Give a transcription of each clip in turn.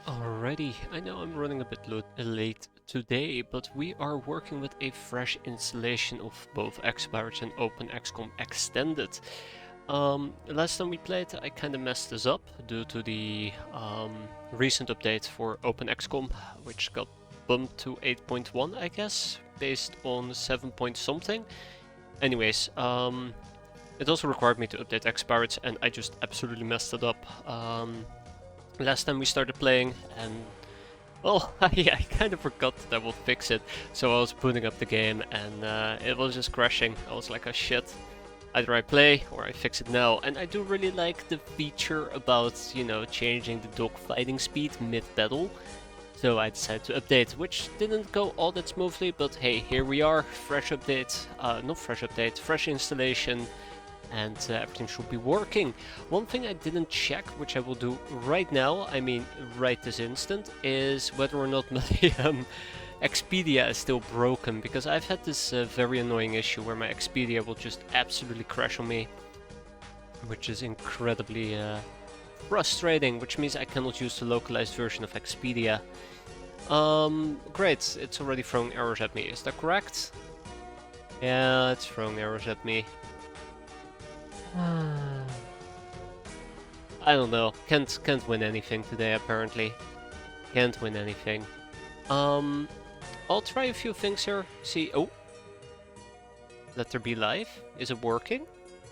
Alrighty, I know I'm running a bit late today, but we are working with a fresh installation of both X-piratez and OpenXCOM Extended. Last time we played, I kind of messed this up due to the recent update for OpenXCOM, which got bumped to 8.1, I guess, based on 7 point something. Anyways, it also required me to update X-piratez, and I just absolutely messed it up. Last time we started playing, and well, I kind of forgot that I will fix it. So I was booting up the game, and it was just crashing. I was like, oh shit. Either I play or I fix it now. And I do really like the feature about, you know, changing the dog fighting speed mid-battle. So I decided to update, which didn't go all that smoothly, but hey, here we are. Fresh update, not fresh update, fresh installation. And everything should be working. One thing I didn't check, which I will do right now, I mean right this instant, is whether or not my Expedia is still broken, because I've had this very annoying issue where my Expedia will just absolutely crash on me, which is incredibly frustrating, which means I cannot use the localized version of Expedia. Great, it's already throwing errors at me, is that correct? Yeah, it's throwing errors at me. I don't know. Can't win anything today apparently. Can't win anything. I'll try a few things here. See. Oh, let there be life. Is it working?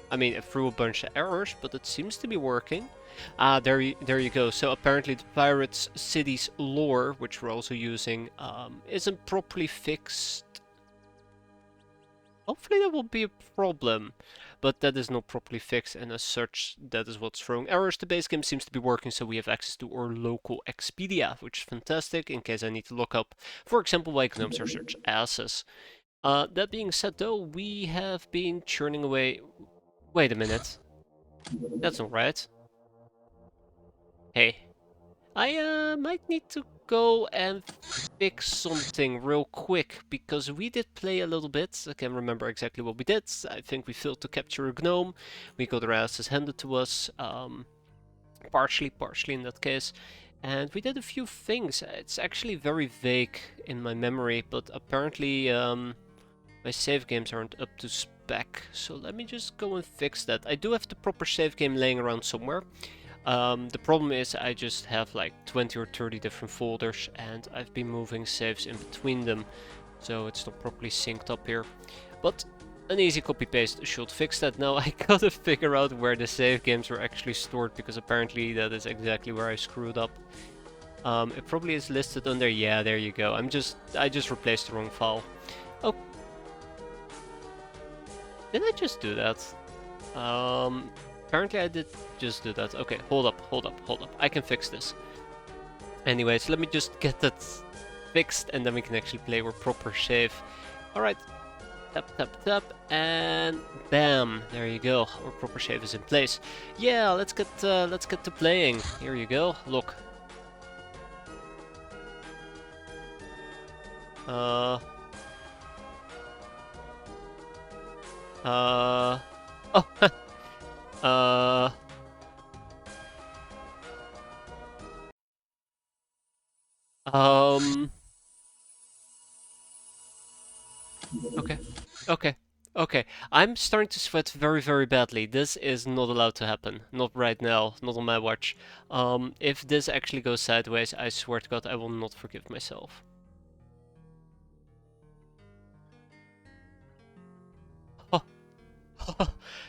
I mean, it threw a bunch of errors, but it seems to be working. Ah, there you go. So apparently the Pirates Cities lore, which we're also using, isn't properly fixed. Hopefully that won't be a problem, but that is not properly fixed, and as such, that is what's throwing errors. The base game seems to be working, so we have access to our local Expedia, which is fantastic in case I need to look up, for example, why gnomes are such asses. That being said, though, we have been churning away. Wait a minute, that's not right. Hey, I might need to go and fix something real quick, because we did play a little bit. I can't remember exactly what we did. I think we failed to capture a gnome. We got our asses handed to us, partially in that case. And we did a few things. It's actually very vague in my memory, but apparently my save games aren't up to spec. So let me just go and fix that. I do have the proper save game laying around somewhere. The problem is I just have like 20 or 30 different folders, and I've been moving saves in between them, so it's not properly synced up here. But an easy copy paste should fix that. Now I gotta figure out where the save games were actually stored, because apparently that is exactly where I screwed up. It probably is listed under, yeah, there you go. I just replaced the wrong file. Oh, did I just do that? Apparently I did just do that. Okay, hold up. I can fix this. Anyways, let me just get that fixed, and then we can actually play our proper save. Alright, tap, and bam, there you go. Our proper save is in place. Yeah, let's get to playing. Here you go. Look. Oh. Okay. Okay. I'm starting to sweat very, very badly. This is not allowed to happen. Not right now. Not on my watch. If this actually goes sideways, I swear to God, I will not forgive myself. Oh.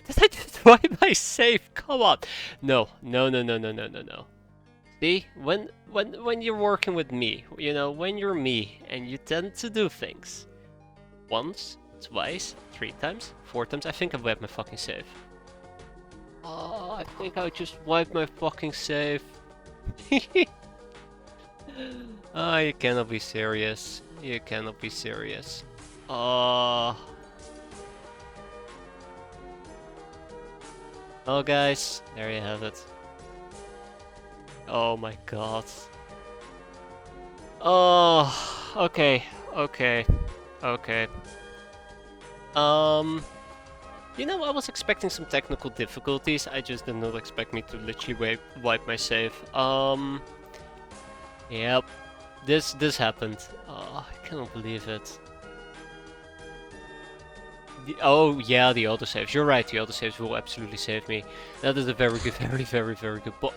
Did I just wipe my save? Come on. No. See, when you're working with me, you know, when you're me and you tend to do things once, twice, 3 times, 4 times, I think I've wiped my fucking save. Oh, I think I just wiped my fucking save. Oh, you cannot be serious. You cannot be serious. Oh. Oh, guys, there you have it. Oh my god. Oh, okay. You know, I was expecting some technical difficulties. I just did not expect me to literally wipe my save. Yep. This happened. Oh, I cannot believe it. Oh yeah, the autosaves. You're right, the autosaves will absolutely save me. That is a very good, very good bot.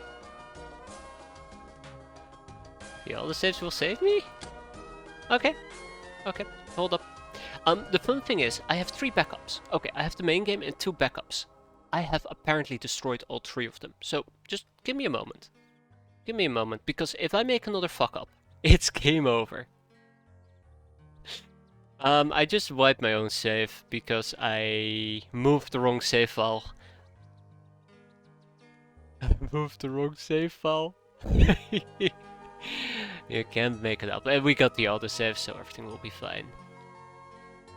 The autosaves will save me? Okay. Okay, hold up. The fun thing is, I have 3 backups. Okay, I have the main game and 2 backups. I have apparently destroyed all 3 of them. So, just give me a moment. Give me a moment, because if I make another fuck up, it's game over. I just wiped my own save because I moved the wrong save file. I moved the wrong save file. You can't make it up. And we got the autosave, so everything will be fine.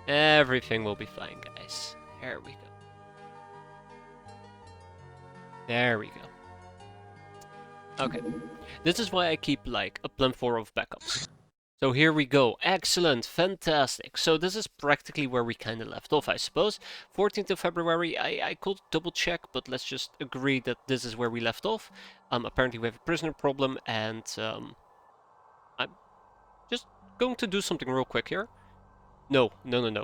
Everything will be fine, guys. There we go. There we go. Okay. This is why I keep like a plan 4 of backups. So here we go. Excellent. Fantastic. So this is practically where we kind of left off, I suppose. 14th of February. I could double check, but let's just agree that this is where we left off. Apparently we have a prisoner problem, and I'm just going to do something real quick here. No,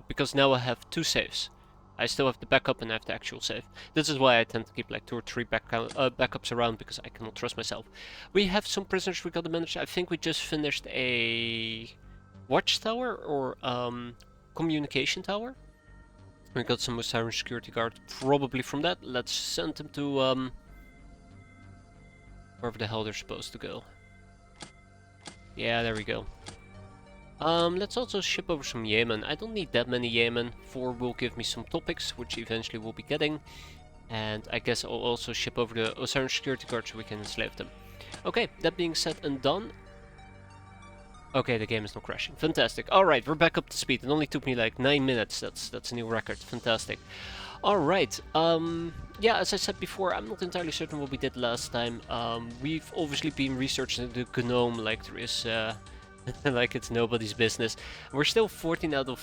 because now I have 2 saves. I still have the backup and I have the actual save. This is why I tend to keep like 2 or 3 backups around, because I cannot trust myself. We have some prisoners we gotta manage. I think we just finished a watchtower or communication tower. We got some Siren security guard probably from that. Let's send them to wherever the hell they're supposed to go. Yeah, there we go. Let's also ship over some Yemen. I don't need that many Yemen. 4 will give me some topics, which eventually we'll be getting. And I guess I'll also ship over the Osiris security guard so we can enslave them. Okay, that being said and done. Okay, the game is not crashing. Fantastic. Alright, we're back up to speed. It only took me like 9 minutes. That's a new record. Fantastic. Alright, yeah, as I said before, I'm not entirely certain what we did last time. We've obviously been researching the gnome like there is... like it's nobody's business. We're still 14 out of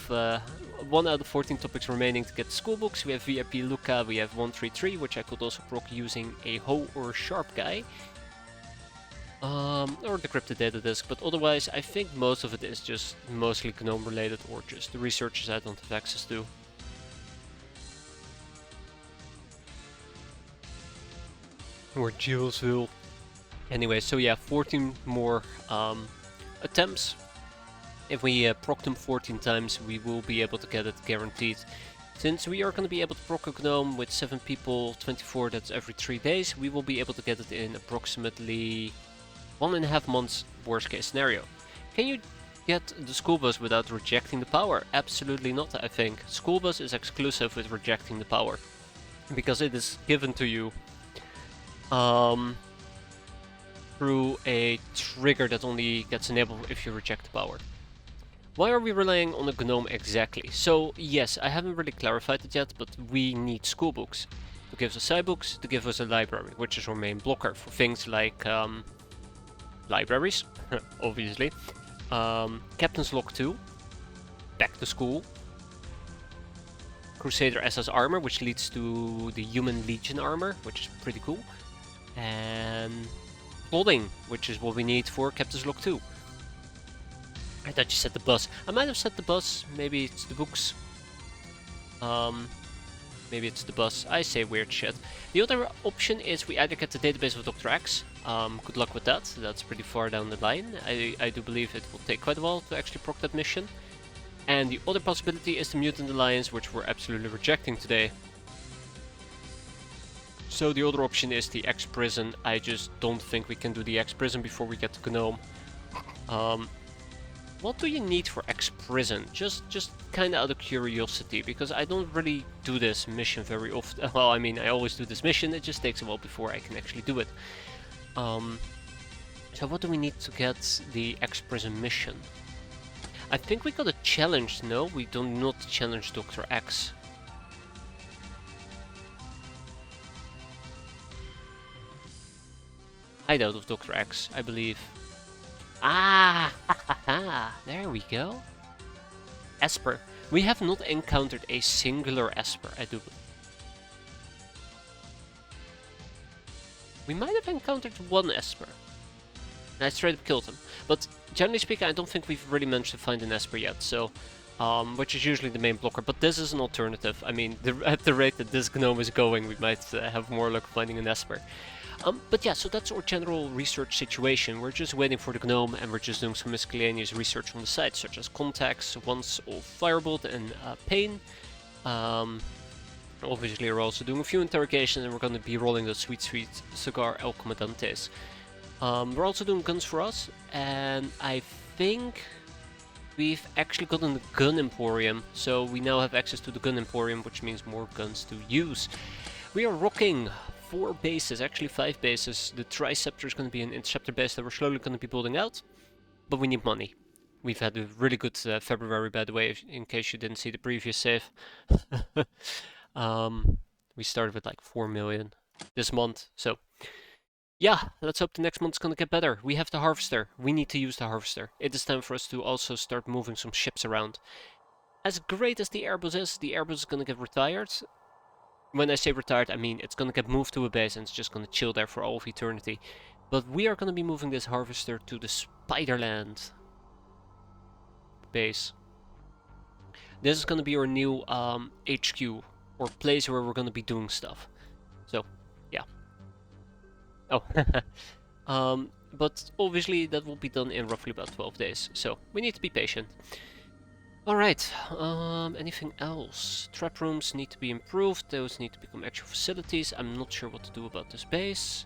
1 out of 14 topics remaining to get the school books. We have VIP Luca, we have 133, which I could also proc using a hoe or sharp guy. Or the cryptid data disk, but otherwise I think most of it is just mostly gnome related or just the researches I don't have access to. Or Jewelsville. Anyway, so yeah, 14 more attempts. If we proc them 14 times, we will be able to get it guaranteed. Since we are going to be able to proc a gnome with 7 people, 24, that's every 3 days, we will be able to get it in approximately 1.5 months, worst case scenario. Can you get the school bus without rejecting the power? Absolutely not, I think. School bus is exclusive with rejecting the power, because it is given to you through a trigger that only gets enabled if you reject the power. Why are we relying on a gnome exactly? So yes, I haven't really clarified it yet, but we need school books. To give us side books, to give us a library, which is our main blocker for things like libraries, obviously. Captain's Log 2, back to school. Crusader SS armor, which leads to the Human Legion armor, which is pretty cool. And plotting, which is what we need for Captain's Log 2. I thought you said the bus. I might have said the bus, maybe it's the books. Maybe it's the bus. I say weird shit. The other option is we either get the database of Dr. X. Good luck with that. That's pretty far down the line. I do believe it will take quite a while to actually proc that mission. And the other possibility is the Mutant Alliance, which we're absolutely rejecting today. So the other option is the X-prison. I just don't think we can do the X-prison before we get to Gnome. What do you need for X-prison? Just kind of out of curiosity, because I don't really do this mission very often. Well, I mean, I always do this mission, it just takes a while before I can actually do it. So what do we need to get the X-prison mission? I think we got a challenge, no? We do not challenge Dr. X. Hideout of Dr. X, I believe. Ah, there we go. Esper. We have not encountered a singular Esper, I do believe. We might have encountered one Esper. And I straight up killed him. But generally speaking, I don't think we've really managed to find an Esper yet, so... which is usually the main blocker, but this is an alternative. I mean, at the rate that this gnome is going, we might have more luck finding an Esper. But yeah, so that's our general research situation. We're just waiting for the gnome, and we're just doing some miscellaneous research on the side, such as contacts, ones of Firebolt and Pain. Obviously, we're also doing a few interrogations, and we're going to be rolling those sweet cigar El Comandantes. We're also doing guns for us, and I think we've actually gotten the gun emporium, so we now have access to the gun emporium, which means more guns to use. We are rocking 4 bases, actually 5 bases. The Triceptor is going to be an interceptor base that we're slowly going to be building out, but we need money. We've had a really good February, by the way, in case you didn't see the previous save. We started with like 4 million this month, so yeah, let's hope the next month's gonna get better. We have the harvester. We need to use the harvester. It is time for us to also start moving some ships around. As great as the Airbus is gonna get retired. When I say retired, I mean it's gonna get moved to a base and it's just gonna chill there for all of eternity. But we are gonna be moving this harvester to the Spiderland base. This is gonna be our new HQ, or place where we're gonna be doing stuff. So, yeah. Oh, but obviously that will be done in roughly about 12 days, so we need to be patient. Alright, anything else? Trap rooms need to be improved, those need to become actual facilities. I'm not sure what to do about this base.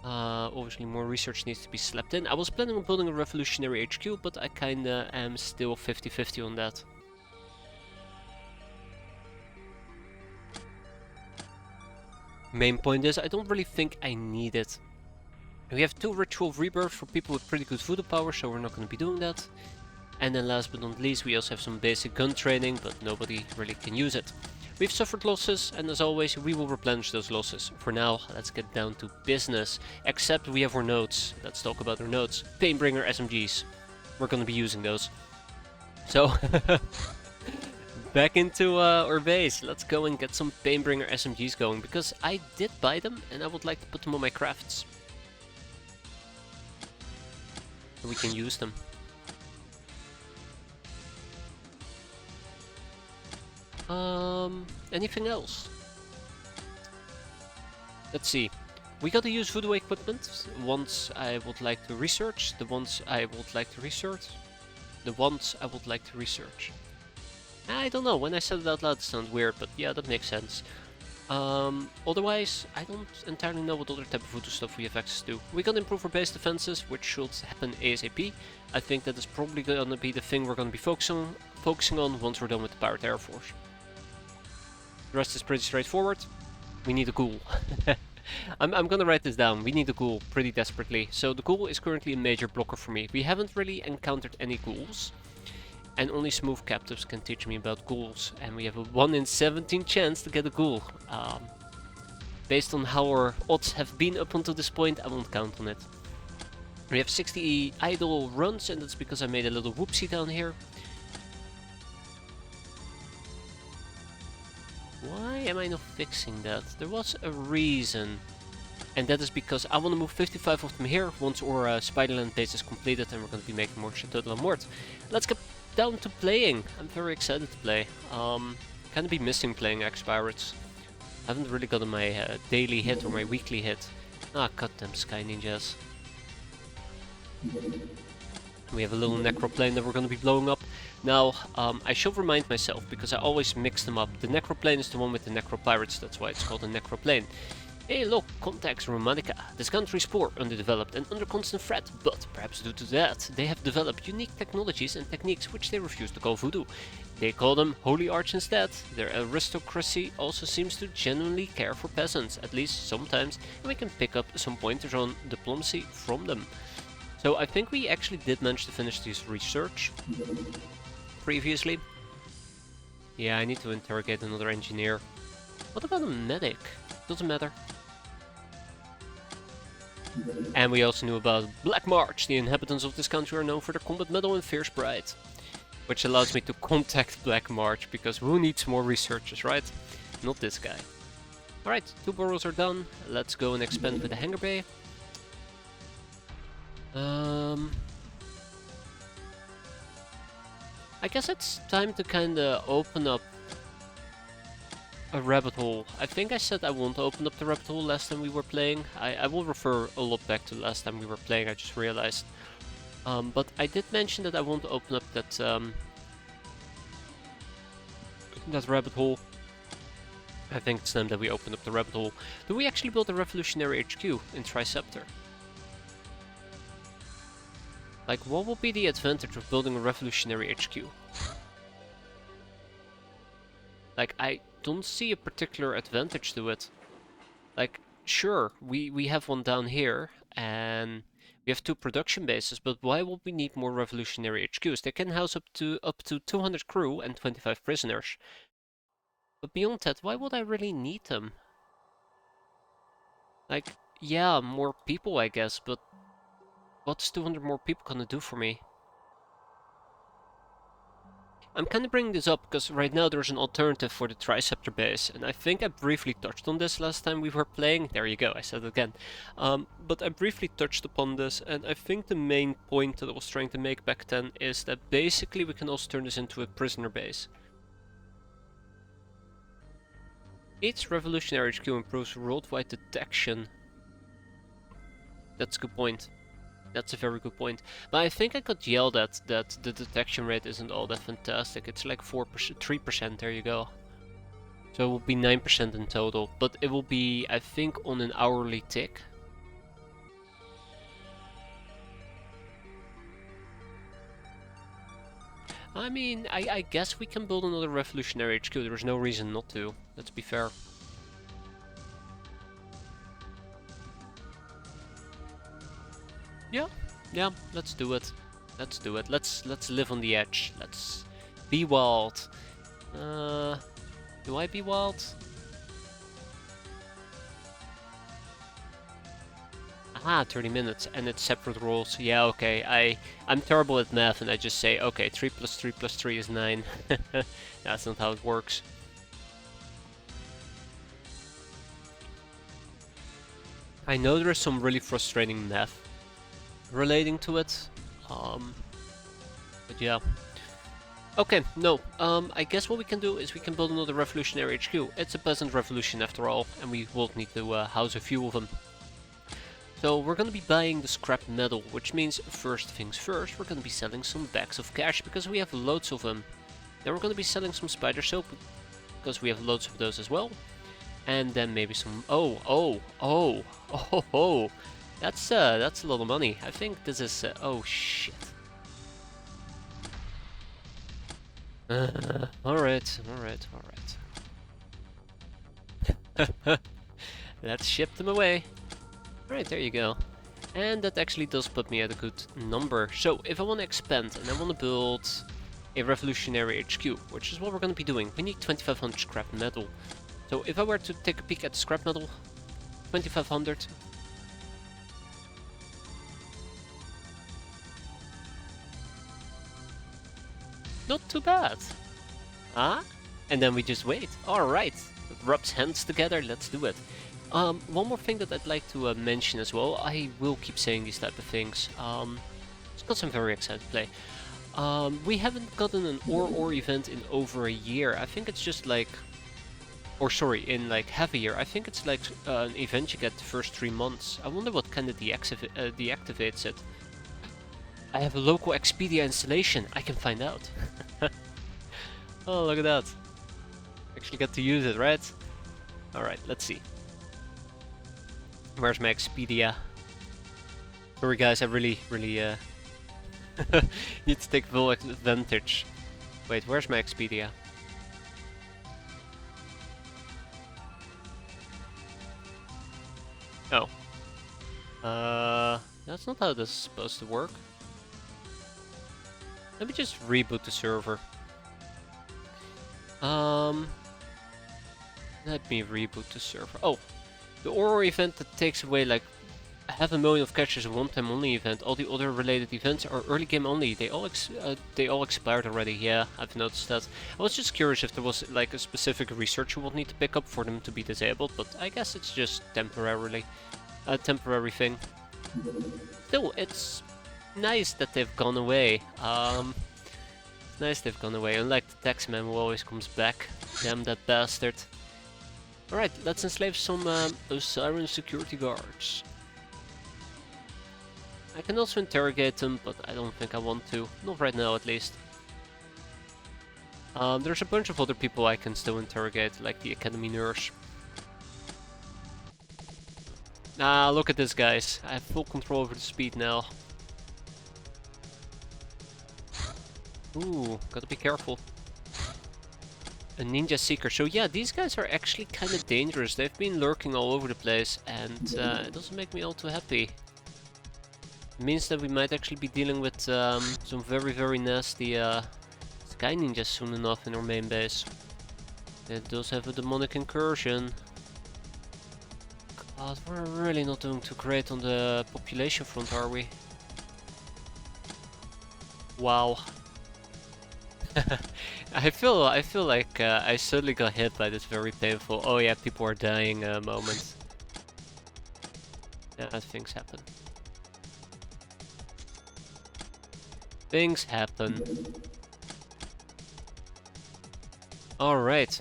Obviously more research needs to be slapped in. I was planning on building a revolutionary HQ, but I kinda am still 50-50 on that. Main point is, I don't really think I need it. We have 2 ritual rebirths for people with pretty good voodoo power, so we're not going to be doing that. And then last but not least, we also have some basic gun training, but nobody really can use it. We've suffered losses, and as always, we will replenish those losses. For now, let's get down to business. Except we have our nodes. Let's talk about our nodes. Painbringer SMGs. We're going to be using those. So... back into our base. Let's go and get some Painbringer SMGs going, because I did buy them and I would like to put them on my crafts. So we can use them. Anything else? Let's see. We gotta use voodoo equipment. Ones I would like to research. The ones I would like to research. The ones I would like to research. I don't know, when I said it out loud it sounded weird, but yeah, that makes sense. Otherwise, I don't entirely know what other type of voodoo stuff we have access to. We can improve our base defenses, which should happen ASAP. I think that is probably gonna be the thing we're gonna be focusing on once we're done with the Pirate Air Force. The rest is pretty straightforward. We need a ghoul. I'm gonna write this down. We need a ghoul pretty desperately. So the ghoul is currently a major blocker for me. We haven't really encountered any ghouls. And only smooth captives can teach me about ghouls. And we have a 1 in 17 chance to get a ghoul. Based on how our odds have been up until this point, I won't count on it. We have 60 idle runs, and that's because I made a little whoopsie down here. Why am I not fixing that? There was a reason. And that is because I want to move 55 of them here once our Spiderland base is completed, and we're going to be making more Chateau de la Mort. Let's get down to playing. I'm very excited to play. Kind of be missing playing X-piratez. I haven't really gotten my daily hit or my weekly hit. Ah, cut them Sky Ninjas. We have a little Necroplane that we're going to be blowing up. Now, I should remind myself, because I always mix them up. The Necroplane is the one with the Necropirates, that's why it's called a Necroplane. Hey look, contacts Romanica. This country's poor, underdeveloped and under constant threat, but perhaps due to that, they have developed unique technologies and techniques which they refuse to call voodoo. They call them Holy Arch instead. Their aristocracy also seems to genuinely care for peasants, at least sometimes, and we can pick up some pointers on diplomacy from them. So I think we actually did manage to finish this research previously. Yeah, I need to interrogate another engineer. What about a medic? Doesn't matter. And we also knew about Black March. The inhabitants of this country are known for their combat mettle and fierce pride. Which allows me to contact Black March, because who needs more researchers, right? Not this guy. Alright, 2 burrows are done. Let's go and expand with the hangar bay. I guess it's time to kinda open up a rabbit hole. I think I said I won't open up the rabbit hole last time we were playing. I will refer a lot back to last time we were playing, I just realized. But I did mention that I want to open up that that rabbit hole. I think it's time that we open up the rabbit hole. Do we actually build a revolutionary HQ in Triceptor? Like, what will be the advantage of building a revolutionary HQ? Like, I don't see a particular advantage to it. Like, sure, we have one down here, and we have 2 production bases, but why would we need more revolutionary HQs? They can house up to 200 crew and 25 prisoners. But beyond that, why would I really need them? Like, yeah, more people, I guess, but what's 200 more people gonna do for me? I'm kind of bringing this up because right now there's an alternative for the Triceptor base, and I think I briefly touched on this last time we were playing. There you go, I said it again. But I briefly touched upon this, and I think the main point that I was trying to make back then is that basically we can also turn this into a prisoner base. Each revolutionary HQ improves worldwide detection. That's a good point. That's a very good point. But I think I got yelled at that the detection rate isn't all that fantastic. It's like 4%, 3%, there you go. So it will be 9% in total. But it will be, I think, on an hourly tick. I mean, I guess we can build another revolutionary HQ. There's no reason not to. Let's be fair. Yeah, let's do it. Let's do it. Let's live on the edge. Let's be wild. Do I be wild? Aha, 30 minutes, and it's separate roles. Yeah, okay. I'm terrible at math, and I just say, okay, 3 plus 3 plus 3 is 9. That's not how it works. I know there is some really frustrating math relating to it, but yeah. Okay, no, I guess what we can do is we can build another revolutionary HQ. It's a peasant revolution after all, and we will need to house a few of them. So we're gonna be buying the scrap metal, which means first things first, we're gonna be selling some bags of cash because we have loads of them. Then we're gonna be selling some spider soap because we have loads of those as well. And then maybe some, oh, that's a lot of money. I think this is, oh shit. Alright. Let's ship them away. Alright, there you go. And that actually does put me at a good number. So, if I want to expand and I want to build a revolutionary HQ, which is what we're going to be doing, we need 2500 scrap metal. So, if I were to take a peek at the scrap metal, 2500. Not too bad. Ah? And then we just wait. Alright. Rubs hands together, let's do it. One more thing that I'd like to mention as well. I will keep saying these type of things. It's because I'm very excited to play. We haven't gotten an or event in over a year. I think it's just like... Or sorry, in like half a year. I think it's like an event you get the first 3 months. I wonder what kind of deactivates it. I have a local Expedia installation. I can find out. Oh, look at that. Actually got to use it, right? Alright, let's see. Where's my Expedia? Sorry guys, I really need to take full advantage. Wait, where's my Expedia? Oh. That's not how this is supposed to work. Let me just reboot the server. Let me reboot the server. Oh, the Aurora event that takes away like 500,000 of cash is a one-time only event. All the other related events are early game only. They all expired already. Yeah, I've noticed that. I was just curious if there was like a specific research you would need to pick up for them to be disabled, but I guess it's just temporary thing. Still, it's nice that they've gone away. Nice they've gone away, unlike the taxman who always comes back. Damn that bastard. Alright, let's enslave some Osiren security guards. I can also interrogate them, but I don't think I want to. Not right now, at least. There's a bunch of other people I can still interrogate, like the academy nurse. Ah, look at this, guys. I have full control over the speed now. Ooh, gotta be careful. A ninja seeker. So yeah, these guys are actually kind of dangerous. They've been lurking all over the place, and it doesn't make me all too happy. It means that we might actually be dealing with some very, very nasty sky ninjas soon enough in our main base. It does have a demonic incursion. God, we're really not doing too great on the population front, are we? Wow. I feel like I suddenly got hit by this very painful, oh yeah, people are dying moment. Yeah, things happen. Things happen. Alright.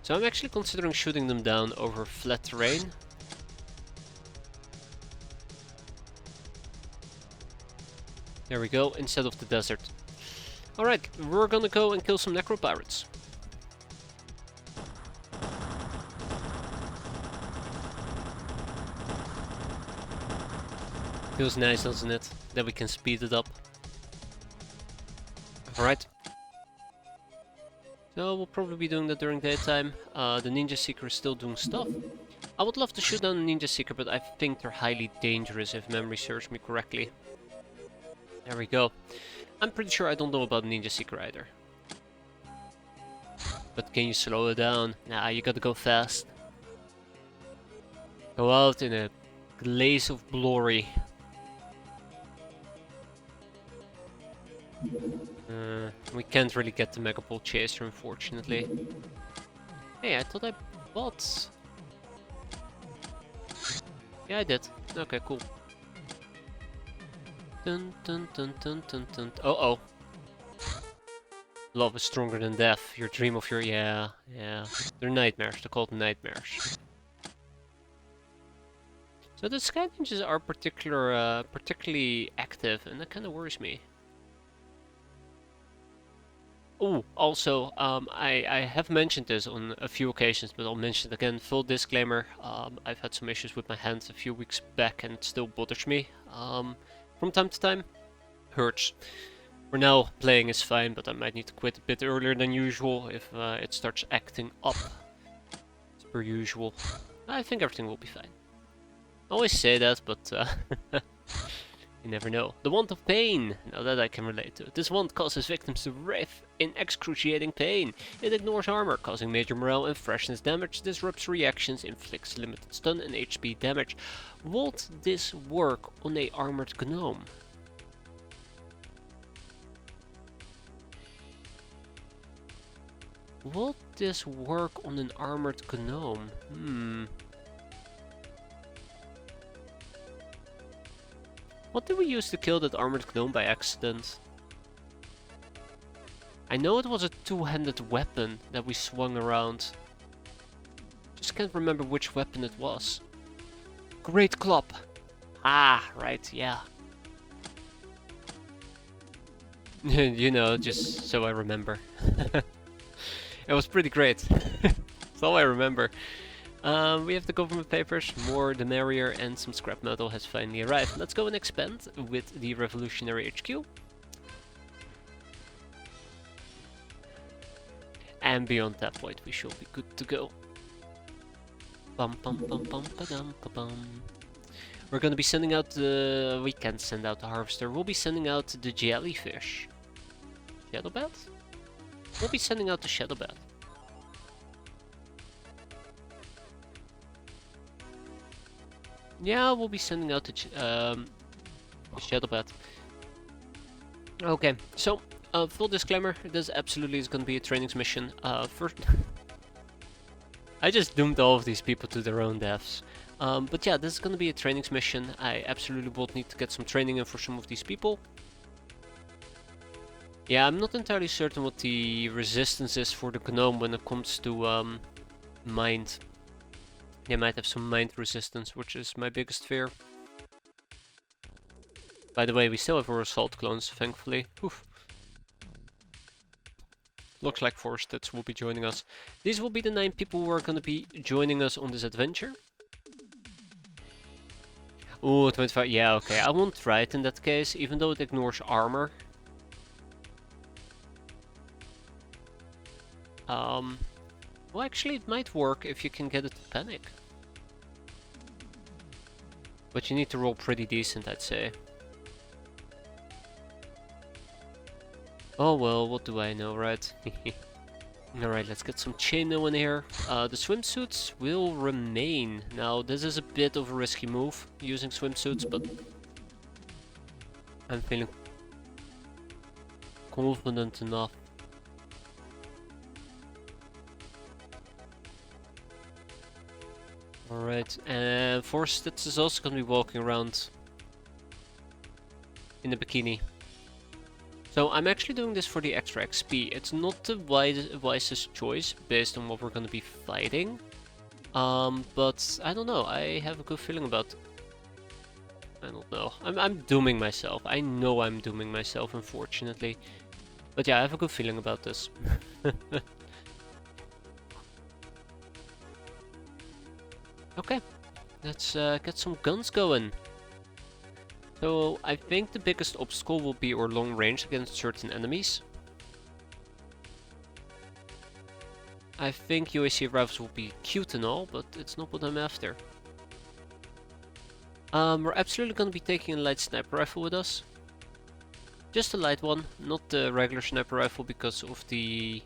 So I'm actually considering shooting them down over flat terrain. There we go, instead of the desert. Alright, we're gonna go and kill some X-piratez. Feels nice, doesn't it? That we can speed it up. Alright. So we'll probably be doing that during daytime. The Ninja Seeker is still doing stuff. I would love to shoot down a Ninja Seeker, but I think they're highly dangerous if memory serves me correctly. There we go. I'm pretty sure I don't know about Ninja Seeker either. But can you slow it down? Nah, you gotta go fast. Go out in a blaze of glory. We can't really get the Megapole Chaser, unfortunately. Hey, I thought I bought... Yeah, I did. Okay, cool. Dun dun dun dun dun dun. Uh-oh. Love is stronger than death. Your dream of your... Yeah. They're nightmares. They're called nightmares. So the Sky Ninjas are particularly active, and that kind of worries me. Oh, also, I have mentioned this on a few occasions, but I'll mention it again. Full disclaimer, I've had some issues with my hands a few weeks back, and it still bothers me. From time to time. Hurts. For now, playing is fine, but I might need to quit a bit earlier than usual if it starts acting up. As per usual. I think everything will be fine. I always say that, but you never know. The Wand of Pain. Now that I can relate to. This wand causes victims to writhe in excruciating pain. It ignores armor, causing major morale and freshness damage, disrupts reactions, inflicts limited stun and HP damage. Would this work on a armored gnome? Would this work on an armored gnome? What did we use to kill that armored gnome by accident? I know it was a two-handed weapon that we swung around. Just can't remember which weapon it was. Great club! Ah, right, yeah. You know, just so I remember. It was pretty great. That's all I remember. We have the government papers, more the merrier, and some scrap metal has finally arrived. Let's go and expand with the Revolutionary HQ. And beyond that point, we should be good to go. Bum bum bum bum ba-dum ba-bum. We're gonna be sending out the... We can't send out the harvester. We'll be sending out the jellyfish. Shadowbat? We'll be sending out the Shadowbat. Yeah, we'll be sending out the Shadowbat. Okay, so full disclaimer, this absolutely is going to be a trainings mission. First, I just doomed all of these people to their own deaths. But yeah, this is gonna be a trainings mission. I absolutely will need to get some training in for some of these people. Yeah, I'm not entirely certain what the resistance is for the gnome when it comes to mind. They might have some mind resistance, which is my biggest fear. By the way, we still have our assault clones, thankfully. Oof. Looks like Forsteds will be joining us. These will be the 9 people who are going to be joining us on this adventure. Oh, 25. Yeah, okay. I won't try it in that case, even though it ignores armor. Well, actually, it might work if you can get it to panic. But you need to roll pretty decent, I'd say. Oh well, what do I know, right? Alright, let's get some chainmail in here. The swimsuits will remain. Now, this is a bit of a risky move, using swimsuits, but I'm feeling confident enough. Alright, and Forsteds is also going to be walking around in a bikini. So I'm actually doing this for the extra XP. It's not the wisest choice based on what we're going to be fighting. But I don't know, I have a good feeling about it. I don't know. I'm dooming myself. I know I'm dooming myself, unfortunately. But yeah, I have a good feeling about this. Okay, let's get some guns going. So I think the biggest obstacle will be our long range against certain enemies. I think UAC rifles will be cute and all, but it's not what I'm after. We're absolutely going to be taking a light sniper rifle with us. Just a light one, not the regular sniper rifle because of the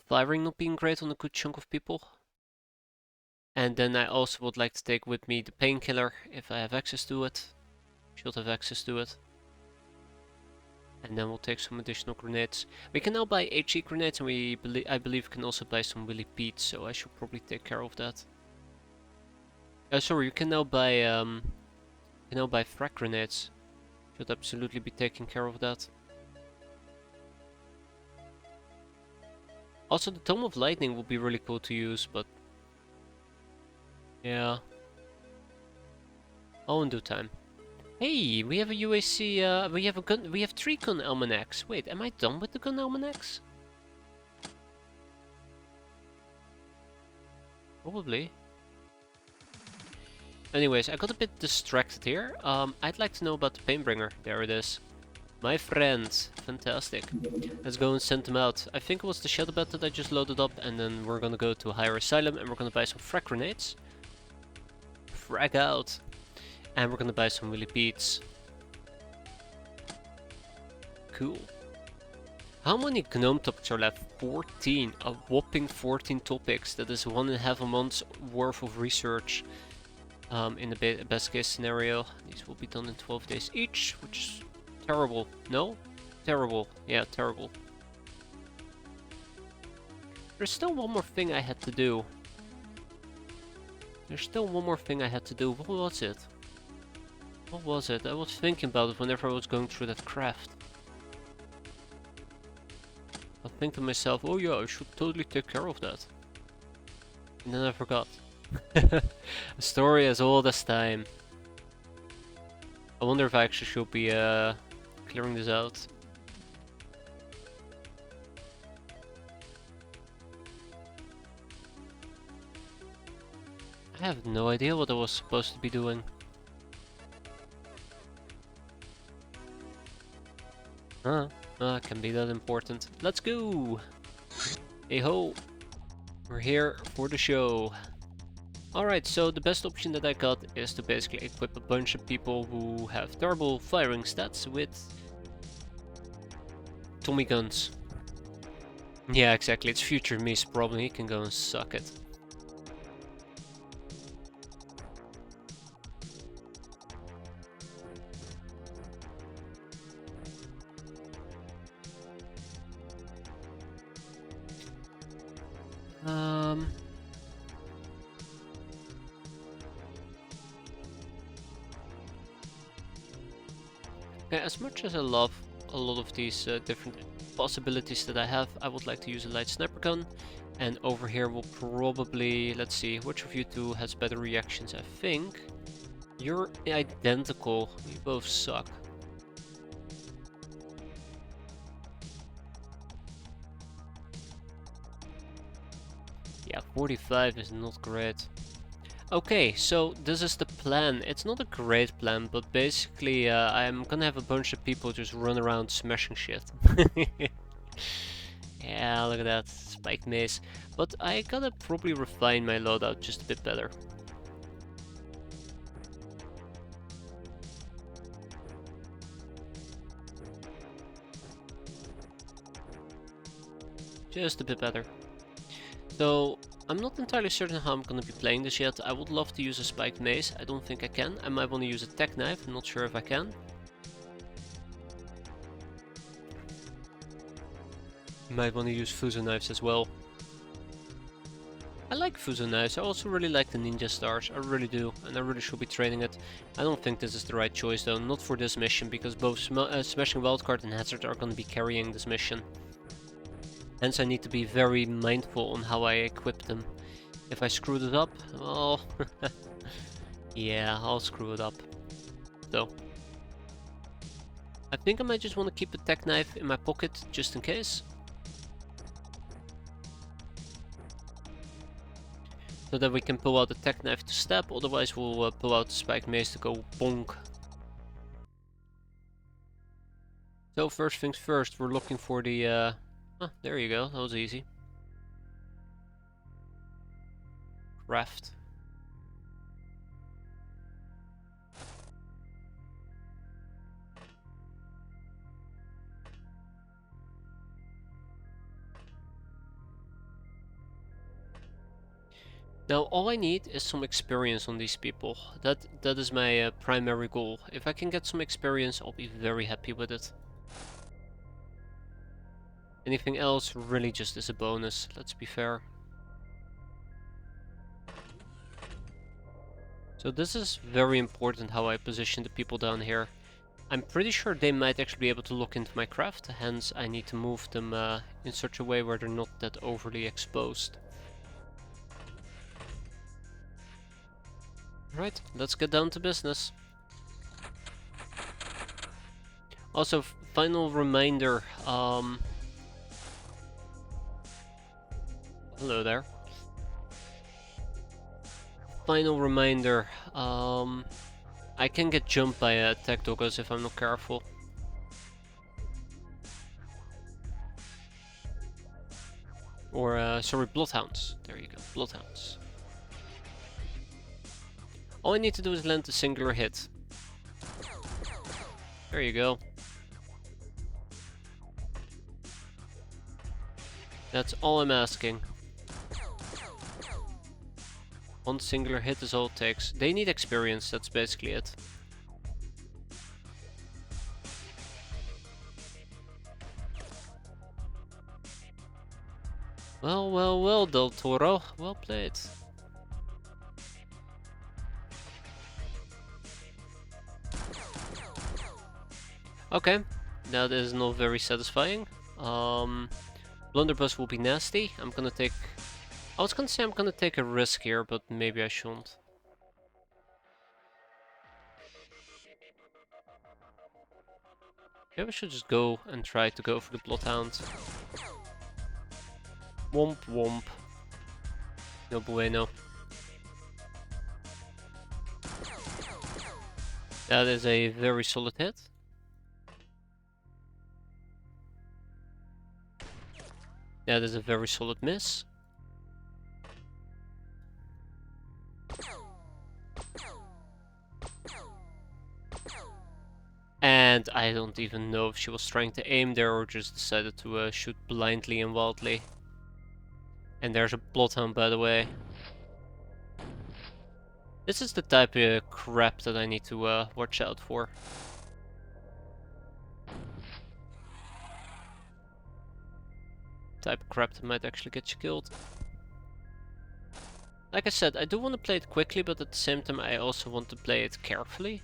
firing not being great on a good chunk of people. And then I also would like to take with me the painkiller if I have access to it. Should have access to it. And then we'll take some additional grenades. We can now buy HE grenades, and I believe we can also buy some Willy Pete, so I should probably take care of that. Sorry, you can now buy frag grenades. Should absolutely be taking care of that. Also, the Tome of Lightning would be really cool to use, but yeah, all in due time. Hey, we have a UAC, we have a gun, we have 3 gun almanacs. Wait, am I done with the gun almanacs? Probably. Anyways, I got a bit distracted here. I'd like to know about the Painbringer. There it is. My friend. Fantastic. Let's go and send him out. I think it was the Shadow Bat that I just loaded up, and then we're gonna go to Higher Asylum and we're gonna buy some frag grenades. Frag out. And we're gonna buy some Willy Pete's. Cool. How many gnome topics are left? 14. A whopping 14 topics. That is 1.5 months worth of research. In the best case scenario. These will be done in 12 days each, which is terrible. No? Terrible. Yeah, terrible. There's still one more thing I had to do. What was it? What was it? I was thinking about it whenever I was going through that craft. I think to myself, oh yeah, I should totally take care of that. And then I forgot. A story as old as time. I wonder if I actually should be clearing this out. I have no idea what I was supposed to be doing. It can be that important. Let's go! Hey ho! We're here for the show. Alright, so the best option that I got is to basically equip a bunch of people who have terrible firing stats with Tommy guns. Yeah, exactly, it's future me's problem, he can go and suck it. Okay, as much as I love a lot of these different possibilities that I have, I would like to use a light sniper gun. And over here we'll probably, let's see, which of you two has better reactions? I think you're identical. You both suck. Yeah, 45 is not great. Okay, so this is the plan. It's not a great plan, but basically I'm gonna have a bunch of people just run around smashing shit. Yeah, look at that, spiked mace. But I gotta probably refine my loadout just a bit better. Just a bit better. So, I'm not entirely certain how I'm gonna be playing this yet. I would love to use a spiked mace. I don't think I can. I might want to use a tech knife. I'm not sure if I can. Might want to use fuso knives as well. I like fuso knives. I also really like the ninja stars. I really do, and I really should be training it. I don't think this is the right choice though, not for this mission, because both Smashing Wildcard and Hazard are going to be carrying this mission. Hence I need to be very mindful on how I equip them. If I screw this up, well, yeah, I'll screw it up. So, I think I might just want to keep a tech knife in my pocket, just in case. So that we can pull out the tech knife to stab, otherwise we'll pull out the spiked mace to go bonk. So first things first, we're looking for the... Oh, there you go, that was easy. Craft. Now all I need is some experience on these people. That is my primary goal. If I can get some experience, I'll be very happy with it. Anything else really just is a bonus, let's be fair. So this is very important how I position the people down here. I'm pretty sure they might actually be able to look into my craft, hence I need to move them in such a way where they're not that overly exposed. Right, let's get down to business. Also, final reminder, hello there. Final reminder, I can get jumped by attack doggos if I'm not careful. Or, sorry, bloodhounds. There you go, bloodhounds. All I need to do is land a singular hit. There you go. That's all I'm asking. One singular hit is all it takes. They need experience, that's basically it. Well, well, well, Del Toro. Well played. Okay, that is not very satisfying. Blunderbuss will be nasty. I was gonna say I'm gonna take a risk here, but maybe I shouldn't. Maybe I should just go and try to go for the Bloodhound. Womp womp. No bueno. That is a very solid hit. That is a very solid miss. And I don't even know if she was trying to aim there or just decided to shoot blindly and wildly. And there's a Bloodhound, by the way. This is the type of crap that I need to watch out for. Type of crap that might actually get you killed. Like I said, I do want to play it quickly, but at the same time I also want to play it carefully.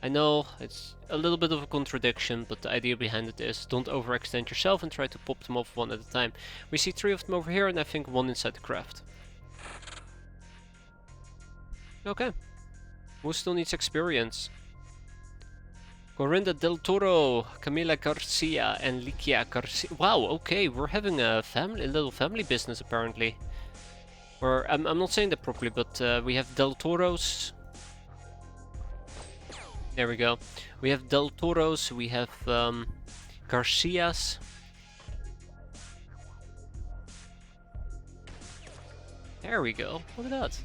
I know it's a little bit of a contradiction, but the idea behind it is don't overextend yourself and try to pop them off one at a time. We see 3 of them over here and I think 1 inside the craft. Okay. Who still needs experience? Corinda del Toro, Camila Garcia, and Likia Garcia. Wow, okay, we're having a little family business apparently. Or I'm not saying that properly, but we have Del Toros. There we go. We have Del Toros, we have Garcias. There we go. Look at that.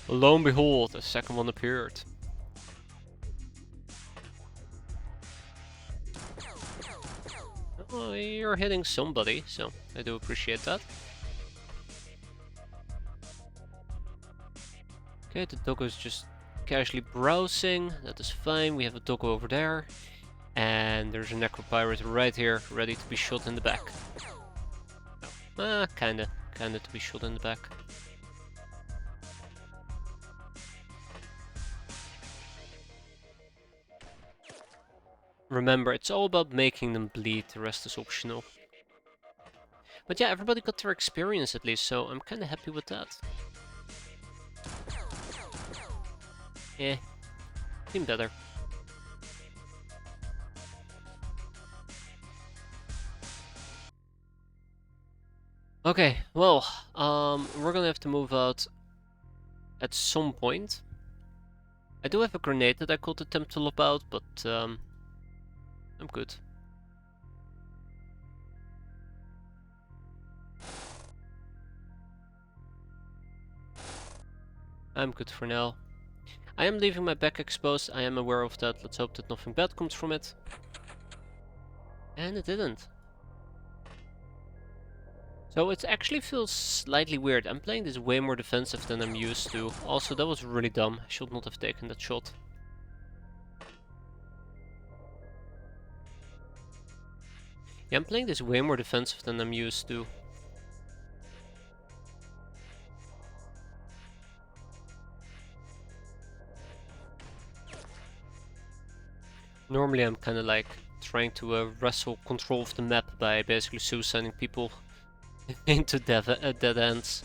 Lo and behold, the second one appeared. Oh, you're hitting somebody, so I do appreciate that. Okay, the doggo's just casually browsing. That is fine. We have a doggo over there. And there's a necropirate right here, ready to be shot in the back. Kinda to be shot in the back. Remember, it's all about making them bleed, the rest is optional. But yeah, everybody got their experience at least, so I'm kinda happy with that. Eh, been better. Okay, well, we're gonna have to move out at some point. I do have a grenade that I could attempt to lob out, but I'm good. I'm good for now. I am leaving my back exposed, I am aware of that. Let's hope that nothing bad comes from it. And it didn't. So it actually feels slightly weird. I'm playing this way more defensive than I'm used to. Also, that was really dumb. I should not have taken that shot. Yeah, I'm playing this way more defensive than I'm used to. Normally I'm kinda like trying to wrestle control of the map by basically suiciding people into dead ends.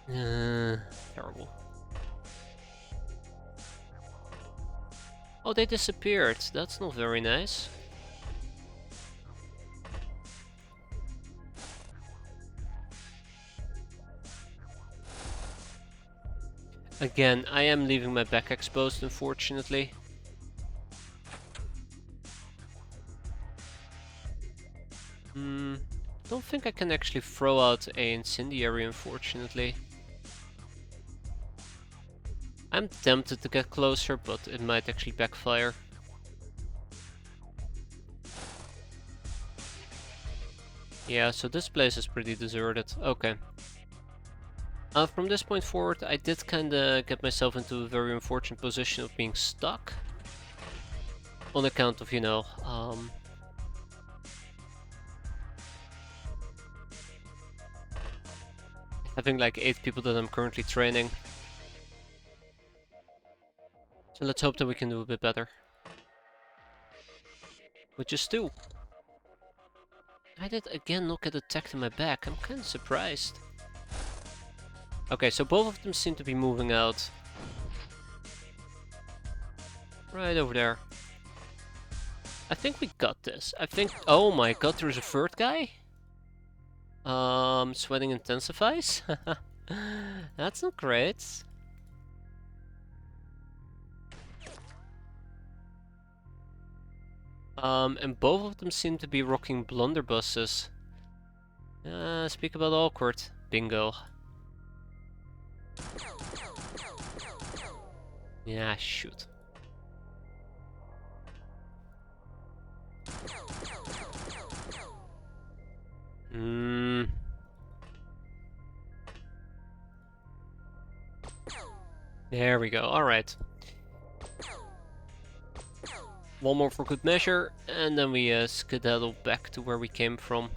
Terrible. Oh, they disappeared. That's not very nice. Again, I am leaving my back exposed, unfortunately. Don't think I can actually throw out an incendiary, unfortunately. I'm tempted to get closer, but it might actually backfire. Yeah, so this place is pretty deserted. Okay. From this point forward, I did kinda get myself into a very unfortunate position of being stuck. On account of, you know, having like 8 people that I'm currently training. So let's hope that we can do a bit better. Which is 2. I did again not get attacked in my back. I'm kinda surprised. Okay, so both of them seem to be moving out. Right over there. I think we got this. I think... Oh my god, there's a third guy? Sweating intensifies? That's not great. And both of them seem to be rocking blunderbusses. Speak about awkward. Bingo. Yeah, shoot. There we go, alright. One more for good measure, and then we skedaddle back to where we came from.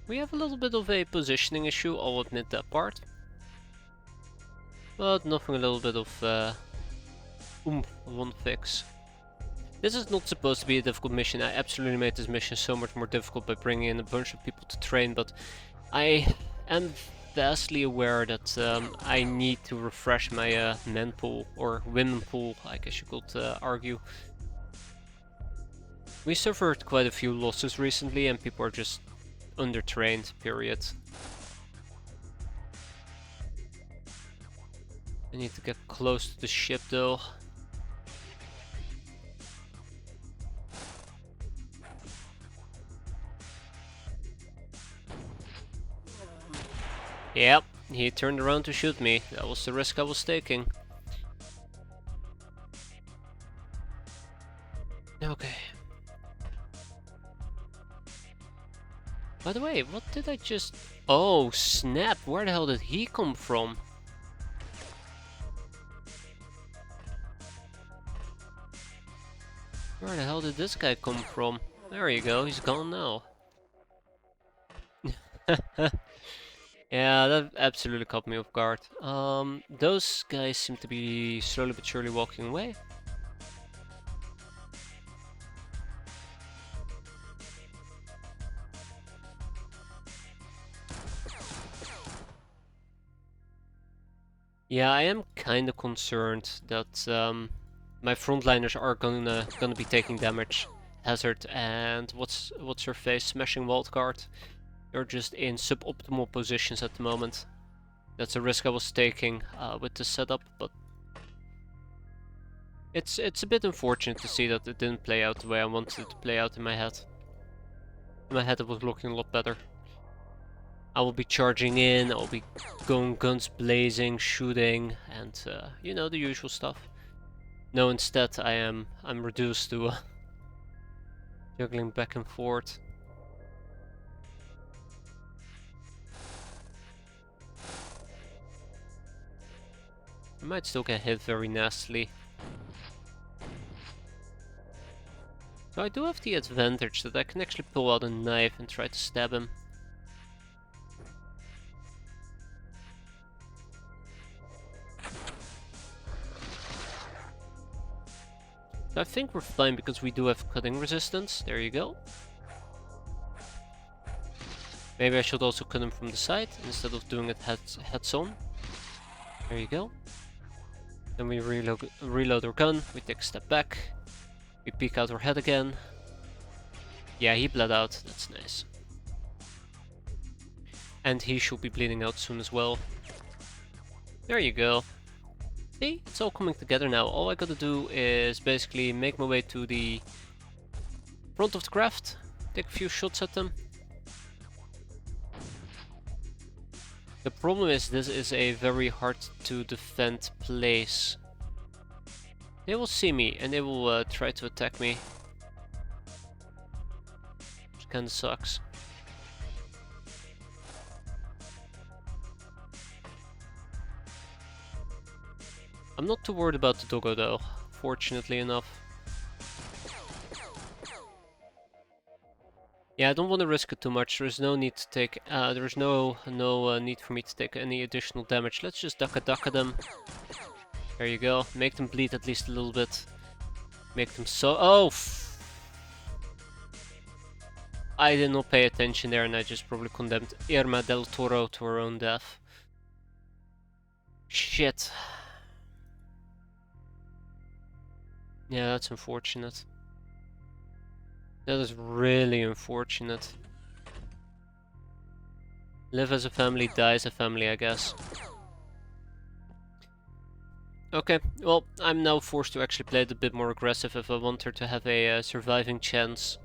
We have a little bit of a positioning issue, I'll admit that part. But nothing a little bit of oomph won't fix. This is not supposed to be a difficult mission. I absolutely made this mission so much more difficult by bringing in a bunch of people to train, but I am vastly aware that I need to refresh my men pool, or women pool, I guess you could argue. We suffered quite a few losses recently and people are just undertrained, period. I need to get close to the ship though. Yep, he turned around to shoot me. That was the risk I was taking. Okay. By the way, what did I just... Oh, snap! Where the hell did he come from? Where the hell did this guy come from? There you go, he's gone now. Yeah, that absolutely caught me off guard. Those guys seem to be slowly but surely walking away. Yeah, I am kinda concerned that my frontliners are gonna be taking damage. Hazard and what's her face? Smashing Wildcard. They're just in suboptimal positions at the moment. That's a risk I was taking with the setup, but it's a bit unfortunate to see that it didn't play out the way I wanted it to play out in my head. In my head it was looking a lot better. I will be charging in, I'll be going guns blazing, shooting, and you know, the usual stuff. No, instead I'm reduced to juggling back and forth. I might still get hit very nastily. So I do have the advantage that I can actually pull out a knife and try to stab him. So I think we're fine because we do have cutting resistance. There you go. Maybe I should also cut him from the side instead of doing it heads on. There you go. Then we reload our gun, we take a step back. We peek out our head again. Yeah, he bled out, that's nice. And he should be bleeding out soon as well. There you go. See, it's all coming together now. All I gotta do is basically make my way to the front of the craft, take a few shots at them. The problem is this is a very hard to defend place. They will see me and they will try to attack me. Which kinda sucks. I'm not too worried about the doggo though, fortunately enough. Yeah, I don't want to risk it too much. There's no need to take. There's no need for me to take any additional damage. Let's just duck them. There you go. Make them bleed at least a little bit. Make them so. Oh! I did not pay attention there, and I just probably condemned Irma del Toro to her own death. Shit. Yeah, that's unfortunate. That is really unfortunate. Live as a family, die as a family, I guess. Okay, well, I'm now forced to actually play it a bit more aggressive if I want her to have a surviving chance.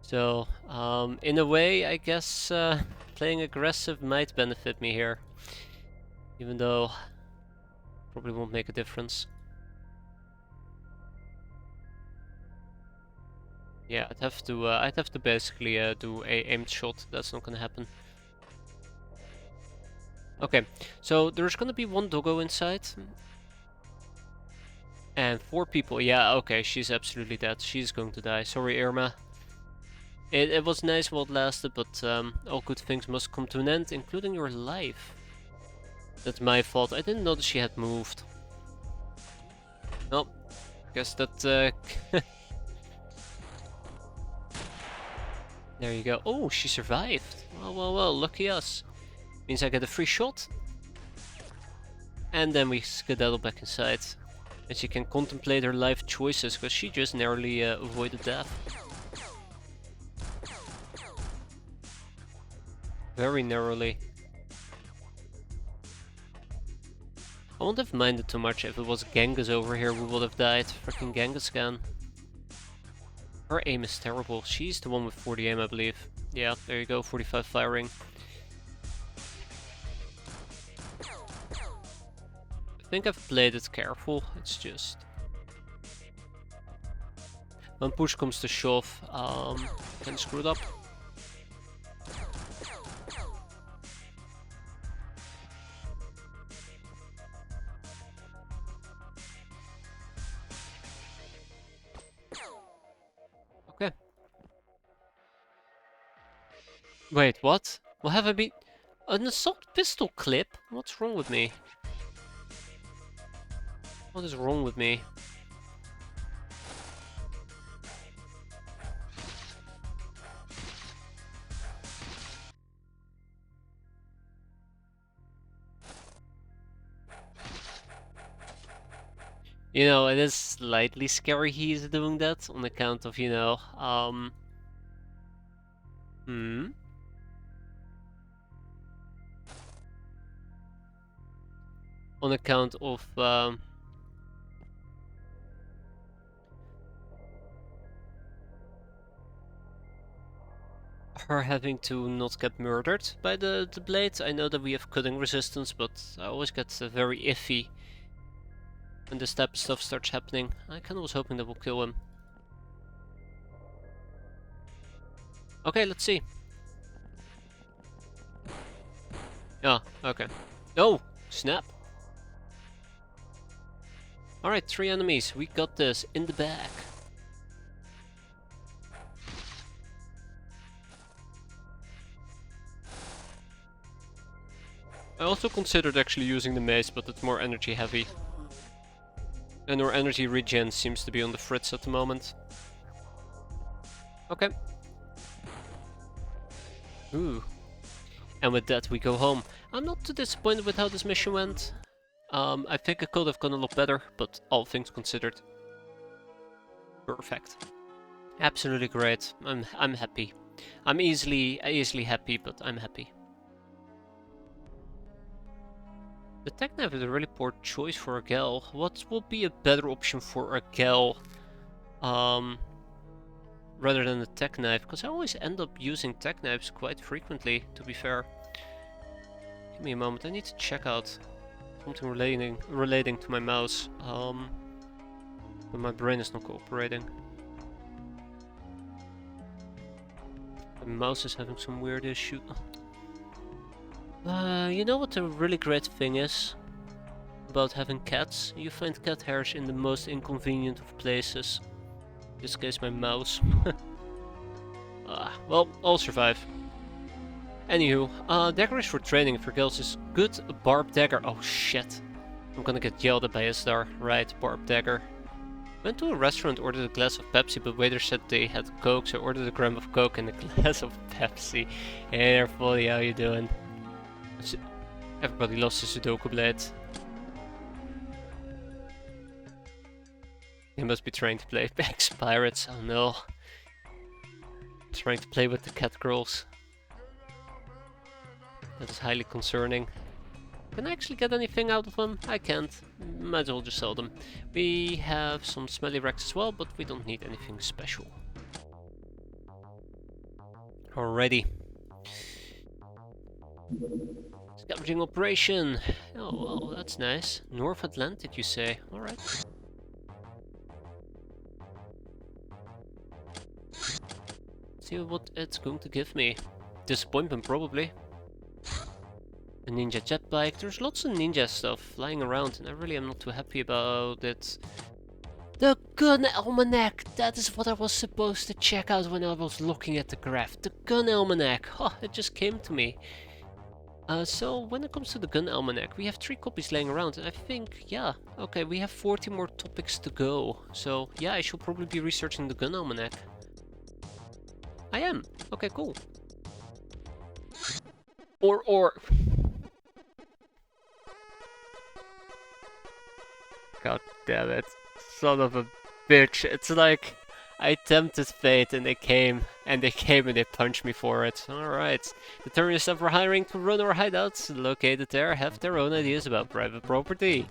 So, in a way, I guess playing aggressive might benefit me here. Even though probably won't make a difference. Yeah, I'd have to basically do a aimed shot. That's not gonna happen. Okay, so there's gonna be one doggo inside. And 4 people. Yeah, okay, she's absolutely dead. She's going to die. Sorry, Irma. It was nice while it lasted, but all good things must come to an end, including your life. That's my fault. I didn't know that she had moved. Well, guess that... there you go. Oh, she survived. Well, well, well, lucky us. Means I get a free shot. And then we skedaddle back inside. And she can contemplate her life choices, because she just narrowly avoided death. Very narrowly. I wouldn't have minded too much if it was Genghis over here, we would have died. Freaking Genghis Khan. Her aim is terrible. She's the one with 40 aim, I believe. Yeah, there you go, 45 firing. I think I've played it careful, it's just... when push comes to shove, can screw it up. Okay. Wait, what? What have I been... an assault pistol clip? What's wrong with me? What is wrong with me? You know, it is slightly scary he's doing that on account of, you know, on account of, her having to not get murdered by the blade. I know that we have cutting resistance, but I always get very iffy when this type of stuff starts happening. I kinda was hoping that we'll kill him. Okay, let's see. Ah, okay. Oh, snap. Alright, 3 enemies. We got this in the back. I also considered actually using the mace, but it's more energy heavy. And our energy regen seems to be on the fritz at the moment. Okay. Ooh. And with that we go home. I'm not too disappointed with how this mission went. I think it could have gone a lot better, but all things considered, perfect. Absolutely great. I'm happy. I'm easily happy, but I'm happy. The tech knife is a really poor choice for a gal. What would be a better option for a gal, rather than the tech knife? Because I always end up using tech knives quite frequently, to be fair. Give me a moment. I need to check out something relating to my mouse. But my brain is not cooperating. The mouse is having some weird issue. You know what the really great thing is about having cats? You find cat hairs in the most inconvenient of places. In this case, my mouse. Well, I'll survive. Anywho, dagger is for training. For girls is good. Barb dagger. Oh shit. I'm gonna get yelled at by Isdar. Right, barb dagger. Went to a restaurant, ordered a glass of Pepsi, but waiter said they had Coke, so I ordered a gram of Coke and a glass of Pepsi. Hey there, Folly, how you doing? Everybody loves the Sudoku blade. He must be trying to play X-piratez. Oh no. Trying to play with the cat girls. That is highly concerning. Can I actually get anything out of them? I can't. Might as well just sell them. We have some smelly racks as well, but we don't need anything special. Alrighty. Scavenging operation. Oh, well, that's nice. North Atlantic, you say? Alright. See what it's going to give me. Disappointment, probably. A ninja jet bike. There's lots of ninja stuff flying around, and I really am not too happy about it. The gun almanac! That is what I was supposed to check out when I was looking at the graph. The gun almanac! Oh, it just came to me. So when it comes to the gun almanac, we have 3 copies laying around, and I think, yeah, okay, we have 40 more topics to go. So yeah, I should probably be researching the gun almanac. I am. Okay, cool. Or. God damn it. Son of a bitch. It's like I tempted fate and they came and they punched me for it. Alright. The terrorists that we're hiring to run our hideouts located there have their own ideas about private property.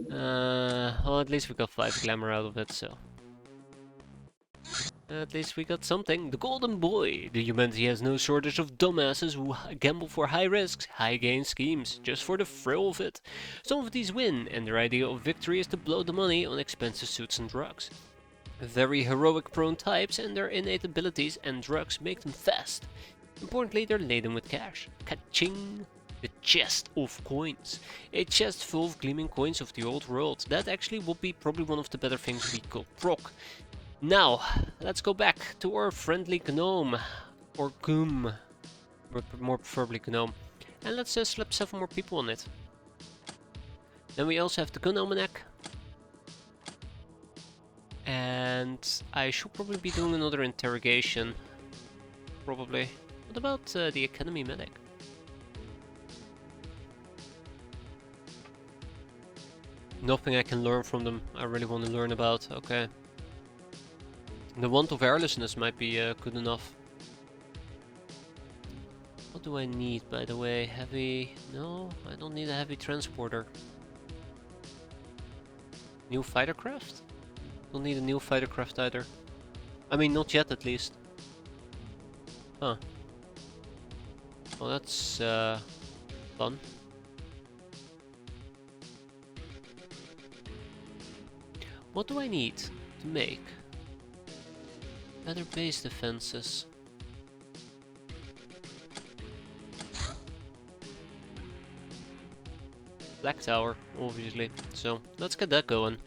Well, at least we got 5 glamour out of it, so. At least we got something. The Golden Boy. The humanity has no shortage of dumbasses who gamble for high risks, high gain schemes, just for the thrill of it. Some of these win, and their idea of victory is to blow the money on expensive suits and drugs. Very heroic prone types, and their innate abilities and drugs make them fast. Importantly, they're laden with cash. Ka-ching! The chest of coins. A chest full of gleaming coins of the old world. That actually would be probably one of the better things we could proc. Now, let's go back to our friendly gnome, or goom, more preferably gnome, and let's slap 7 more people on it. Then we also have the gun almanac, and I should probably be doing another interrogation, probably. What about the academy medic? Nothing I can learn from them. I really want to learn about. Okay. The want of airlessness might be good enough. What do I need, by the way? Heavy... No, I don't need a heavy transporter. New fighter craft? Don't need a new fighter craft either. I mean, not yet at least. Huh. Well, that's fun. What do I need to make better base defenses? Black Tower, obviously. So let's get that going.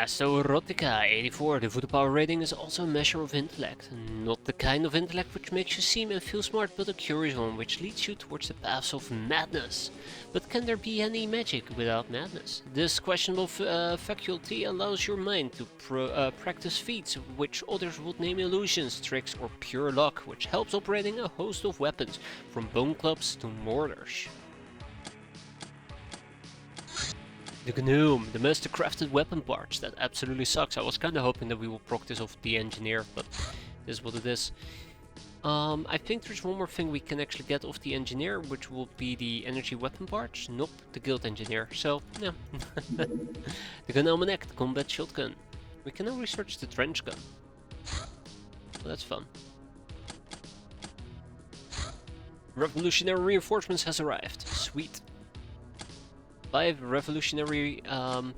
So Erotica 84, the voodoo power rating is also a measure of intellect. Not the kind of intellect which makes you seem and feel smart, but a curious one which leads you towards the paths of madness. But can there be any magic without madness? This questionable faculty allows your mind to practice feats which others would name illusions, tricks or pure luck, which helps operating a host of weapons, from bone clubs to mortars. The gnome, the master crafted weapon parts. That absolutely sucks. I was kinda hoping that we will proc this off the engineer, but this is what it is. I think there's one more thing we can actually get off the engineer, which will be the energy weapon parts. Nope, the guild engineer. So, yeah. The gun almanac, the combat shotgun. We can now research the trench gun. Well, that's fun. Revolutionary reinforcements has arrived. Sweet. 5 revolutionary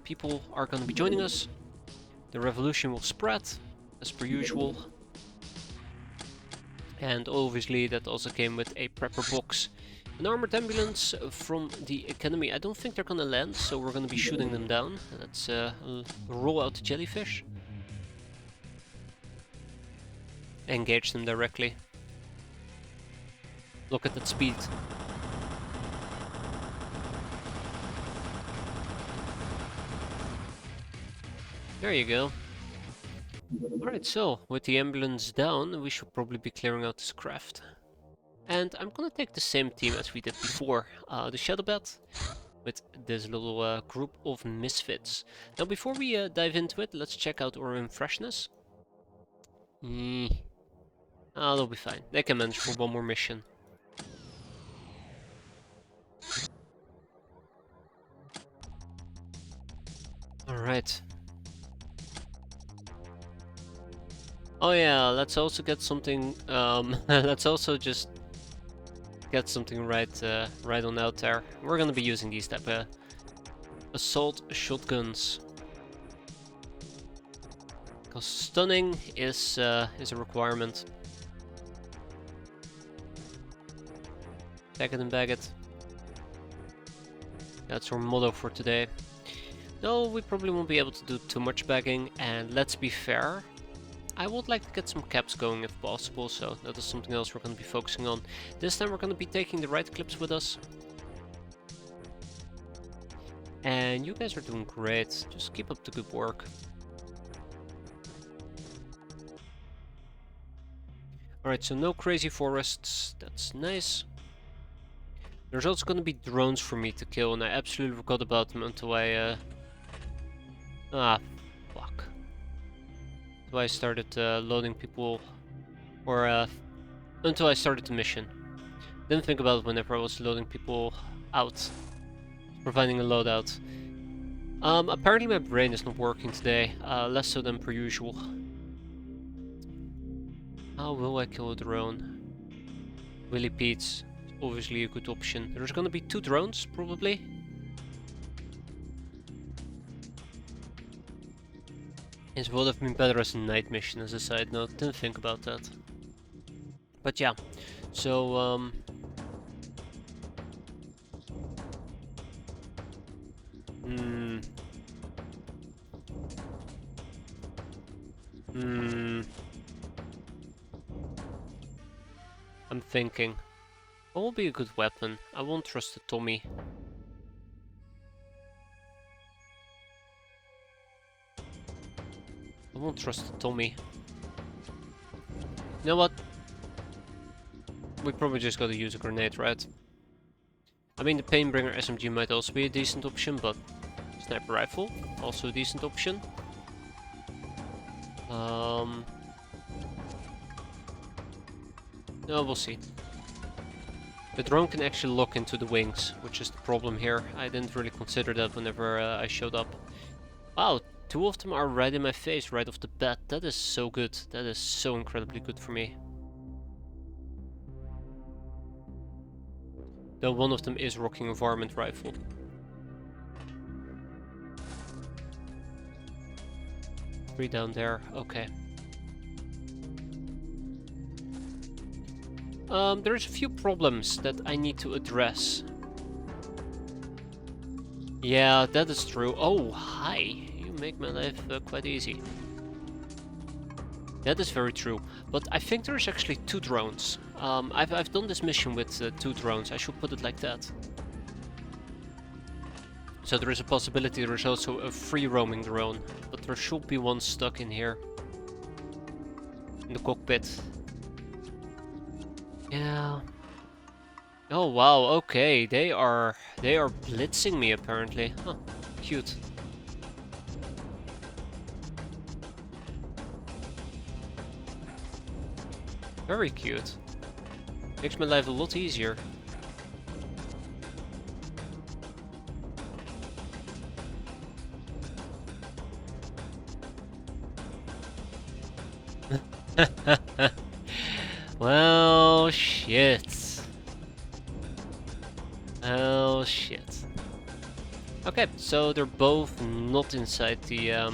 people are going to be joining us. The revolution will spread, as per usual. And obviously that also came with a prepper box. An armored ambulance from the academy. I don't think they're going to land, so we're going to be shooting them down. Let's roll out the jellyfish. Engage them directly. Look at that speed. There you go. Alright, so with the ambulance down, we should probably be clearing out this craft. And I'm gonna take the same team as we did before, the Shadow Bat, with this little group of misfits. Now before we dive into it, let's check out our freshness. They'll be fine. They can manage for one more mission. Alright. Oh yeah, let's also get something, let's also just get something right on out there. We're gonna be using these type of assault shotguns. Because stunning is a requirement. Tag it and bag it. That's our motto for today. No, we probably won't be able to do too much bagging, and let's be fair, I would like to get some caps going if possible, so that is something else we're going to be focusing on. This time we're going to be taking the right clips with us. And you guys are doing great, just keep up the good work. Alright, so no crazy forests, that's nice. There's also going to be drones for me to kill, and I absolutely forgot about them until I... fuck. Until I started loading people, or until I started the mission. Didn't think about it whenever I was loading people out, providing a loadout. Apparently my brain is not working today, less so than per usual. How will I kill a drone? Willy Pete's obviously a good option. There's gonna be 2 drones, probably. It would have been better as a night mission, as a side note. Didn't think about that. But yeah, so I'm thinking. What will be a good weapon? I won't trust the Tommy. I won't trust the Tommy. You know what? We probably just gotta use a grenade, right? I mean, the Painbringer SMG might also be a decent option, but sniper rifle, also a decent option. No, we'll see. The drone can actually lock into the wings, which is the problem here. I didn't really consider that whenever I showed up. Wow, 2 of them are right in my face right off the bat. That is so good. That is so incredibly good for me. Though one of them is rocking a varmint rifle. Three down there, okay. There's a few problems that I need to address. Yeah, that is true. Oh, hi. You make my life quite easy. That is very true. But I think there's actually 2 drones. I've done this mission with 2 drones. I should put it like that. So there is a possibility there's also a free roaming drone. But there should be one stuck in here. In the cockpit. Yeah. Oh wow, okay. They are blitzing me apparently. Huh. Cute. Very cute. Makes my life a lot easier. Well, shit. Oh, shit. Okay, so they're both not inside the,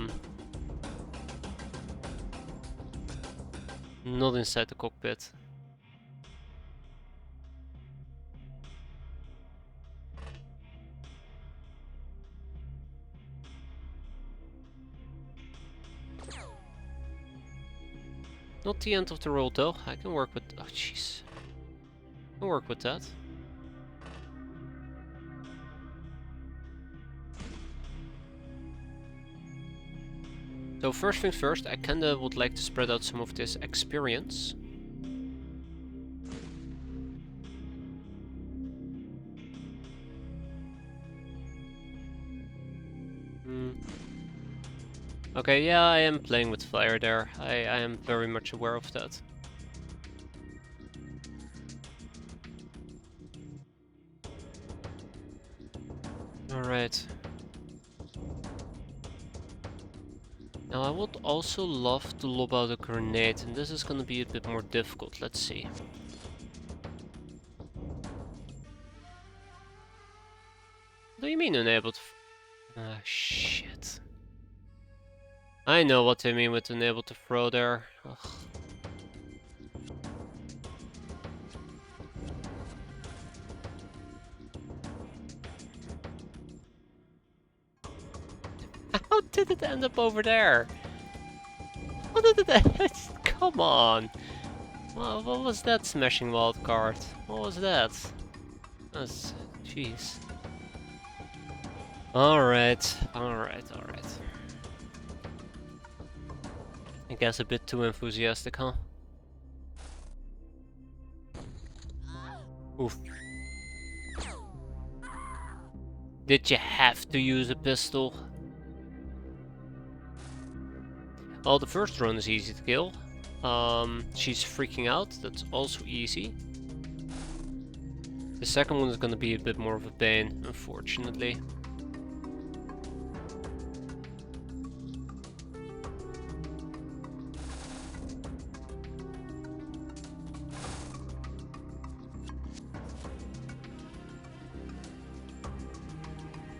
not inside the cockpit. Not the end of the world though. I can work with... Oh, jeez. I can work with that. So first things first, I kinda would like to spread out some of this experience. Okay, yeah, I am playing with fire there. I am very much aware of that. Alright. Now I would also love to lob out a grenade, and this is gonna be a bit more difficult. Let's see. What do you mean enabled? Ah, shit. I know what they mean with unable to throw there. Ugh. How did it end up over there? How did it end? Come on! Well, what was that smashing wild card? What was that? That's... jeez. Alright, alright, alright. I guess a bit too enthusiastic, huh? Oof. Did you have to use a pistol? Well, the first drone is easy to kill. She's freaking out, that's also easy. The second one is gonna be a bit more of a pain, unfortunately.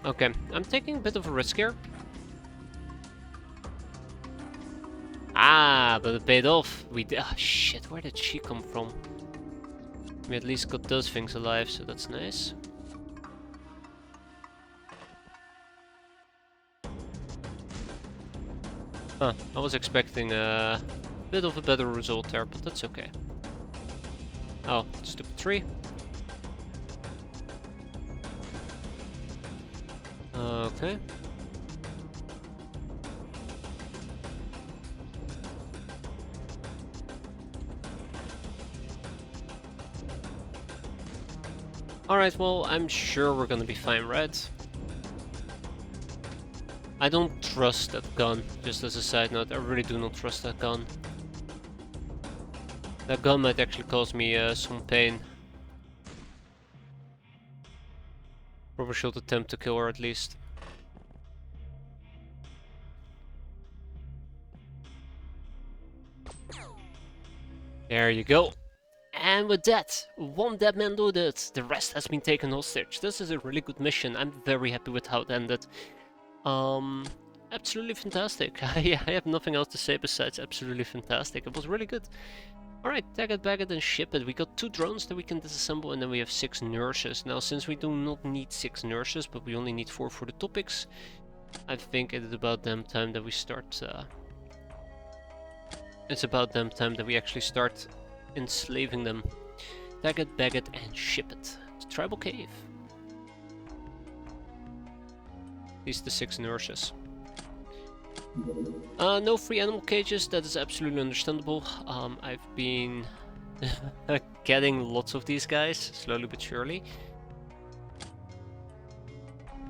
Okay, I'm taking a bit of a risk here. Ah, but it paid off. We did. Ah, shit, where did she come from? We at least got those things alive, so that's nice. Huh, I was expecting a bit of a better result there, but that's okay. Oh, stupid tree. Okay. Alright, well, I'm sure we're gonna be fine, right? I don't trust that gun, just as a side note, I really do not trust that gun. That gun might actually cause me some pain. Probably should attempt to kill her at least. There you go. And with that, one dead man loaded, the rest has been taken hostage. This is a really good mission, I'm very happy with how it ended. Absolutely fantastic. I have nothing else to say besides absolutely fantastic. It was really good. Alright, tag it, bag it and ship it. We got 2 drones that we can disassemble and then we have 6 nurses. Now since we do not need 6 nurses, but we only need 4 for the topics, I think it is about damn time that we start... it's about damn time that we actually start enslaving them. Tag it, bag it and ship it. It's Tribal Cave. These are the 6 nurses. No free animal cages, that is absolutely understandable. I've been getting lots of these guys, slowly but surely.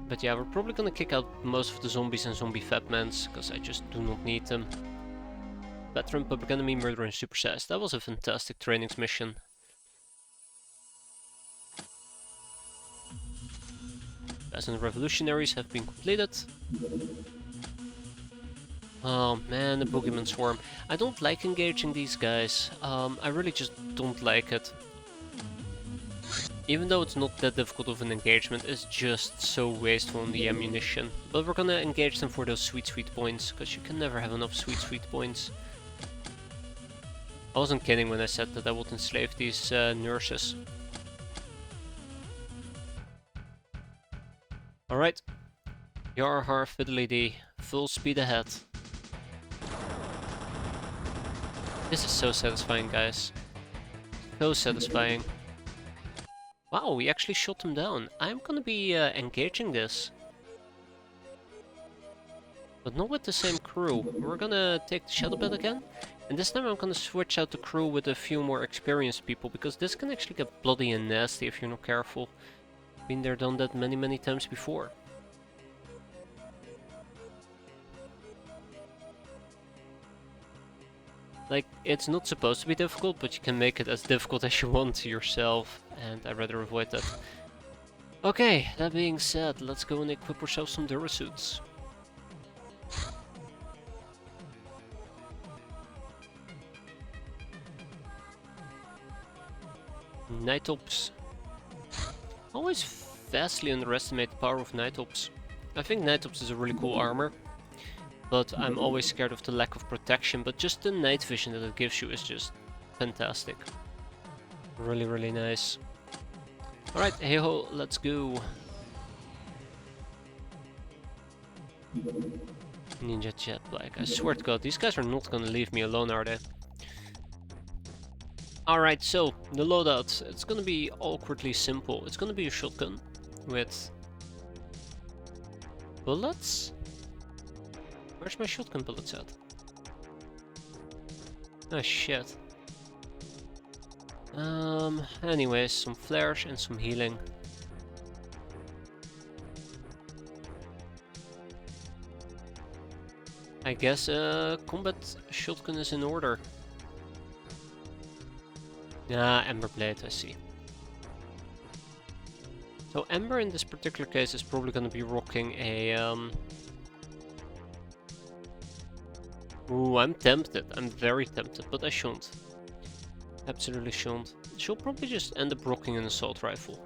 But yeah, we're probably gonna kick out most of the zombies and zombie fatmans, because I just do not need them. Veteran, public enemy, murder and supersize. That was a fantastic trainings mission. Peasant revolutionaries have been completed. Oh man, the boogeyman swarm. I don't like engaging these guys. I really just don't like it. Even though it's not that difficult of an engagement, it's just so wasteful on the ammunition. But we're gonna engage them for those sweet points, because you can never have enough sweet points. I wasn't kidding when I said that I would enslave these nurses. Alright. Yarhar Fiddly-dee, full speed ahead. This is so satisfying, guys. So satisfying. Wow, we actually shot him down. I'm gonna be engaging this. But not with the same crew. We're gonna take the shuttle bed again. And this time I'm gonna switch out the crew with a few more experienced people, because this can actually get bloody and nasty if you're not careful. Been there, done that many times before. Like, it's not supposed to be difficult, but you can make it as difficult as you want to yourself, and I'd rather avoid that. Okay, that being said, let's go and equip ourselves some Durasuits. Night Ops. Always vastly underestimate the power of Night Ops. I think Night Ops is a really cool armor. but I'm always scared of the lack of protection, but just the night vision that it gives you is just fantastic. Really, really nice. Alright, hey ho, let's go. Ninja jetpack. I swear to god, these guys are not gonna leave me alone, are they? Alright, so, the loadout. It's gonna be awkwardly simple. It's gonna be a shotgun with bullets? Where's my shotgun bullets at? Oh shit. Anyways, some flares and some healing. I guess combat shotgun is in order. Ah, Ember Blade, I see. So Ember in this particular case is probably gonna be rocking a Ooh, I'm tempted. I'm very tempted, but I shouldn't. Absolutely shouldn't. She'll probably just end up rocking an assault rifle.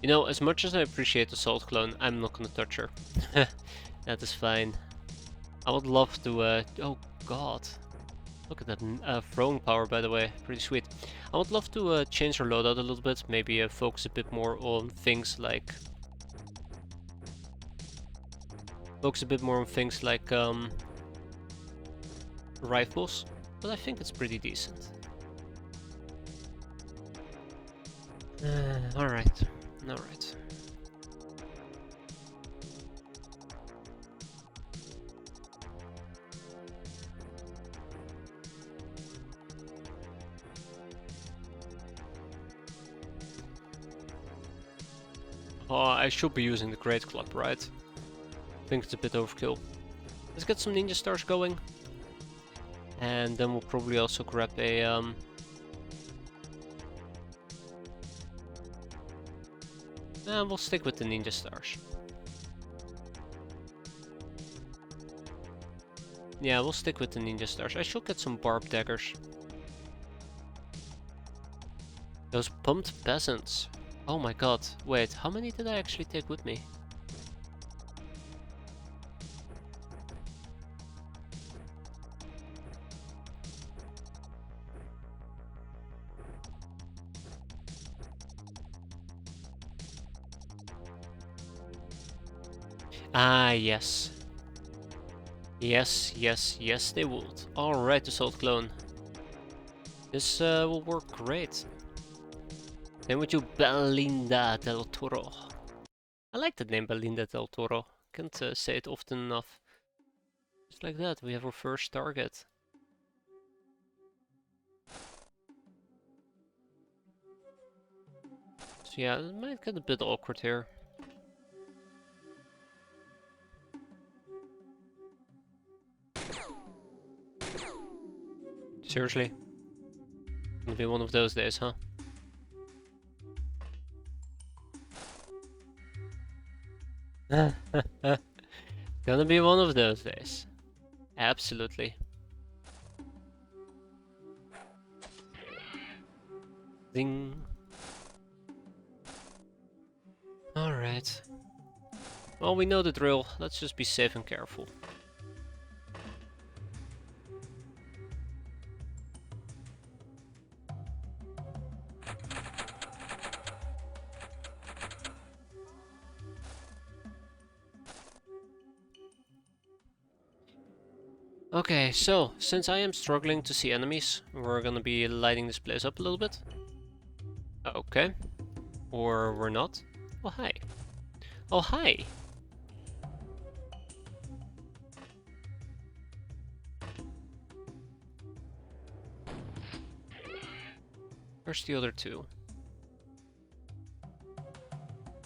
You know, as much as I appreciate Assault Clone, I'm not gonna touch her. That is fine. I would love to, oh god. Look at that throwing power, by the way. Pretty sweet. I would love to change her loadout a little bit. Maybe focus a bit more on things like... rifles. But I think it's pretty decent. Alright. Alright. Oh, I should be using the Great Club, right? I think it's a bit overkill. Let's get some ninja stars going. And then we'll probably also grab a we'll stick with the ninja stars. Yeah, we'll stick with the ninja stars. I should get some barbed daggers. Those pumped peasants. Oh my god. Wait, how many did I actually take with me? Ah, yes. Yes, yes, yes, they would. Alright, Assault Clone. This will work great. Then with you, Belinda del Toro. I like the name Belinda del Toro. Can't say it often enough. Just like that, we have our first target. So yeah, it might get a bit awkward here. Seriously? Gonna be one of those days, huh? Gonna be one of those days. Absolutely. Ding. Alright. Well, we know the drill. Let's just be safe and careful. Okay, so, since I am struggling to see enemies, we're gonna be lighting this place up a little bit. Okay. Or we're not. Oh, hi. Oh, hi! Where's the other two?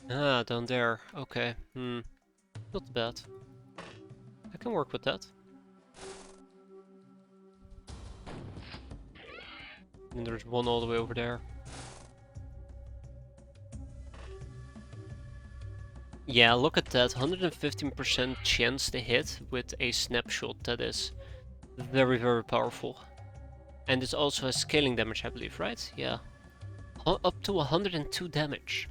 Ah, down there. Okay. Not bad. I can work with that. And there's one all the way over there. Yeah, look at that. 115% chance to hit with a snapshot. That is very, very powerful. And it also has scaling damage, I believe, right? Yeah. Up to 102 damage.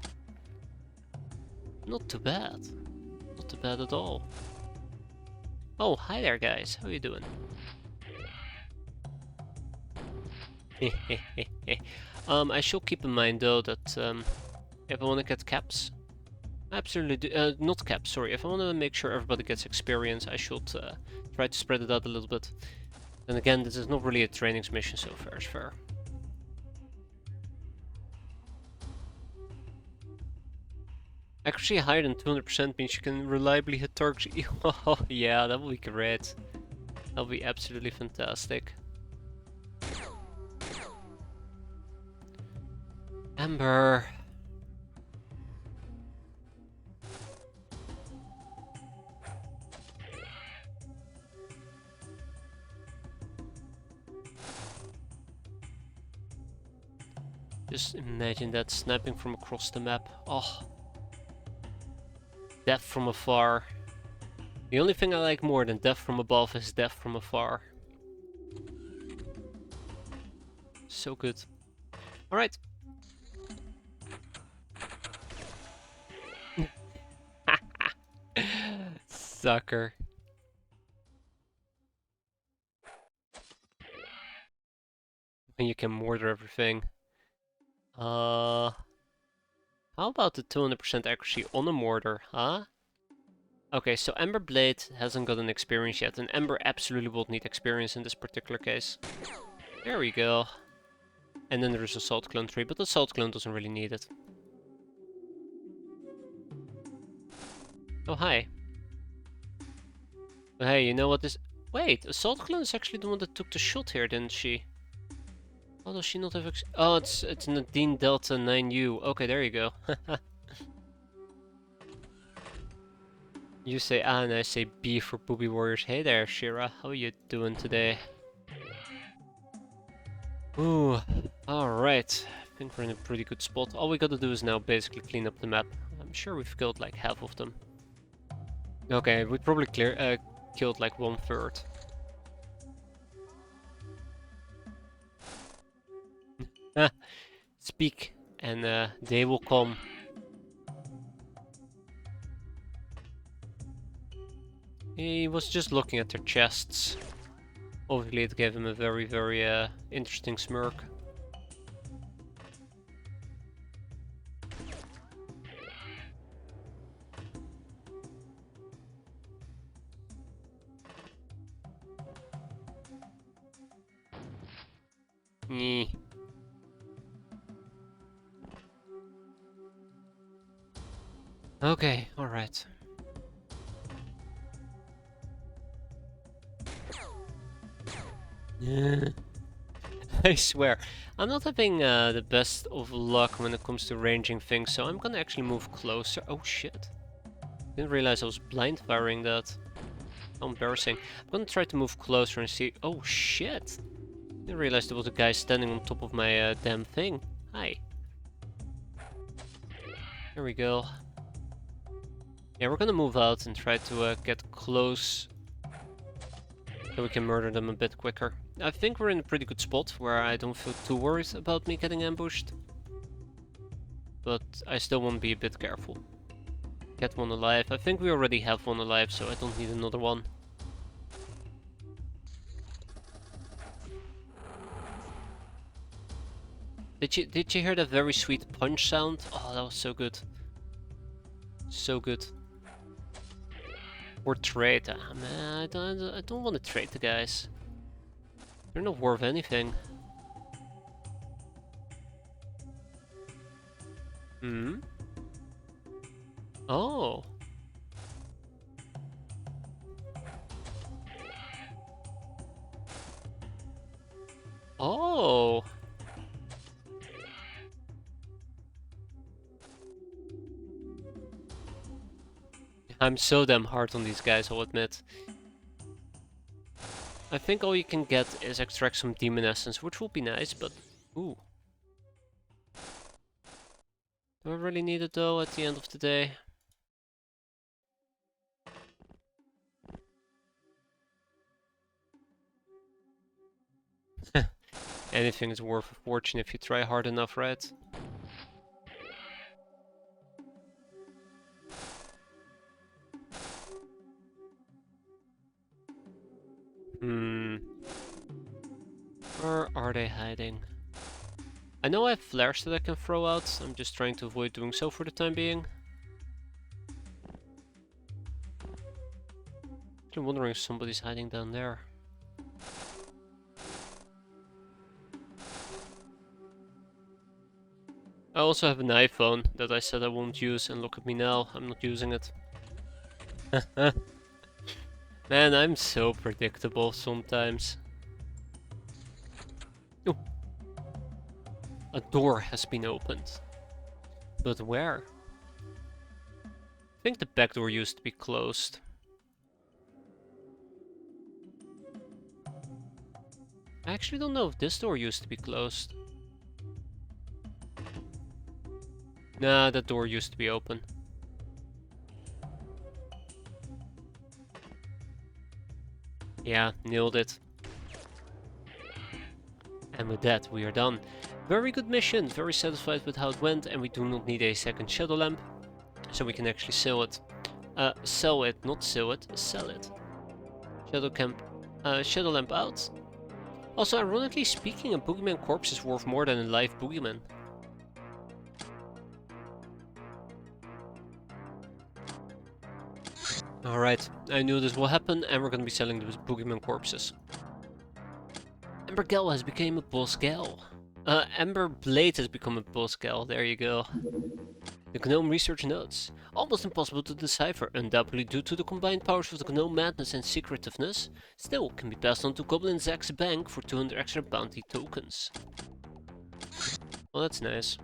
not too bad. Not too bad at all. Oh, hi there guys, how you doing? I should keep in mind though that if I want to get caps, absolutely do, not caps, sorry, if I want to make sure everybody gets experience, I should try to spread it out a little bit. And again, this is not really a trainings mission, so fair is fair. Accuracy higher than 200% means you can reliably hit targets. Oh, yeah, that would be great. That would be absolutely fantastic. Amber. Just imagine that sniping from across the map. Oh. Death from afar. The only thing I like more than death from above is death from afar. So good. Alright. Sucker. And you can mortar everything. How about the 200% accuracy on a mortar, huh? Okay, so Ember Blade hasn't gotten experience yet, and Ember absolutely will need experience in this particular case. There we go. And then there's a Salt Clone tree, but the Salt Clone doesn't really need it. Oh, hi. Oh, hey, you know what this... Wait, a Salt Clone is actually the one that took the shot here, didn't she? Oh, does she not have... Oh, it's Nadine Delta 9U. Okay, there you go. You say A and I say B for Booby Warriors. Hey there, Shira. How are you doing today? Ooh, alright. I think we're in a pretty good spot. All we gotta do is now basically clean up the map. I'm sure we've killed like half of them. Okay, we probably killed like 1/3. Speak, and they will come. He was just looking at their chests. Obviously it gave him a very, very interesting smirk. Nyeh. Okay, alright. Yeah. I swear, I'm not having the best of luck when it comes to ranging things, so I'm gonna actually move closer. Oh shit. Didn't realize I was blind firing that. How embarrassing. I'm gonna try to move closer and see. Oh shit. Didn't realize there was a guy standing on top of my damn thing. Hi. There we go. Yeah, we're gonna move out and try to get close so we can murder them a bit quicker. I think we're in a pretty good spot where I don't feel too worried about me getting ambushed. But I still want to be a bit careful. Get one alive. I think we already have one alive, so I don't need another one. Did you hear that very sweet punch sound? Oh, that was so good. So good. Or trade. Ah, man, I don't want to trade the guys. They're not worth anything. Hmm? Oh. Oh. I'm so damn hard on these guys, I'll admit. I think all you can get is extract some demon essence, which will be nice, but... Ooh. Do I really need it though at the end of the day? Anything is worth a fortune if you try hard enough, right? I know I have flares that I can throw out, I'm just trying to avoid doing so for the time being. I'm wondering if somebody's hiding down there. I also have an iPhone that I said I won't use, and look at me now, I'm not using it. Man, I'm so predictable sometimes. Ooh. A door has been opened. But where? I think the back door used to be closed. I actually don't know if this door used to be closed. Nah, that door used to be open. Yeah, nailed it. And with that, we are done. Very good mission, very satisfied with how it went, and we do not need a second shadow lamp, so we can actually sell it. Sell it, not sell it, sell it. Shadow lamp out. Also, ironically speaking, a boogeyman corpse is worth more than a live boogeyman. Alright, I knew this will happen, and we're gonna be selling those boogeyman corpses. Ember Gal has become a boss gal. Ember Blade has become a boss gal, there you go. The Gnome research notes. Almost impossible to decipher, undoubtedly due to the combined powers of the Gnome madness and secretiveness. Still, can be passed on to Goblin Zack's bank for 200 extra bounty tokens. Well, that's nice.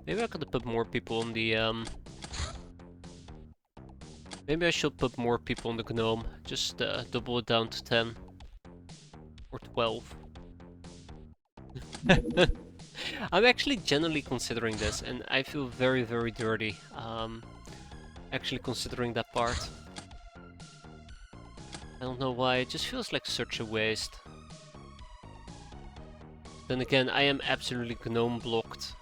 Maybe I could have put more people on the, Maybe I should put more people on the Gnome. Just double it down to 10. Or 12. I'm actually genuinely considering this, and I feel very, very dirty. Actually considering that part. I don't know why, it just feels like such a waste. Then again, I am absolutely Gnome blocked.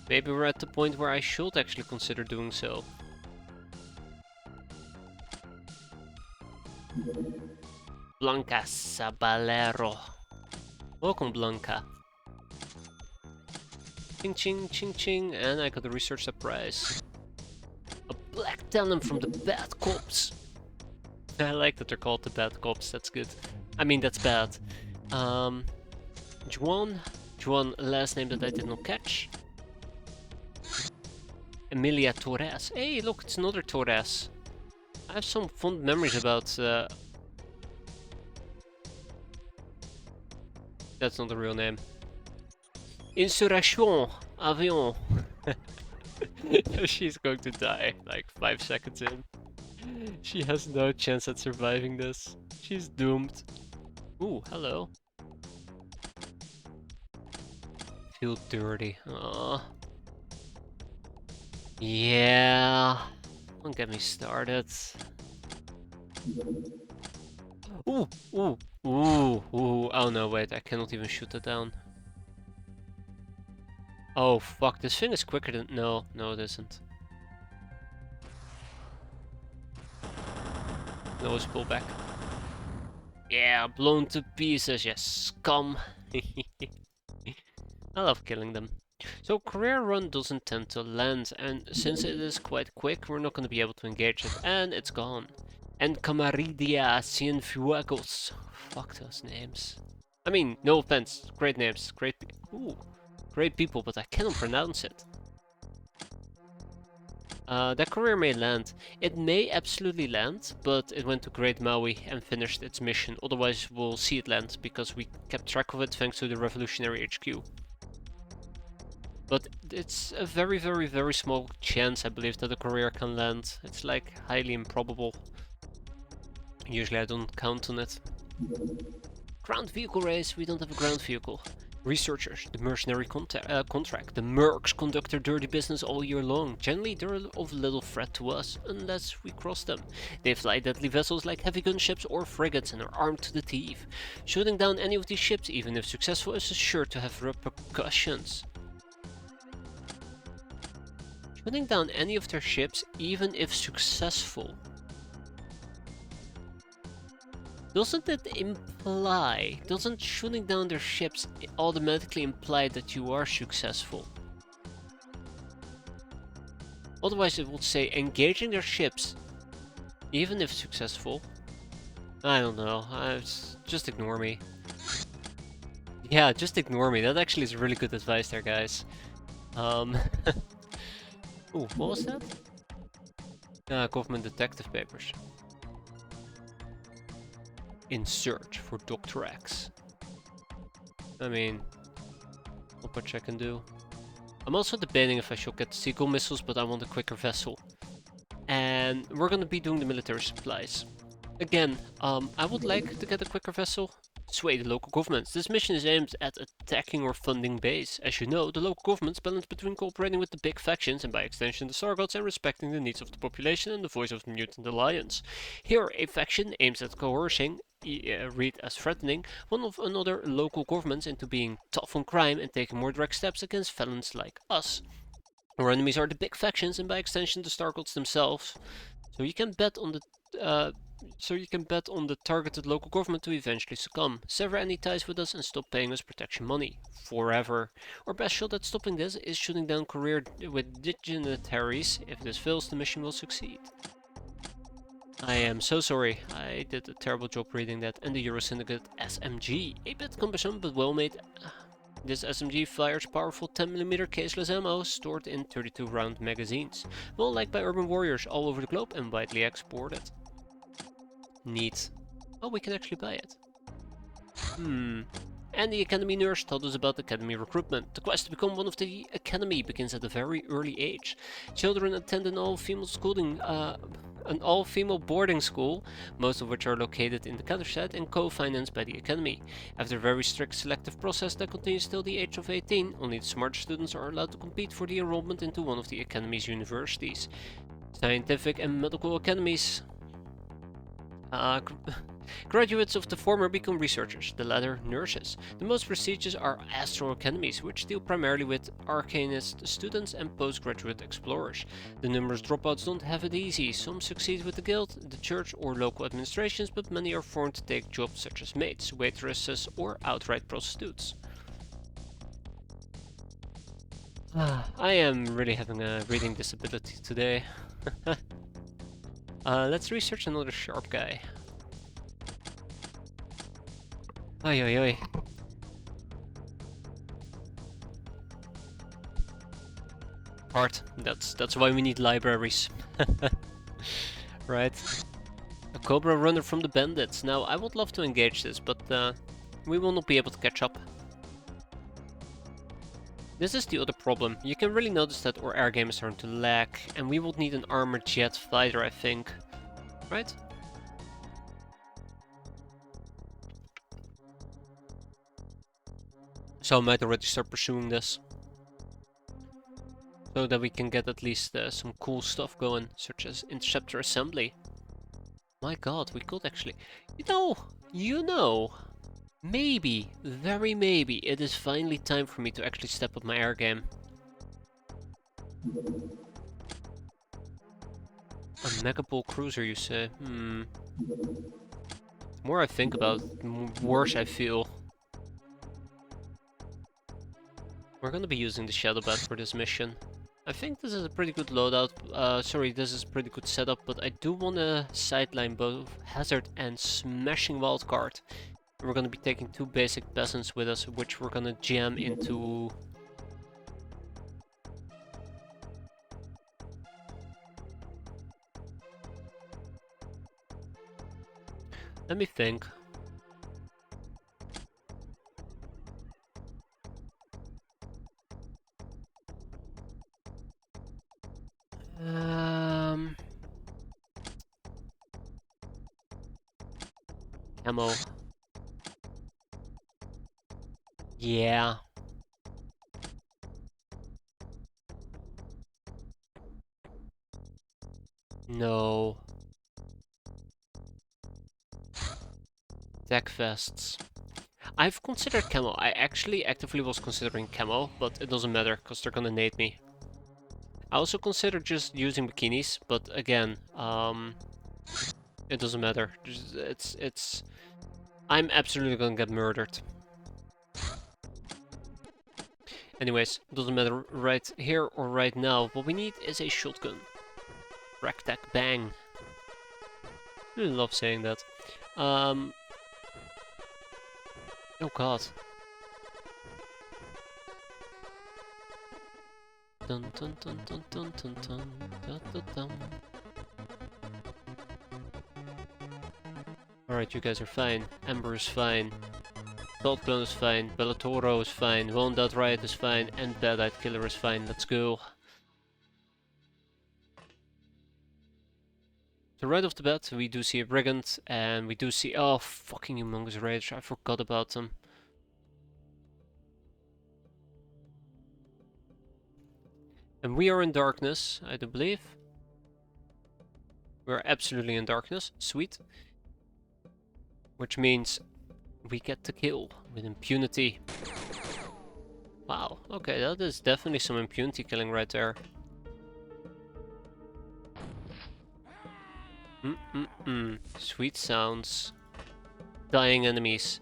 Maybe we're at the point where I should actually consider doing so. Blanca Sabalero. Welcome, Blanca. Ching ching ching ching, and I got a research surprise. A black talon from the Bad Cops. I like that they're called the Bad Cops, that's good. I mean, that's bad. Juan, last name that I did not catch. Emilia Torres. Hey, look, it's another Torres. I have some fond memories about... That's not the real name. Insurrection Avion. She's going to die like 5 seconds in. She has no chance at surviving this. She's doomed. Ooh, hello. Feel dirty. Aww. Yeah. Don't get me started. Ooh, ooh, ooh, ooh. Oh no, wait, I cannot even shoot it down. Oh fuck, this thing is quicker than... No, it isn't. No, let's pull back. Yeah, blown to pieces, you scum. I love killing them. So career run doesn't tend to land, and since it is quite quick, we're not going to be able to engage it, and it's gone. And Camaridia Cienfuegos. Fuck those names. I mean, no offense, great names, great people, but I cannot pronounce it. That career may land. It may absolutely land, but it went to Great Maui and finished its mission. Otherwise, we'll see it land, because we kept track of it thanks to the Revolutionary HQ. But it's a very, very, very small chance, I believe, that a career can land. It's like highly improbable. Usually I don't count on it. Ground vehicle race, we don't have a ground vehicle. Researchers, the mercenary contract. The mercs conduct their dirty business all year long. Generally, they're of little threat to us, unless we cross them. They fly deadly vessels like heavy gunships or frigates and are armed to the teeth. Shooting down any of these ships, even if successful, is sure to have repercussions. Shooting down any of their ships, even if successful. Doesn't it imply, doesn't shooting down their ships automatically imply that you are successful? Otherwise it would say engaging their ships, even if successful. I don't know, just ignore me. Yeah, just ignore me. That actually is really good advice there, guys. Ooh, what was that? Government detective papers. In search for Dr. X. I mean, not much I can do. I'm also debating if I should get seagull missiles, but I want a quicker vessel. And we're gonna be doing the military supplies. Again, I would like to get a quicker vessel. Sway the local governments. This mission is aimed at attacking or funding base. As you know, the local governments balance between cooperating with the big factions and by extension the Sargoths and respecting the needs of the population and the voice of the Mutant Alliance. Here, a faction aims at coercing, read as threatening, one of another local governments into being tough on crime and taking more direct steps against felons like us. Our enemies are the big factions and by extension the Stargoths themselves. So you can bet on the targeted local government to eventually succumb, sever any ties with us and stop paying us protection money. Forever. Our best shot at stopping this is shooting down career with dignitaries. If this fails, the mission will succeed. I am so sorry, I did a terrible job reading that. And the Euro Syndicate SMG. A bit cumbersome but well made. This SMG fires powerful 10mm caseless ammo stored in 32-round magazines. Well liked by urban warriors all over the globe and widely exported. Neat. Oh, we can actually buy it. And the Academy nurse told us about Academy recruitment. The quest to become one of the Academy begins at a very early age. Children attend an all-female boarding school, most of which are located in the countryside and co-financed by the Academy. After a very strict selective process that continues till the age of 18, only the smart students are allowed to compete for the enrollment into one of the Academy's universities. Scientific and medical academies. Graduates of the former become researchers, the latter nurses. The most prestigious are astro academies, which deal primarily with arcanist students and postgraduate explorers. The numerous dropouts don't have it easy. Some succeed with the guild, the church or local administrations, but many are forced to take jobs such as maids, waitresses or outright prostitutes. I am really having a reading disability today. Let's research another sharp guy. Oi oi oi. Art. That's why we need libraries. Right. A Cobra runner from the bandits. Now I would love to engage this, but we will not be able to catch up. This is the other problem. You can really notice that our air game is starting to lag, and we will need an armored jet fighter, I think. Right? So I might already start pursuing this. So that we can get at least some cool stuff going, such as interceptor assembly. My god, we could actually... You know, maybe, very maybe, it is finally time for me to actually step up my air game. A megaball cruiser, you say? The more I think about it, the worse I feel. We're gonna be using the Shadow Bat for this mission. I think this is a pretty good loadout. This is a pretty good setup, but I do want to sideline both Hazard and Smashing Wildcard. We're gonna be taking two basic peasants with us, which we're gonna jam into... Let me think. Ammo. Yeah. No. Tech vests. I've considered camo. I actually actively was considering camo, but it doesn't matter because they're gonna nade me. I also considered just using bikinis, but again, It doesn't matter. I'm absolutely gonna get murdered. Anyways, doesn't matter right here or right now. What we need is a shotgun. Rack, tack, bang. I really love saying that. Oh god. Dun dun dun dun dun dun dun dun dun dun. Alright, you guys are fine. Ember is fine. Salt Clone is fine. Bellatoro is fine. Won't That Riot is fine. And Bad-Eyed Killer is fine. Let's go. So right off the bat, we do see a Brigand. And we do see... Oh, fucking Humongous Raiders. I forgot about them. And we are in darkness, I do believe. We're absolutely in darkness. Sweet. Which means we get to kill with impunity. Wow, okay, that is definitely some impunity killing right there. Sweet sounds. Dying enemies.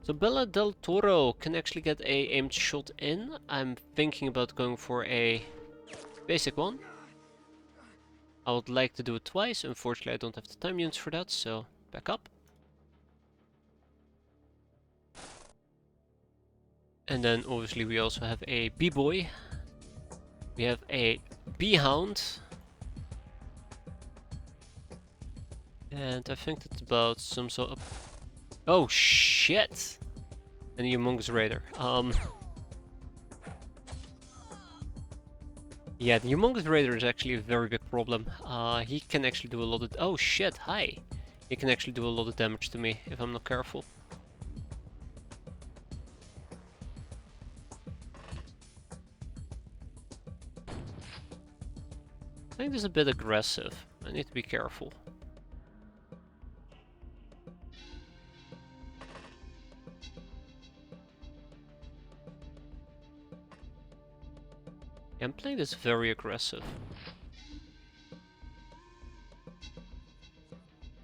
So Bella del Toro can actually get a aimed shot in. I'm thinking about going for a basic one. I would like to do it twice. Unfortunately, I don't have the time units for that, so back up. And then obviously we also have a B-boy. We have a B-hound. And I think that's about some sort of... Oh shit! And a Humongous Raider. Yeah, the Humongous Raider is actually a very big problem. He can actually do a lot of... Oh shit, hi! He can actually do a lot of damage to me if I'm not careful. I think this is a bit aggressive. I need to be careful. Yeah, I'm playing this very aggressive.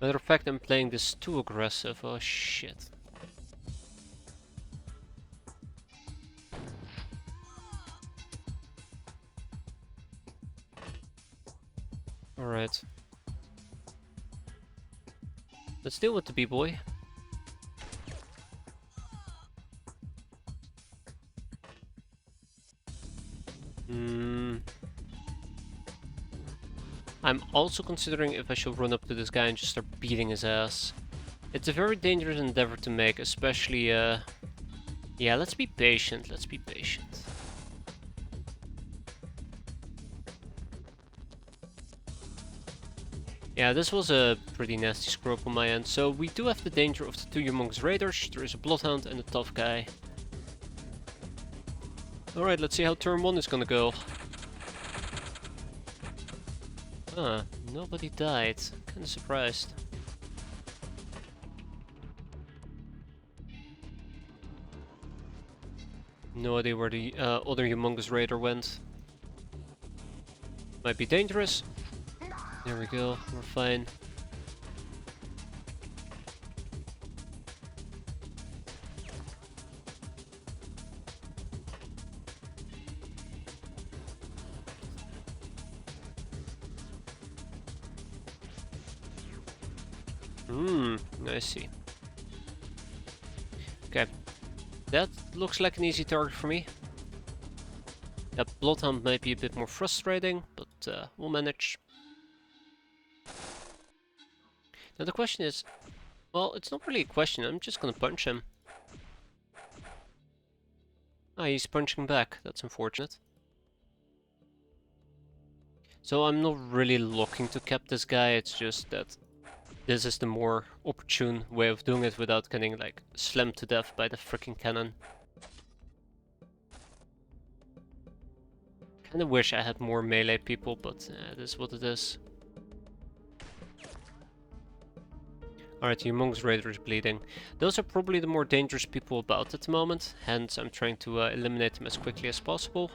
Matter of fact, I'm playing this too aggressive. Oh shit. Alright. Let's deal with the B-boy. I'm also considering if I should run up to this guy and just start beating his ass. It's a very dangerous endeavor to make, especially, yeah, let's be patient, let's be patient. Yeah, this was a pretty nasty screw up on my end, so we do have the danger of the two Humongous Raiders. There is a Bloodhound and a tough guy. Alright, let's see how turn 1 is gonna go. Ah, nobody died. Kinda surprised. No idea where the other Humongous Raider went. Might be dangerous. There we go, we're fine. I see. Okay. That looks like an easy target for me. That Bloodhound might be a bit more frustrating, but we'll manage. Now the question is... Well, it's not really a question, I'm just gonna punch him. Ah, he's punching back, that's unfortunate. So I'm not really looking to cap this guy, it's just that this is the more opportune way of doing it without getting, like, slammed to death by the freaking cannon. Kinda wish I had more melee people, but it is what it is. Alright, the Humongous Raider is bleeding. Those are probably the more dangerous people about at the moment, hence I'm trying to eliminate them as quickly as possible.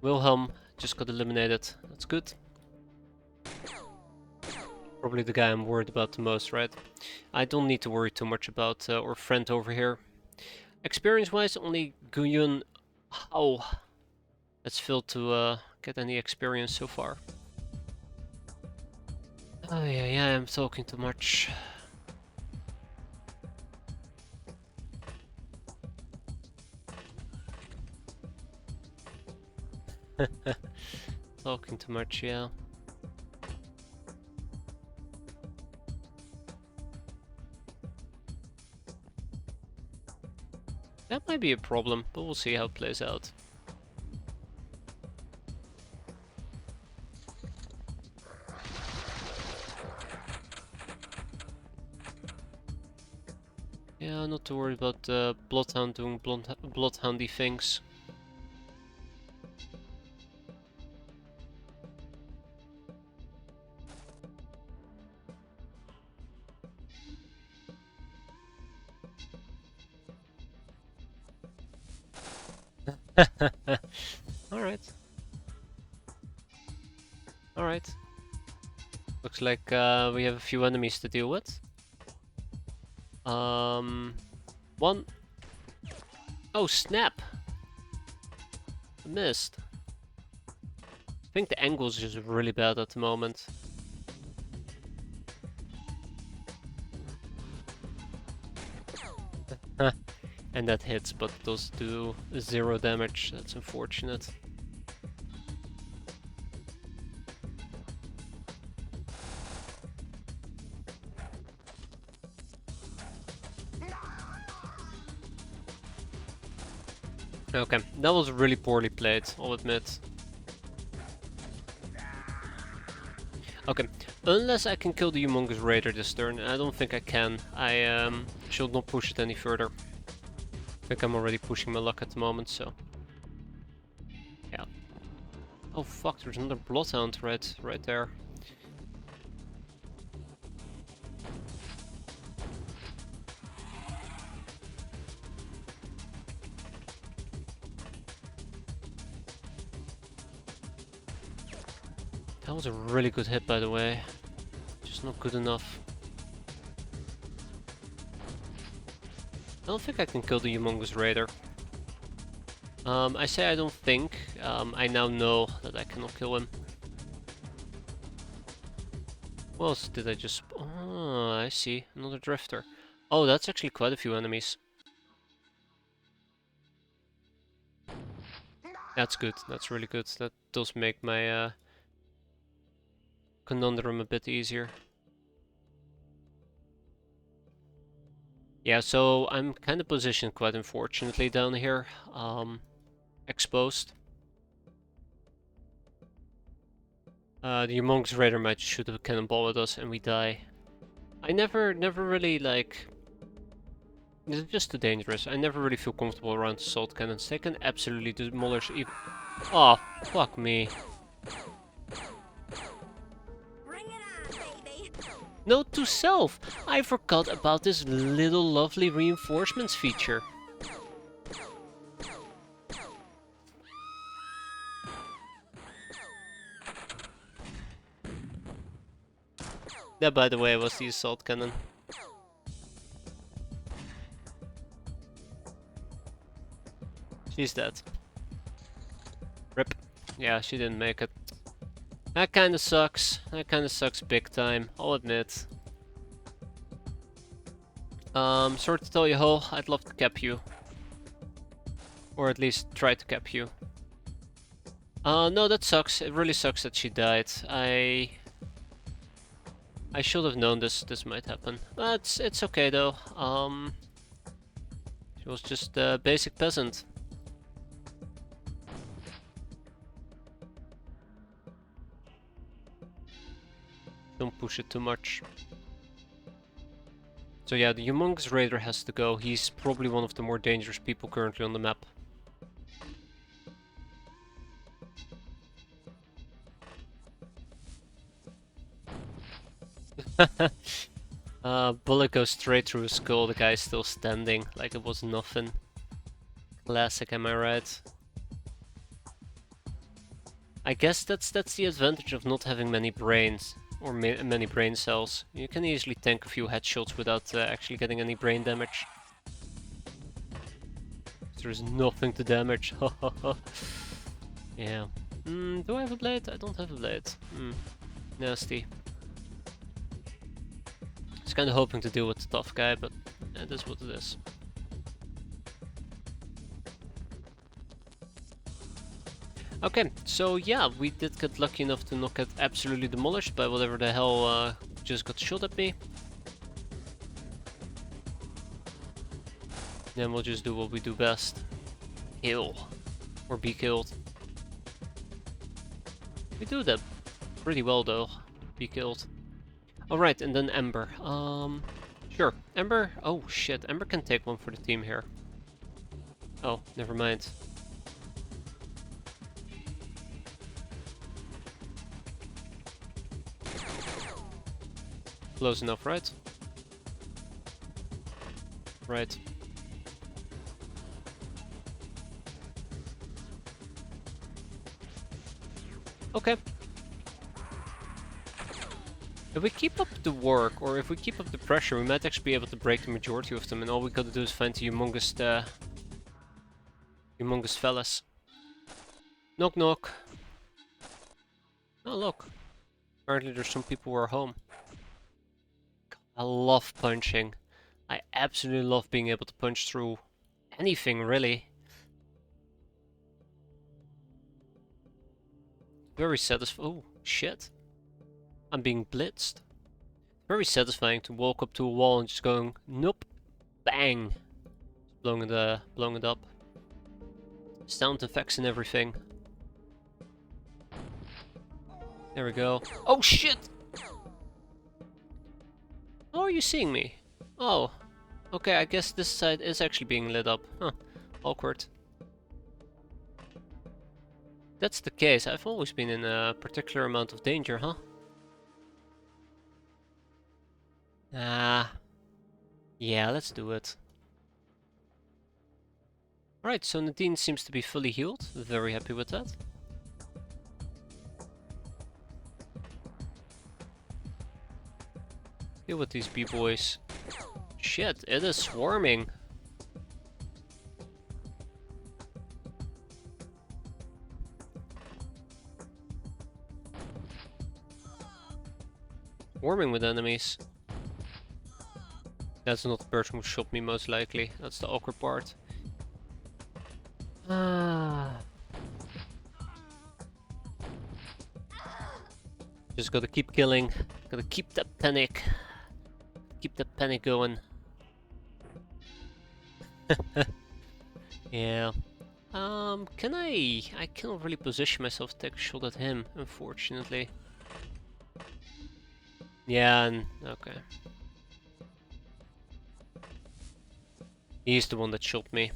Wilhelm just got eliminated, that's good. Probably the guy I'm worried about the most, right? I don't need to worry too much about our friend over here. Experience-wise, only Guyun Hao has failed to get any experience so far. Oh yeah, I'm talking too much. Talking too much, yeah. That might be a problem, but we'll see how it plays out. Yeah, not too worried about Bloodhound doing bloodhoundy things. Alright. Alright. Looks like we have a few enemies to deal with. One. Oh, snap! I missed. I think the angle is just really bad at the moment. And that hits, but those do 0 damage. That's unfortunate. Okay, that was really poorly played, I'll admit. Okay, unless I can kill the Humongous Raider this turn, I don't think I can. I should not push it any further. I think I'm already pushing my luck at the moment, so... yeah. Oh fuck, there's another Bloodhound right there. That was a really good hit, by the way. Just not good enough. I don't think I can kill the Humongous Raider. I say I don't think. I now know that I cannot kill him. What else did I just... oh, I see. Another Drifter. Oh, that's actually quite a few enemies. That's good. That's really good. That does make my conundrum a bit easier. Yeah, so I'm kind of positioned quite unfortunately down here. Exposed. The Humongous Raider might shoot a cannonball at us and we die. I never really like... it's just too dangerous. I never really feel comfortable around assault cannons. They can absolutely demolish even... oh, fuck me. Note to self, I forgot about this little lovely reinforcements feature. That, by the way, was the assault cannon. She's dead. Rip. Yeah, she didn't make it. That kinda sucks. That kinda sucks big time, I'll admit. Sorry to tell you, Ho, I'd love to cap you. Or at least try to cap you. No, that sucks. It really sucks that she died. I should have known this might happen. But it's okay though. She was just a basic peasant. Don't push it too much. So yeah, the Humongous Raider has to go. He's probably one of the more dangerous people currently on the map. Bullet goes straight through his skull, the guy's still standing, like it was nothing. Classic, am I right? I guess that's the advantage of not having many brains. or many brain cells. You can easily tank a few headshots without actually getting any brain damage. There's nothing to damage. Yeah. Do I have a blade? I don't have a blade. Nasty. I was kind of hoping to deal with the tough guy, but it is what it is. Okay, so yeah, we did get lucky enough to not get absolutely demolished by whatever the hell just got shot at me. Then we'll just do what we do best. Kill. Or be killed. We do that pretty well though. Be killed. Alright, and then Ember. Sure. Ember? Oh shit, Ember can take one for the team here. Oh, never mind. Close enough, right? Right. Okay. If we keep up the work, or if we keep up the pressure, we might actually be able to break the majority of them, and all we gotta do is find the humongous fellas. Knock knock. Oh look. Apparently there's some people who are home. I love punching. I absolutely love being able to punch through anything, really. Very satisfying. Oh, shit. I'm being blitzed. Very satisfying to walk up to a wall and just going, nope, bang. Blowing it up. Sound effects and everything. There we go. Oh shit! How are you seeing me? Oh. Okay, I guess this side is actually being lit up. Huh. Awkward. That's the case. I've always been in a particular amount of danger, huh? Yeah, let's do it. Alright, so Nadine seems to be fully healed. Very happy with that. Deal with these B-boys. Shit, it is swarming. Swarming with enemies. That's not the person who shot me, most likely. That's the awkward part. Just gotta keep killing. Gotta keep that panic. Keep that panic going. Yeah. Can I cannot really position myself to take a shot at him, unfortunately. Yeah, and okay. He's the one that shot me.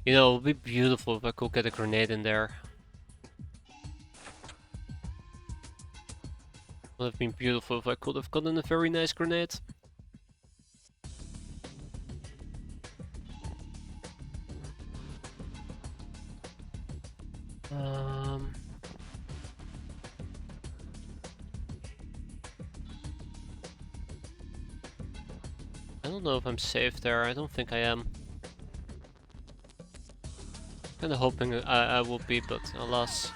You know, it would be beautiful if I could get a grenade in there. Would have been beautiful if I could have gotten a very nice grenade. I don't know if I'm safe there. I don't think I am. Kinda hoping I will be, but alas.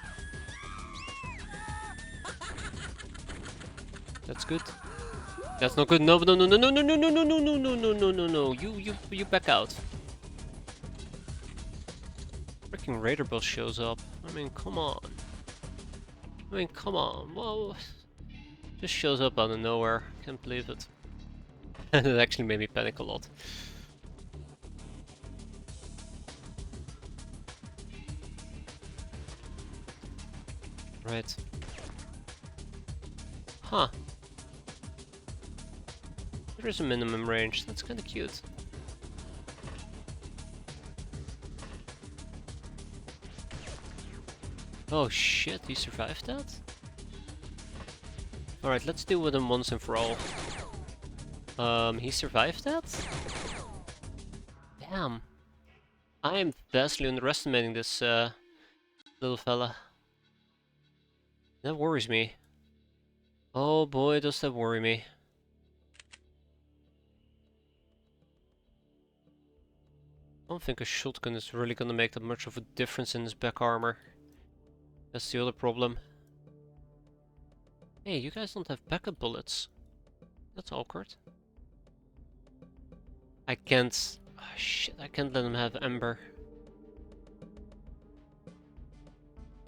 That's good. That's not good. No, no, no, no, no, no, no, no, no, no, no, no, no, no, no, no. You back out. Freaking Raider Boss shows up. I mean, come on. I mean, come on. Well, just shows up out of nowhere. Can't believe it. And it actually made me panic a lot. Right. Huh. There is a minimum range. That's kind of cute. Oh shit, he survived that? Alright, let's deal with him once and for all. He survived that? Damn. I am vastly underestimating this little fella. That worries me. Oh boy, does that worry me. I don't think a shotgun is really gonna make that much of a difference in his back armor. That's the other problem. Hey, you guys don't have backup bullets. That's awkward. I can't... Oh, shit, I can't let him have Ember.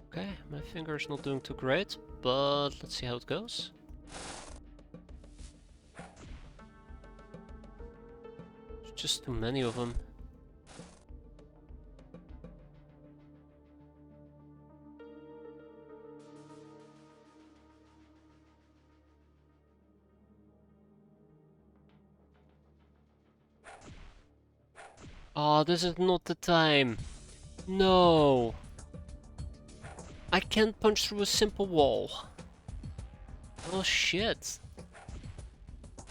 Okay, my finger's not doing too great, but let's see how it goes. There's just too many of them. Oh, this is not the time. No. I can't punch through a simple wall. Oh shit.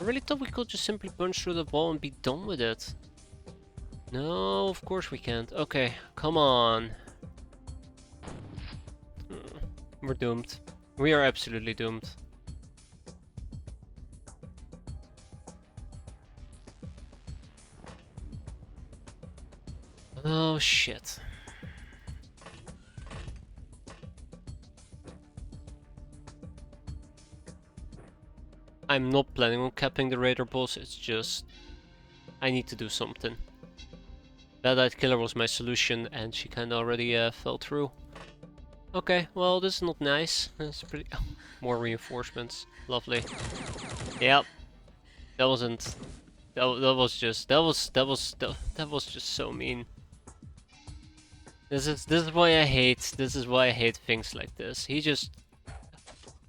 I really thought we could just simply punch through the wall and be done with it. No, of course we can't. Okay, come on. We're doomed. We are absolutely doomed. Oh shit. I'm not planning on capping the Raider boss, it's just... I need to do something. Bad-eyed Killer was my solution and she kinda already fell through. Okay, well this is not nice. That's pretty... Oh, more reinforcements. Lovely. Yep. That wasn't... That was just... That was just so mean. This is why I hate... This is why I hate things like this. He just...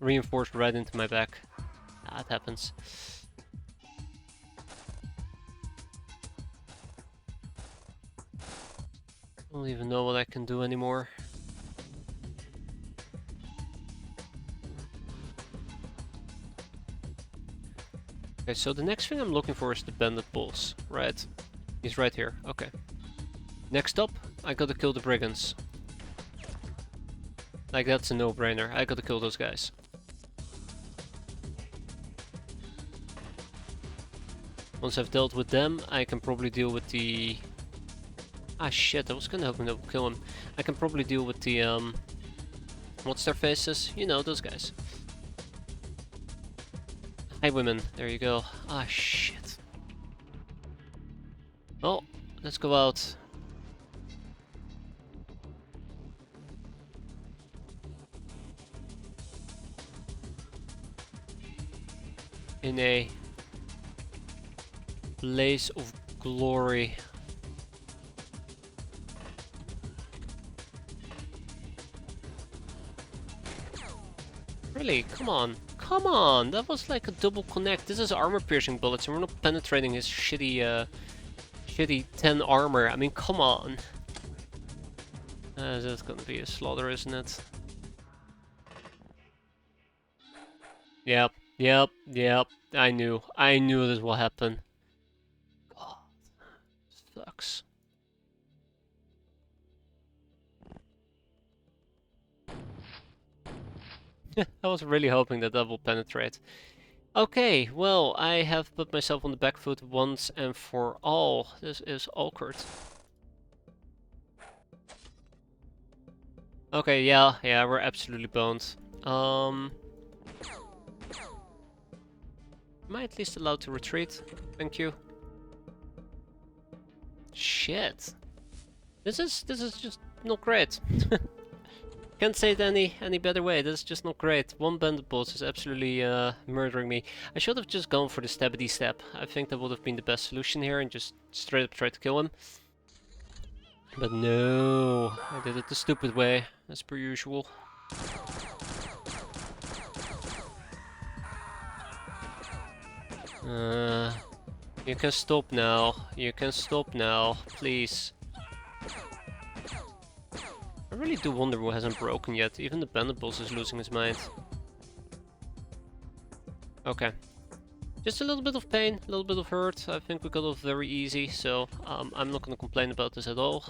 reinforced right into my back. Ah, it happens. I don't even know what I can do anymore. Okay, so the next thing I'm looking for is the bandit bulls, right? He's right here, okay. Next up, I gotta kill the brigands. Like, that's a no-brainer. I gotta kill those guys. Once I've dealt with them, I can probably deal with the... Ah shit, I was gonna hoping to kill him. I can probably deal with the, what's their faces? You know, those guys. Hi women, there you go. Ah shit. Oh, let's go out. In a blaze of glory. Really? Come on. Come on! That was like a double connect. This is armor-piercing bullets and we're not penetrating his shitty, shitty 10 armor. I mean, come on. That's gonna be a slaughter, isn't it? Yep, yep, yep. I knew this will happen. God, sucks. I was really hoping that will penetrate. Okay, well, I have put myself on the back foot once and for all. This is awkward. Okay, yeah, we're absolutely boned. Am I at least allowed to retreat? Thank you. Shit. This is just not great. Can't say it any better way. This is just not great. One bandit boss is absolutely murdering me. I should have just gone for the stabbity stab. I think that would have been the best solution here and just straight up try to kill him. But no, I did it the stupid way, as per usual. You can stop now. You can stop now, please. I really do wonder who hasn't broken yet. Even the bandit boss is losing his mind. Okay. Just a little bit of pain, a little bit of hurt. I think we got off very easy, so I'm not gonna complain about this at all.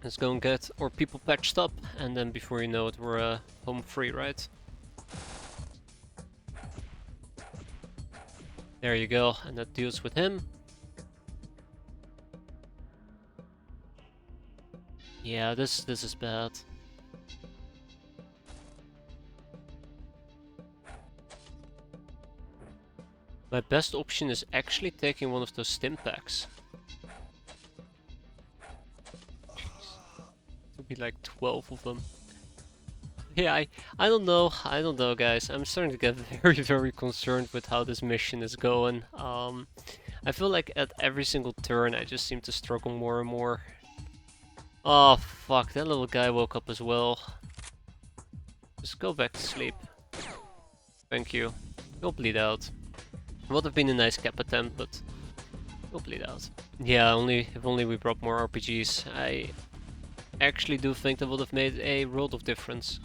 Let's go and get our people patched up, and then before you know it, we're home free, right? There you go, and that deals with him. Yeah, this is bad. My best option is actually taking one of those stim packs. To be like 12 of them. Yeah, I don't know guys. I'm starting to get very concerned with how this mission is going. I feel like at every single turn I just seem to struggle more and more. Oh fuck, that little guy woke up as well. Just go back to sleep. Thank you. You'll bleed out. Would have been a nice cap attempt, but you'll bleed out. Yeah, if only we brought more RPGs. I actually do think that would have made a world of difference.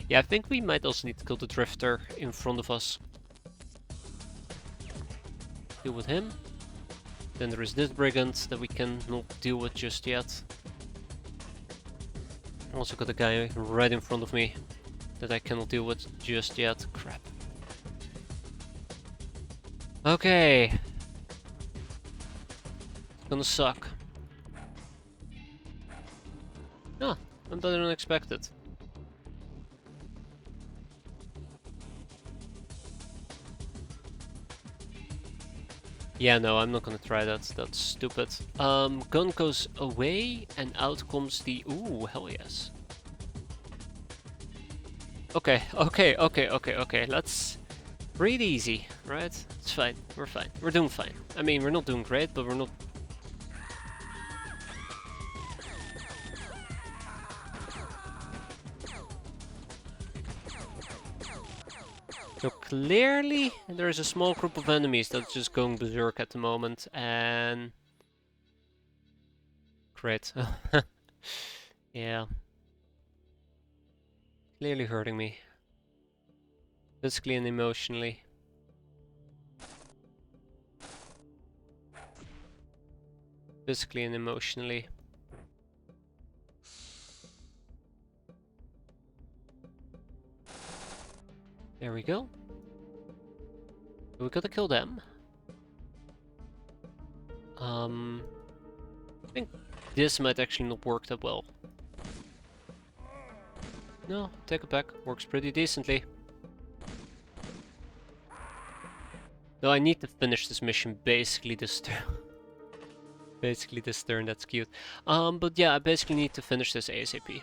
Yeah, I think we might also need to kill the Drifter in front of us. Deal with him. Then there is this Brigand that we cannot deal with just yet. Also got a guy right in front of me that I cannot deal with just yet. Crap. Okay. It's gonna suck. Ah, I'm better than expected. Yeah, no, I'm not gonna try that. That's stupid. Gun goes away and out comes the... Ooh, hell yes. Okay. Let's breathe easy, right? It's fine. We're fine. We're doing fine. I mean, we're not doing great, but we're not... So clearly, there is a small group of enemies that's just going berserk at the moment, and... Great. Yeah. Clearly hurting me. Physically and emotionally. Physically and emotionally. There we go. We gotta kill them. I think this might actually not work that well. No, take it back. Works pretty decently. No, I need to finish this mission basically this turn. Basically this turn, that's cute. But yeah, I basically need to finish this ASAP.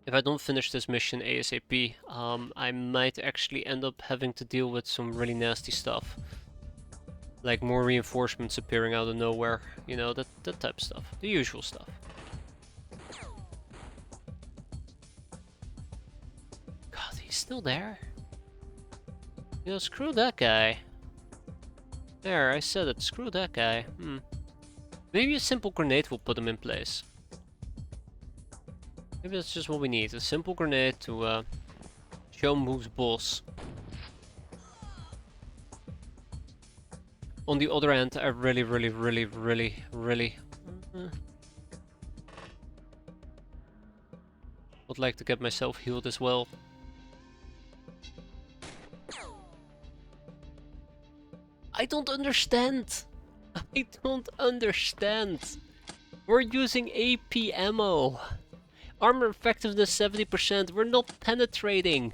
If I don't finish this mission ASAP, I might actually end up having to deal with some really nasty stuff. Like more reinforcements appearing out of nowhere. You know, that type of stuff. The usual stuff. God, he's still there? You know, screw that guy. There, I said it. Screw that guy. Maybe a simple grenade will put him in place. Maybe that's just what we need. A simple grenade to show him who's boss. On the other hand, I really would like to get myself healed as well. I don't understand! I don't understand! We're using AP ammo! Armor effectiveness 70%, we're not penetrating!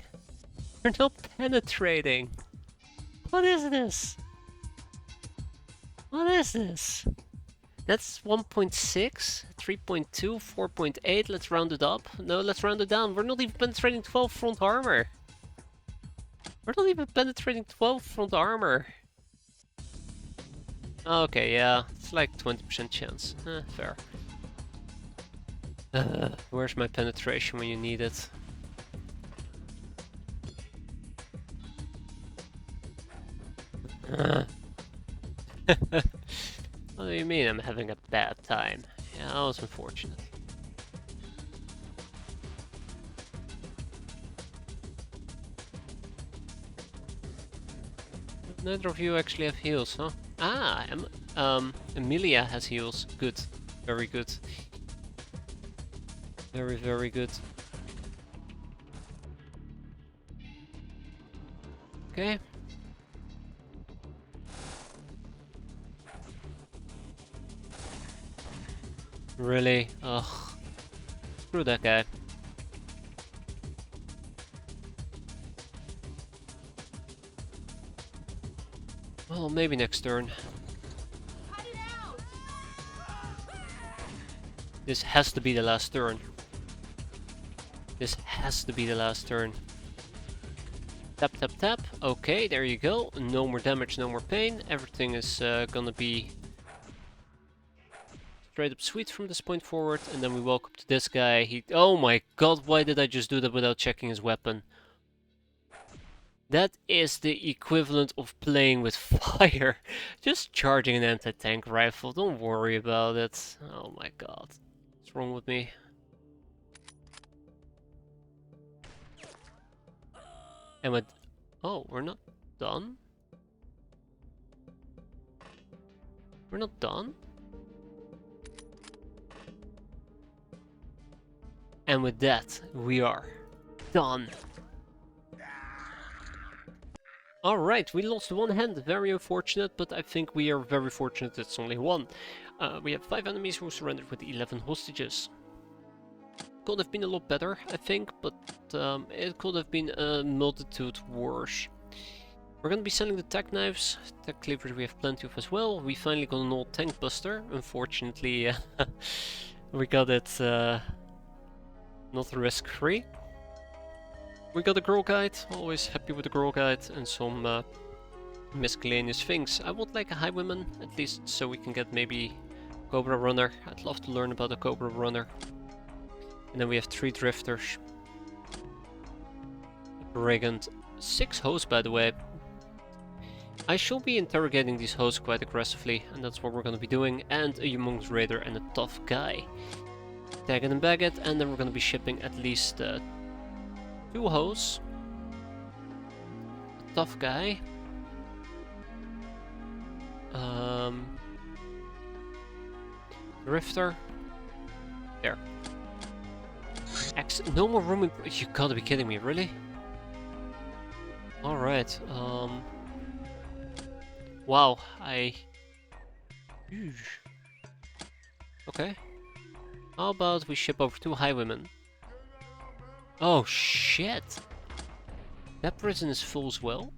We're not penetrating! What is this? What is this? That's 1.6, 3.2, 4.8, let's round it up. No, let's round it down. We're not even penetrating 12 front armor. We're not even penetrating 12 front armor. Okay, yeah, it's like 20% chance. Fair. Where's my penetration when you need it? What do you mean I'm having a bad time? Yeah, that was unfortunate. Neither of you actually have heals, huh? Ah, Emilia has heals. Good. Very good. Very, very good. Okay. Really? Ugh. Screw that guy. Well, maybe next turn. This has to be the last turn. This has to be the last turn. Tap, tap, tap. Okay, there you go. No more damage, no more pain. Everything is gonna be straight up sweet from this point forward. And then we walk up to this guy. Oh my god, why did I just do that without checking his weapon? That is the equivalent of playing with fire. Just charging an anti-tank rifle. Don't worry about it. Oh my god. What's wrong with me? And with... Oh, we're not done? We're not done? And with that, we are done. Alright, we lost one hand, very unfortunate, but I think we are very fortunate it's only one. We have 5 enemies who surrendered with 11 hostages. Could have been a lot better, I think, but it could have been a multitude worse. We're gonna be selling the tech knives. Tech cleavers we have plenty of as well. We finally got an old tank buster. Unfortunately, we got it not risk-free. We got a girl guide, always happy with the girl guide, and some miscellaneous things. I would like a highwayman, at least so we can get maybe Cobra Runner. I'd love to learn about a Cobra Runner. And then we have 3 drifters. Brigand. 6 hosts, by the way. I shall be interrogating these hosts quite aggressively, and that's what we're gonna be doing. And a humongous raider and a tough guy. Tag it and bag it, and then we're gonna be shipping at least 2 hosts. A tough guy. Drifter. There. No more room in... You gotta be kidding me, really? Alright, wow, Okay. How about we ship over 2 highwaymen? Oh shit! That prison is full as well?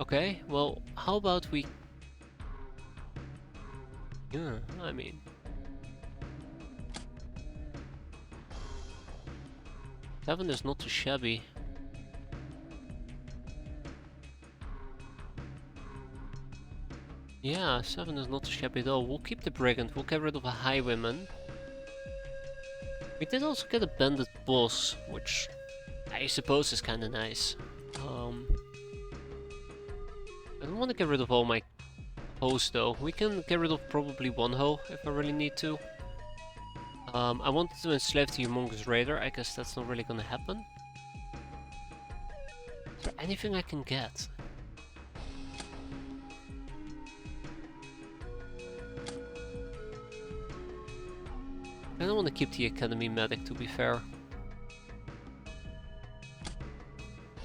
Okay, well, how about we... Yeah, I mean... 7 is not too shabby. Yeah, 7 is not too shabby at all. We'll keep the Brigand, we'll get rid of a Highwayman. We did also get a Bandit Boss, which I suppose is kinda nice. I don't want to get rid of all my hoes though. We can get rid of probably 1 hoe if I really need to. I wanted to enslave the humongous raider, I guess that's not really gonna happen. Is there anything I can get? I don't want to keep the academy medic, to be fair.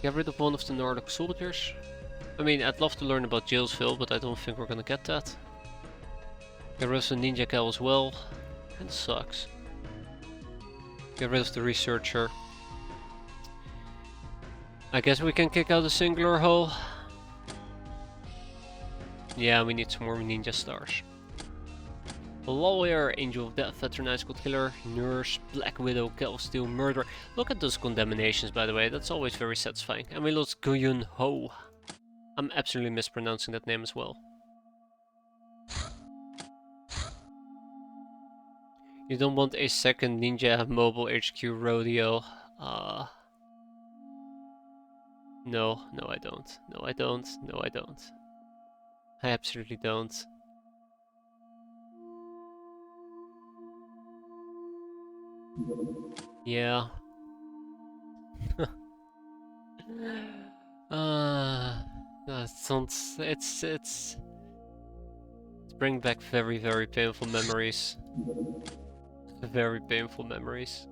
Get rid of one of the Nordic soldiers. I mean, I'd love to learn about Jailsville, but I don't think we're gonna get that. Get rid of the Ninja Cow as well. Kinda sucks. Get rid of the researcher. I guess we can kick out a singular hole. Yeah, we need some more ninja stars. Lawyer, Angel of Death, Veteranized Gold Killer, Nurse, Black Widow, Gal Steel, Murderer. Look at those condemnations, by the way, that's always very satisfying. And we lost Guyun Ho. I'm absolutely mispronouncing that name as well. You don't want a second Ninja Mobile HQ rodeo. No, I don't. No, I don't. No, I don't. I absolutely don't. Yeah. It's bringing back very, very painful memories. Very painful memories.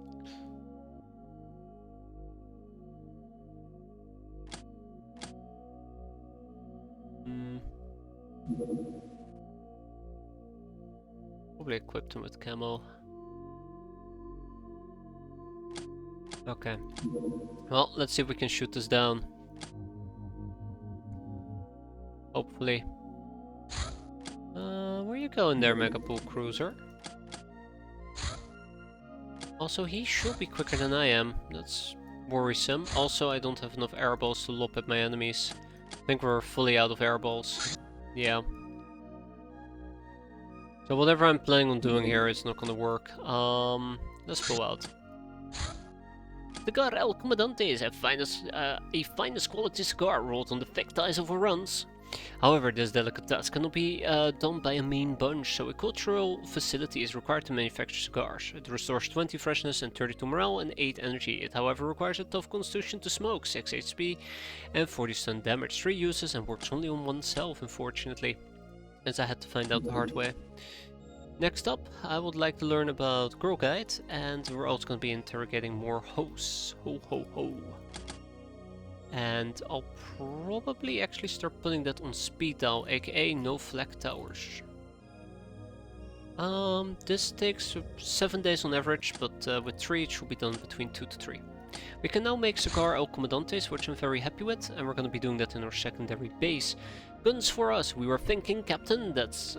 Probably equipped him with camo. Okay. Well, let's see if we can shoot this down. Hopefully. Where are you going there, Megapool Cruiser? Also, he should be quicker than I am. That's worrisome. Also, I don't have enough airballs to lop at my enemies. I think we're fully out of airballs. Yeah. So whatever I'm planning on doing here is not gonna work. Let's go out. The Cigar El Comandante is a finest quality cigar rolled on the thick thighs of our runs. However, this delicate task cannot be done by a mean bunch, so a cultural facility is required to manufacture cigars. It restores 20 freshness and 32 morale and 8 energy. It however requires a tough constitution to smoke, 6 HP and 40 stun damage, 3 uses, and works only on oneself, unfortunately, as I had to find out the hard way. Next up, I would like to learn about Girl Guide, and we're also going to be interrogating more hosts. Ho ho ho. And I'll probably actually start putting that on speed dial, aka no flag towers. This takes 7 days on average, but with 3 it should be done between 2 to 3. We can now make Cigar El Comandantes, which I'm very happy with, and we're going to be doing that in our secondary base. Guns for us, we were thinking, Captain, that's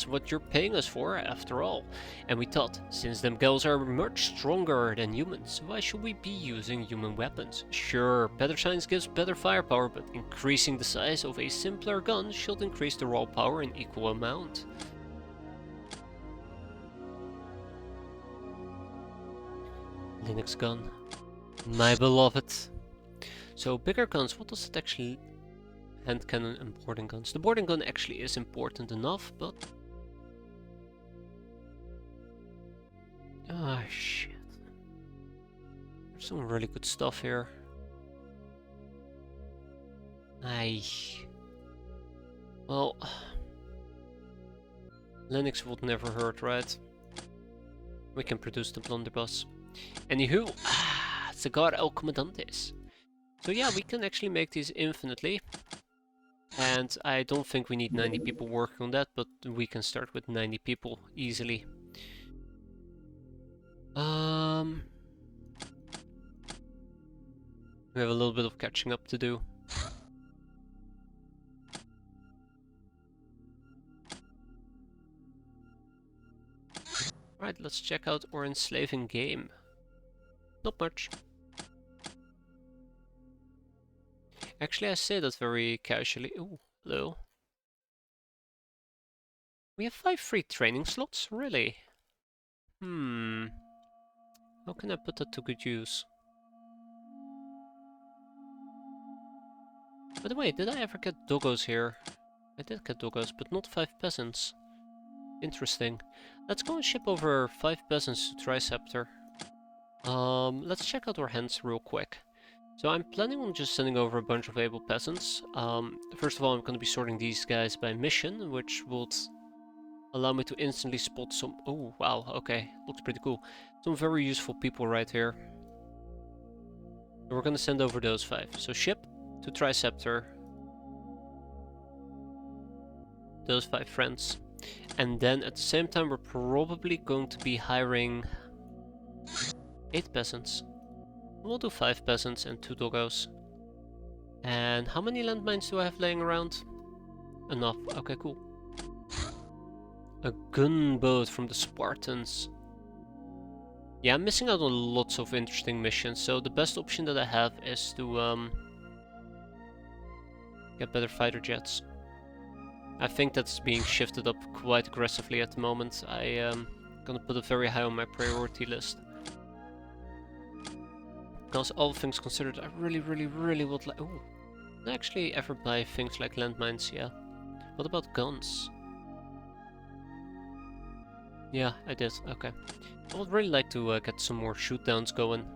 what you're paying us for, after all. And we thought, since them girls are much stronger than humans, why should we be using human weapons? Sure, better science gives better firepower, but increasing the size of a simpler gun should increase the raw power in equal amount. Linux gun. My beloved. So, bigger guns, what does it actually... Hand cannon and boarding guns. The boarding gun actually is important enough, but... Ah, shit. There's some really good stuff here. Aye. Well... Linux would never hurt, right? We can produce the blunderbuss. Anywho, Cigar El Comandantes. So yeah, we can actually make these infinitely. And I don't think we need 90 people working on that, but we can start with 90 people easily. We have a little bit of catching up to do. Right, let's check out our enslaving game. Not much. Actually, I say that very casually. Ooh, hello. We have 5 free training slots? Really? How can I put that to good use? By the way, did I ever get doggos here? I did get doggos, but not 5 peasants. Interesting. Let's go and ship over 5 peasants to Triceptor. Let's check out our hands real quick. So I'm planning on just sending over a bunch of able peasants. First of all, I'm going to be sorting these guys by mission, which would allow me to instantly spot some... Oh, wow, okay, looks pretty cool. Some very useful people right here. We're going to send over those 5. So ship to Triceptor. Those 5 friends. And then at the same time, we're probably going to be hiring 8 peasants. We'll do 5 peasants and 2 doggos. And how many landmines do I have laying around? Enough. Okay, cool. A gunboat from the Spartans. Yeah, I'm missing out on lots of interesting missions, so the best option that I have is to get better fighter jets. I think that's being shifted up quite aggressively at the moment. I am gonna put it very high on my priority list. Because all things considered, I really would like... Oh, did I actually ever buy things like landmines? Yeah. What about guns? Yeah, I did. Okay. I would really like to get some more shoot downs going.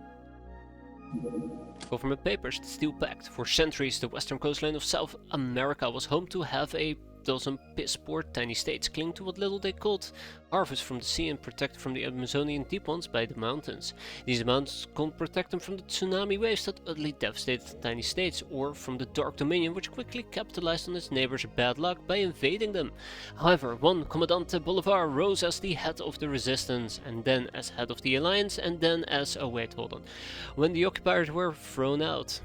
Government papers, the Steel Pact. For centuries, the western coastline of South America was home to half a dozen piss-poor tiny states, clinging to what little they could harvest from the sea and protected from the Amazonian deep ones by the mountains. These mountains couldn't protect them from the tsunami waves that utterly devastated the tiny states, or from the Dark Dominion, which quickly capitalized on its neighbors' bad luck by invading them. However, one Comandante Bolivar rose as the head of the resistance, and then as head of the alliance, and then as... oh wait, hold on. When the occupiers were thrown out.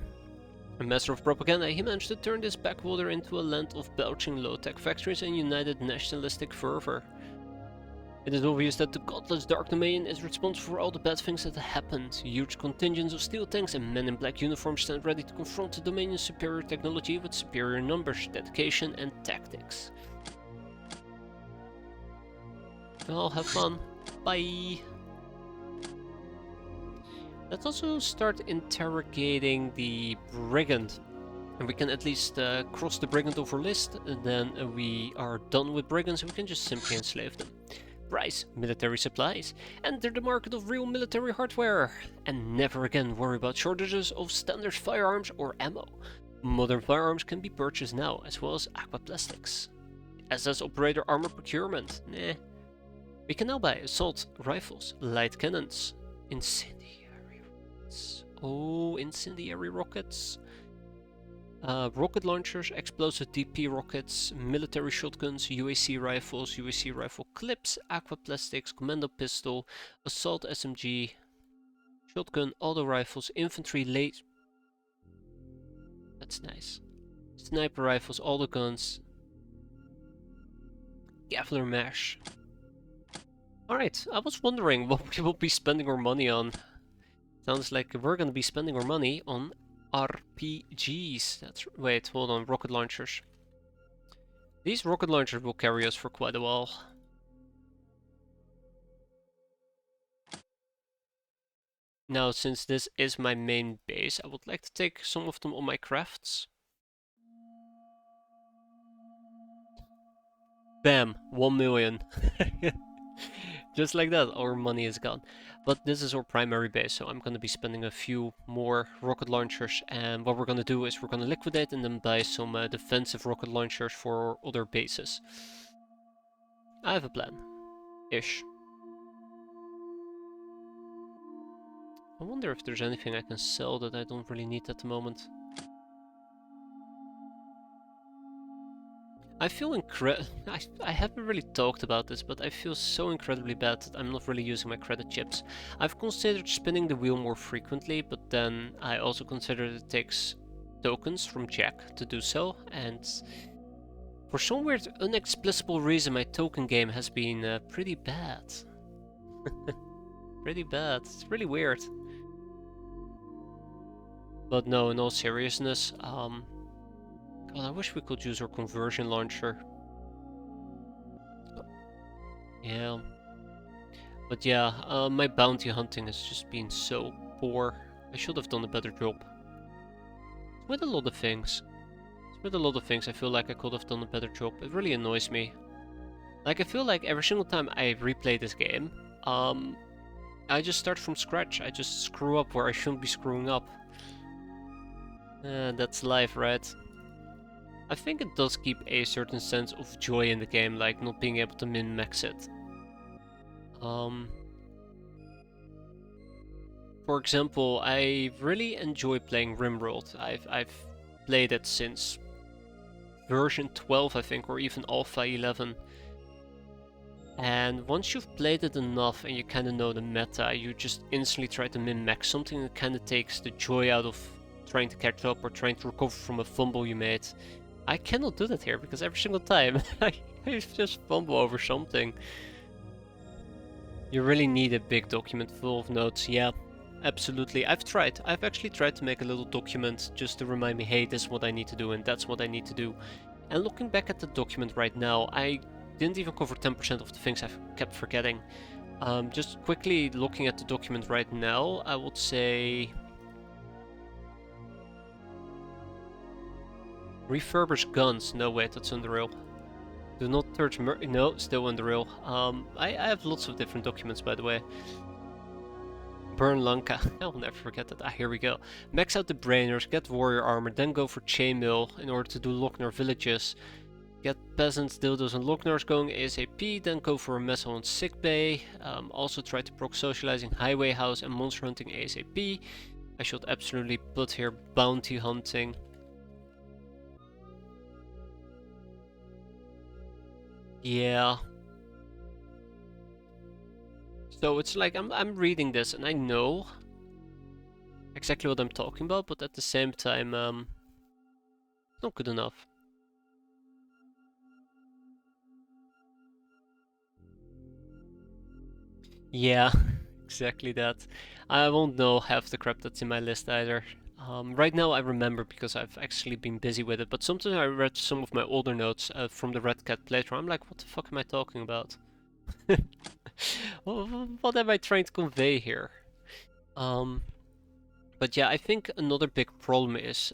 A master of propaganda, he managed to turn this backwater into a land of belching low-tech factories and united nationalistic fervor. It is obvious that the godless Dark Dominion is responsible for all the bad things that happened. Huge contingents of steel tanks and men in black uniforms stand ready to confront the Dominion's superior technology with superior numbers, dedication and tactics. Well, have fun. Bye! Let's also start interrogating the brigand. And we can at least cross the brigand over list, and then we are done with brigands and we can just simply enslave them. Price, military supplies. Enter the market of real military hardware. And never again worry about shortages of standard firearms or ammo. Modern firearms can be purchased now, as well as aquaplastics. SS operator armor procurement. Nah. We can now buy assault rifles, light cannons, incendiary. Oh, incendiary rockets. Rocket launchers, explosive DP rockets, military shotguns, UAC rifles, UAC rifle clips, aquaplastics, commando pistol, assault SMG, shotgun, auto rifles, infantry late. That's nice. Sniper rifles, auto guns, Kevlar mesh. Alright, I was wondering what we will be spending our money on. Sounds like we're gonna be spending our money on RPGs. That's wait, hold on, rocket launchers. These rocket launchers will carry us for quite a while. Now, since this is my main base, I would like to take some of them on my crafts. Bam, 1 million. Just like that, our money is gone. But this is our primary base, so I'm going to be spending a few more rocket launchers. And what we're going to do is we're going to liquidate and then buy some defensive rocket launchers for other bases. I have a plan. Ish. I wonder if there's anything I can sell that I don't really need at the moment. I feel I haven't really talked about this, but I feel so incredibly bad that I'm not really using my credit chips. I've considered spinning the wheel more frequently, but then I also consider it takes tokens from Jack to do so, and for some weird inexplicable reason my token game has been pretty bad. Pretty bad. It's really weird. But no, in all seriousness, God, I wish we could use our conversion launcher. Yeah. But yeah, my bounty hunting has just been so poor. I should have done a better job. With a lot of things. With a lot of things I feel like I could have done a better job. It really annoys me. Like, I feel like every single time I replay this game, I just start from scratch. I just screw up where I shouldn't be screwing up. That's life, right? I think it does keep a certain sense of joy in the game, like not being able to min-max it. For example, I really enjoy playing RimWorld. I've played it since version 12, I think, or even Alpha 11. And once you've played it enough and you kind of know the meta, you just instantly try to min-max something that kind of takes the joy out of trying to catch up or trying to recover from a fumble you made. I cannot do that here because every single time I just fumble over something. You really need a big document full of notes. Yeah, absolutely. I've actually tried to make a little document just to remind me, hey, this is what I need to do and that's what I need to do. And looking back at the document right now, I didn't even cover 10% of the things I've kept forgetting. Just quickly looking at the document right now, I would say refurbish guns. No, wait, that's Underrail. Do not touch no, still Underrail. I have lots of different documents, by the way. Burn Lanka. I'll never forget that. Ah, here we go. Max out the Brainers, get warrior armor, then go for chainmail in order to do Lochnar villages. Get peasants, dildos, and Lochnars going ASAP, then go for a mess on sickbay. Also try to proc socializing, highway house, and monster hunting ASAP. I should absolutely put here bounty hunting. Yeah. So it's like I'm reading this and I know exactly what I'm talking about, but at the same time, it's not good enough. Yeah, exactly that. I won't know half the crap that's in my list either. Right now I remember because I've actually been busy with it, but sometimes I read some of my older notes from the Red Cat playthrough. I'm like, what the fuck am I talking about? What am I trying to convey here? But yeah, I think another big problem is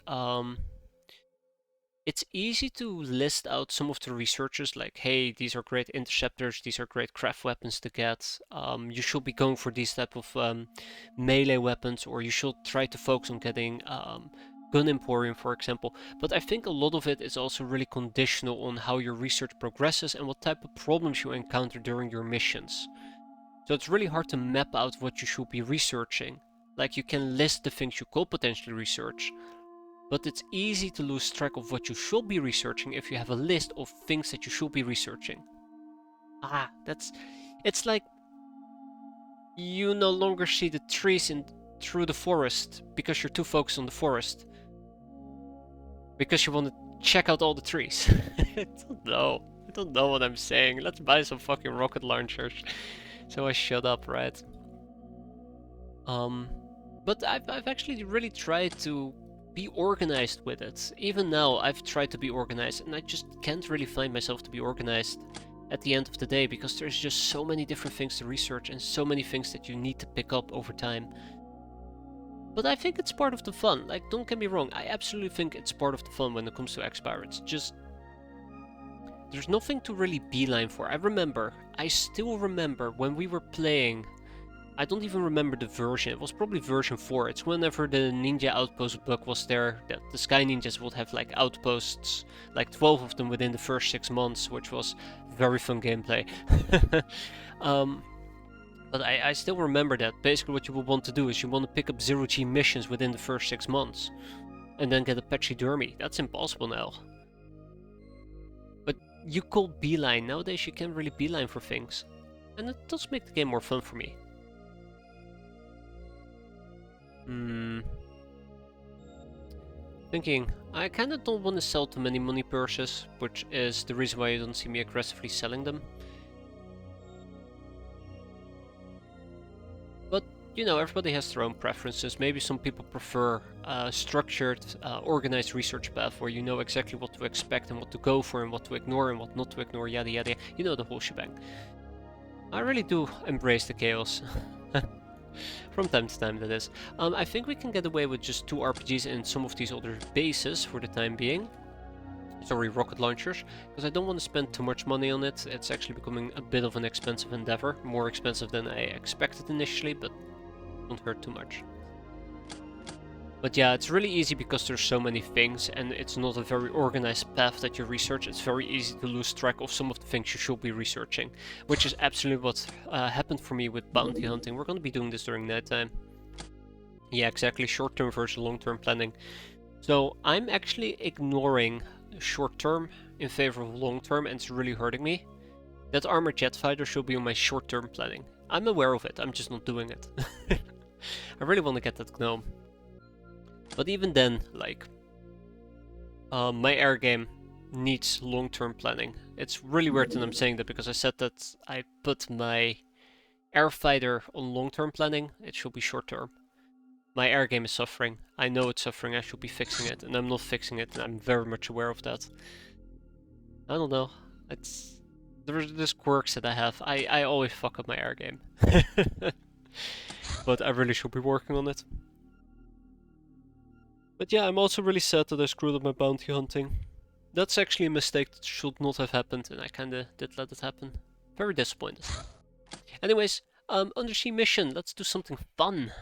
it's easy to list out some of the researchers like, hey, these are great interceptors, these are great craft weapons to get. You should be going for these type of melee weapons, or you should try to focus on getting Gun Emporium, for example. But I think a lot of it is also really conditional on how your research progresses and what type of problems you encounter during your missions. So it's really hard to map out what you should be researching. Like, you can list the things you could potentially research, but it's easy to lose track of what you should be researching if you have a list of things that you should be researching. It's like you no longer see the trees through the forest because you're too focused on the forest. Because you want to check out all the trees. I don't know. I don't know what I'm saying. Let's buy some fucking rocket launchers. So I shut up, right? But I've actually really tried to be organized with it. Even now, I've tried to be organized, and I just can't really find myself to be organized at the end of the day because there's just so many different things to research and so many things that you need to pick up over time. But I think it's part of the fun. Like, don't get me wrong, I absolutely think it's part of the fun when it comes to X-Pirates. Just, there's nothing to really beeline for. I still remember when we were playing. I don't even remember the version. It was probably version 4. It's whenever the ninja outpost bug was there, that the Sky Ninjas would have like outposts, like 12 of them within the first 6 months, which was very fun gameplay. But I still remember that. Basically what you would want to do is you want to pick up 0G missions within the first 6 months. And then get a Pachydermy. That's impossible now. But you call beeline. Nowadays you can't really beeline for things. And it does make the game more fun for me. Thinking, I kinda don't want to sell too many money purses, which is the reason why you don't see me aggressively selling them. But, you know, everybody has their own preferences. Maybe some people prefer a structured, organized research path where you know exactly what to expect and what to go for and what to ignore and what not to ignore, yada yada. You know, the whole shebang. I really do embrace the chaos. From time to time, that is. I think we can get away with just 2 RPGs in some of these other bases for the time being. Sorry, rocket launchers, because I don't want to spend too much money on it. It's actually becoming a bit of an expensive endeavor. More expensive than I expected initially, but don't hurt too much. But yeah, it's really easy because there's so many things and it's not a very organized path that you research. It's very easy to lose track of some of the things you should be researching, which is absolutely what happened for me with bounty hunting. We're going to be doing this during nighttime. Yeah, exactly. Short-term versus long-term planning. So I'm actually ignoring short-term in favor of long-term, and it's really hurting me. That armored jet fighter should be on my short-term planning. I'm aware of it, I'm just not doing it. I really want to get that gnome. But even then, like, my air game needs long-term planning. It's really weird that I'm saying that because I said that I put my air fighter on long-term planning. It should be short-term. My air game is suffering. I know it's suffering, I should be fixing it, and I'm not fixing it, and I'm very much aware of that. I don't know. There's quirks that I have. I always fuck up my air game. But I really should be working on it. But yeah, I'm also really sad that I screwed up my bounty hunting. That's actually a mistake that should not have happened, and I kinda did let it happen. Very disappointed. Anyways, Undersea mission. Let's do something fun.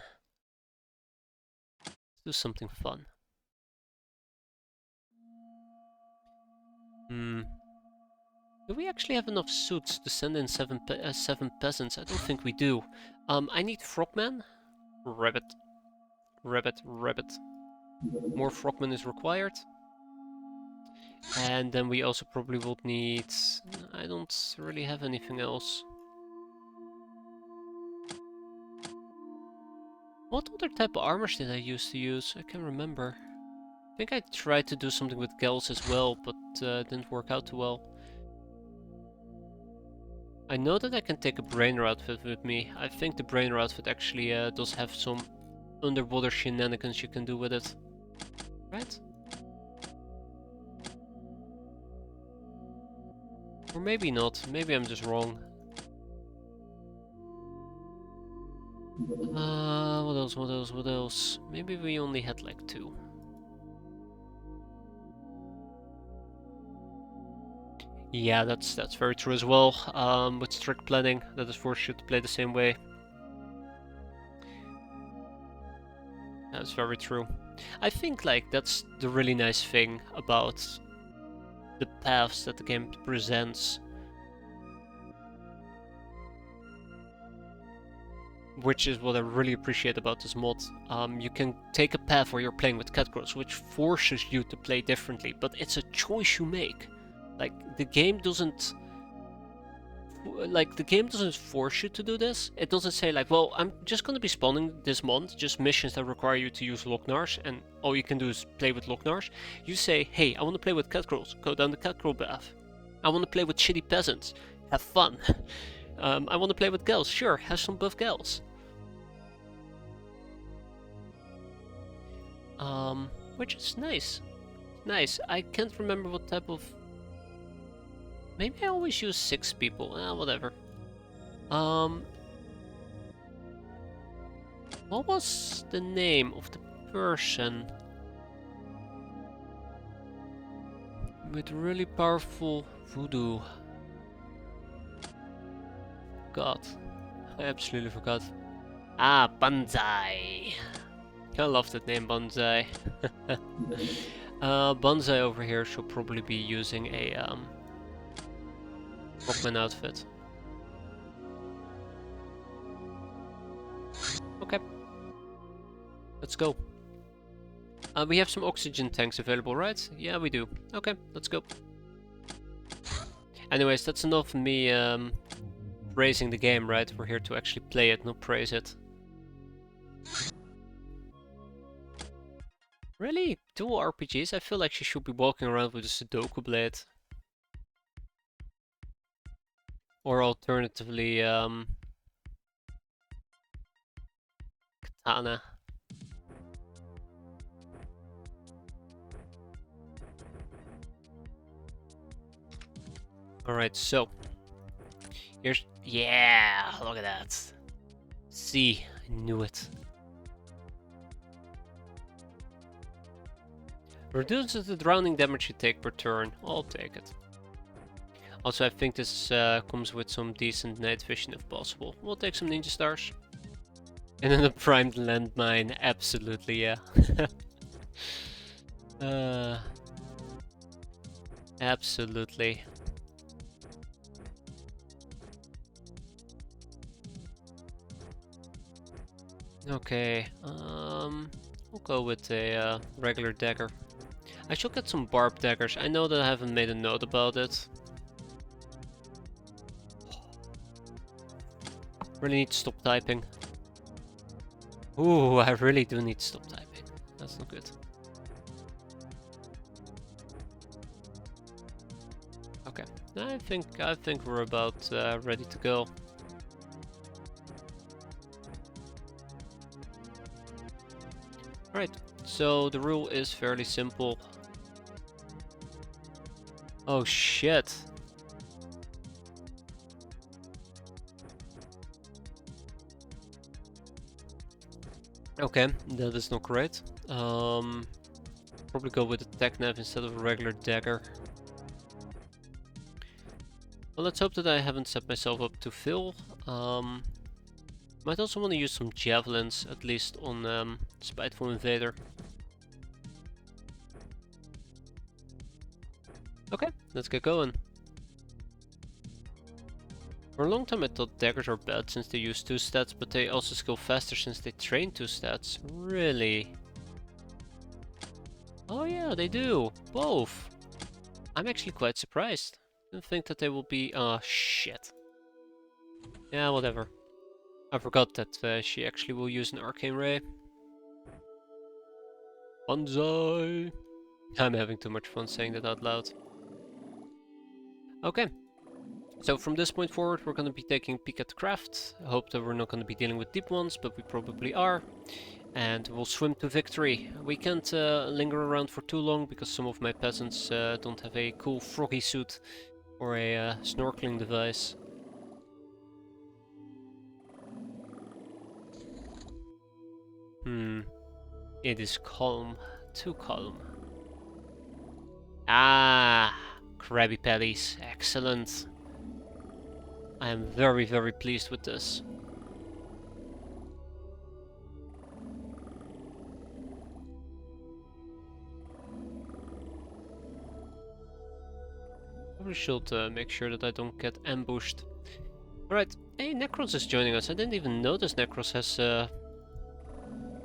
Do something fun. Do we actually have enough suits to send in seven peasants? I don't think we do. I need frogmen. Rabbit. Rabbit. Rabbit. More frogmen is required. And then we also probably would need... I don't really have anything else. What other type of armors did I used to use? I can't remember. I think I tried to do something with gels as well, but didn't work out too well. I know that I can take a brainer outfit with me. I think the brainer outfit actually does have some underwater shenanigans you can do with it. Right? Or maybe not. Maybe I'm just wrong. What else? What else? What else? Maybe we only had like 2. Yeah, that's very true as well. With strict planning, that is forced you to play the same way. That's very true. I think like that's the really nice thing about the paths that the game presents. Which is what I really appreciate about this mod. You can take a path where you're playing with catcrows, which forces you to play differently, but it's a choice you make. Like the game doesn't force you to do this. It doesn't say like, well, I'm just gonna be spawning this month just missions that require you to use Locknars, and all you can do is play with Locknars. You say, hey, I want to play with catcrows, go down the catcrow path. I want to play with shitty peasants, have fun. I want to play with gals, sure, have some buff gals. Which is nice. Nice. I can't remember what type of... Maybe I always use 6 people. Whatever. What was the name of the person with really powerful voodoo? God, I absolutely forgot. Ah, Banzai. I love that name, Banzai. Banzai over here should probably be using a Rockman outfit. Okay. Let's go. We have some oxygen tanks available, right? Yeah, we do. Okay, let's go. Anyways, that's enough of me praising the game, right? We're here to actually play it, not praise it. Really? Dual RPGs? I feel like she should be walking around with a Sudoku blade. Or alternatively, katana. Alright, so. Here's... Yeah! Look at that. See, I knew it. Reduces the drowning damage you take per turn. I'll take it. Also, I think this comes with some decent night vision if possible. We'll take some ninja stars. And then a primed landmine. Absolutely, yeah. Absolutely. Okay, we'll go with a regular dagger. I should get some barbed daggers. I know that I haven't made a note about it. Really need to stop typing. Ooh, I really do need to stop typing. That's not good. Okay, I think we're about ready to go. Right, so the rule is fairly simple. Oh shit. Okay, that is not great. Probably go with a tech knife instead of a regular dagger. Well, let's hope that I haven't set myself up to fail. Might also want to use some javelins, at least on Spiteful Invader. Okay, let's get going. For a long time I thought daggers are bad since they use 2 stats, but they also skill faster since they train 2 stats. Really? Oh yeah, they do! Both! I'm actually quite surprised. Didn't think that they will be... oh shit. Yeah, whatever. I forgot that she actually will use an Arcane Ray. Banzai! I'm having too much fun saying that out loud. Okay. So from this point forward we're going to be taking a peek at the craft. I hope that we're not going to be dealing with deep ones, but we probably are. And we'll swim to victory. We can't linger around for too long because some of my peasants don't have a cool froggy suit or a snorkeling device. It is calm. Too calm. Ah! Krabby Patties. Excellent. I am very, very pleased with this. Probably should make sure that I don't get ambushed. Alright, hey, Necros is joining us. I didn't even notice Necros has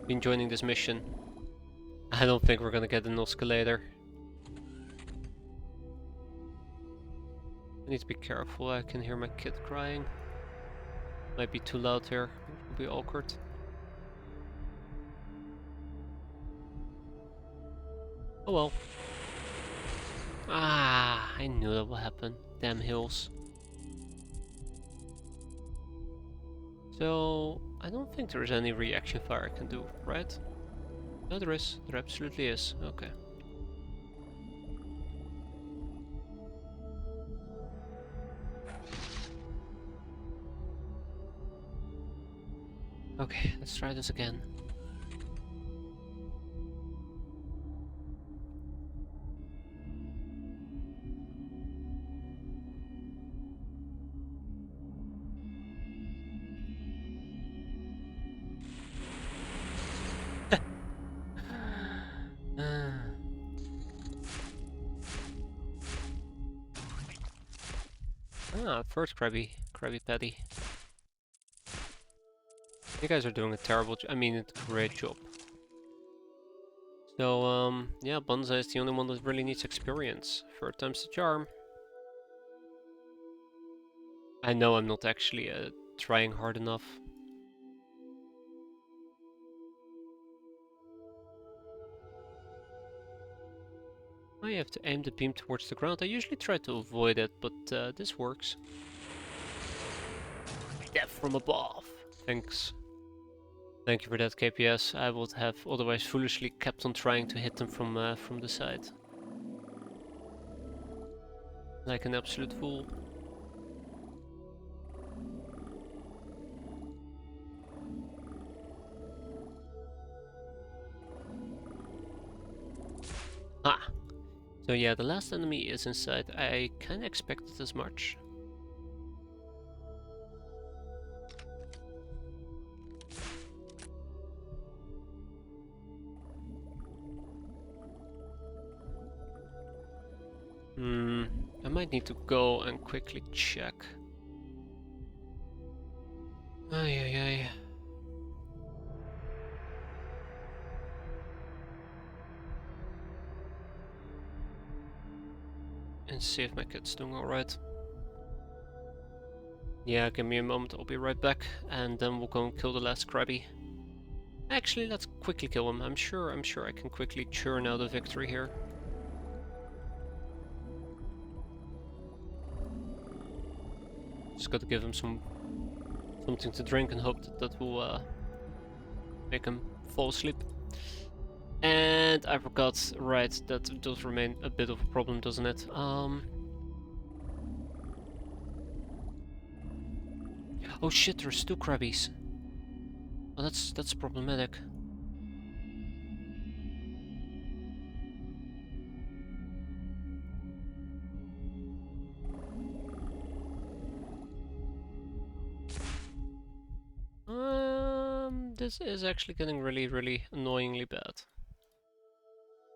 been joining this mission. I don't think we're gonna get an escalator. I need to be careful, I can hear my kid crying. Might be too loud here, it will be awkward. Oh well. Ah, I knew that would happen. Damn hills. So, I don't think there is any reaction fire I can do, right? No, there is. There absolutely is. Okay. Okay, let's try this again. First Krabby Patty. You guys are doing a terrible job. I mean, it's a great job. So, yeah, Banzai is the only one that really needs experience. Third time's the charm. I know I'm not actually trying hard enough. I have to aim the beam towards the ground. I usually try to avoid it, but this works. Death from above. Thanks. Thank you for that, KPS. I would have otherwise foolishly kept on trying to hit them from the side. Like an absolute fool. Ah! So yeah, the last enemy is inside. I kinda expected as much. I might need to go and quickly check. Ay ay ay. And see if my kid's doing alright. Yeah, give me a moment, I'll be right back, and then we'll go and kill the last Krabby. Actually, let's quickly kill him. I'm sure I can quickly churn out a victory here. Just gotta give him something to drink and hope that will make him fall asleep. And I forgot, right, that does remain a bit of a problem, doesn't it? Oh shit, there's 2 Krabbies. Oh, that's problematic. this is actually getting really, really annoyingly bad.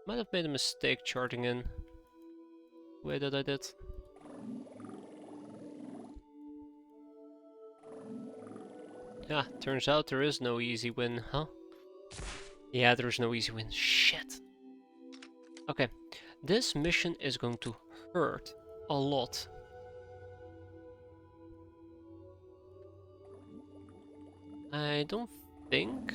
Might have made a mistake charging in the way that I did. Yeah, turns out there is no easy win, huh? Yeah, there's no easy win. Shit. Okay, this mission is going to hurt a lot. I don't think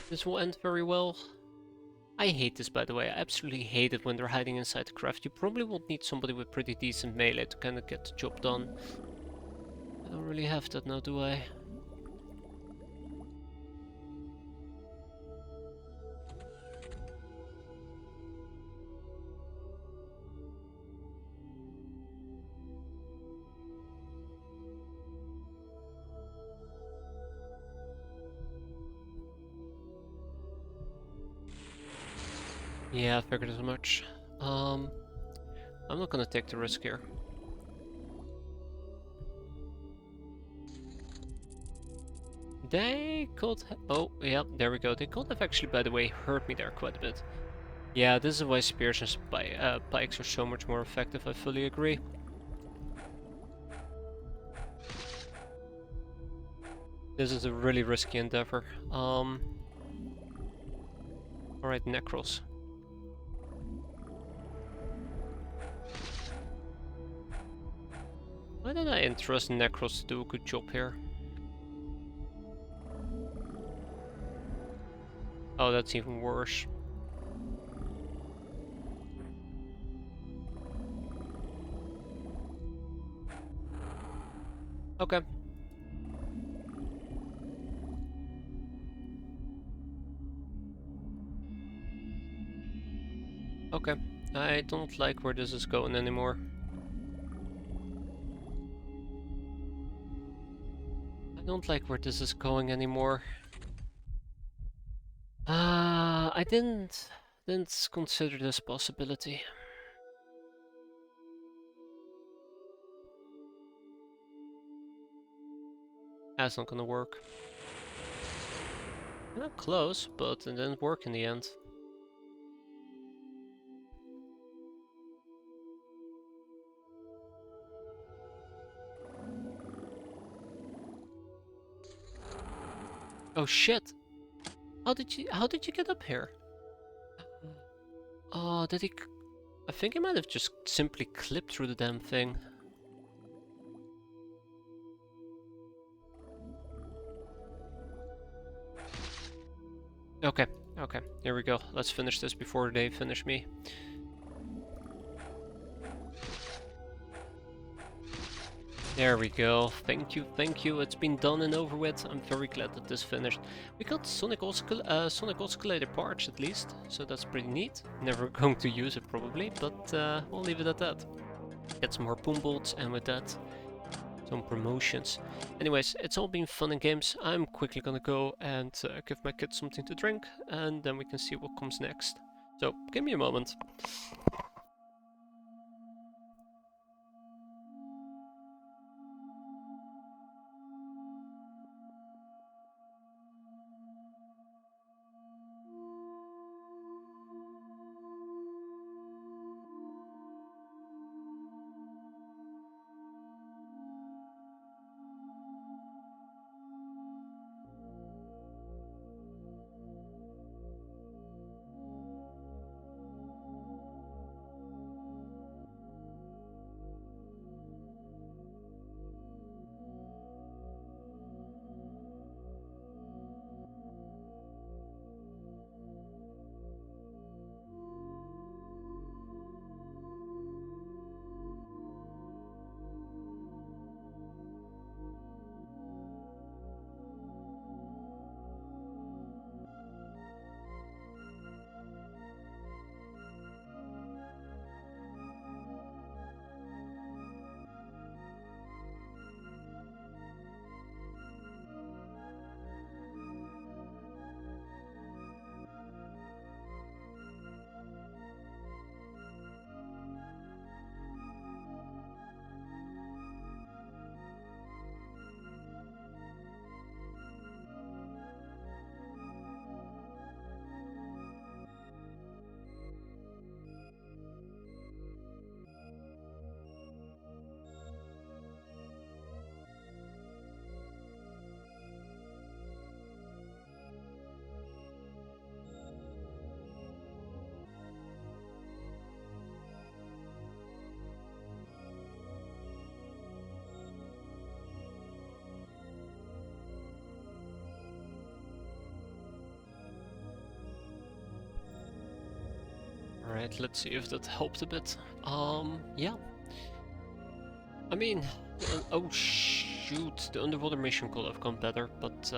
this will end very well. I hate this, by the way. I absolutely hate it when they're hiding inside the craft. You probably won't need somebody with pretty decent melee to kind of get the job done. I don't really have that now, do I? Yeah, I figured as much. I'm not gonna take the risk here. They could oh, yeah, there we go. They could have actually, by the way, hurt me there quite a bit. Yeah, this is why spears and pikes are so much more effective, I fully agree. This is a really risky endeavor. Alright, Necros. Why don't I entrust Necros to do a good job here? Oh, that's even worse. Okay. Okay. I don't like where this is going anymore. I don't like where this is going anymore. I didn't consider this possibility. That's not gonna work. Not close, but it didn't work in the end. Oh shit! How did you get up here? Oh, did he? I think he might have just simply clipped through the damn thing. Okay, okay, here we go. Let's finish this before they finish me. There we go. Thank you, thank you. It's been done and over with. I'm very glad that this finished. We got Sonic Oscillator parts at least, so that's pretty neat. Never going to use it probably, but we'll leave it at that. Get some harpoon bolts, and with that, some promotions. Anyways, it's all been fun and games. I'm quickly gonna go and give my kids something to drink, and then we can see what comes next. So, give me a moment. Alright, let's see if that helped a bit. Yeah. I mean, oh shoot, the underwater mission could have gone better, but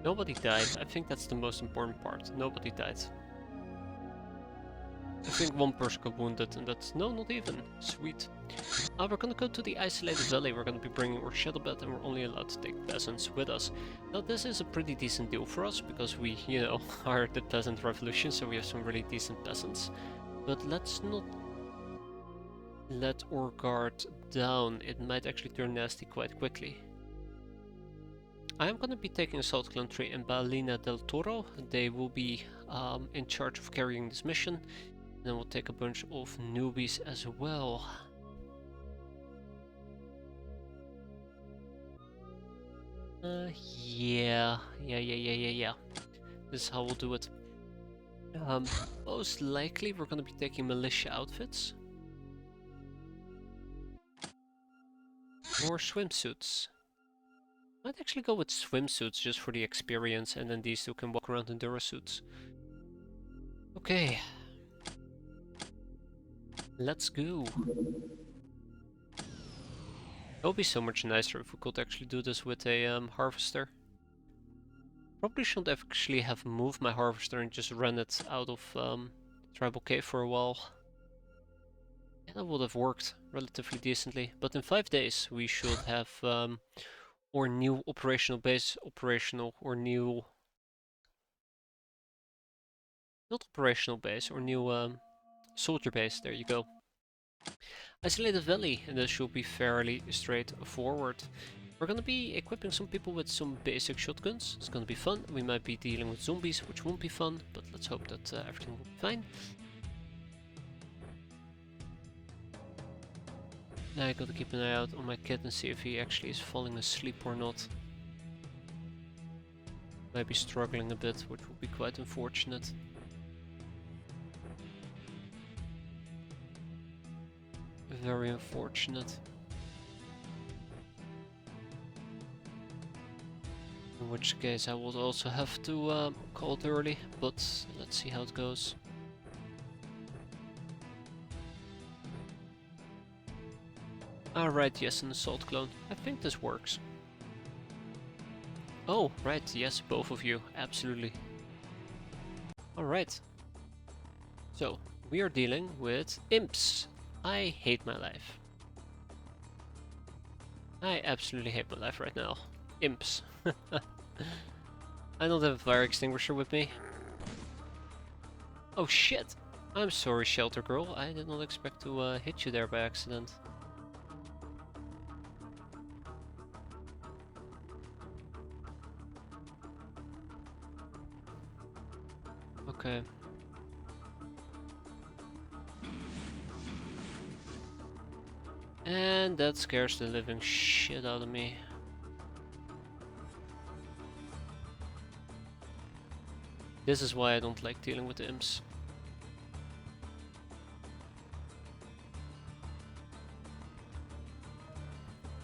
nobody died. I think that's the most important part. Nobody died. I think one person got wounded, and that's... no, not even. Sweet. We're gonna go to the isolated valley. We're gonna be bringing our shuttle bed, and we're only allowed to take peasants with us. Now, this is a pretty decent deal for us, because we, you know, are the peasant revolution, so we have some really decent peasants. But let's not let our guard down. It might actually turn nasty quite quickly. I am gonna be taking a South Clan tree in Balina del Toro. They will be in charge of carrying this mission. Then we'll take a bunch of newbies as well. Yeah. This is how we'll do it. Most likely we're gonna be taking militia outfits. Or swimsuits. Might actually go with swimsuits just for the experience, and then these two can walk around in durasuits. Okay. Let's go. It would be so much nicer if we could actually do this with a harvester. Probably shouldn't actually have moved my harvester and just run it out of Tribal Cave for a while. Yeah, that would have worked relatively decently. But in 5 days we should have our new operational base operational, or new... not operational base, or new soldier base, there you go. Isolated Valley, and this should be fairly straightforward. We're gonna be equipping some people with some basic shotguns. It's gonna be fun. We might be dealing with zombies, which won't be fun, but let's hope that everything will be fine. Now I gotta keep an eye out on my kid and see if he actually is falling asleep or not. Might be struggling a bit, which will be quite unfortunate. Very unfortunate. In which case I will also have to call it early, but let's see how it goes. Alright, yes, an assault clone. I think this works. Oh, right, yes, both of you, absolutely. Alright. So, we are dealing with imps. I hate my life. I absolutely hate my life right now. Imps. I don't have a fire extinguisher with me. Oh shit! I'm sorry, Shelter Girl. I did not expect to hit you there by accident. Okay. And that scares the living shit out of me. This is why I don't like dealing with the imps.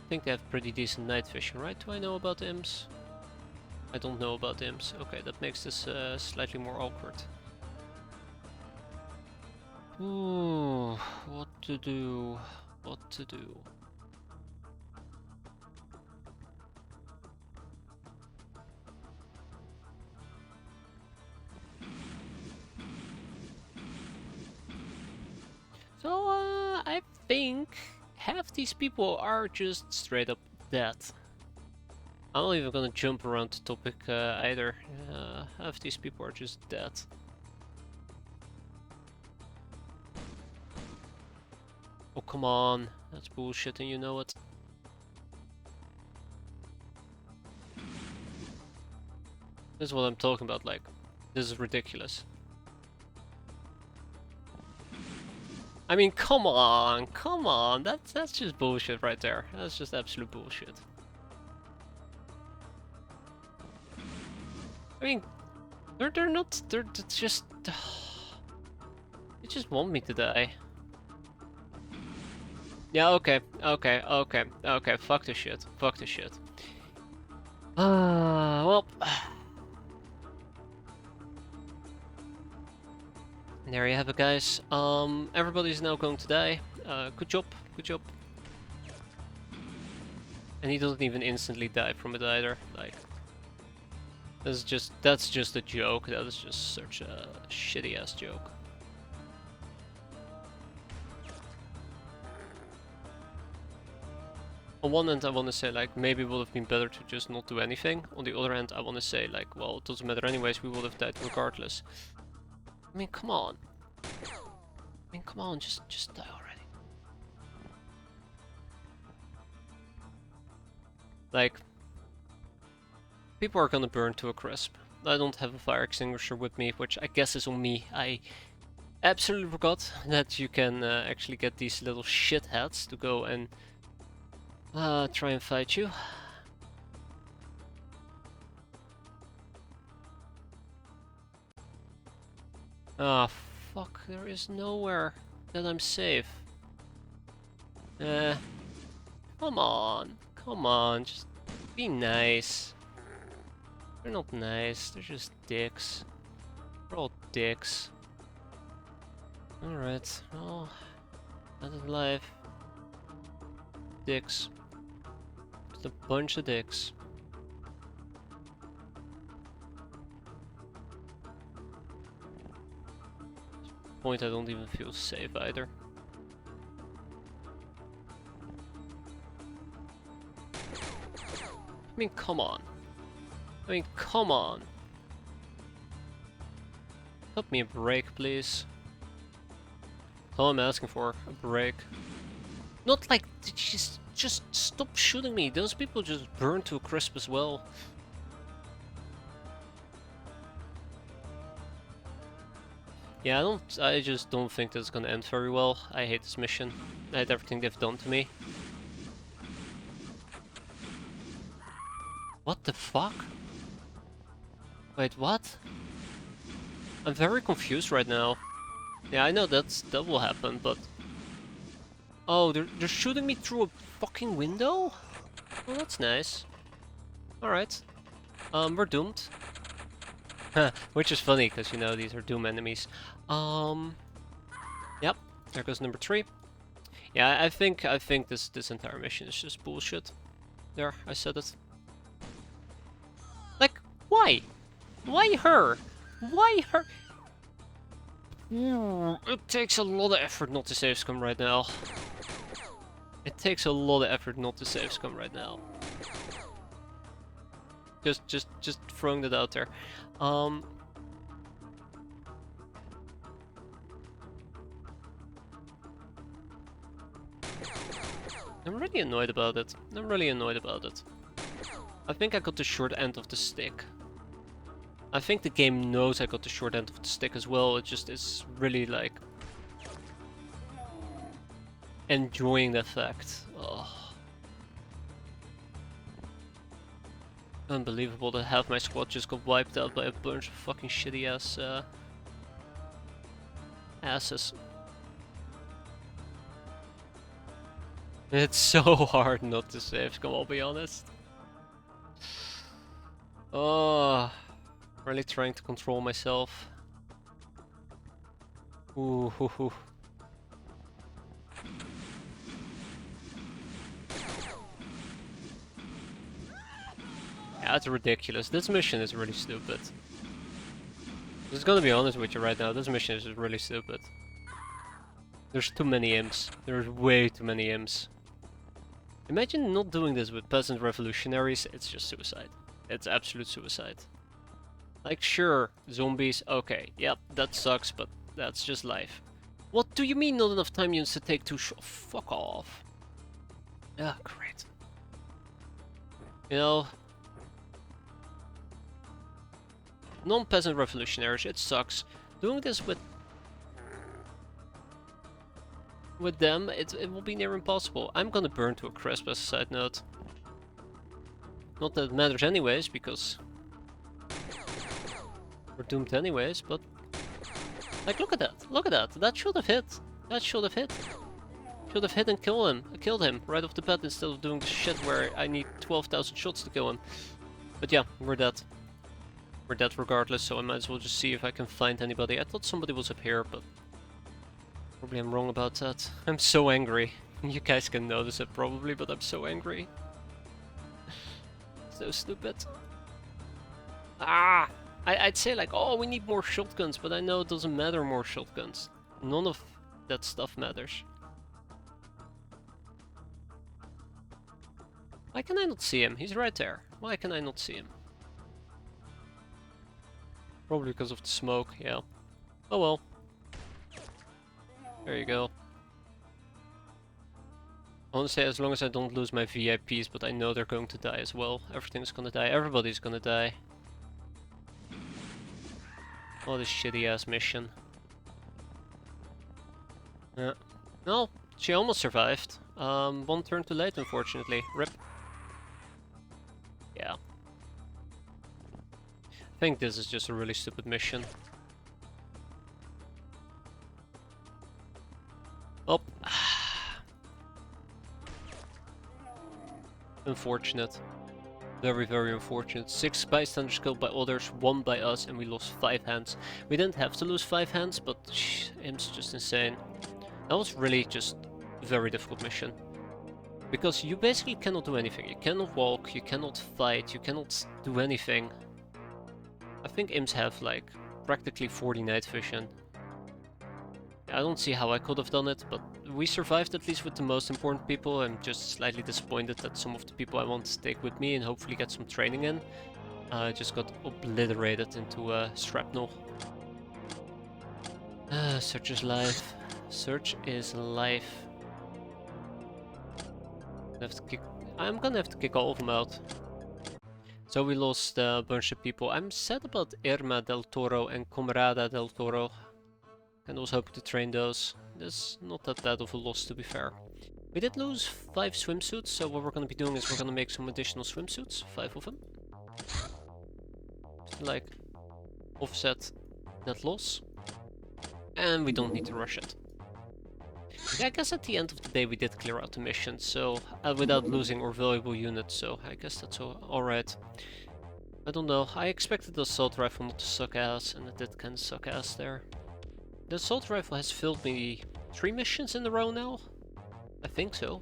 I think they have pretty decent night vision, right? Do I know about the imps? I don't know about the imps. Okay, that makes this slightly more awkward. Ooh, what to do? What to do? So, I think half these people are just straight up dead. I'm not even gonna jump around the topic either. Half these people are just dead. Oh, come on. That's bullshit and you know it. This is what I'm talking about, like, this is ridiculous. I mean, come on, that's just bullshit right there. That's just absolute bullshit. I mean, they're not, they're just... They just want me to die. Yeah, okay, fuck this shit, well... And there you have it, guys. Everybody's now going to die. Good job, good job. And he doesn't even instantly die from it either. Like, that's just a joke. That is just such a shitty ass joke. On one hand, I want to say, like, maybe it would have been better to just not do anything. On the other hand, I want to say, like, well, it doesn't matter anyways, we would have died regardless. I mean, come on. I mean, come on, just die already. Like, people are gonna burn to a crisp. I don't have a fire extinguisher with me, which I guess is on me. I absolutely forgot that you can actually get these little shitheads to go and try and fight you. Ah, fuck, there is nowhere that I'm safe. Come on, just be nice. They're not nice, they're just dicks. They're all dicks. Alright, well, that is life. Dicks. Just a bunch of dicks. Point I don't even feel safe either. I mean, come on. I mean, come on. Help me a break, please. That's all I'm asking for, a break. Not like, just stop shooting me. Those people just burn to a crisp as well. Yeah, I just don't think that's gonna end very well. I hate this mission. I hate everything they've done to me. What the fuck? Wait, what? I'm very confused right now. Yeah, I know that will happen, but... Oh, they're shooting me through a fucking window? Well, that's nice. Alright. We're doomed. Which is funny, because, you know, these are Doom enemies. Yep, there goes number 3. Yeah, I think this entire mission is just bullshit. There, I said it. Like, why? Why her? Why her? It takes a lot of effort not to save scum right now. It takes a lot of effort not to save scum right now. Just throwing that out there. I'm really annoyed about it. I'm really annoyed about it. I think I got the short end of the stick. I think the game knows I got the short end of the stick as well. It just is really like enjoying the fact. Oh. Unbelievable that half my squad just got wiped out by a bunch of fucking shitty ass asses. It's so hard not to save scum, I'll be honest. Oh, really trying to control myself. Ooh, hoo, hoo. Yeah, it's ridiculous. This mission is really stupid. I'm just gonna be honest with you right now, this mission is just really stupid. There's too many imps. There's way too many imps. Imagine not doing this with peasant revolutionaries, it's just suicide. It's absolute suicide. Like, sure, zombies, okay, yep, that sucks, but that's just life. What do you mean not enough time units to take 2 shots? Fuck off. Ah, great. You know, non-peasant revolutionaries, it sucks. Doing this with them, it will be near impossible. I'm gonna burn to a crisp as a side note. Not that it matters anyways, because we're doomed anyways, but... Like, look at that, look at that, that should have hit. That should have hit. Should have hit and killed him right off the bat instead of doing the shit where I need 12,000 shots to kill him. But yeah, we're dead. We're dead regardless, so I might as well just see if I can find anybody. I thought somebody was up here, but probably I'm wrong about that. I'm so angry. You guys can notice it probably, but I'm so angry. So stupid. Ah! I'd say like, oh, we need more shotguns, but I know it doesn't matter more shotguns. None of that stuff matters. Why can I not see him? He's right there. Why can I not see him? Probably because of the smoke, yeah. Oh well. There you go. I want to say as long as I don't lose my VIPs, but I know they're going to die as well. Everything's gonna die. Everybody's gonna die. Oh, this shitty ass mission. Yeah. No, she almost survived. One turn too late, unfortunately. RIP. Yeah. I think this is just a really stupid mission. Oh. Unfortunate. Very, very unfortunate. 6 bystanders killed by others, 1 by us, and we lost 5 hands. We didn't have to lose 5 hands, but im's just insane. That was really just a very difficult mission. Because you basically cannot do anything. You cannot walk, you cannot fight, you cannot do anything. I think imps have like practically 40 night vision. I don't see how I could have done it, but we survived at least with the most important people. I'm just slightly disappointed that some of the people I want to take with me and hopefully get some training in just got obliterated into shrapnel. Search is life. Search is life. I'm gonna have to kick all of them out. So we lost a bunch of people. I'm sad about Irma del Toro and Comrada del Toro. And I was hoping to train those. That's not that bad of a loss, to be fair. We did lose 5 swimsuits, so what we're going to be doing is we're going to make some additional swimsuits, 5 of them. To, like, offset that loss. And we don't need to rush it. Yeah, I guess at the end of the day we did clear out the mission, so without losing our valuable units, so I guess that's alright. I don't know, I expected the assault rifle not to suck ass, and it did kind of suck ass there. The assault rifle has filled me 3 missions in a row now? I think so.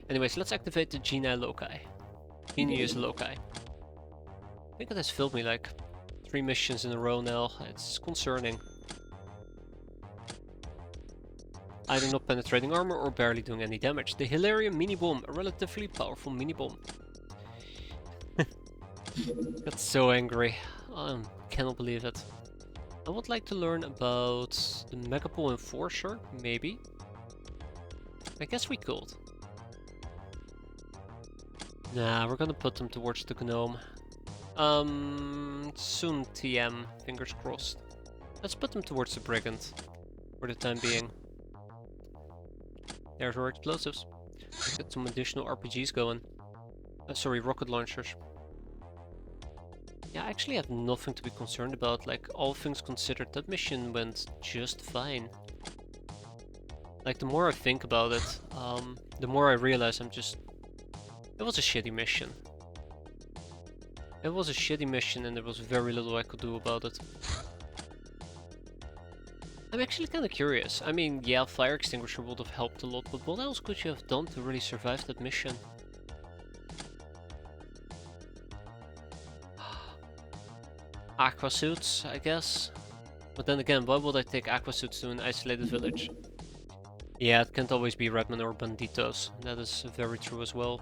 Anyways, let's activate the Geni Loci. Genius Loci. I think it has filled me like 3 missions in a row now. It's concerning. Either not penetrating armor or barely doing any damage. The Hilarium mini bomb, a relatively powerful mini bomb. Got so angry. Cannot believe it. I would like to learn about the Megapole Enforcer, maybe. I guess we could. Nah, we're gonna put them towards the gnome. Soon TM, fingers crossed. Let's put them towards the brigand, for the time being. There's our explosives. Let's get some additional RPGs going. Sorry, rocket launchers. Yeah, I actually have nothing to be concerned about, like, all things considered, that mission went just fine. Like, the more I think about it, the more I realize it was a shitty mission. It was a shitty mission and there was very little I could do about it. I'm actually kinda curious. I mean, yeah, fire extinguisher would have helped a lot, but what else could you have done to really survive that mission? Aqua suits, I guess. But then again, why would I take aqua suits to an isolated village? Yeah, it can't always be Redman or Banditos. That is very true as well.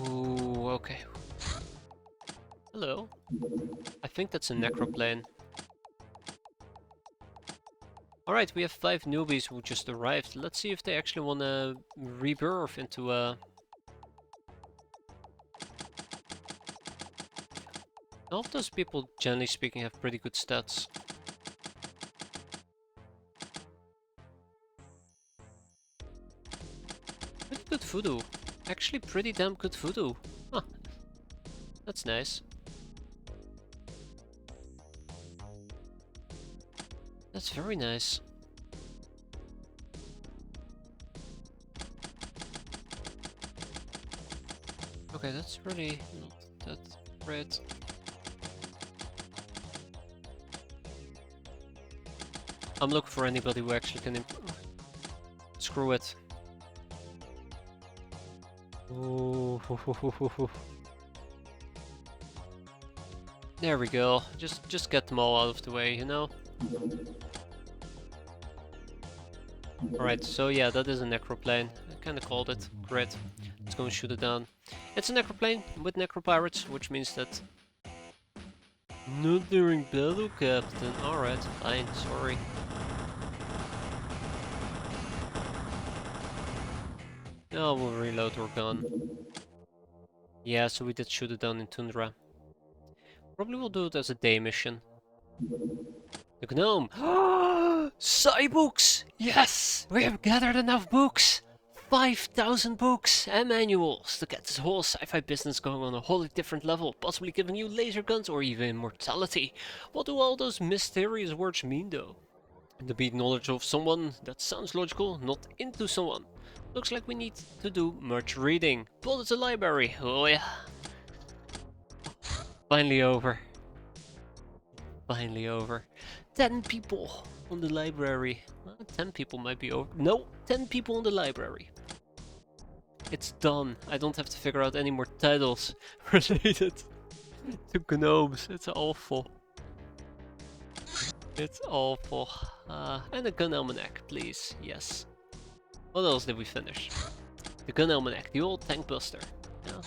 Ooh, okay. Hello. I think that's a necroplane. Alright, we have 5 newbies who just arrived. Let's see if they actually want to rebirth into a... All of those people, generally speaking, have pretty good stats. Pretty good voodoo. Actually pretty damn good voodoo. Huh. That's nice. That's very nice. Okay, that's really not that great. I'm looking for anybody who actually can improve. Screw it. Ooh. There we go. Just get them all out of the way, you know? Alright, so yeah, that is a necroplane. I kinda called it. Great. Let's go and shoot it down. It's a necroplane with necropirates, which means that... Not during battle, Captain. Alright, fine, sorry. Oh, we'll reload our gun. Yeah, so we did shoot it down in Tundra. Probably will do it as a day mission. The gnome! Sci-books! Yes! We have gathered enough books! 5,000 books and manuals to get this whole sci-fi business going on a wholly different level, possibly giving you laser guns or even immortality. What do all those mysterious words mean though? To be knowledge of someone, that sounds logical, not into someone. Looks like we need to do much reading. But it's a library, oh yeah. Finally over. Finally over. 10 people on the library. Well, 10 people might be over. No, 10 people on the library. It's done. I don't have to figure out any more titles related to gnomes. It's awful. It's awful. And a gun almanac, please. Yes. What else did we finish? The gun almanac, the old tank buster. Yeah.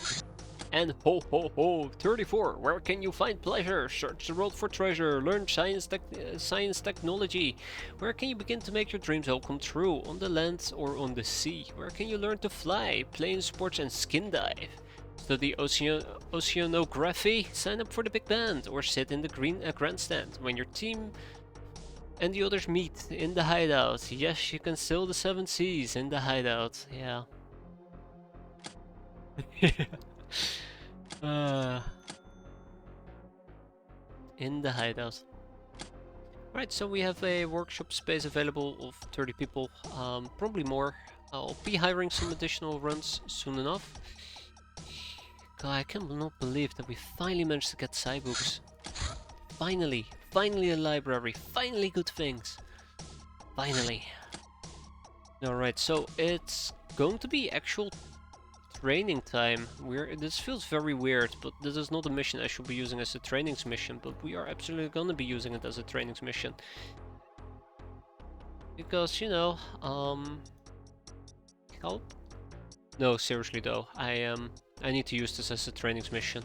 And ho ho ho, 34. Where can you find pleasure? Search the world for treasure. Learn science technology. Where can you begin to make your dreams all come true? On the land or on the sea? Where can you learn to fly, play in sports and skin dive? Study oceanography? Sign up for the big band or sit in the green grandstand when your team and the others meet in the hideout. Yes, you can sail the 7 seas in the hideout. Yeah. In the hideout. Right, so we have a workshop space available of 30 people, probably more. I'll be hiring some additional runs soon enough. God, I cannot believe that we finally managed to get Cybooks. Finally, finally a library, finally good things. Finally. Alright, so it's going to be actual training time. This feels very weird, but this is not a mission I should be using as a trainings mission, but we are absolutely gonna be using it as a trainings mission. Because, you know, help? No, seriously though, I need to use this as a trainings mission.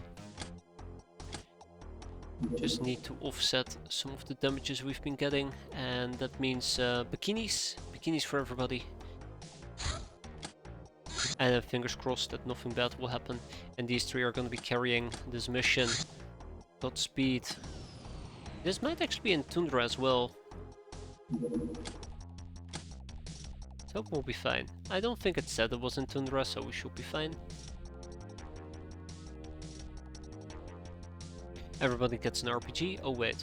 Just need to offset some of the damages we've been getting, and that means bikinis for everybody. And fingers crossed that nothing bad will happen. And these 3 are going to be carrying this mission. Godspeed. This might actually be in Tundra as well. So we'll be fine. I don't think it said it was in Tundra, so we should be fine. Everybody gets an RPG. Oh wait.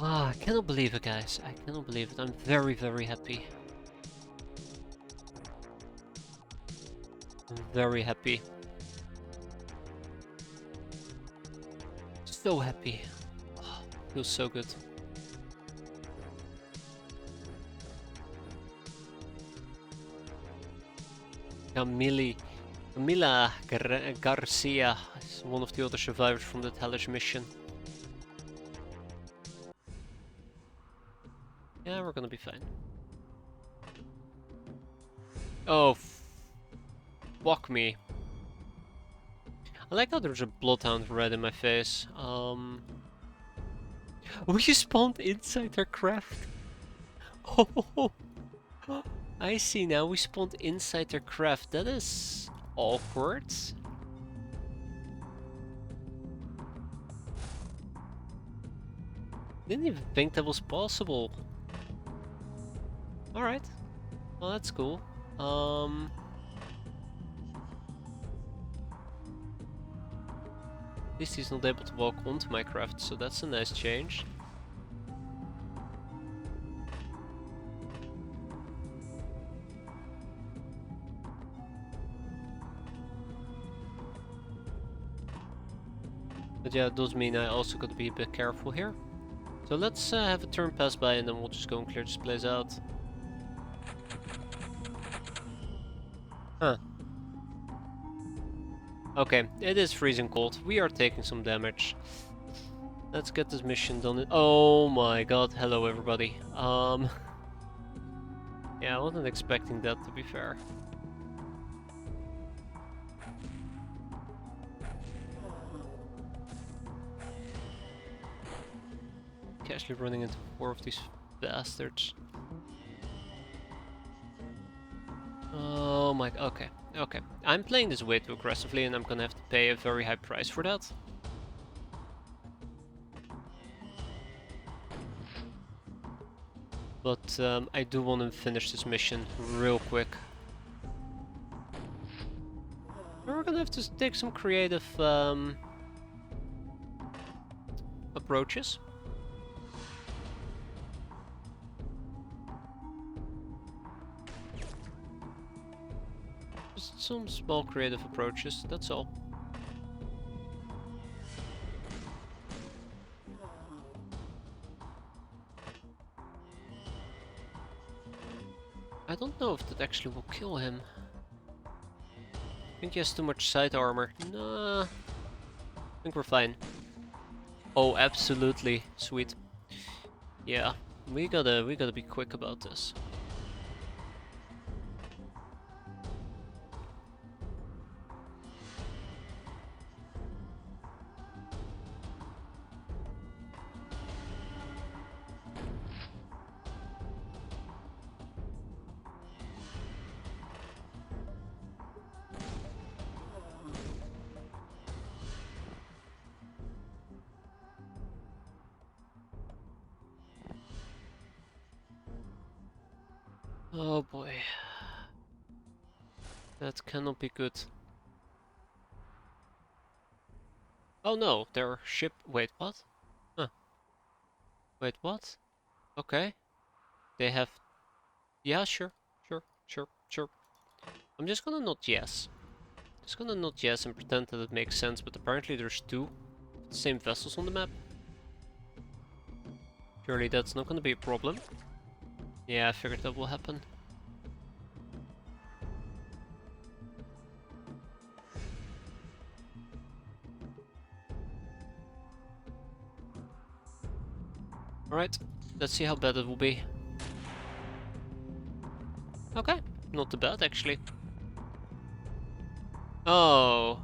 I cannot believe it, guys. I cannot believe it. I'm very, very happy. I'm very happy. So happy. Oh, feels so good. Camila Garcia is one of the other survivors from that hellish mission. Yeah, we're gonna be fine. Oh, fuck me. I like how there's a bloodhound red in my face. We spawned inside their craft. Oh, I see now. We spawned inside their craft. That is awkward. Didn't even think that was possible. Alright. Well, that's cool. At least he's not able to walk onto my craft, so that's a nice change. But yeah, it does mean I also got to be a bit careful here. So let's have a turn pass by and then we'll just go and clear this place out. Huh. Okay, it is freezing cold. We are taking some damage. Let's get this mission done. Oh my god, hello everybody. Yeah, I wasn't expecting that, to be fair. Casually running into 4 of these bastards. Oh my, okay, okay. I'm playing this way too aggressively and I'm gonna have to pay a very high price for that. But I do want to finish this mission real quick. We're gonna have to take some creative approaches. Just some small creative approaches, that's all. I don't know if that actually will kill him. I think he has too much side armor. Nah, I think we're fine. Oh, absolutely, sweet. Yeah, we gotta be quick about this. Oh boy. That cannot be good. Oh no, their ship... Wait, what? Huh. Wait, what? Okay. They have... Yeah, sure. Sure. I'm just gonna nod yes. Just gonna nod yes and pretend that it makes sense, but apparently there's 2 same vessels on the map. Surely that's not gonna be a problem. Yeah, I figured that will happen. Alright, let's see how bad it will be. Okay, not too bad actually. Oh.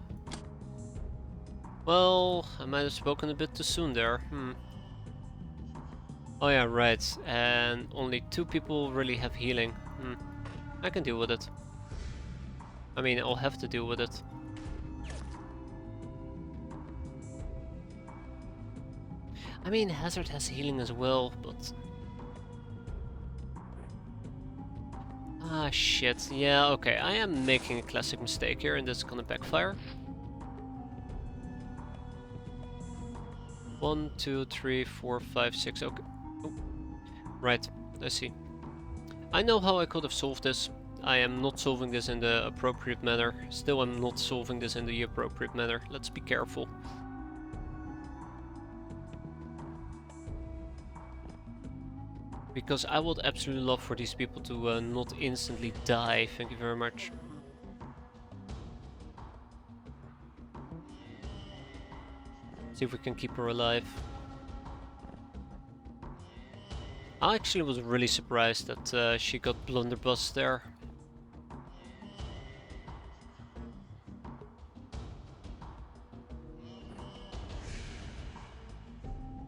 Well, I might have spoken a bit too soon there. Oh yeah, right. And only 2 people really have healing. I can deal with it. I mean, I'll have to deal with it. I mean, Hazard has healing as well, but... Ah, shit. Yeah, okay. I am making a classic mistake here, and this is gonna backfire. 1, 2, 3, 4, 5, 6. Okay. Oh. Right, I see. I know how I could have solved this. I am not solving this in the appropriate manner. Still, I'm not solving this in the appropriate manner. Let's be careful. Because I would absolutely love for these people to not instantly die. Thank you very much. See if we can keep her alive. I actually was really surprised that she got blunderbuss there.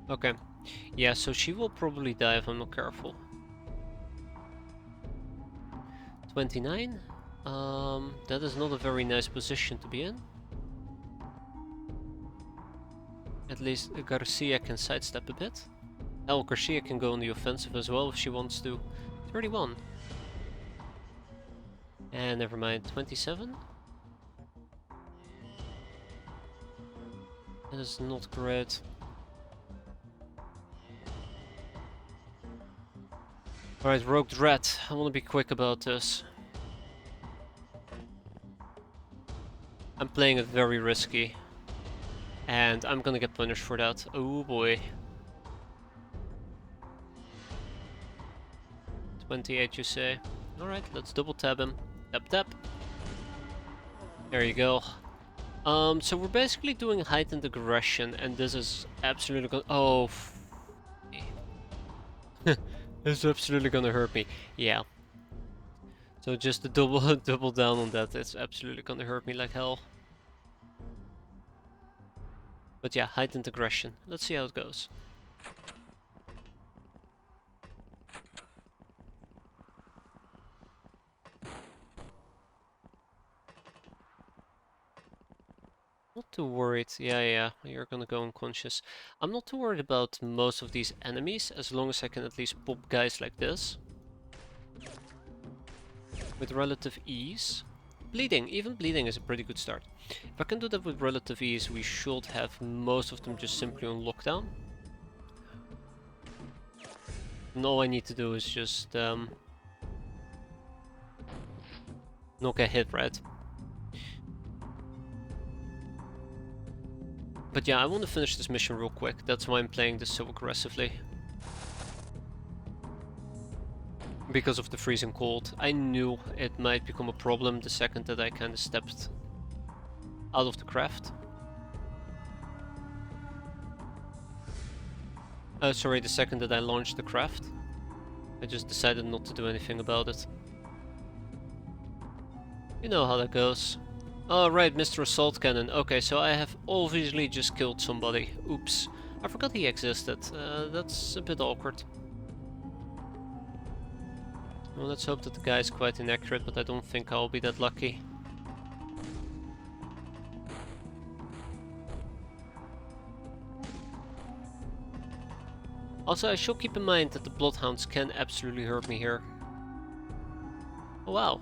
Okay. Yeah, so she will probably die if I'm not careful. 29? That is not a very nice position to be in. At least Garcia can sidestep a bit. Hell, Garcia can go on the offensive as well if she wants to. 31. And never mind, 27? That is not great. Alright, Rogue Dread. I want to be quick about this. I'm playing it very risky. And I'm gonna get punished for that. Oh boy. 28 you say? Alright, let's double tab him. Tap tap. There you go. So we're basically doing heightened aggression, and this is absolutely gonna— oh, this is absolutely gonna hurt me. Yeah. So just to double down on that, it's absolutely gonna hurt me like hell. But yeah, heightened aggression. Let's see how it goes. Not too worried. Yeah, you're gonna go unconscious. I'm not too worried about most of these enemies, as long as I can at least pop guys like this with relative ease. Bleeding, even bleeding is a pretty good start. If I can do that with relative ease, we should have most of them just simply on lockdown. And all I need to do is just not get hit, right? But yeah, I want to finish this mission real quick. That's why I'm playing this so aggressively. Because of the freezing cold. I knew it might become a problem the second that I kind of stepped out of the craft. Sorry, the second that I launched the craft. I just decided not to do anything about it. You know how that goes. Oh right, Mr. Assault Cannon. Okay, so I have obviously just killed somebody. Oops. I forgot he existed. That's a bit awkward. Well, let's hope that the guy is quite inaccurate, but I don't think I'll be that lucky. Also, I should keep in mind that the Bloodhounds can absolutely hurt me here. Oh wow.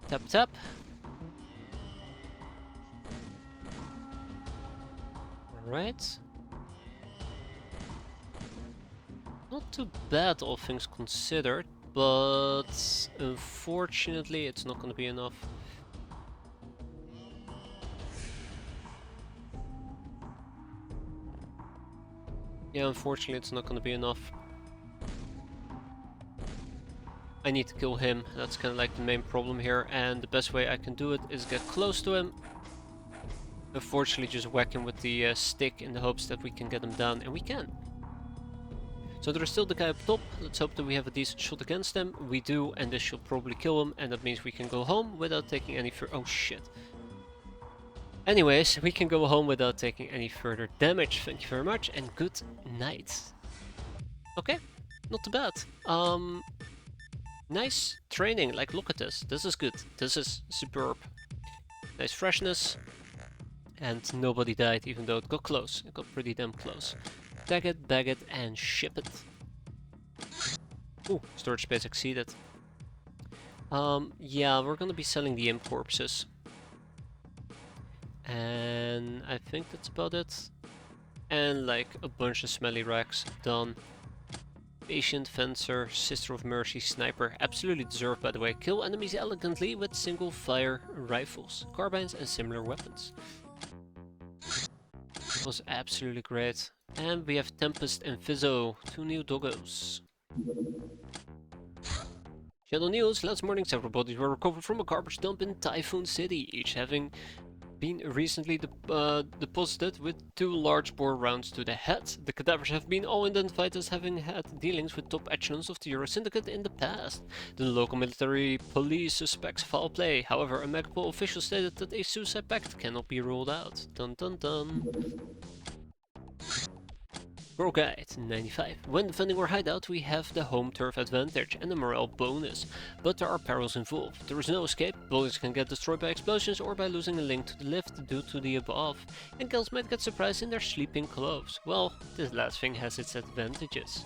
Tap tap. Alright. Not too bad, all things considered, but unfortunately it's not gonna be enough. Yeah, unfortunately it's not gonna be enough. I need to kill him, that's kind of like the main problem here, and the best way I can do it is get close to him. Unfortunately just whack him with the stick in the hopes that we can get him down, and we can. So there is still the guy up top. Let's hope that we have a decent shot against him. We do, and this should probably kill him, and that means we can go home without taking any oh shit. Anyways, we can go home without taking any further damage. Thank you very much, and good night. Okay, not too bad. Nice training, like look at this. This is good. This is superb. Nice freshness. And nobody died, even though it got close. It got pretty damn close. Tag it, bag it, and ship it. Ooh, storage space exceeded. Yeah, we're gonna be selling the imp corpses. And I think that's about it. And like a bunch of smelly racks, done. Patient, Fencer, Sister of Mercy, Sniper, absolutely deserved by the way. Kill enemies elegantly with single fire rifles, carbines and similar weapons. It was absolutely great. And we have Tempest and Fizzo, 2 new doggos. Channel news, last morning several bodies were recovered from a garbage dump in Typhoon City, each having been recently deposited with 2 large bore rounds to the head. The cadavers have been all identified as having had dealings with top echelons of the Euro Syndicate in the past. The local military police suspects foul play. However, a Megapol official stated that a suicide pact cannot be ruled out. Dun dun dun. Pro Guide 95. When defending our hideout, we have the home turf advantage and a morale bonus, but there are perils involved. There is no escape, buildings can get destroyed by explosions or by losing a link to the lift due to the above, and girls might get surprised in their sleeping clothes. Well, this last thing has its advantages.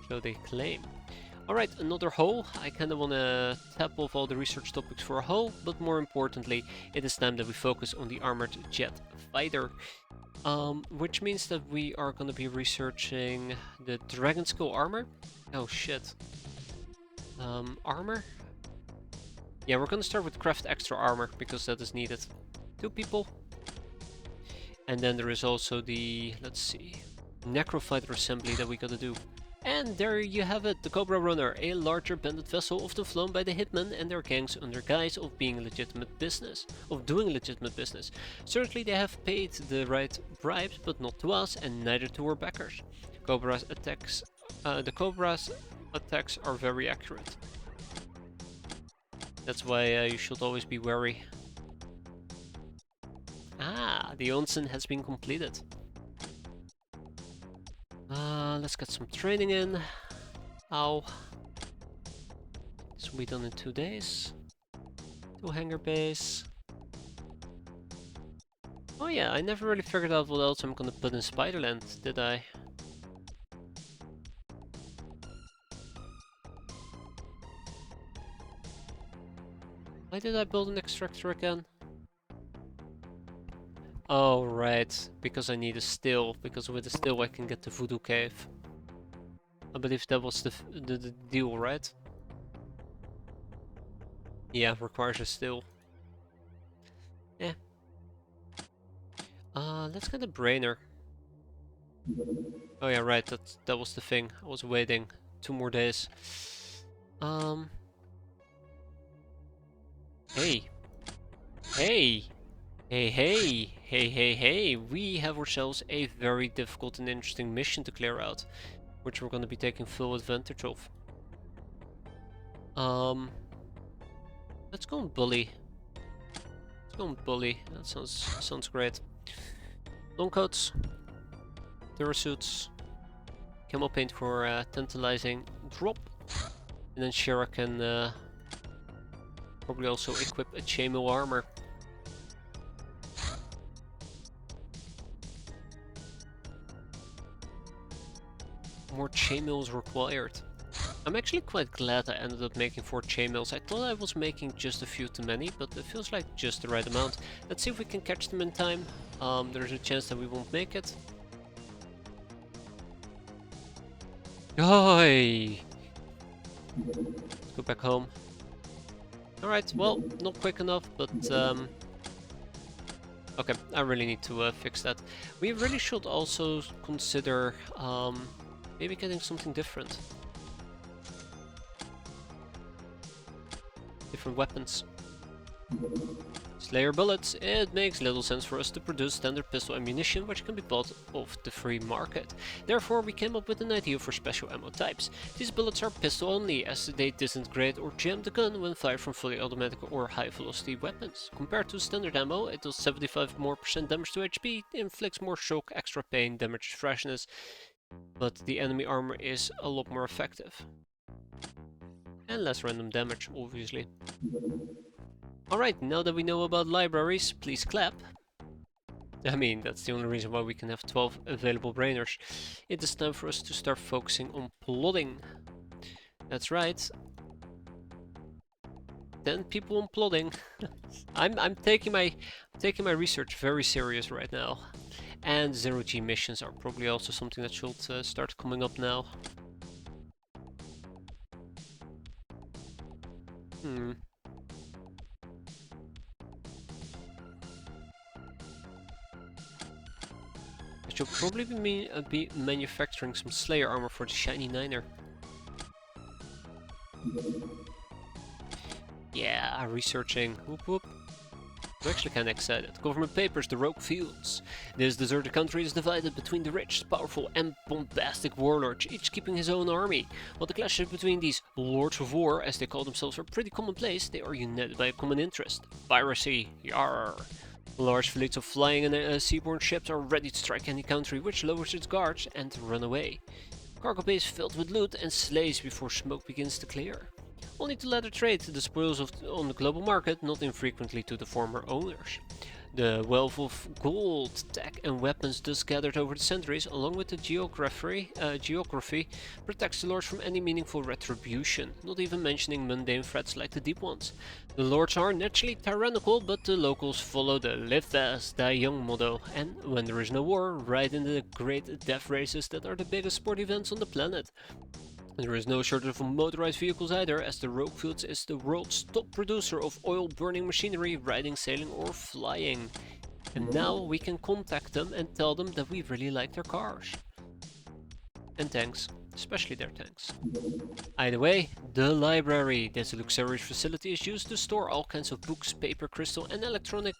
So they claim. Alright, another hull. I kinda wanna tap off all the research topics for a hull, but more importantly, it is time that we focus on the armored jet fighter. Which means that we are gonna be researching the dragon skull armor. Oh shit. Armor? Yeah, we're gonna start with craft extra armor because that is needed. 2 people. And then there is also the, let's see, necrofighter assembly that we gotta do. And there you have it, the Cobra Runner, a larger bandit vessel often flown by the hitmen and their gangs under guise of being legitimate business, of doing legitimate business. Certainly they have paid the right bribes, but not to us and neither to our backers. The Cobra's attacks are very accurate. That's why you should always be wary. Ah, the onsen has been completed. Let's get some training in. Ow. This will be done in 2 days. 2 hangar base. Oh yeah, I never really figured out what else I'm gonna put in Spiderland, did I? Why did I build an extractor again? Oh right, because I need a still, because with a still I can get the voodoo cave. I believe that was the deal, right? Yeah, requires a still. Yeah. Let's get a brainer. Oh yeah, right, that was the thing. I was waiting 2 more days. Hey. Hey! Hey, hey! Hey, hey, hey! We have ourselves a very difficult and interesting mission to clear out, which we're gonna be taking full advantage of. Let's go and bully. Let's go and bully. That sounds great. Long coats, Durasuits, camel paint for tantalizing drop, and then Shira can probably also equip a chainmail armor. More chainmails required. I'm actually quite glad I ended up making 4 chainmails. I thought I was making just a few too many, but it feels like just the right amount. Let's see if we can catch them in time. There's a chance that we won't make it. Oi! Let's go back home. Alright, well, not quick enough, but okay, I really need to fix that. We really should also consider maybe getting something different. Different weapons. Slayer bullets. It makes little sense for us to produce standard pistol ammunition which can be bought off the free market. Therefore we came up with an idea for special ammo types. These bullets are pistol only as they disintegrate or jam the gun when fired from fully automatic or high velocity weapons. Compared to standard ammo, it does 75% more damage to HP, inflicts more shock, extra pain, damages freshness, but the enemy armor is a lot more effective. And less random damage, obviously. Alright, now that we know about libraries, please clap. I mean, that's the only reason why we can have 12 available brainers. It is time for us to start focusing on plotting. That's right. 10 people on plotting. I'm taking my research very serious right now. And 0G missions are probably also something that should start coming up now. I should probably be manufacturing some Slayer armor for the Shiny Niner. Yeah, researching. Whoop whoop. I'm actually kinda excited. Government papers, the rogue fields. This deserted country is divided between the rich, powerful and bombastic warlords, each keeping his own army. While the clashes between these lords of war, as they call themselves, are pretty commonplace, they are united by a common interest. Piracy. Yarr. Large fleets of flying and seaborne ships are ready to strike any country which lowers its guards and run away. Cargo bays filled with loot and slaves before smoke begins to clear. Only to later trade the spoils on the global market, not infrequently to the former owners. The wealth of gold, tech and weapons thus gathered over the centuries, along with the geography, protects the lords from any meaningful retribution, not even mentioning mundane threats like the deep ones. The lords are naturally tyrannical, but the locals follow the live fast, die young motto, and when there is no war, ride in the great death races that are the biggest sport events on the planet. There is no shortage of motorized vehicles either, as the Rogue Fields is the world's top producer of oil-burning machinery, riding, sailing or flying. And now we can contact them and tell them that we really like their cars. And tanks, especially their tanks. Either way, the library. This luxurious facility is used to store all kinds of books, paper, crystal and electronic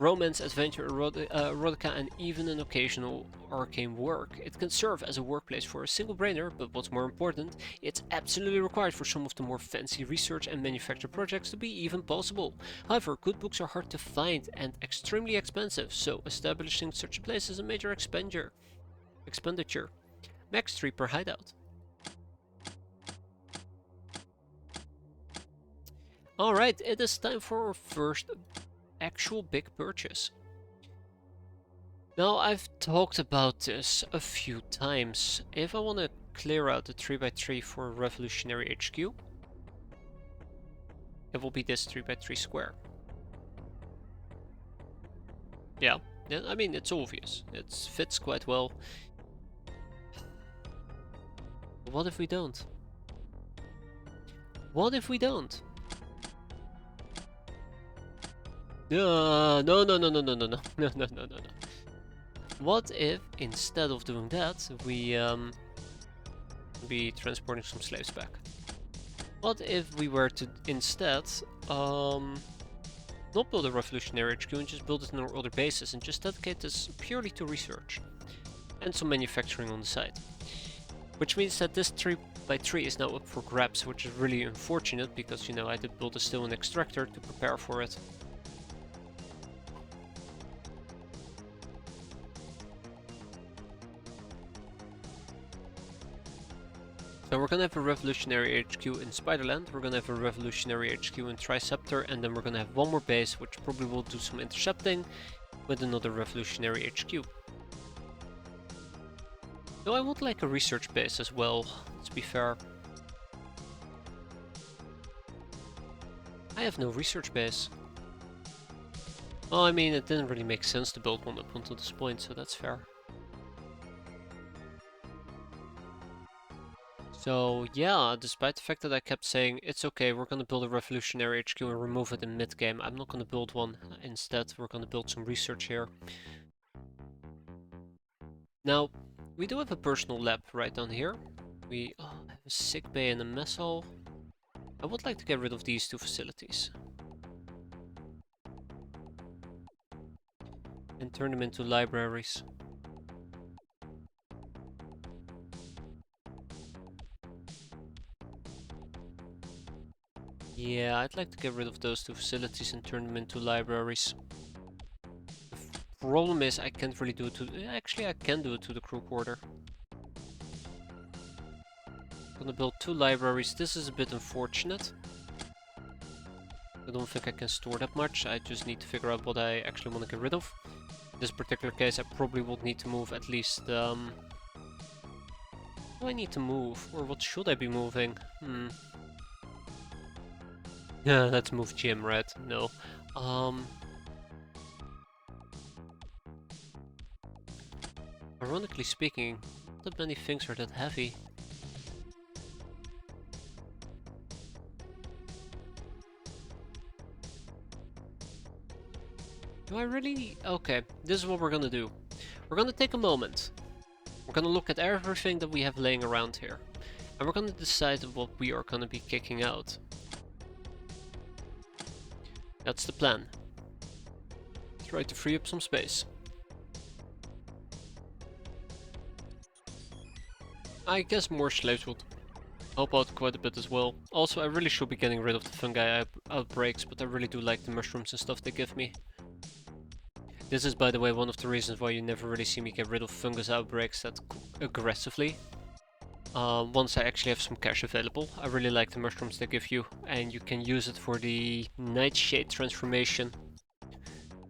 romance, adventure, erotica and even an occasional arcane work. It can serve as a workplace for a single brainer, but what's more important, it's absolutely required for some of the more fancy research and manufacture projects to be even possible. However, good books are hard to find and extremely expensive, so establishing such a place is a major expenditure. Max 3 per hideout. Alright, it is time for our first actual big purchase. Now, I've talked about this a few times. If I want to clear out the 3x3 for Revolutionary HQ, it will be this 3x3 square. Yeah, I mean, it's obvious. It fits quite well. What if we don't? What if we don't? No. What if instead of doing that, we be transporting some slaves back? What if we were to instead not build a revolutionary HQ and just build it in our other bases and just dedicate this purely to research and some manufacturing on the side? Which means that this 3x3 is now up for grabs, which is really unfortunate because, you know, I did build a stone extractor to prepare for it. So we're gonna have a revolutionary HQ in Spiderland, we're gonna have a revolutionary HQ in Triceptor, and then we're gonna have one more base which probably will do some intercepting with another revolutionary HQ. Though I would like a research base as well, let's be fair. I have no research base. Oh, I mean, it didn't really make sense to build one up until this point, so that's fair. So yeah, despite the fact that I kept saying, it's okay, we're gonna build a revolutionary HQ and remove it in mid-game, I'm not gonna build one. Instead, we're gonna build some research here. Now, we do have a personal lab right down here. We have a sick bay and a mess hall. I would like to get rid of these two facilities. And turn them into libraries. Yeah, I'd like to get rid of those two facilities and turn them into libraries. The problem is I can't really do it to... Actually, I can do it to the crew quarter. I'm gonna build two libraries. This is a bit unfortunate. I don't think I can store that much. I just need to figure out what I actually want to get rid of. In this particular case, I probably would need to move at least... What do I need to move? Or what should I be moving? Yeah, let's move Jim, right? No. Ironically speaking, not that many things are that heavy. Do I really? Okay, this is what we're gonna do. We're gonna take a moment. We're gonna look at everything that we have laying around here. And we're gonna decide what we are gonna be kicking out. That's the plan. Try to free up some space. I guess more slaves would help out quite a bit as well. Also, I really should be getting rid of the fungi outbreaks, but I really do like the mushrooms and stuff they give me. This is, by the way, one of the reasons why you never really see me get rid of fungus outbreaks that aggressively. Once I actually have some cash available. I really like the mushrooms they give you, and you can use it for the nightshade transformation.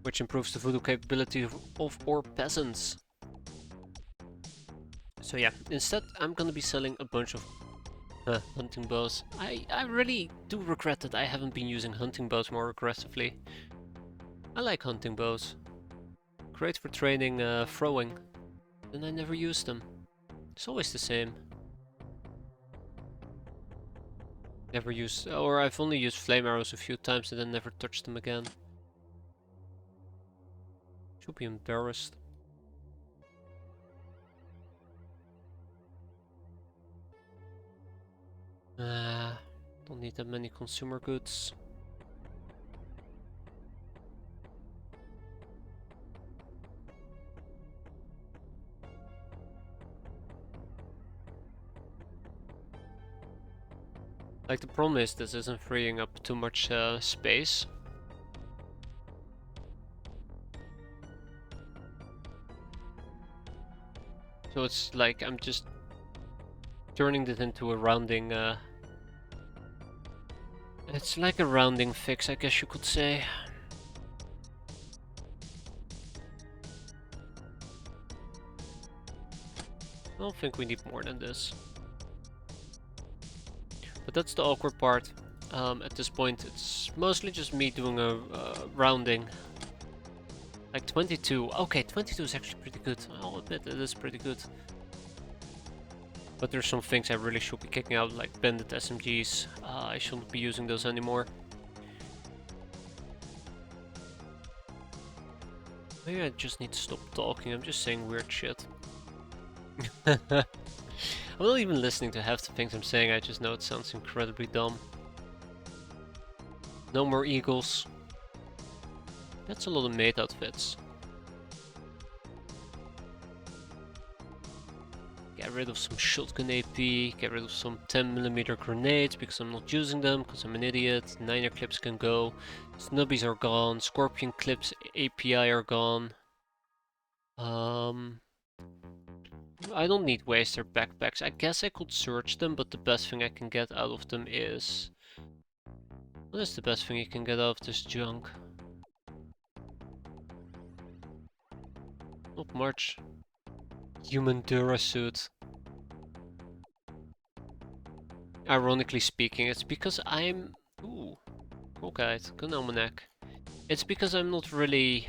which improves the voodoo capability of our peasants. So yeah, instead I'm gonna be selling a bunch of hunting bows. I really do regret that I haven't been using hunting bows more aggressively. I like hunting bows. Great for training throwing. And I never use them. It's always the same. Never use, or I've only used flame arrows a few times and then never touched them again. Should be embarrassed. Don't need that many consumer goods. Like, the problem is this isn't freeing up too much space. So it's like I'm just turning this into a rounding it's like a rounding fix, I guess you could say. I don't think we need more than this. But that's the awkward part. At this point, it's mostly just me doing a rounding. Like 22. Okay, 22 is actually pretty good. I'll admit it is pretty good. But there's some things I really should be kicking out, like bandit SMGs. I shouldn't be using those anymore. Maybe I just need to stop talking. I'm just saying weird shit. I'm not even listening to half the things I'm saying, I just know it sounds incredibly dumb. No more eagles. That's a lot of mate outfits. Get rid of some shotgun AP, get rid of some 10mm grenades because I'm not using them, because I'm an idiot. 9er clips can go. Snubbies are gone. Scorpion clips API are gone. I don't need waster backpacks. I guess I could search them, but the best thing I can get out of them is... What is the best thing you can get out of this junk? Not much. Human Durasuit. Ironically speaking, it's because I'm... Ooh. Okay, good almanac. It's because I'm not really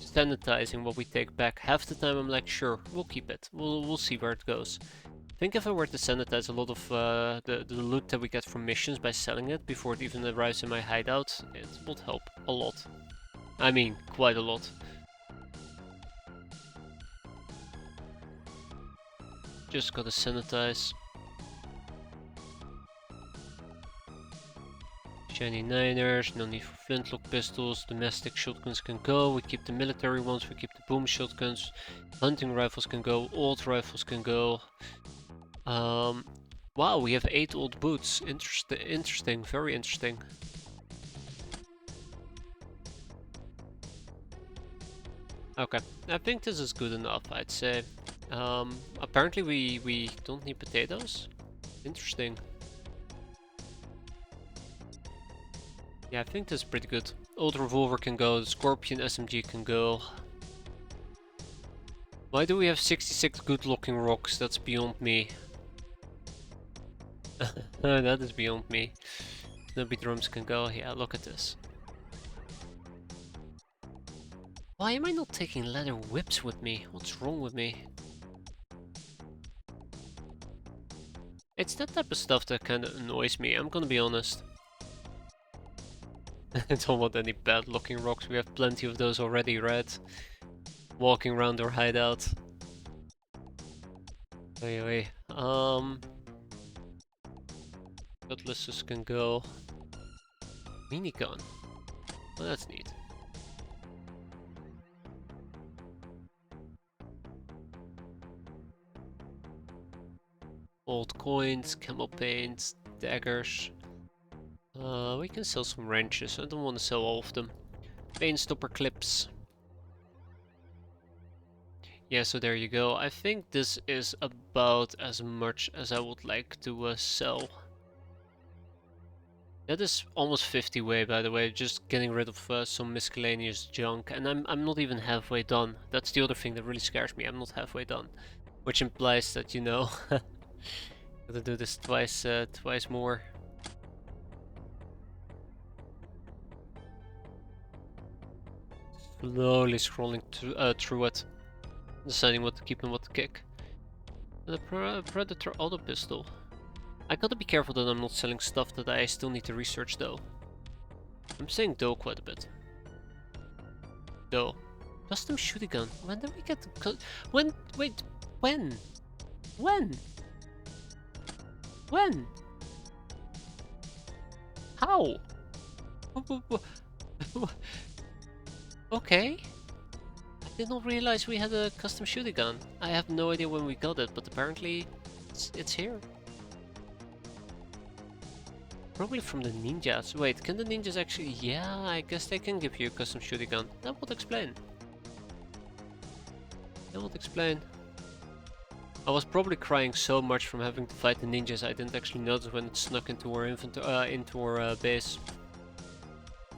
sanitizing what we take back. Half the time I'm like, sure, we'll keep it. We'll see where it goes. I think if I were to sanitize a lot of the loot that we get from missions by selling it before it even arrives in my hideout, it would help a lot. I mean, quite a lot. Just gotta sanitize. Shiny 9ers, no need for flintlock pistols, domestic shotguns can go, we keep the military ones, we keep the boom shotguns, hunting rifles can go, old rifles can go. Wow, we have 8 old boots, interesting, very interesting. Okay, I think this is good enough, I'd say. Apparently we don't need potatoes? Interesting. Yeah, I think this is pretty good. Old revolver can go, the Scorpion SMG can go. Why do we have 66 good looking rocks? That's beyond me. That is beyond me. Snubby drums can go. Yeah, look at this. Why am I not taking leather whips with me? What's wrong with me? It's that type of stuff that kind of annoys me, I'm gonna be honest. I don't want any bad looking rocks, we have plenty of those already, right? Walking around our hideout. Anyway, cutlasses can go. Minigun. Well, that's neat. Old coins, camel paints, daggers. We can sell some wrenches. I don't want to sell all of them. Paint stopper clips. Yeah, so there you go. I think this is about as much as I would like to sell. That is almost 50 way, by the way, just getting rid of some miscellaneous junk, and I'm not even halfway done. That's the other thing that really scares me, I'm not halfway done. Which implies that, you know, gotta do this twice more. Slowly scrolling through it, deciding what to keep and what to kick. The Predator auto pistol. I gotta be careful that I'm not selling stuff that I still need to research though. I'm saying though quite a bit. Though. Custom shooting gun. When did we get the when? Wait. When? When? When? How? Okay. I did not realize we had a custom shooting gun. I have no idea when we got it, but apparently it's here. Probably from the ninjas. Wait, can the ninjas actually... Yeah, I guess they can give you a custom shooting gun. That would explain. That would explain. I was probably crying so much from having to fight the ninjas I didn't actually notice when it snuck into our into our base.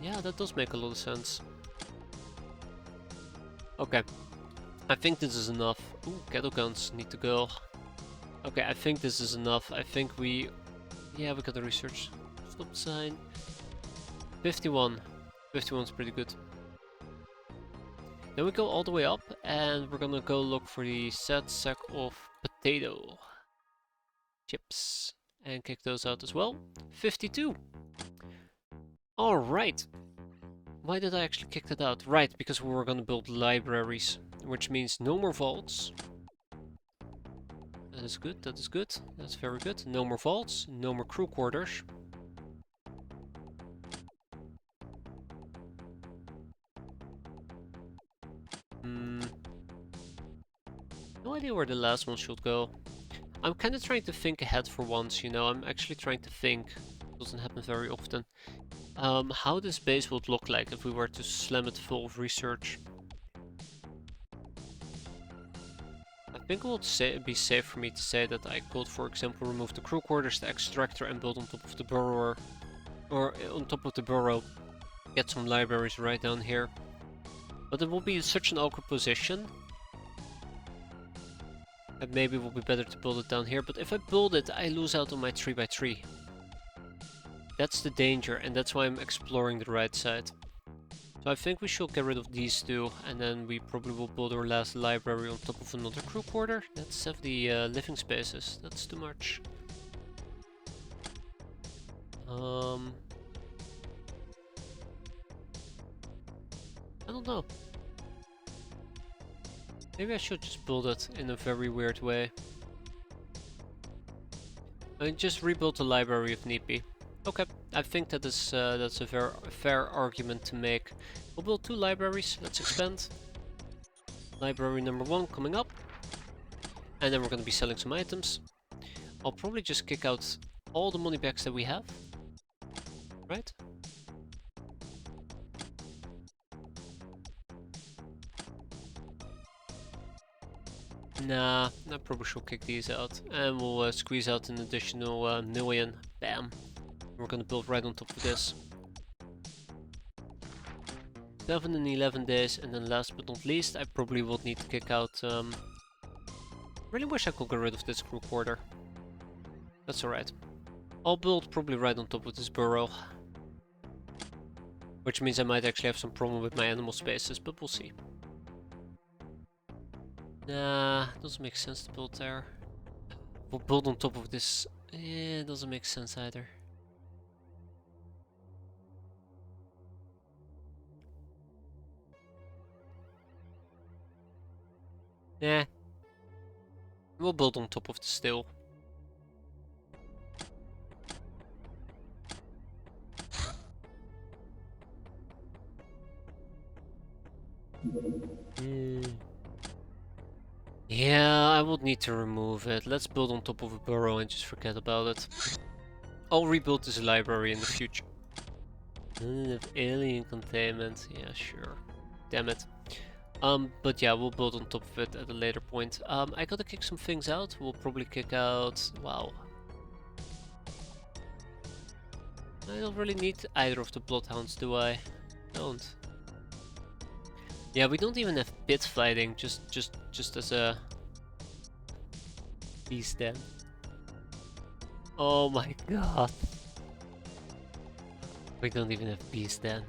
Yeah, that does make a lot of sense. Okay. I think this is enough. Ooh, kettle guns need to go. Okay, I think this is enough. I think we... Yeah, we got the research. Stop sign. 51. 51 is pretty good. Then we go all the way up and we're gonna go look for the set sack of potato chips and kick those out as well. 52. Alright. Why did I actually kick that out? Right, because we were gonna build libraries, which means no more vaults. That is good, that is good, that's very good. No more vaults, no more crew quarters. No idea where the last one should go. I'm kind of trying to think ahead for once, you know, I'm actually trying to think. It doesn't happen very often. How this base would look like if we were to slam it full of research. I think it would be safe for me to say that I could, for example, remove the crew quarters, the extractor, and build on top of the burrower. Or on top of the burrow, get some libraries right down here. But it will be such an awkward position. And maybe it will be better to build it down here, but if I build it, I lose out on my 3x3. That's the danger, and that's why I'm exploring the right side. So I think we should get rid of these two, and then we probably will build our last library on top of another crew quarter. That's 70 living spaces, that's too much. I don't know. Maybe I should just build it in a very weird way. And just rebuild the library if need be. Okay, I think that is that's a fair argument to make. We'll build 2 libraries, let's expand. Library number 1 coming up. And then we're gonna be selling some items. I'll probably just kick out all the money bags that we have. Right? Nah, I probably should kick these out. And we'll squeeze out an additional million. Bam. We're gonna build right on top of this. 7 and 11 days, and then last but not least, I probably would need to kick out... Really wish I could get rid of this crew quarter. That's alright. I'll build probably right on top of this burrow. Which means I might actually have some problem with my animal spaces, but we'll see. Nah, doesn't make sense to build there. We'll build on top of this. It doesn't make sense either. Nah. We'll build on top of the still. Yeah, I would need to remove it. Let's build on top of a burrow and just forget about it. I'll rebuild this library in the future. Alien containment. Yeah, sure. Damn it. But yeah, we'll build on top of it at a later point. I gotta kick some things out. We'll probably kick out... Wow. I don't really need either of the bloodhounds, do I? Don't. Yeah, we don't even have pit fighting, just as a beast den. Oh my god. We don't even have beast den.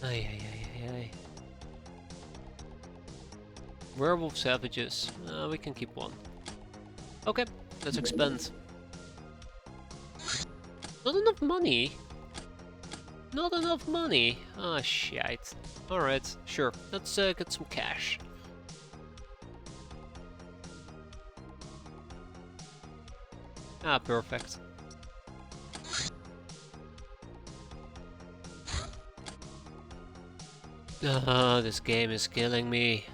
Ay ay ay ay ay. Werewolf savages. We can keep one. Okay, let's expand. Not enough money? Not enough money? Ah, shite. Alright, sure. Let's get some cash. Ah, perfect. Ah, this game is killing me.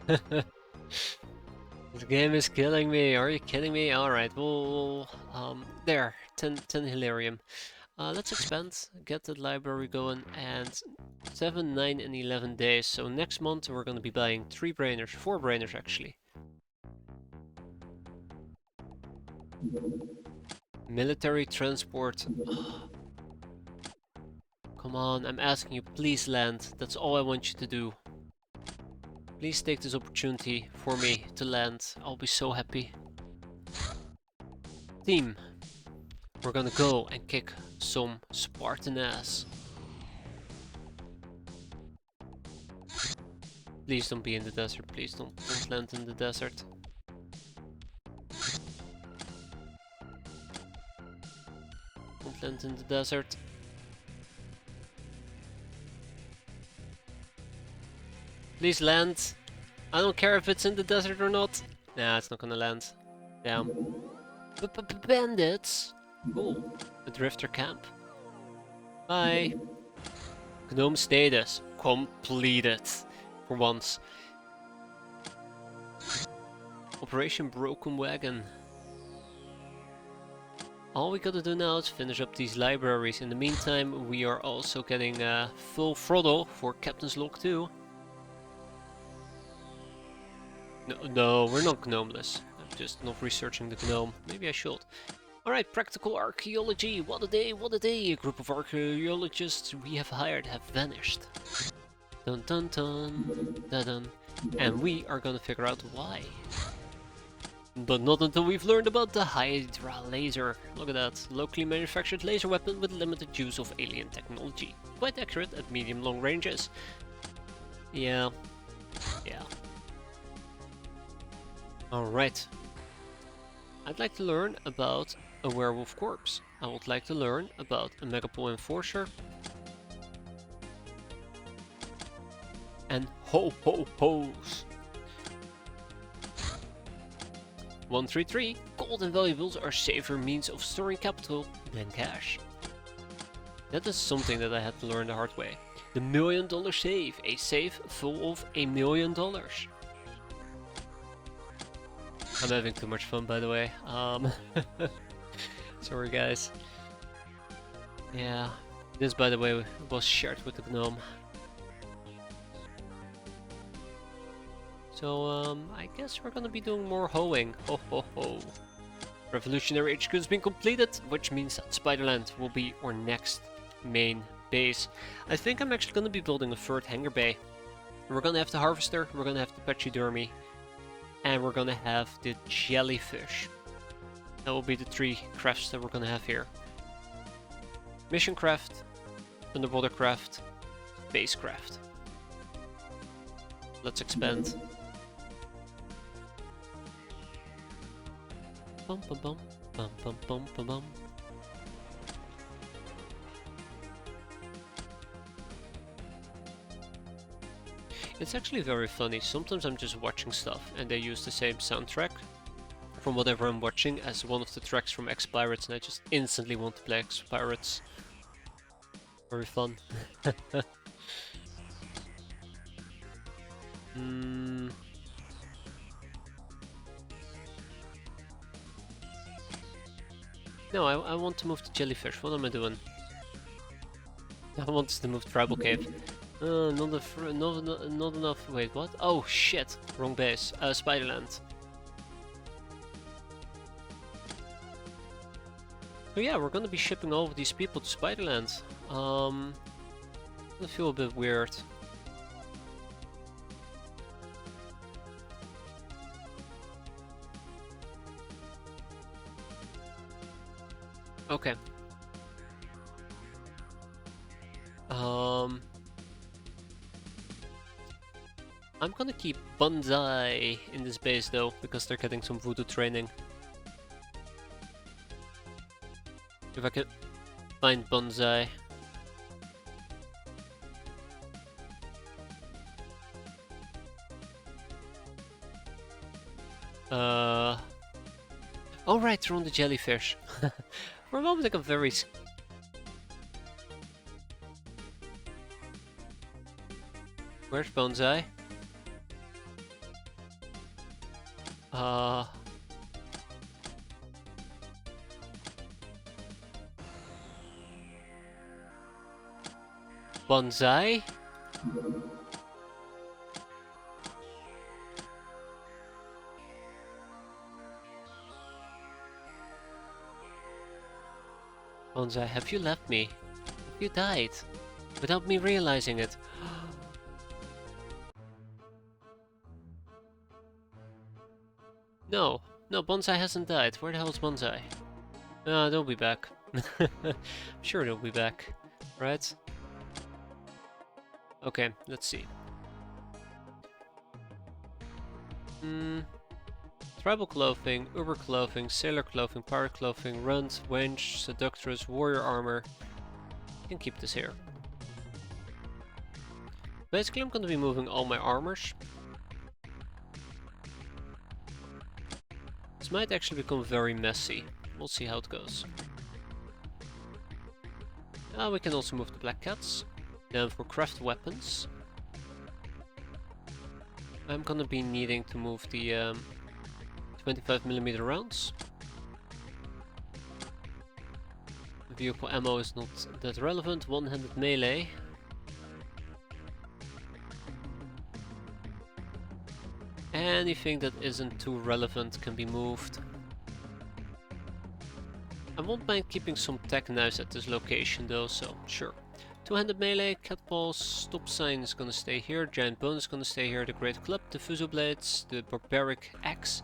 This game is killing me. Are you kidding me? Alright, well, there. 10 Hilarium. Let's expand, get the library going, and 7, 9, and 11 days. So next month we're going to be buying 3 brainers, 4 brainers actually. Military transport. Come on, I'm asking you, please land. That's all I want you to do. Please take this opportunity for me to land. I'll be so happy. Team, we're gonna go and kick some Spartan ass. Please don't be in the desert. Please don't land in the desert. Don't land in the desert. Please land. I don't care if it's in the desert or not. Nah, it's not gonna land. Damn. Bandits. Cool. A drifter camp. Bye. Gnome status completed. For once. Operation Broken Wagon. All we gotta do now is finish up these libraries. In the meantime, we are also getting full throttle for Captain's Log 2. No, we're not gnomeless. I'm just not researching the gnome. Maybe I should. Alright, practical archaeology. What a day, what a day. A group of archaeologists we have hired have vanished. Dun dun dun, dun dun. And we are gonna figure out why. But not until we've learned about the Hydra laser. Look at that. Locally manufactured laser weapon with limited use of alien technology. Quite accurate at medium-long ranges. Yeah. Yeah. Alright. I'd like to learn about a werewolf corpse. I would like to learn about a Megapole enforcer. And ho-ho-hos. 133. Gold and valuables are safer means of storing capital than cash. That is something that I had to learn the hard way. The $1 million safe. A safe full of $1 million. I'm having too much fun, by the way. Sorry, guys. Yeah. This, by the way, was shared with the gnome. So, I guess we're gonna be doing more hoeing. Ho ho ho. Revolutionary HQ has been completed, which means that Spiderland will be our next main base. I think I'm actually gonna be building a third hangar bay. We're gonna have the harvester, we're gonna have the pachydermy, and we're gonna have the jellyfish. That will be the 3 crafts that we're gonna have here. Mission craft, underwater craft, base craft. Let's expand. Bum bum bum bum bum bum bum bum. It's actually very funny. Sometimes I'm just watching stuff and they use the same soundtrack from whatever I'm watching as one of the tracks from X-Pirates, and I just instantly want to play X-Pirates. Very fun. No, I want to move to jellyfish. What am I doing? I want to move to tribal cave. Not enough. Wait, what? Oh shit! Wrong base. Spiderland. So yeah, we're gonna be shipping all of these people to Spiderland. I feel a bit weird. Okay. I'm gonna keep Bonsai in this base though, because they're getting some voodoo training. If I can find Bonsai. Oh right, they're on the jellyfish. For a moment I got very... Where's Bonsai? Bonsai? Bonsai, have you left me? Have you died? Without me realizing it. No, no, Bonsai hasn't died. Where the hell is Bonsai? They'll be back. I'm sure they'll be back, right? Okay, let's see. Tribal clothing, Uber clothing, sailor clothing, pirate clothing, runt, wench, seductress, warrior armor. You can keep this here. Basically, I'm gonna be moving all my armors. This might actually become very messy. We'll see how it goes. We can also move the black cats. Then for craft weapons, I'm gonna be needing to move the 25mm rounds. Vehicle ammo is not that relevant. One-handed melee. Anything that isn't too relevant can be moved. I won't mind keeping some tech knives at this location though, so sure. Two-handed melee, cat balls, stop sign is gonna stay here, giant bone is gonna stay here, the great club, the fuso blades, the barbaric axe,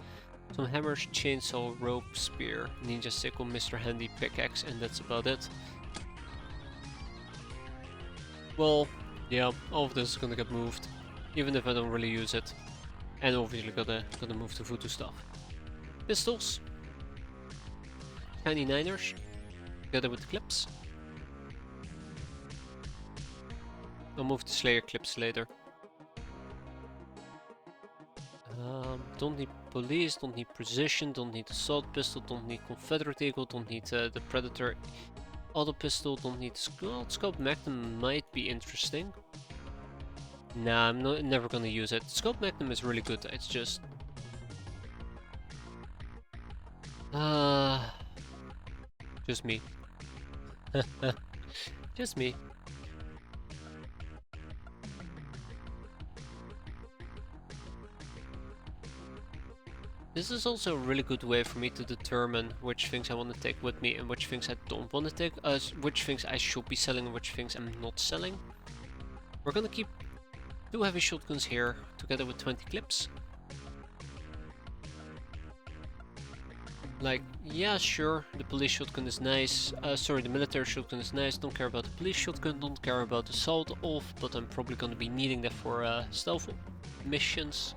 some hammers, chainsaw, rope, spear, ninja sickle, Mr. Handy, pickaxe, and that's about it. Well, yeah, all of this is gonna get moved, even if I don't really use it. And obviously gotta move the voodoo stuff. Pistols. Tiny niners. Together with the clips. I'll move the Slayer clips later. Don't need police, don't need precision, don't need assault pistol, don't need Confederate eagle, don't need the Predator auto pistol, don't need scope magnum might be interesting. Nah, I'm never gonna use it. Scope magnum is really good, it's just... just me. Just me. This is also a really good way for me to determine which things I want to take with me and which things I don't want to take, which things I should be selling and which things I'm not selling. We're gonna keep 2 heavy shotguns here, together with 20 clips. Like, yeah, sure, the police shotgun is nice, sorry, the military shotgun is nice, don't care about the police shotgun, don't care about the assault off, but I'm probably gonna be needing that for stealth missions.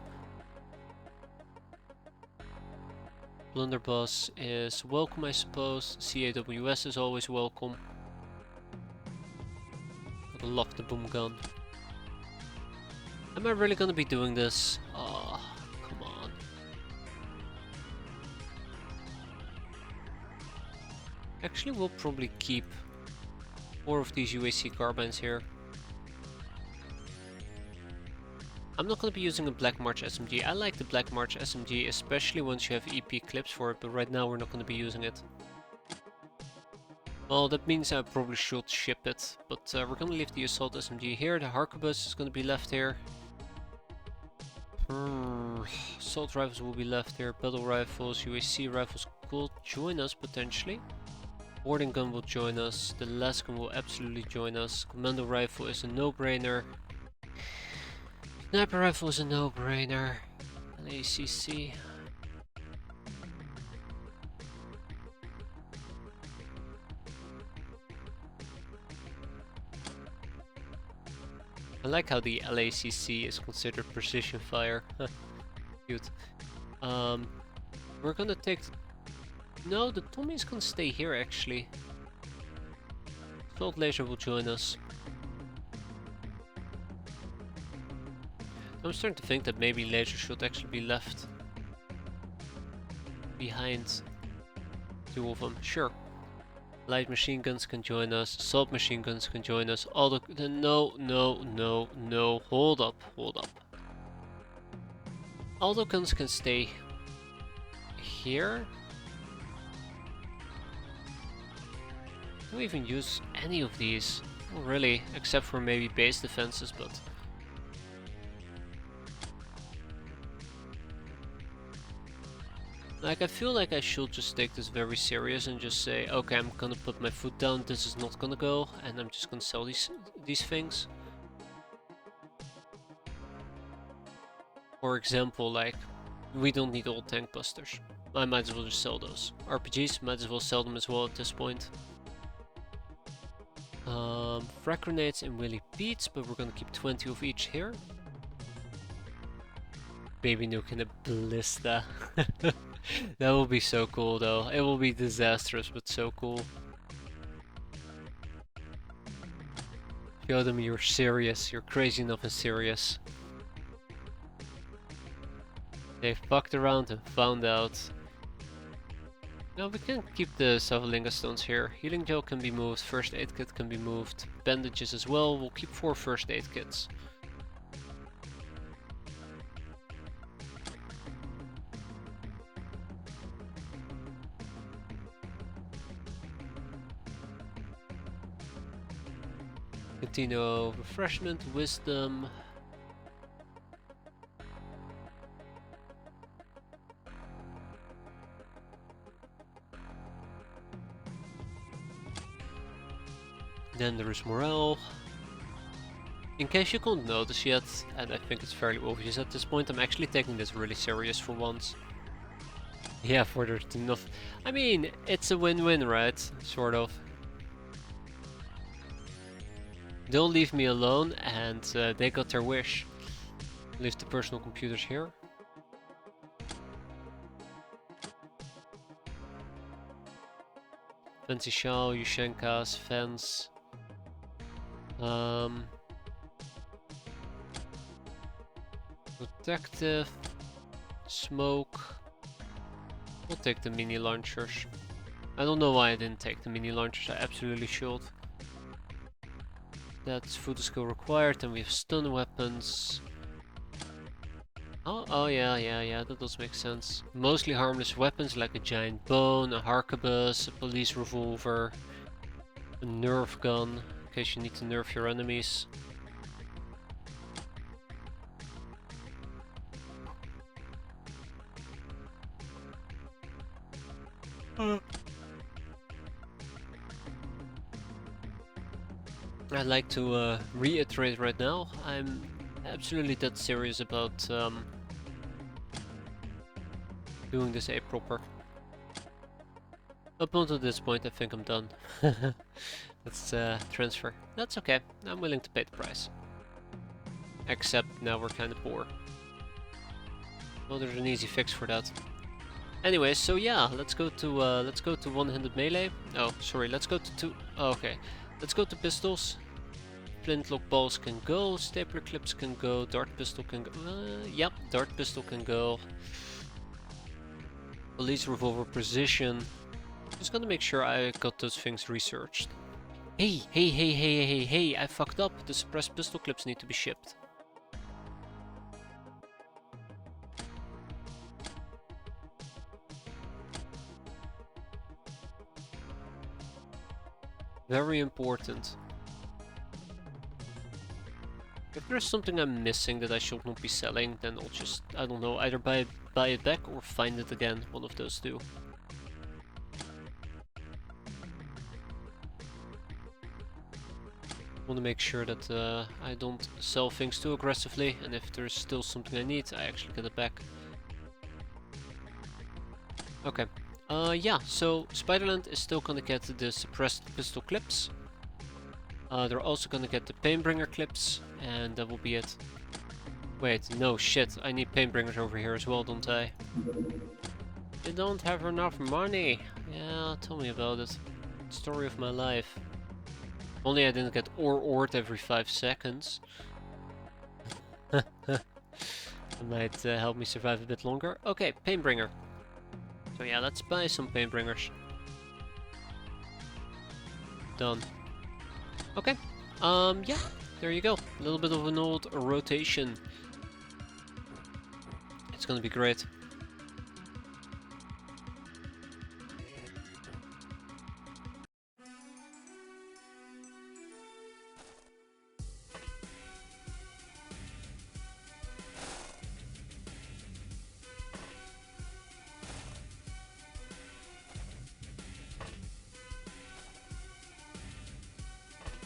Blunderbuss is welcome, I suppose. CAWS is always welcome. Gotta love the boom gun. Am I really gonna be doing this? Oh, come on. Actually, we'll probably keep 4 of these UAC carbines here. I'm not going to be using a Black March SMG. I like the Black March SMG, especially once you have EP clips for it, but right now we're not going to be using it. Well, that means I probably should ship it, but we're going to leave the Assault SMG here. The Harquebus is going to be left here. Assault rifles will be left here. Battle rifles, UAC rifles could join us potentially. Boarding gun will join us. The lasgun will absolutely join us. Commando rifle is a no-brainer. Sniper rifle is a no-brainer. An ACC. I like how the LACC is considered precision fire. Cute. We're gonna take... No, the Tommy is gonna stay here actually. Assault laser will join us. I'm starting to think that maybe laser should actually be left behind. Two of them, sure. Light machine guns can join us, assault machine guns can join us, all the no, hold up. Auto guns can stay here. Don't even use any of these, not really, except for maybe base defenses, but... Like, I feel like I should just take this very serious and just say, okay, I'm gonna put my foot down, this is not gonna go, and I'm just gonna sell these things. For example, like, we don't need all tank busters. I might as well just sell those. RPGs, might as well sell them as well at this point. Frag grenades and Willy Beats, but we're gonna keep 20 of each here. Baby nuke in a ballista. That will be so cool though. It will be disastrous, but so cool. Show them you're serious. You're crazy enough and serious. They fucked around and found out. No, we can keep the Savalinga stones here. Healing gel can be moved, first aid kit can be moved, bandages as well. We'll keep 4 first aid kits. Continue refreshment, wisdom. Then there is morale. In case you can't notice yet, and I think it's fairly obvious at this point, I'm actually taking this really serious for once. Yeah, for there's enough. I mean, it's a win-win, right? Sort of. Don't leave me alone, and they got their wish. Leave the personal computers here. Fancy Shao, Yushenka's, Fence. Protective. Smoke. We'll take the mini launchers. I don't know why I didn't take the mini launchers, I absolutely should. That's food skill required, and we have stun weapons. Oh yeah, that does make sense. Mostly harmless weapons like a giant bone, a harquebus, a police revolver, a nerf gun, in case you need to nerf your enemies. I'd like to reiterate right now, I'm absolutely that serious about doing this A proper. Up until this point I think I'm done. Let's transfer. That's okay, I'm willing to pay the price. Except now we're kinda poor. Well, there's an easy fix for that. Anyway, so yeah, let's go to one-handed melee. Oh, sorry, let's go to two. Oh, okay. Let's go to pistols. Flintlock balls can go, stapler clips can go, dart pistol can go. Yep, dart pistol can go. Police revolver precision. Just gonna make sure I got those things researched. Hey, I fucked up. The suppressed pistol clips need to be shipped. Very important. If there's something I'm missing that I should not be selling, then I'll just, I don't know, either buy it back or find it again, one of those two. Want to make sure that I don't sell things too aggressively, and if there's still something I need, I actually get it back. Okay. Yeah, so Spiderland is still gonna get the suppressed pistol clips. They're also gonna get the Painbringer clips, and that will be it. Wait, no, shit, I need Painbringers over here as well, don't I? You don't have enough money! Yeah, tell me about it. Story of my life. Only I didn't get ored every 5 seconds. That might help me survive a bit longer. Okay, Painbringer. So yeah, let's buy some Painbringers. Done. Okay. Yeah, there you go. A little bit of an old rotation. It's gonna be great.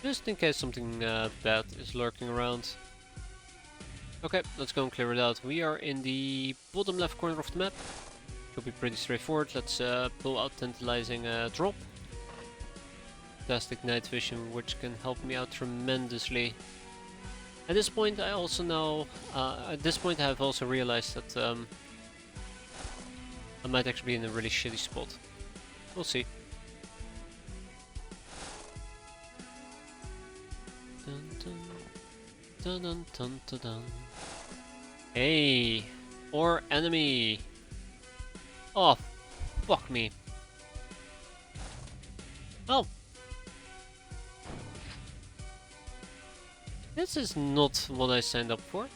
Just in case something bad is lurking around. Okay, let's go and clear it out. We are in the bottom left corner of the map. Should be pretty straightforward. Let's pull out Tantalizing Drop. Fantastic night vision, which can help me out tremendously. At this point, I also know. At this point, I have also realized that I might actually be in a really shitty spot. We'll see. Dun, dun, dun, dun, dun, dun, dun. Hey, or enemy. Oh, fuck me. Oh. This is not what I signed up for.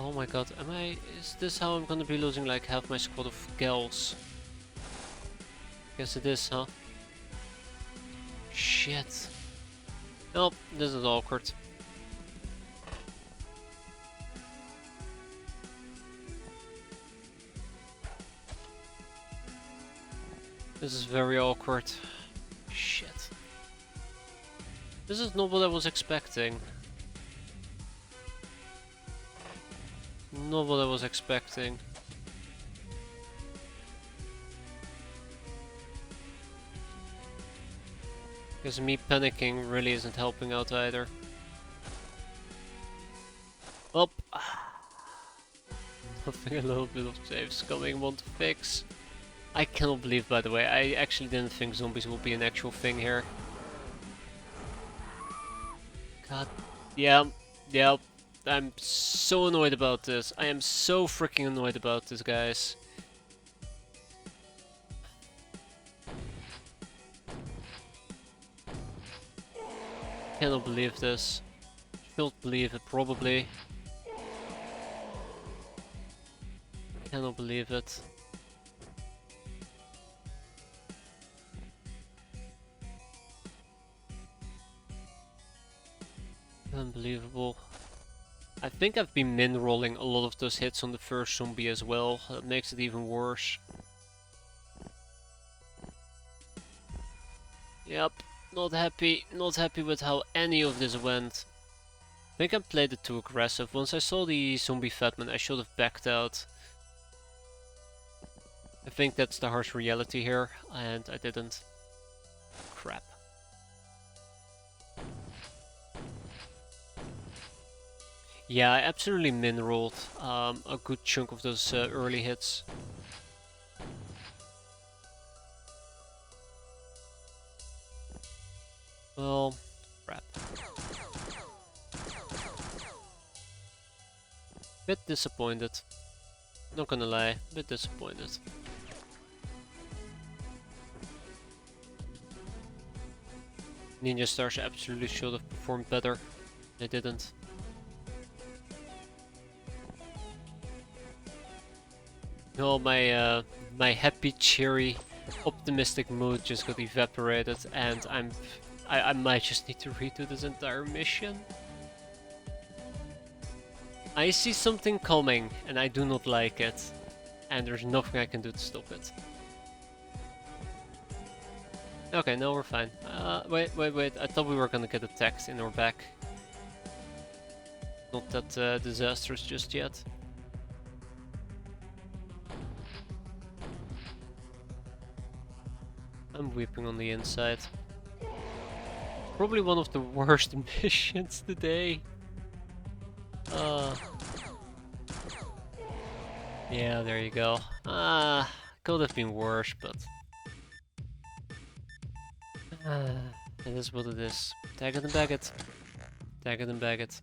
Oh my god, is this how I'm gonna be losing like half my squad of gals? Guess it is, huh? Shit. Oh, this is awkward. This is very awkward. Shit. This is not what I was expecting. Not what I was expecting. Because me panicking really isn't helping out either. Oh. Nothing, a little bit of saves coming, want to fix. I cannot believe, by the way, I actually didn't think zombies would be an actual thing here. God, yeah, I'm so annoyed about this. I am so freaking annoyed about this, guys. Cannot believe this. Should believe it, probably. Cannot believe it. Unbelievable. I think I've been min-rolling a lot of those hits on the first zombie as well. That makes it even worse. Yep, not happy with how any of this went. I think I played it too aggressive. Once I saw the zombie fatman, I should have backed out. I think that's the harsh reality here, and I didn't. Crap. Yeah, I absolutely min-rolled a good chunk of those early hits. Well, crap. Bit disappointed. Not gonna lie, bit disappointed. Ninja Stars absolutely should have performed better. They didn't. No, my happy, cheery, optimistic mood just got evaporated, and I might just need to redo this entire mission. I see something coming, and I do not like it, and there's nothing I can do to stop it. Okay, no, we're fine. Wait. I thought we were gonna get attacked in our back. Not that disastrous just yet. I'm weeping on the inside. Probably one of the worst missions today. Yeah, there you go. Could have been worse, but it is what it is. Tag it and bag it. Tag it and bag it.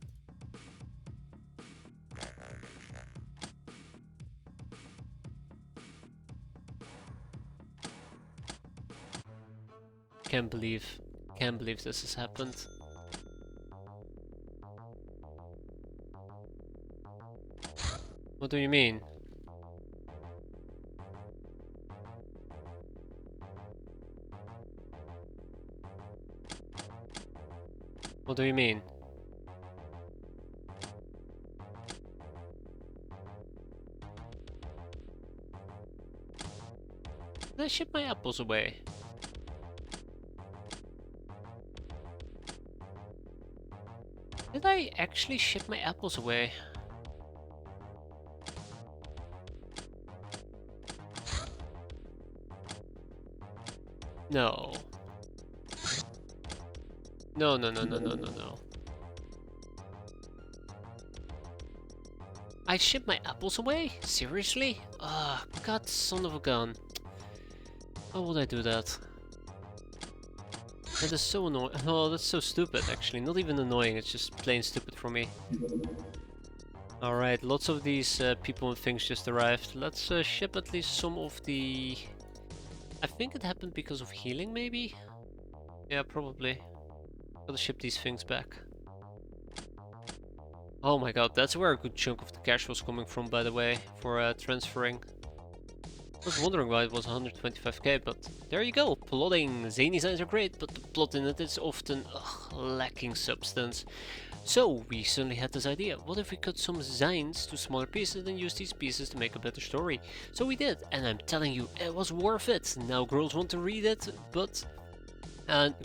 Can't believe this has happened. What do you mean? What do you mean? Did I ship my apples away? Did I actually ship my apples away? No. No. I shipped my apples away? Seriously? Ah, god son of a gun. Why would I do that? That is so annoying. Oh, that's so stupid actually. Not even annoying, it's just plain stupid for me. Alright, lots of these people and things just arrived. Let's ship at least some of the... I think it happened because of healing, maybe? Yeah, probably. Gotta ship these things back. Oh my god, that's where a good chunk of the cash was coming from, by the way, for transferring. I was wondering why it was 125k, but there you go. Plotting. Zany designs are great, but the plot in it is often lacking substance. So we suddenly had this idea. What if we cut some designs to smaller pieces and use these pieces to make a better story? So we did, and I'm telling you, it was worth it. Now girls want to read it, but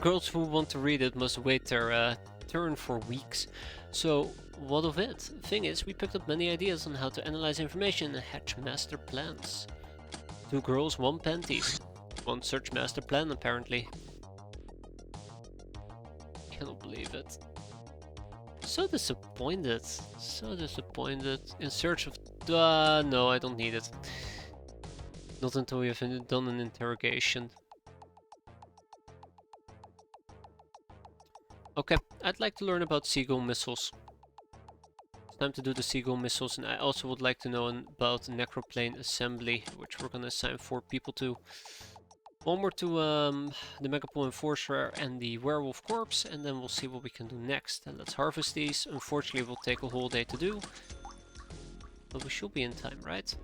girls who want to read it must wait their turn for weeks. So what of it? Thing is, we picked up many ideas on how to analyze information and hatch master plans. 2 girls, 1 panties. 1 search master plan, apparently. Cannot believe it. So disappointed. So disappointed. In search of... no, I don't need it. Not until we have done an interrogation. Okay, I'd like to learn about seagull missiles. It's time to do the seagull missiles, and I also would like to know about necroplane assembly, which we're gonna assign 4 people to. 1 more to the Megapole Enforcer and the Werewolf Corpse, and then we'll see what we can do next. And let's harvest these. Unfortunately, it will take a whole day to do, but we should be in time, right?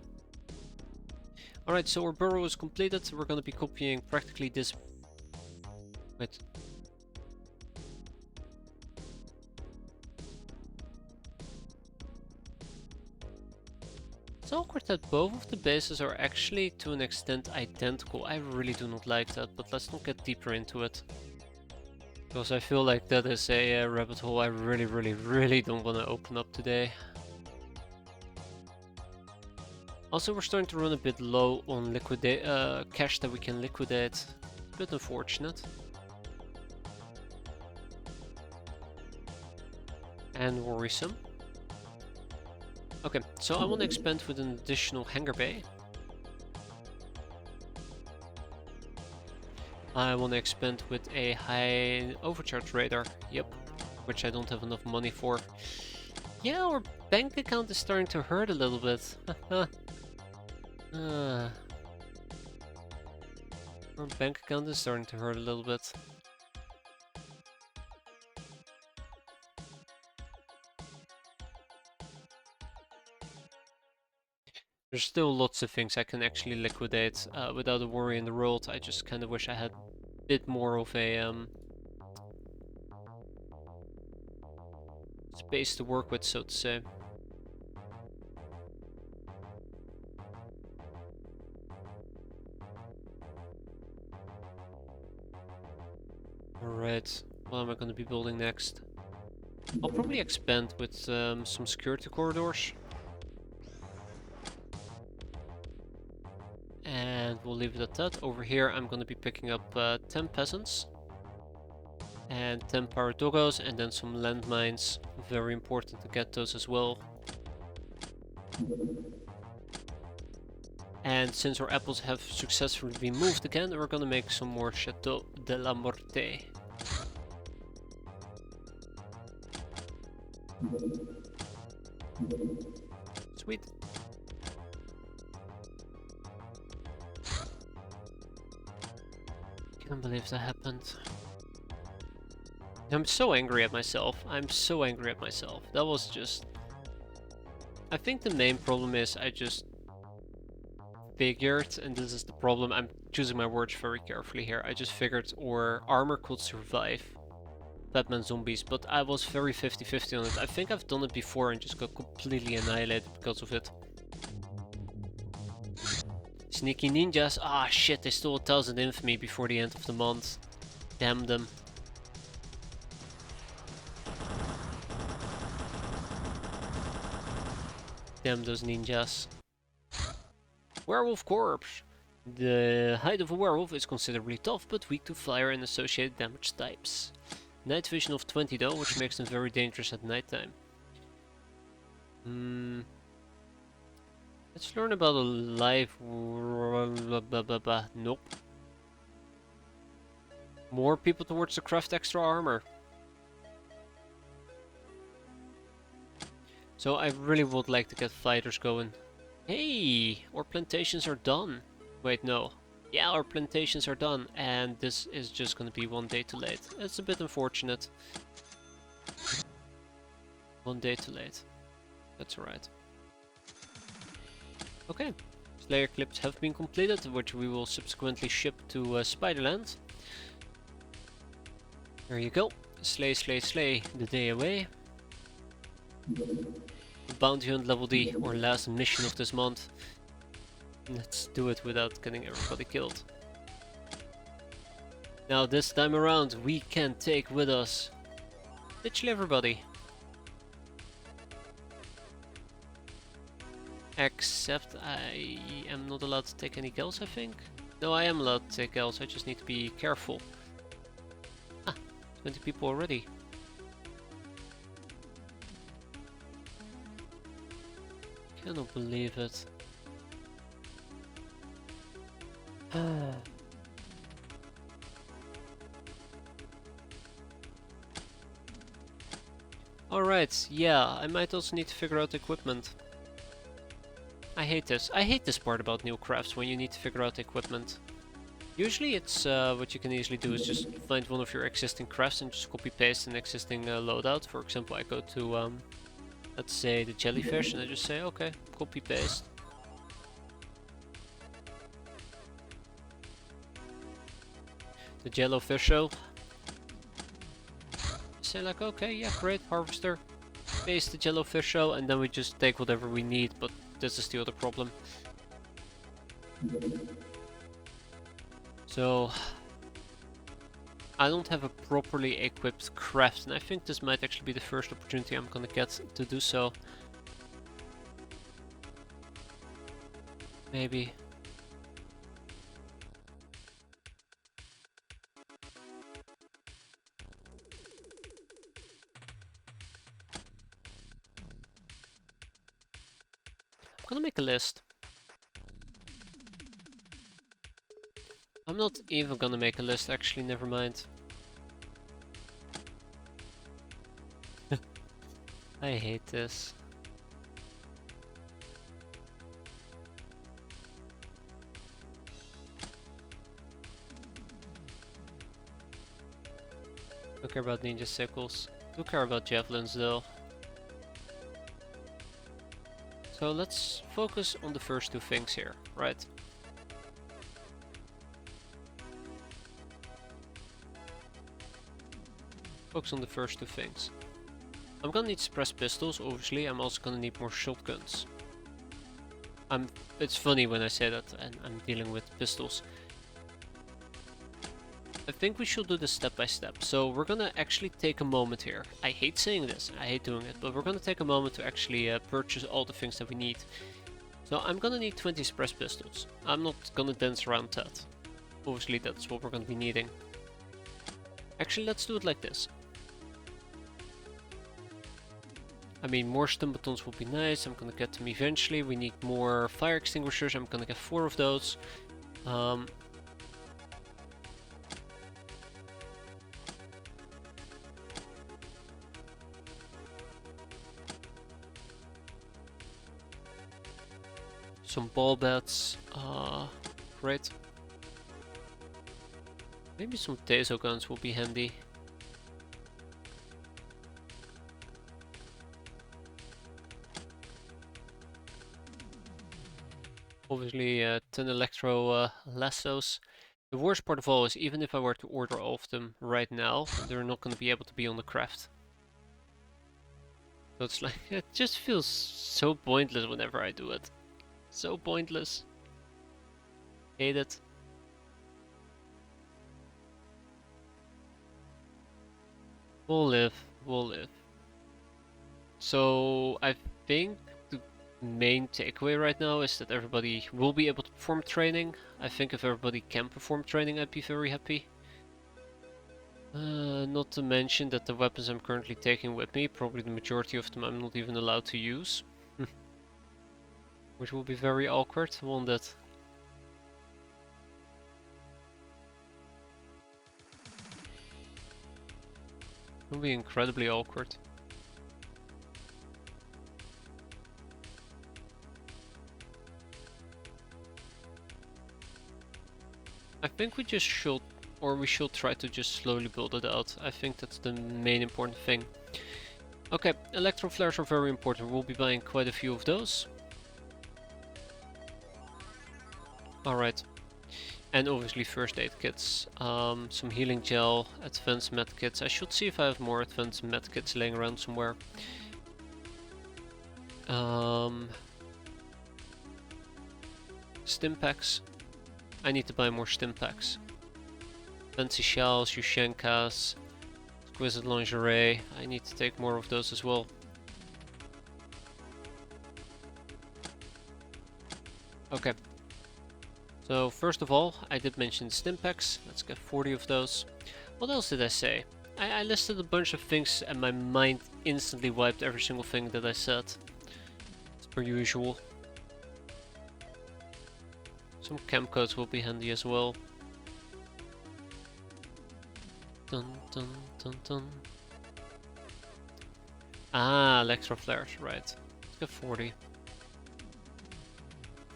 Alright, so our burrow is completed. We're gonna be copying practically this... Wait. It's awkward that both of the bases are actually to an extent identical. I really do not like that, but let's not get deeper into it. Because I feel like that is a rabbit hole I really don't want to open up today. Also, we're starting to run a bit low on cash that we can liquidate. A bit unfortunate. And worrisome. Okay, so I want to expand with an additional hangar bay. I want to expand with a high overcharge radar. Yep, which I don't have enough money for. Yeah, our bank account is starting to hurt a little bit. Our bank account is starting to hurt a little bit. There's still lots of things I can actually liquidate without a worry in the world. I just kind of wish I had a bit more of a space to work with, so to say. Alright, what am I gonna be building next? I'll probably expand with some security corridors. And we'll leave it at that. Over here I'm gonna be picking up 10 peasants. And 10 power doggos, and then some landmines. Very important to get those as well. And since our apples have successfully been moved again, we're gonna make some more Chateau de la Morte. Sweet. Can't believe that happened. I'm so angry at myself. I'm so angry at myself. That was just... I think the main problem is I just figured, and this is the problem, I'm choosing my words very carefully here, I just figured our armor could survive Batman zombies, but I was very 50-50 on it. I think I've done it before and just got completely annihilated because of it. Sneaky ninjas. Ah shit, they stole 1000 infamy before the end of the month. Damn them. Damn those ninjas. Werewolf corpse. The hide of a werewolf is considerably tough, but weak to fire and associated damage types. Night vision of 20 though, which makes them very dangerous at nighttime. Let's learn about a live... Nope. More people towards the craft extra armor. So I really would like to get fighters going. Hey, our plantations are done. Wait, no. Yeah, our plantations are done, and this is just gonna be 1 day too late. It's a bit unfortunate. 1 day too late. That's alright. Okay, Slayer clips have been completed, which we will subsequently ship to Spiderland. There you go. Slay, slay, slay the day away. Bounty hunt level D, or last mission of this month. Let's do it without getting everybody killed. Now this time around we can take with us literally everybody. Except I am not allowed to take any kills, I think. No, I am allowed to take kills, I just need to be careful. Ah, 20 people already. Cannot believe it. Alright, yeah, I might also need to figure out equipment. I hate this. I hate this part about new crafts, when you need to figure out equipment. Usually it's what you can easily do is just find one of your existing crafts and just copy paste an existing loadout. For example, I go to let's say the jellyfish and I just say okay, copy paste. The jellyfish show. Say like okay, yeah, great, harvester. Paste the jellyfish show, and then we just take whatever we need, but this is the other problem. So I don't have a properly equipped craft, and I think this might actually be the first opportunity I'm gonna get to do so. Maybe. I'm gonna make a list. I'm not even gonna make a list, actually, never mind. I hate this. Don't care about ninja sickles. Do care about javelins though. So let's focus on the first two things here, right? Focus on the first two things. I'm gonna need suppressed pistols, obviously. I'm also gonna need more shotguns. It's funny when I say that, and I'm dealing with pistols. I think we should do this step by step. So we're gonna actually take a moment here. I hate saying this, I hate doing it, but we're gonna take a moment to actually purchase all the things that we need. So I'm gonna need 20 suppressed pistols. I'm not gonna dance around that. Obviously that's what we're gonna be needing. Actually, let's do it like this. I mean, more stun batons would be nice. I'm gonna get them eventually. We need more fire extinguishers. I'm gonna get 4 of those. Some ball bats. Great. Maybe some taser guns will be handy. Obviously 10 electro lassos. The worst part of all is even if I were to order all of them right now, they're not going to be able to be on the craft. So it's like, it just feels so pointless whenever I do it. So pointless. Hate it. We'll live, we'll live. So I think the main takeaway right now is that everybody will be able to perform training. I think if everybody can perform training, I'd be very happy. Not to mention that the weapons I'm currently taking with me, probably the majority of them I'm not even allowed to use. Which will be very awkward, won't it? It will be incredibly awkward. I think we just should, or we should try to just slowly build it out. I think that's the main important thing. Okay, electro flares are very important. We'll be buying quite a few of those. Alright. And obviously first aid kits. Some healing gel, advanced med kits. I should see if I have more advanced med kits laying around somewhere. Stim packs. I need to buy more stim packs. Fancy shells, Yushenkas, exquisite lingerie. I need to take more of those as well. Okay. So first of all, I did mention stim packs. Let's get 40 of those. What else did I say? I listed a bunch of things and my mind instantly wiped every single thing that I said. As per usual. Some chem codes will be handy as well. Dun dun dun dun. Ah, electro flares, right. Let's get 40.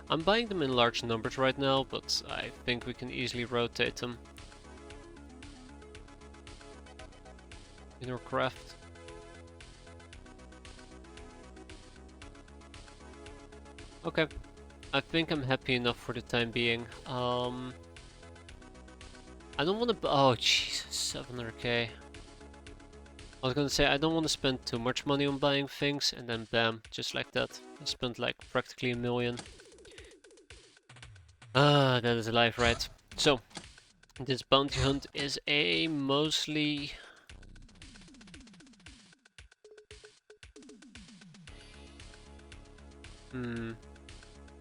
I'm buying them in large numbers right now, but I think we can easily rotate them in our craft. Okay, I think I'm happy enough for the time being. I don't want to. Oh Jesus, 700k. I was gonna say I don't want to spend too much money on buying things, and then bam, just like that, I spent like practically $1 million. Ah, that is life, right? So, this bounty hunt is a mostly...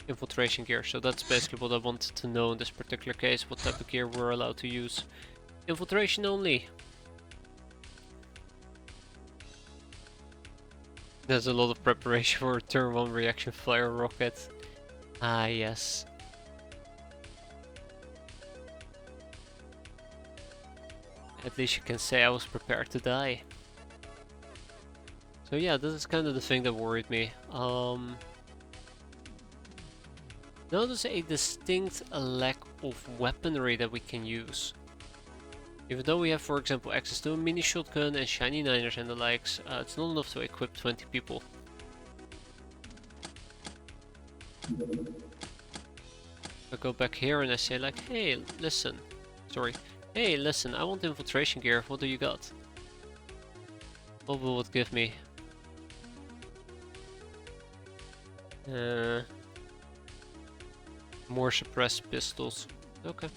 infiltration gear, so that's basically what I wanted to know in this particular case, what type of gear we're allowed to use. Infiltration only. There's a lot of preparation for a turn 1 reaction fire rocket. Ah, yes. At least you can say I was prepared to die. So yeah, this is kind of the thing that worried me. Notice a distinct lack of weaponry that we can use. Even though we have, for example, access to a mini shotgun and shiny niners and the likes, it's not enough to equip 20 people. I go back here and I say like, hey, listen. Sorry. Hey, listen, I want infiltration gear. What do you got? What will it give me? More suppressed pistols. Okay.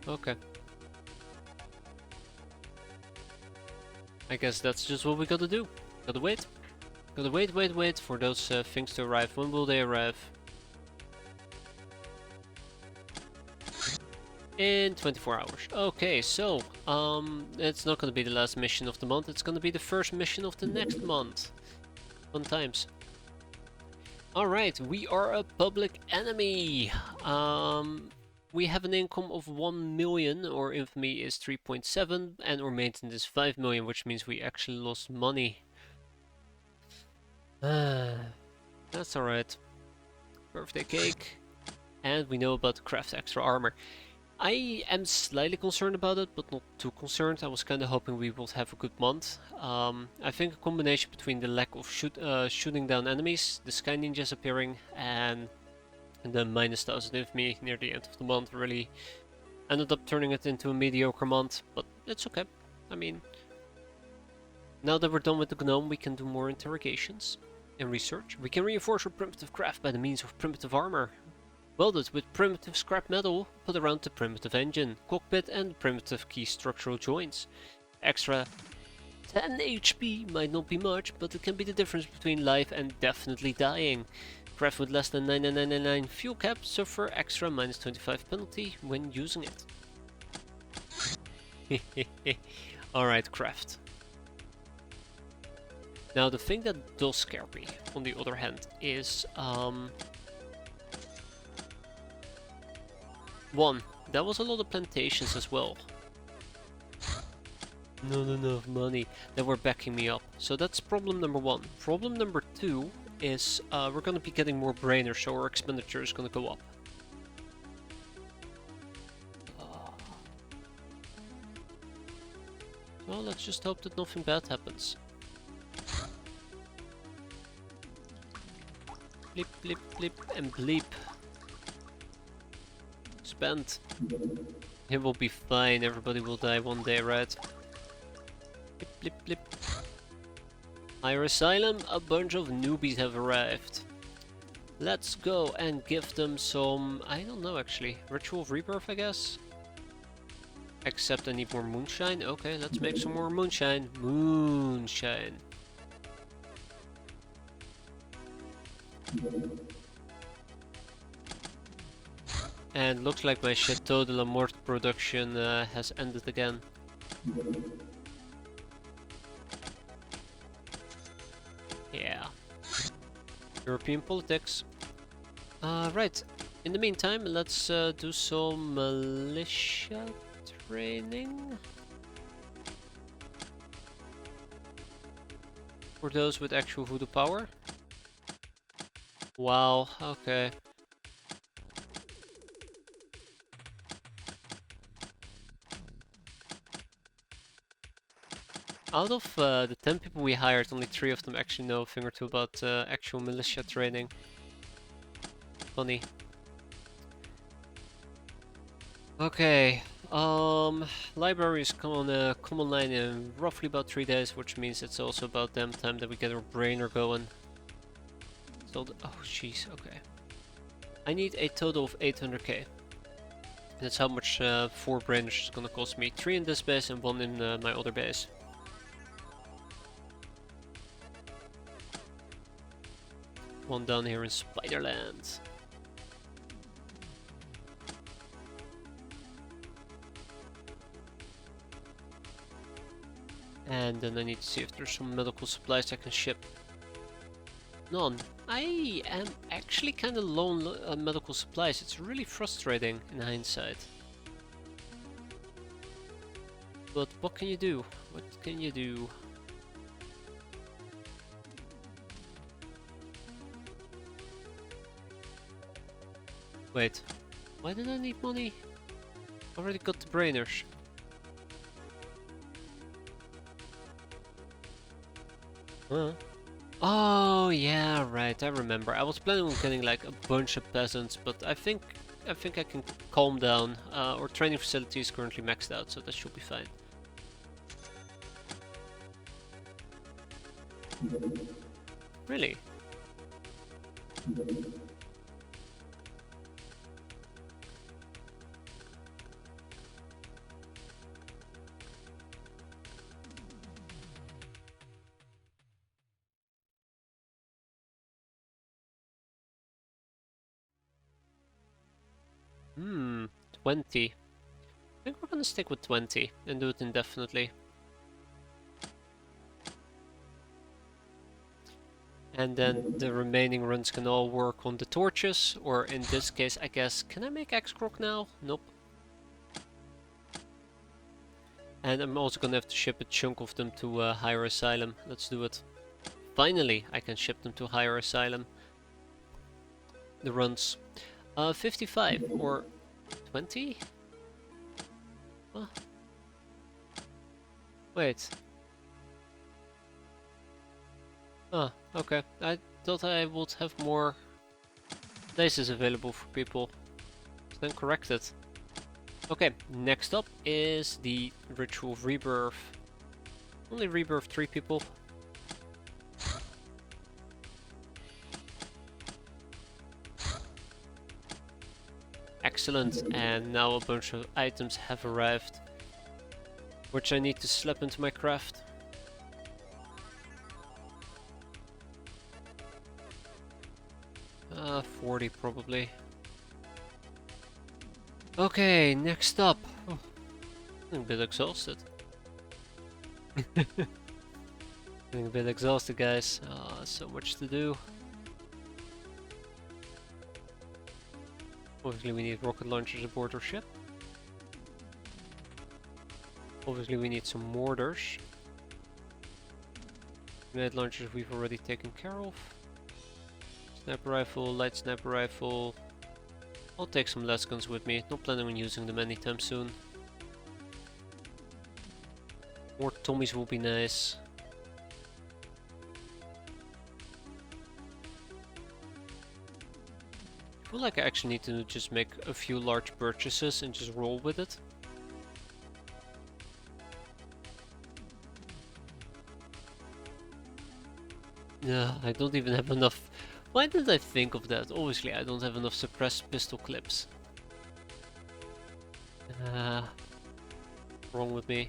Okay. I guess that's just what we gotta do. Gotta wait. Gotta wait for those things to arrive. When will they arrive? In 24 hours. Okay, so, it's not gonna be the last mission of the month, it's gonna be the first mission of the next month. Fun times. Alright, we are a public enemy. We have an income of 1 million, our infamy is 3.7, and our maintenance is 5 million, which means we actually lost money. That's alright. Birthday cake. And we know about the craft extra armor. I am slightly concerned about it, but not too concerned. I was kind of hoping we would have a good month. I think a combination between the lack of shooting down enemies, the sky ninjas appearing, and the minus 1000 infamy near the end of the month really ended up turning it into a mediocre month, but it's okay. I mean, now that we're done with the gnome, we can do more interrogations and research. We can reinforce our primitive craft by the means of primitive armor. Welded with primitive scrap metal, put around the primitive engine, cockpit and primitive key structural joints. Extra 10 HP might not be much, but it can be the difference between life and definitely dying. Craft with less than 9999 fuel cap, suffer extra minus 25 penalty when using it. Alright, craft. Now the thing that does scare me, on the other hand, is one, that was a lot of plantations as well. Not enough money that were backing me up. So that's problem number one. Problem number two is we're gonna be getting more brainers, so our expenditure is gonna go up. Well, let's just hope that nothing bad happens. Blip, blip, blip, and bleep. Spent. It will be fine, everybody will die one day, right? Blip, blip, blip. Higher Asylum, a bunch of newbies have arrived. Let's go and give them some, I don't know actually, Ritual of Rebirth I guess? Except I need more moonshine. Okay, let's make some more moonshine. Moonshine. And looks like my Chateau de la Mort production has ended again. Yeah. European politics. Right. In the meantime, let's do some militia training. For those with actual voodoo power. Wow, okay. Out of the 10 people we hired, only 3 of them actually know a thing or two about actual militia training. Funny. Okay, libraries come online in roughly about 3 days, which means it's also about damn time that we get our brainer going. So oh jeez, okay. I need a total of 800k. That's how much 4 brainers is gonna cost me. 3 in this base and 1 in my other base. One down here in Spiderland. And then I need to see if there's some medical supplies I can ship. None. I am actually kind of low on medical supplies. It's really frustrating in hindsight. But what can you do? What can you do? Wait, why did I need money? Already got the brainers. Huh? Oh yeah, right. I remember. I was planning on getting like a bunch of peasants, but I think I can calm down. Our training facility is currently maxed out, so that should be fine. Really? 20. I think we're gonna stick with 20 and do it indefinitely. And then the remaining runs can all work on the torches, or in this case, I guess, can I make X-Croc now? Nope. And I'm also gonna have to ship a chunk of them to Higher Asylum. Let's do it. Finally, I can ship them to Higher Asylum. The runs. 55 or 20? Huh? Wait. Ah, okay. I thought I would have more places available for people. Then correct it. Okay, next up is the Ritual of Rebirth. Only rebirth 3 people. Excellent, and now a bunch of items have arrived, which I need to slap into my craft. Uh, 40 probably. Okay, next up. Oh, I'm a bit exhausted. Getting a bit exhausted, guys. So much to do. Obviously we need rocket launchers aboard our ship. Obviously we need some mortars. Grenade launchers we've already taken care of. Sniper rifle, light sniper rifle. I'll take some less guns with me, not planning on using them anytime soon. More Tommies will be nice. I feel like I actually need to just make a few large purchases and just roll with it. Yeah, I don't even have enough. Why did I think of that? Obviously, I don't have enough suppressed pistol clips. Wrong with me.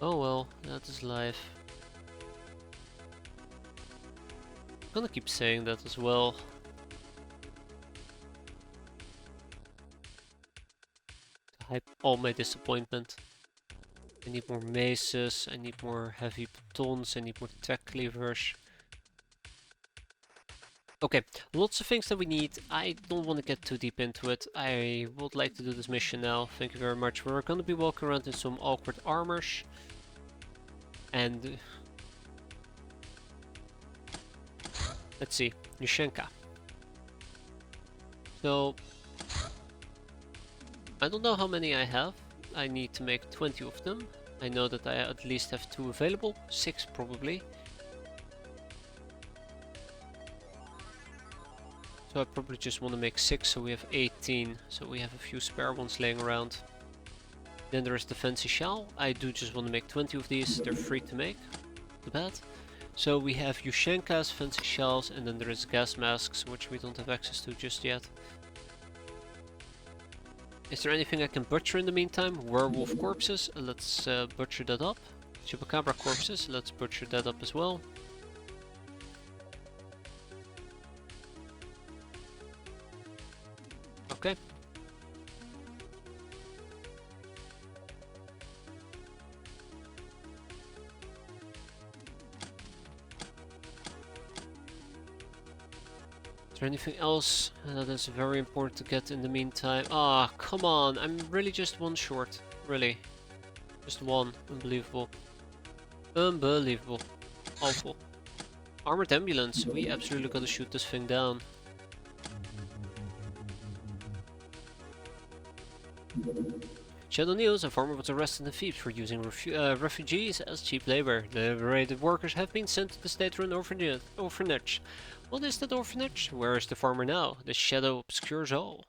Oh well, that is life. I'm gonna keep saying that as well. To hype all my disappointment. I need more maces, I need more heavy batons, I need more tech cleavers. Okay, lots of things that we need. I don't want to get too deep into it. I would like to do this mission now. Thank you very much. We're gonna be walking around in some awkward armors. And let's see, Yushenka. So I don't know how many I have. I need to make 20 of them. I know that I at least have 2 available, 6 probably. So I probably just want to make 6, so we have 18. So we have a few spare ones laying around. Then there is the fancy shell. I do just want to make 20 of these. They're free to make. Too bad. So we have Yushenka's fancy shells, and then there is gas masks, which we don't have access to just yet. Is there anything I can butcher in the meantime? Werewolf corpses, let's butcher that up. Chupacabra corpses, let's butcher that up as well. Okay. Is there anything else that is very important to get in the meantime? Ah, come on, I'm really just 1 short. Really. Just 1. Unbelievable. Unbelievable. Awful. Armored ambulance. We absolutely gotta shoot this thing down. Shadow News, a farmer was arrested and thieves for using refugees as cheap labor. The liberated workers have been sent to the state-run orphanage. What is that orphanage? Where is the farmer now? The shadow obscures all.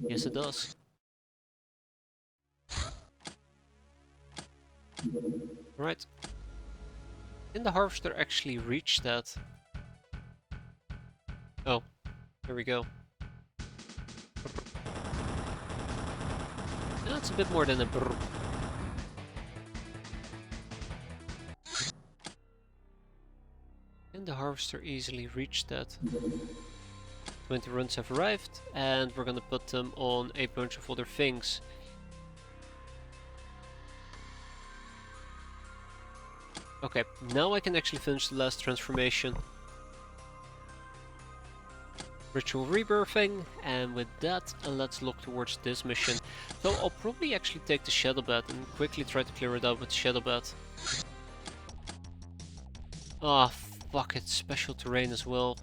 Yes, it does. Right. Can the harvester actually reach that? Oh, here we go. That's a bit more than a brr. Can the harvester easily reach that? 20 runs have arrived, and we're gonna put them on a bunch of other things. Okay, now I can actually finish the last transformation. Ritual rebirthing, and with that, let's look towards this mission. So I'll probably actually take the Shadow Bat and quickly try to clear it out with Shadow Bat. Ah, fuck it, special terrain as well.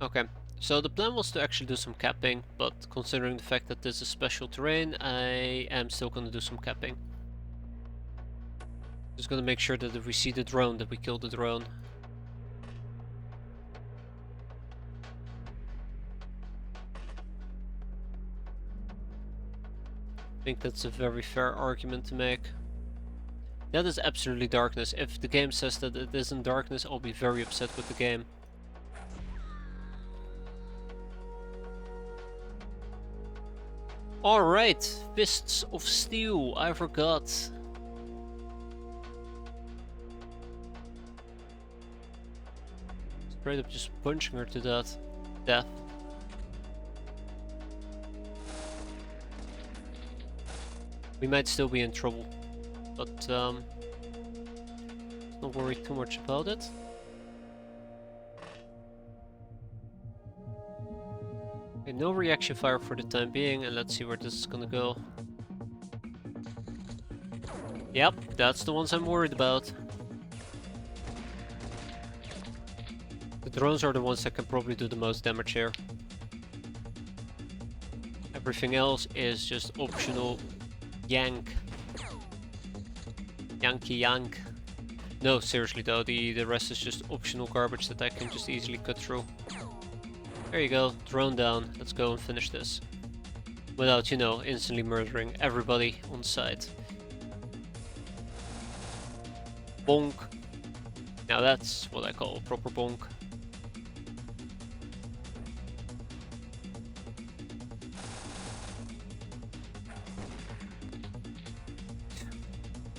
Okay, so the plan was to actually do some capping, but considering the fact that this is special terrain, I am still gonna do some capping. Just gonna make sure that if we see the drone, that we kill the drone. I think that's a very fair argument to make. That is absolutely darkness. If the game says that it isn't darkness, I'll be very upset with the game. Alright, Fists of Steel, I forgot. Straight up just punching her to death. We might still be in trouble, but don't worry too much about it. Okay, no reaction fire for the time being, and let's see where this is gonna go. Yep, that's the ones I'm worried about. The drones are the ones that can probably do the most damage here. Everything else is just optional yank. Yankee yank. No, seriously though, the rest is just optional garbage that I can just easily cut through. There you go, drone down. Let's go and finish this. Without, you know, instantly murdering everybody on site. Bonk. Now that's what I call a proper bonk.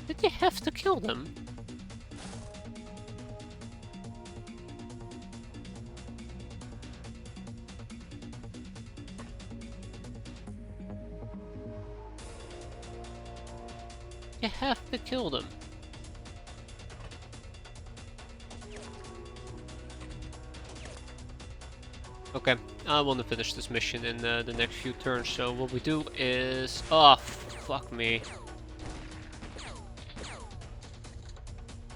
Did you have to kill them? You have to kill them. Okay, I want to finish this mission in the next few turns, so what we do is... Oh, fuck me.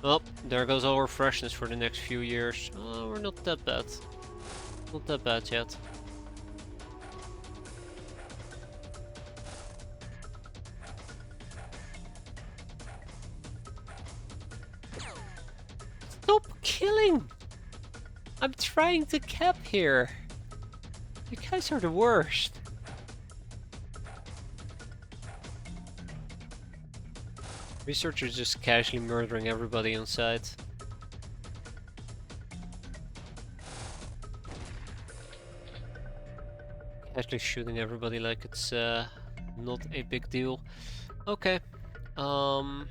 Oh, there goes our freshness for the next few years. Oh, we're not that bad. Not that bad yet. Stop killing! I'm trying to cap here. You guys are the worst. Researchers just casually murdering everybody on site. Casually shooting everybody like it's not a big deal. Okay. I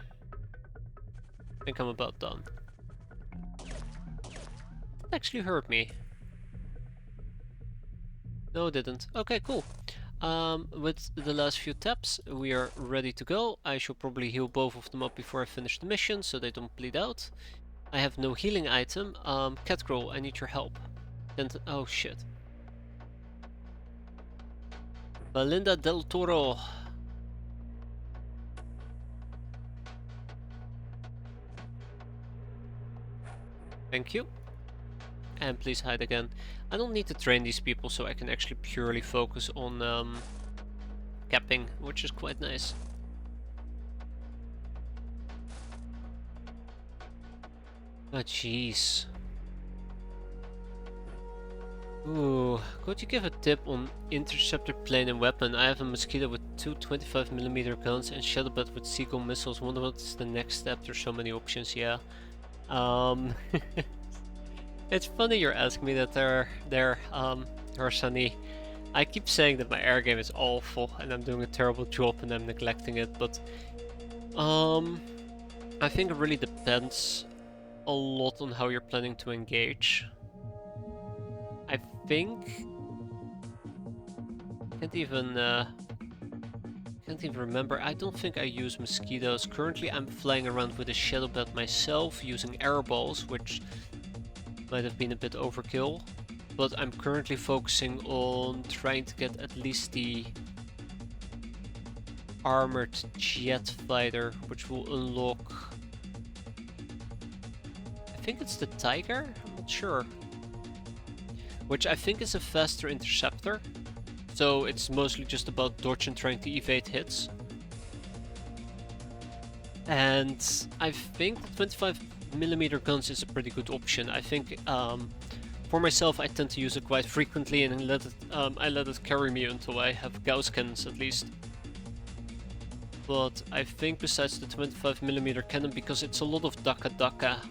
think I'm about done. It actually hurt me. No, it didn't. Okay, cool. With the last few taps, we are ready to go. I should probably heal both of them up before I finish the mission, so they don't bleed out. I have no healing item. Catgirl, I need your help. Oh shit. Belinda del Toro. Thank you. And please hide again. I don't need to train these people, so I can actually purely focus on capping, which is quite nice. Oh jeez. Ooh, could you give a tip on interceptor plane and weapon? I have a Mosquito with two 25mm guns and Shadowbat with Seagull missiles. Wonder what's the next step? There's so many options, yeah. It's funny you're asking me that there, Sunny. I keep saying that my air game is awful and I'm doing a terrible job and I'm neglecting it, but I think it really depends a lot on how you're planning to engage. I think... Can't even remember. I don't think I use mosquitoes. Currently I'm flying around with a shadow bat myself, using air balls, which might have been a bit overkill. But I'm currently focusing on trying to get at least the armored jet fighter, which will unlock... I think it's the Tiger? I'm not sure. Which I think is a faster interceptor. So it's mostly just about dodge and trying to evade hits. And I think the 25mm guns is a pretty good option. I think for myself I tend to use it quite frequently and I let it carry me until I have Gauss cannons at least. But I think besides the 25mm cannon, because it's a lot of Daka,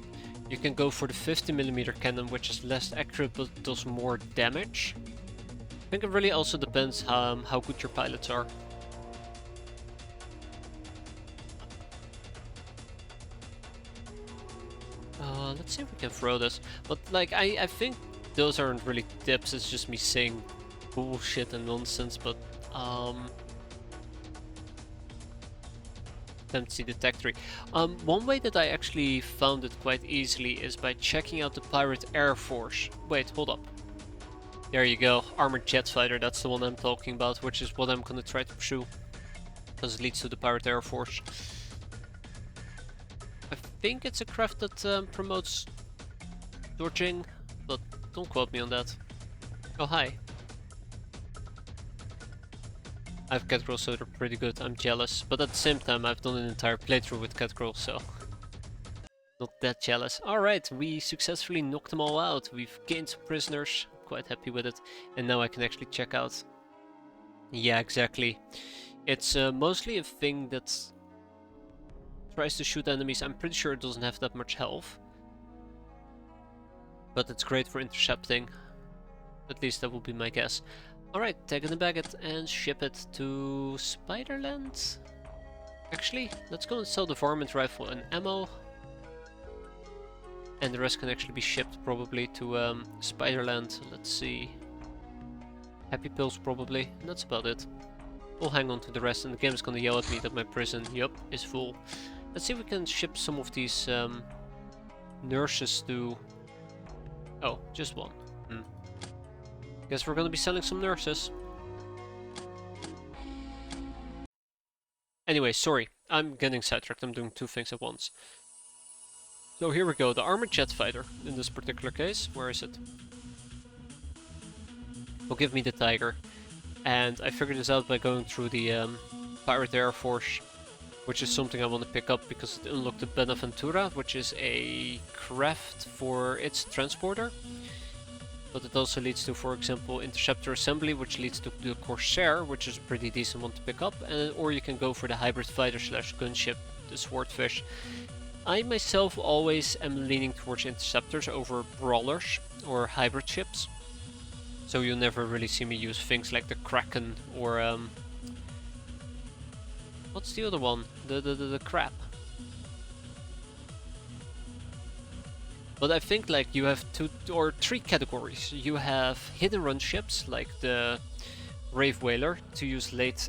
you can go for the 50mm cannon, which is less accurate but does more damage. I think it really also depends how good your pilots are. Let's see if we can throw this. But like, I think those aren't really tips, it's just me saying bullshit and nonsense, but empty detectory. One way that I actually found it quite easily is by checking out the Pirate Air Force. Wait, hold up. There you go, armored jet fighter, that's the one I'm talking about, which is what I'm gonna try to pursue. Because it leads to the Pirate Air Force. I think it's a craft that promotes dodging, but don't quote me on that. Oh, hi. I have catgirls, so they're pretty good. I'm jealous, but at the same time I've done an entire playthrough with catgirls, so not that jealous. Alright, we successfully knocked them all out. We've gained some prisoners, quite happy with it. And now I can actually check out. Yeah, exactly. It's mostly a thing that tries to shoot enemies. I'm pretty sure it doesn't have that much health. But it's great for intercepting. At least that would be my guess. Alright, take it and bag it and ship it to Spiderland. Actually, let's go and sell the varmint rifle and ammo. And the rest can actually be shipped probably to Spiderland. Let's see. Happy pills probably, and that's about it. We'll hang on to the rest, and the game is gonna yell at me that my prison, yup, is full. Let's see if we can ship some of these nurses to... Oh, just one. Guess we're gonna be selling some nurses. Anyway, sorry, I'm getting sidetracked, I'm doing two things at once. So here we go, the armored jet fighter, in this particular case. Where is it? Will give me the Tiger. And I figured this out by going through the Pirate Air Force, which is something I want to pick up because it unlocked the Benaventura, which is a craft for its transporter. But it also leads to, for example, Interceptor Assembly, which leads to the Corsair, which is a pretty decent one to pick up. Or you can go for the Hybrid Fighter slash Gunship, the Swordfish. I myself always am leaning towards Interceptors over Brawlers or Hybrid ships. So you'll never really see me use things like the Kraken or what's the other one? The crab. But I think like you have two or three categories. You have hidden run ships like the Brave Whaler to use late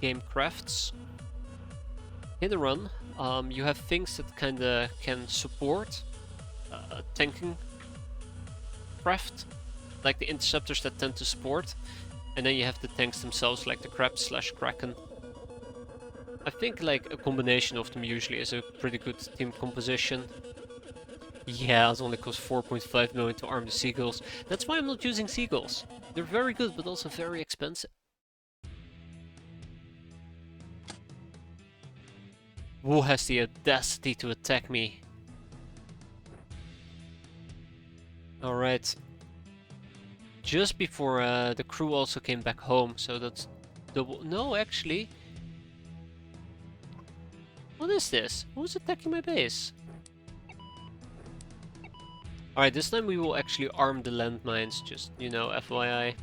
game crafts. Hidden run, you have things that kinda can support tanking craft, like the interceptors that tend to support, and then you have the tanks themselves like the crab slash kraken. I think like a combination of them usually is a pretty good team composition. Yeah, it only costs 4.5 million to arm the seagulls. That's why I'm not using seagulls. They're very good, but also very expensive. Who has the audacity to attack me? Alright. Just before the crew also came back home, so that's double. No, actually. What is this? Who's attacking my base? Alright, this time we will actually arm the landmines, just, you know, FYI.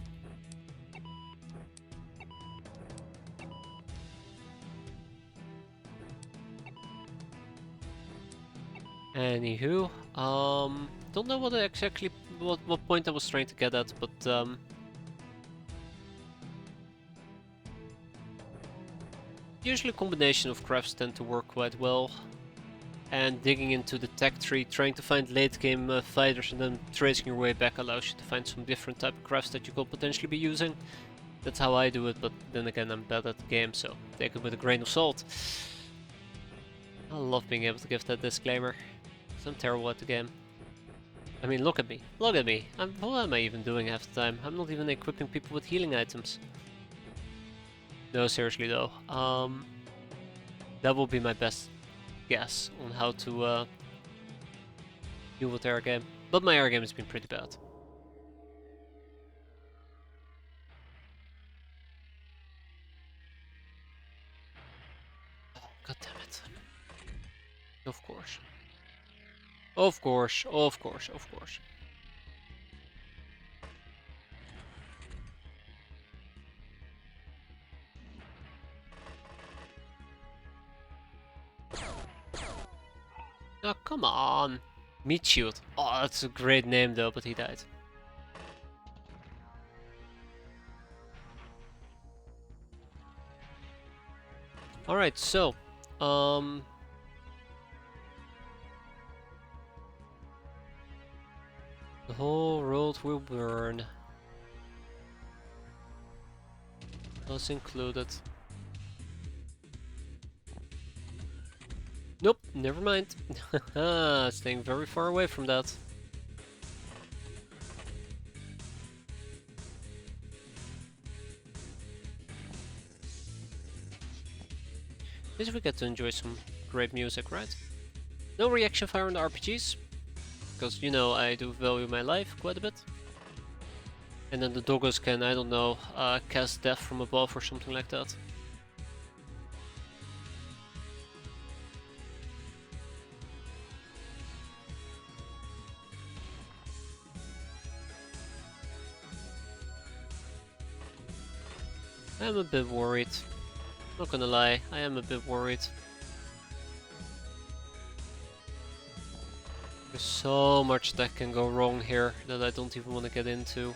Anywho, don't know what exactly what point I was trying to get at, but usually a combination of crafts tend to work quite well. And digging into the tech tree, trying to find late game fighters and then tracing your way back allows you to find some different type of crafts that you could potentially be using. That's how I do it, but then again I'm bad at the game, so take it with a grain of salt. I love being able to give that disclaimer, because I'm terrible at the game. I mean, look at me, look at me. What am I even doing half the time? I'm not even equipping people with healing items. No, seriously though, that will be my best guess on how to deal with air game. But my air game has been pretty bad. Oh, god damn it. Of course. Of course, of course, of course. Oh, come on. Meat Shield. Oh, that's a great name though, but he died. Alright, so, the whole world will burn. Us included. Nope, never mind. Staying very far away from that. At least we get to enjoy some great music, right? No reaction fire on the RPGs, because you know I do value my life quite a bit. And then the doggos can, I don't know, cast death from above or something like that. I am a bit worried. Not gonna lie, I am a bit worried. There's so much that can go wrong here that I don't even want to get into.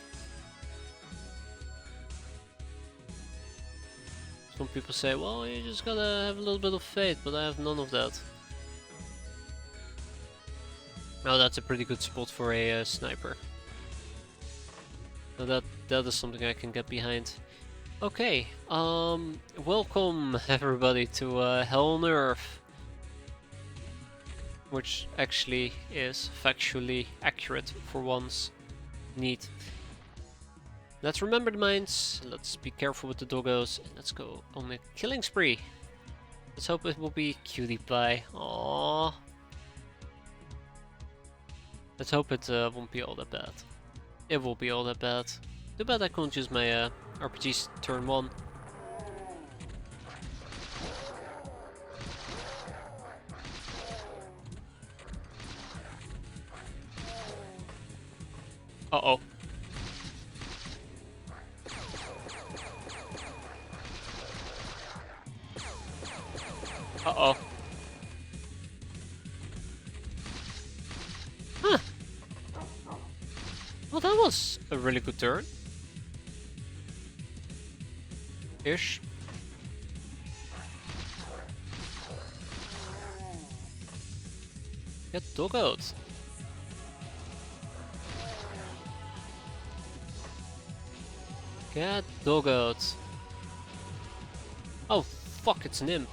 Some people say, well, you just gotta have a little bit of faith, but I have none of that. Oh, that's a pretty good spot for a sniper. So that is something I can get behind. Okay, welcome everybody to Hell on Earth, which actually is factually accurate for once. Neat. Let's remember the mines, let's be careful with the doggos, and let's go on a killing spree. Let's hope it will be cutie pie. Aww. Let's hope it won't be all that bad. It will be all that bad. Too bad I couldn't use my RPG's turn 1. Uh-oh. Uh-oh. Huh. Well, that was a really good turn. Ish. Get doggoed. Get doggoed. Oh, fuck, it's an imp.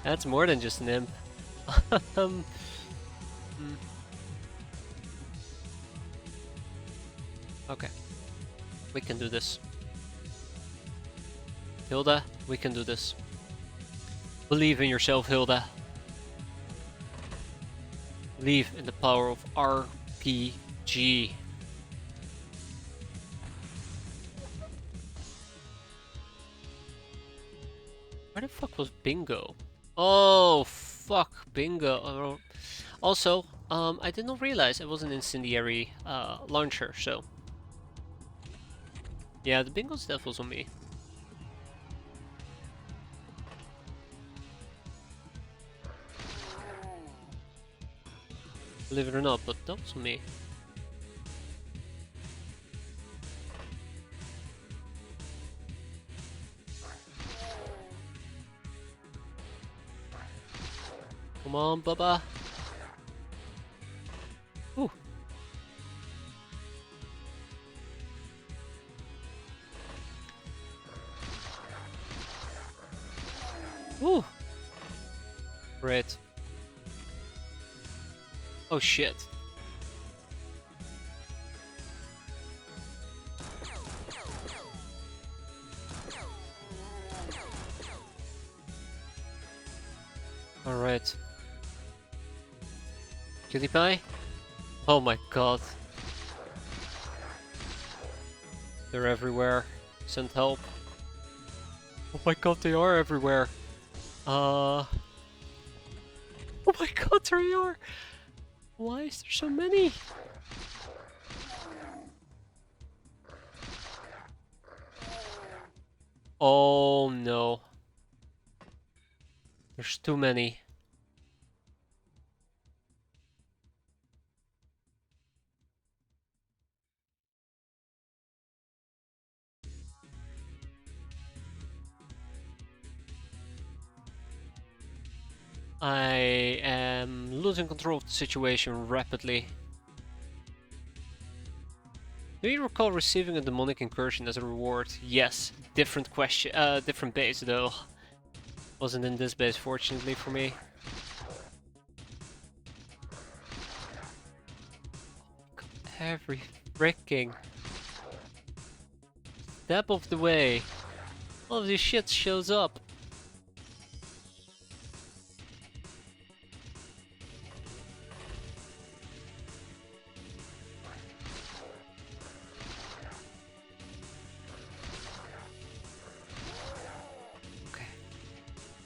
That's more than just an imp. Okay. We can do this. Hilda, we can do this. Believe in yourself, Hilda. Believe in the power of RPG. Where the fuck was Bingo? Oh, fuck, Bingo. Also, I did not realize it was an incendiary launcher, so... Yeah, the Bingo's death was on me. Believe it or not, but that was me. Come on, Bubba. Ooh. Ooh. Great. Oh shit. Alright. Cutie pie? Oh my god. They're everywhere. Send help. Oh my god, they are everywhere. Oh my god, there you are! Why is there so many? Oh no. There's too many. I am losing control of the situation rapidly. Do you recall receiving a demonic incursion as a reward? Yes. Different question, different base though. Wasn't in this base, fortunately for me. Every freaking step of the way, all of this shit shows up.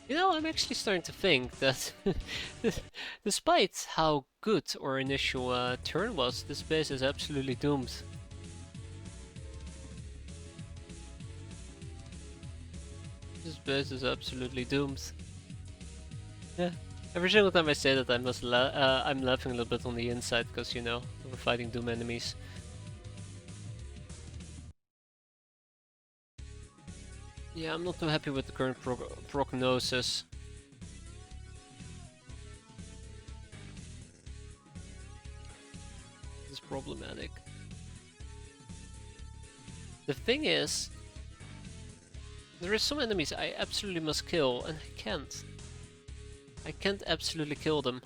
You know, I'm actually starting to think that despite how good our initial turn was, this base is absolutely doomed. This base is absolutely doomed. Yeah. Every single time I say that, I'm laughing a little bit on the inside because, you know, we're fighting doom enemies. Yeah, I'm not too happy with the current prognosis. It's problematic. The thing is, there is some enemies I absolutely must kill, and I can't. I can't absolutely kill them.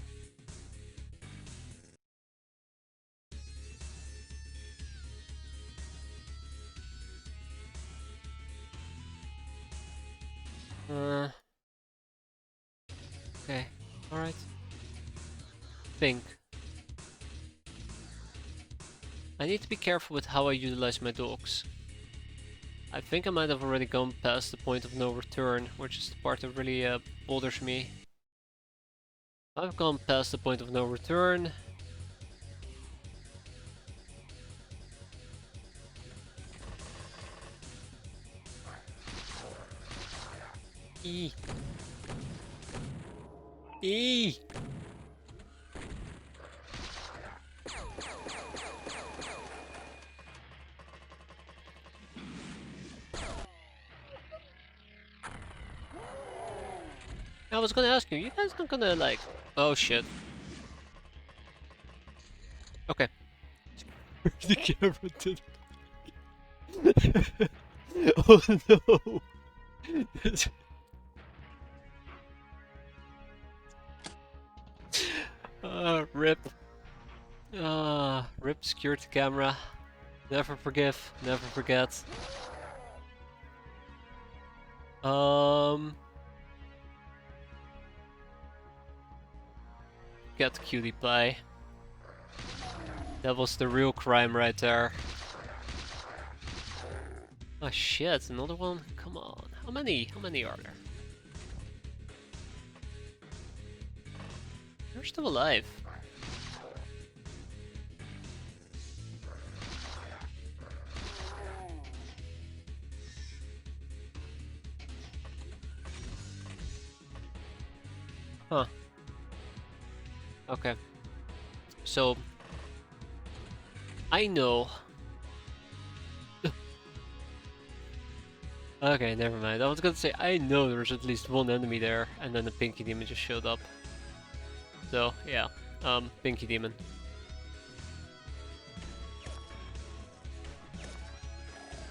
Okay, alright. Think. I need to be careful with how I utilize my dogs. I think I might have already gone past the point of no return, which is the part that really bothers me. I've gone past the point of no return. E. E. I was gonna ask you, you guys not gonna like... Oh shit. Okay. The camera did... Oh no! Rip. Rip security camera. Never forgive, never forget. Get cutie pie. That was the real crime right there. Oh shit, another one? Come on. How many? How many are there? They're still alive. Huh. Okay. so I know. Okay, never mind. I was gonna say I know there's at least one enemy there, and then the Pinky Demon just showed up. So yeah, Pinky Demon.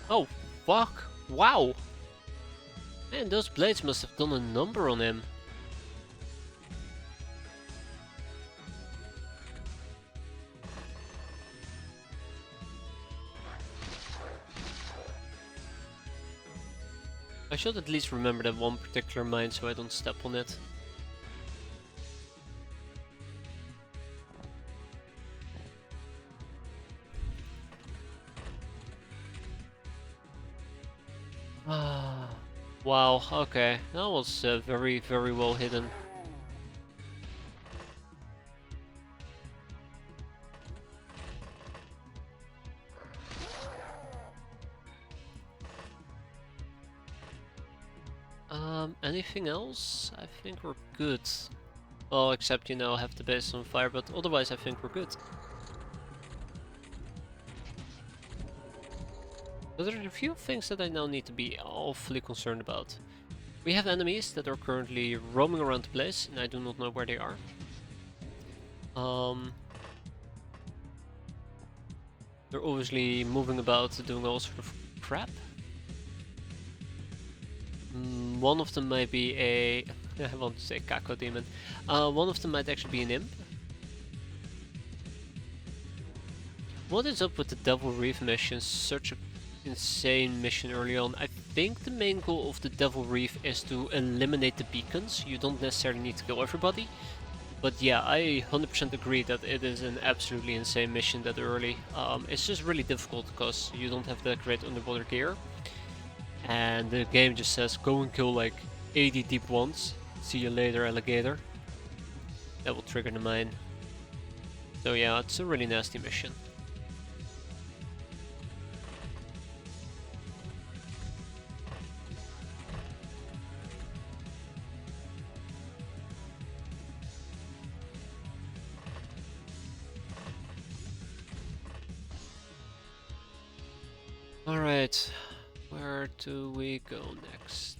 Oh, fuck! Wow! Man, those blades must have done a number on him. I should at least remember that one particular mine so I don't step on it. Ah, wow, okay. That was very, very well hidden. Anything else? I think we're good. Well, except, you know, have the base on fire, but otherwise I think we're good. But there are a few things that I now need to be awfully concerned about. We have enemies that are currently roaming around the place, and I do not know where they are. They're obviously moving about, doing all sort of crap. One of them might be a... I want to say Kako Demon. One of them might actually be an imp. What is up with the Devil Reef mission? Such an insane mission early on. I think the main goal of the Devil Reef is to eliminate the beacons. You don't necessarily need to kill everybody. But yeah, I 100% agree that it is an absolutely insane mission that early. It's just really difficult because you don't have that great underwater gear. And the game just says go and kill like 80 deep ones. See you later, alligator. That will trigger the mine. So yeah, it's a really nasty mission. Alright, where do we go next?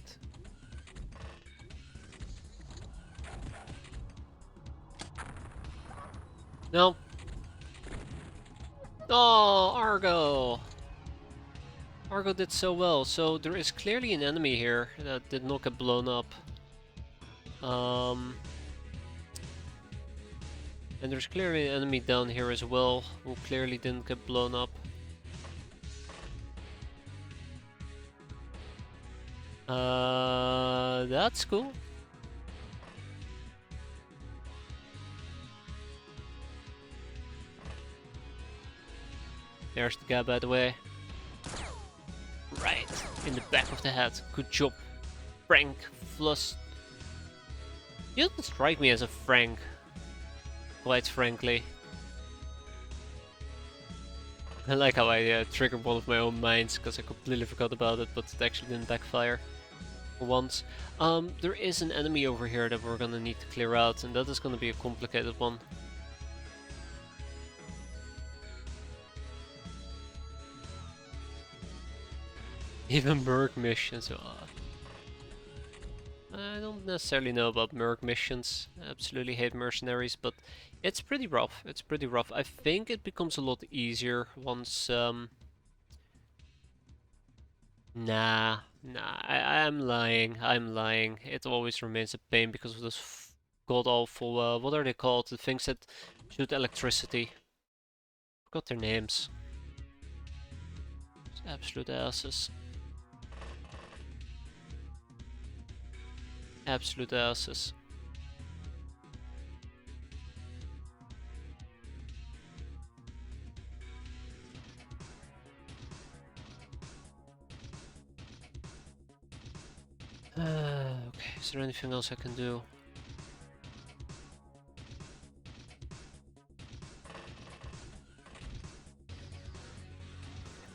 No. Oh, Argo! Argo did so well, so there is clearly an enemy here that did not get blown up. And there's clearly an enemy down here as well, who clearly didn't get blown up. That's cool. There's the guy, by the way. Right in the back of the head. Good job, Frank Fluss. You don't strike me as a Frank, quite frankly. I like how I triggered one of my own mines because I completely forgot about it, but it actually didn't backfire for once. There is an enemy over here that we're gonna need to clear out, and that is gonna be a complicated one. Even Merc missions. I don't necessarily know about Merc missions. I absolutely hate mercenaries, but it's pretty rough. It's pretty rough. I think it becomes a lot easier once... Nah, I'm lying. I'm lying. It always remains a pain because of those god-awful... what are they called? The things that shoot electricity. Forgot their names. It's absolute asses. Absolute asses. Okay, is there anything else I can do?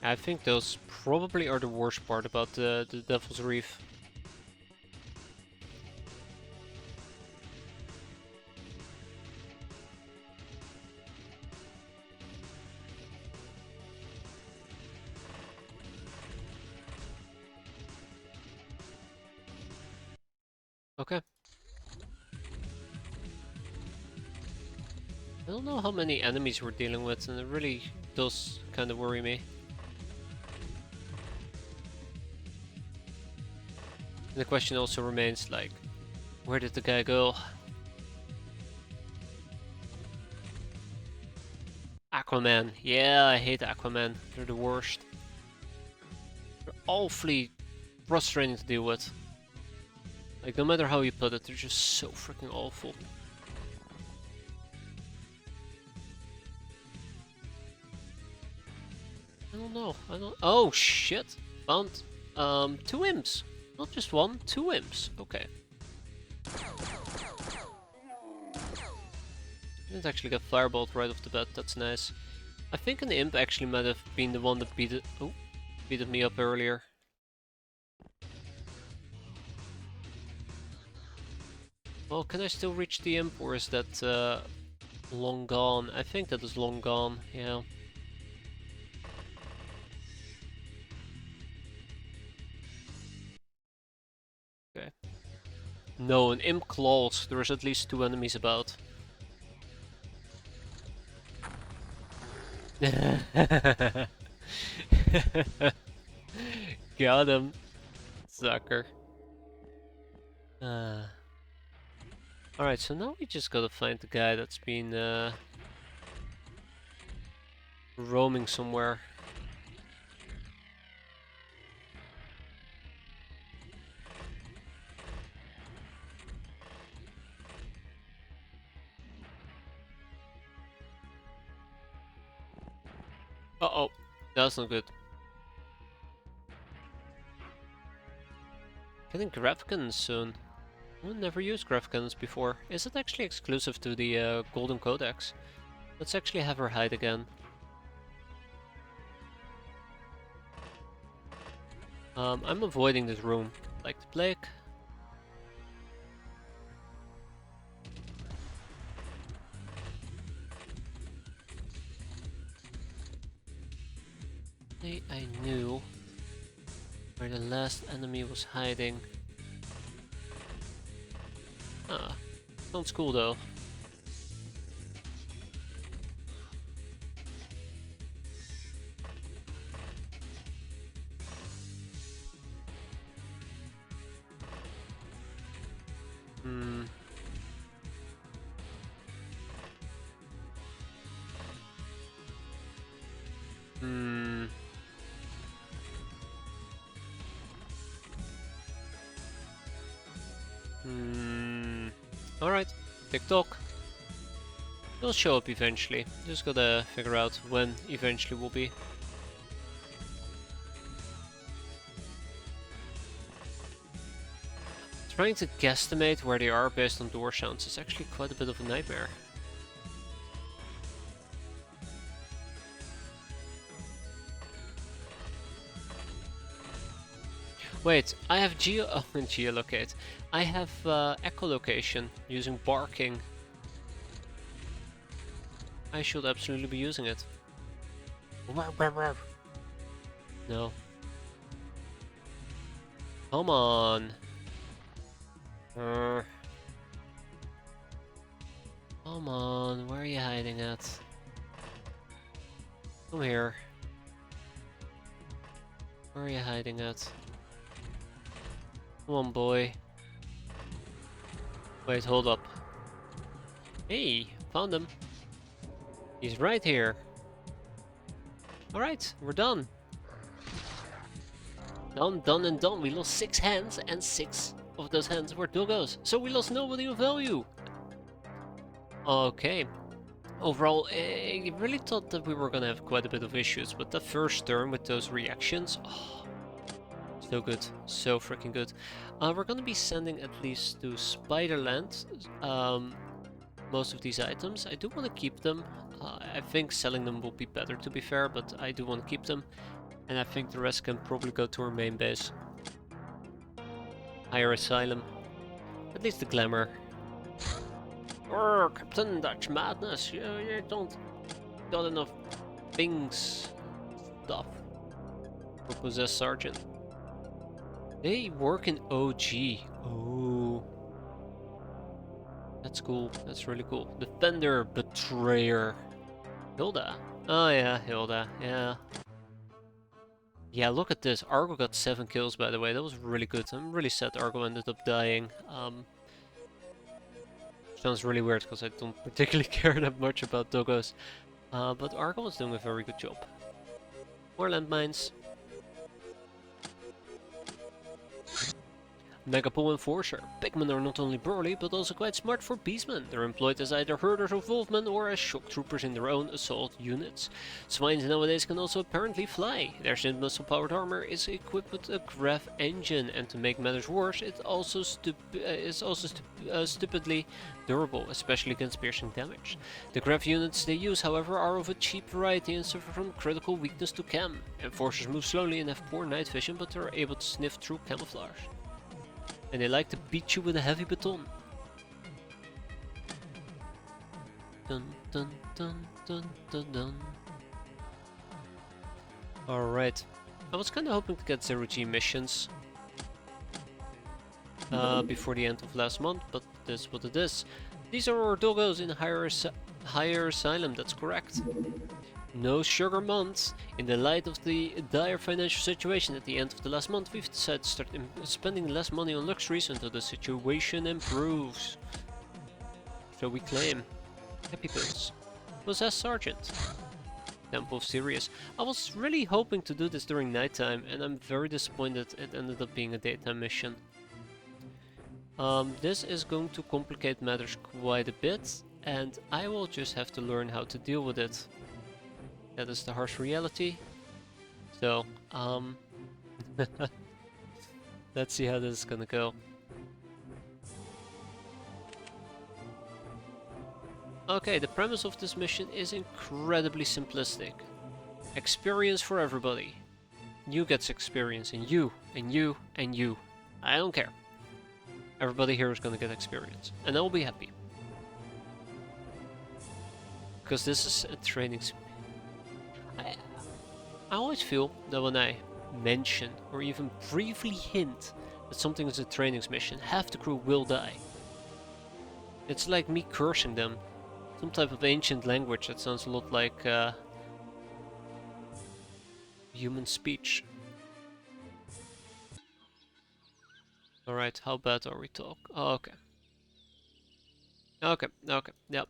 I think those probably are the worst part about the Devil's Reef. Okay. I don't know how many enemies we're dealing with, and it really does kind of worry me. And the question also remains, like, where did the guy go? Aquaman. Yeah, I hate Aquaman. They're the worst. They're awfully frustrating to deal with. Like, no matter how you put it, they're just so freaking awful. I don't know. I don't. Oh shit! Found two imps. Not just one, two imps. Okay. Didn't actually get fireballed right off the bat. That's nice. I think an imp actually might have been the one that beat me up earlier. Well, can I still reach the imp, or is that long gone? I think that is long gone. Yeah. Okay. No, an imp claws. There's at least two enemies about. Got him, sucker. Alright, so now we just gotta find the guy that's been roaming somewhere. Uh-oh, that's not good. Getting graph guns soon. I've never used graph guns before. Is it actually exclusive to the Golden Codex? Let's actually have her hide again. I'm avoiding this room. Like the plague. I knew where the last enemy was hiding. Ah, sounds cool though. Hmm. Hmm. Hmm. Alright, TikTok. It'll show up eventually. Just gotta figure out when eventually will be. Trying to guesstimate where they are based on door sounds is actually quite a bit of a nightmare. Wait, I have geolocate. I have echolocation using barking. I should absolutely be using it. No. Come on. Come on, where are you hiding at? Come here. Where are you hiding at? Come on, boy. Wait, hold up. Hey, found him. He's right here. Alright, we're done. Done and done. We lost 6 hands, and 6 of those hands were doggos. So we lost nobody of value. Okay. Overall, I really thought that we were gonna have quite a bit of issues, but the first turn with those reactions, oh, so good, so freaking good. We're gonna be sending at least to Spiderland most of these items. I do want to keep them. I think selling them will be better, to be fair, but I do want to keep them. And I think the rest can probably go to our main base. Higher Asylum. At least the glamour. Captain, that's madness. You don't got enough things, stuff for Possessed Sergeant. They work in OG. Oh. That's cool. That's really cool. Defender, Betrayer. Hilda. Oh yeah, Hilda. Yeah. Yeah, look at this. Argo got 7 kills, by the way. That was really good. I'm really sad Argo ended up dying. Sounds really weird because I don't particularly care that much about doggos. But Argo was doing a very good job. More landmines. Megapool Enforcer. Pigmen are not only burly, but also quite smart for beastmen. They're employed as either herders of wolfmen or as shock troopers in their own assault units. Swines nowadays can also apparently fly. Their synth muscle-powered armor is equipped with a grav engine, and to make matters worse, it also stupidly durable, especially against piercing damage. The grav units they use, however, are of a cheap variety and suffer from critical weakness to chem. Enforcers move slowly and have poor night vision, but are able to sniff through camouflage. And they like to beat you with a heavy baton. Dun dun dun dun dun dun. Alright. I was kinda hoping to get 0G missions before the end of last month, but this is what it is. These are our doggos in higher asylum, that's correct. No sugar months. In the light of the dire financial situation at the end of the last month, we've decided to start spending less money on luxuries until the situation improves. So we claim. Happy pills. Possess Sergeant. Temple of Sirius. I was really hoping to do this during nighttime, and I'm very disappointed it ended up being a daytime mission. This is going to complicate matters quite a bit, and I will just have to learn how to deal with it. That is the harsh reality. So, let's see how this is gonna go. Okay, the premise of this mission is incredibly simplistic. Experience for everybody. You gets experience, and you, and you, and you. I don't care. Everybody here is gonna get experience, and I will be happy. Because this is a training. I always feel that when I mention or even briefly hint that something is a training mission, half the crew will die. It's like me cursing them. Some type of ancient language that sounds a lot like human speech. Alright, how bad are we talk? Oh, okay. Okay, yep.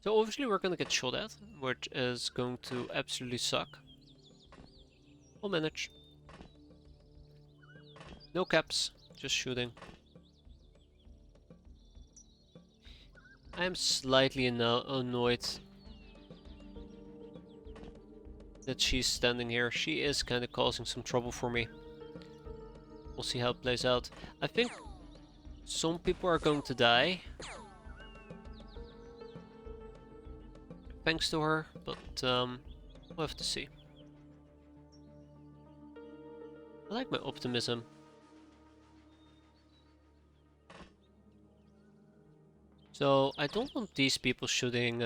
So obviously we're gonna get shot at, which is going to absolutely suck. We'll manage. No caps, just shooting. I am slightly annoyed that she's standing here. She is kind of causing some trouble for me. We'll see how it plays out. I think some people are going to die thanks to her, but we'll have to see. I like my optimism. So I don't want these people shooting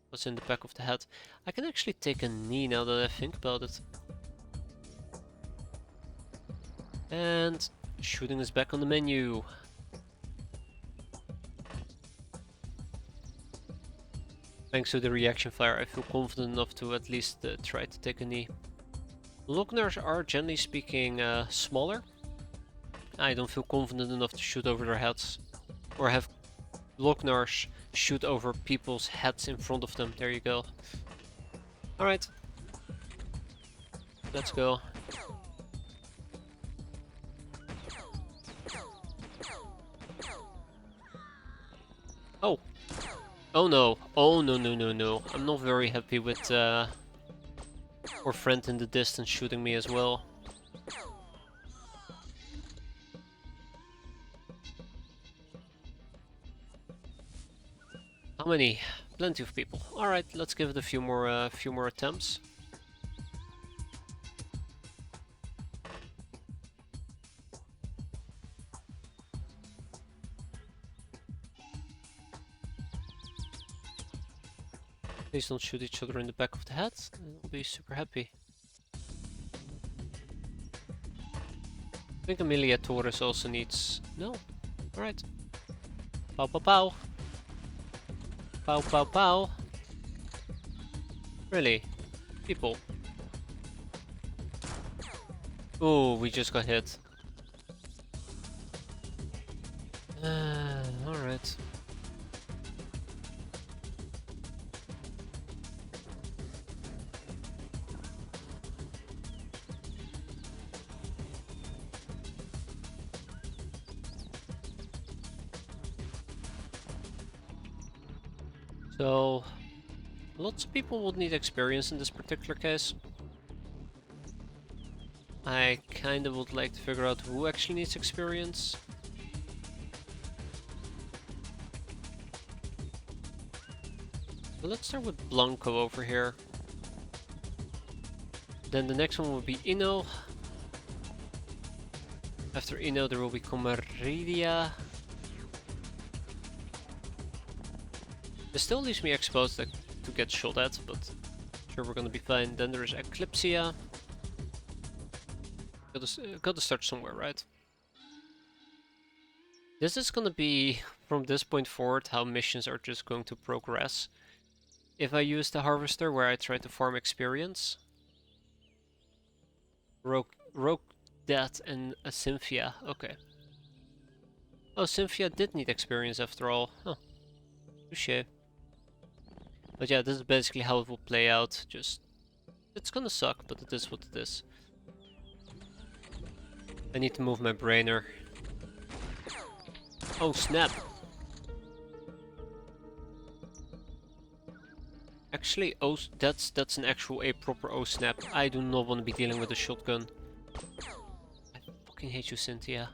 what's in the back of the head. I can actually take a knee now that I think about it. And shooting is back on the menu. Thanks to the reaction fire, I feel confident enough to at least try to take a knee. Lognars are generally speaking smaller. I don't feel confident enough to shoot over their heads. Or have Lognars shoot over people's heads in front of them. There you go. Alright. Let's go. Oh. Oh no. Oh no no no no. I'm not very happy with our friend in the distance shooting me as well. How many? Plenty of people. Alright, let's give it a few more attempts. Please don't shoot each other in the back of the head. I'll be super happy. I think Amelia Torres also needs... No, Alright. Pow pow pow. Pow pow pow. Really? People. Oh, we just got hit. Alright. So, lots of people would need experience in this particular case. I kind of would like to figure out who actually needs experience. So let's start with Blanco over here. Then the next one will be Ino. After Ino there will be Comaridia. This still leaves me exposed to get shot at, but sure we're gonna be fine. Then there is Eclipsia. Gotta start somewhere, right? This is gonna be, from this point forward, how missions are just going to progress. If I use the harvester where I try to farm experience. Rogue that and a Cynthia, okay. Oh, Cynthia did need experience after all. Huh. Touché. But yeah, this is basically how it will play out. Just, it's gonna suck, but it is what it is. I need to move my brainer. Oh snap! Actually, oh, that's an actual proper oh snap. I do not want to be dealing with a shotgun. I fucking hate you, Cynthia.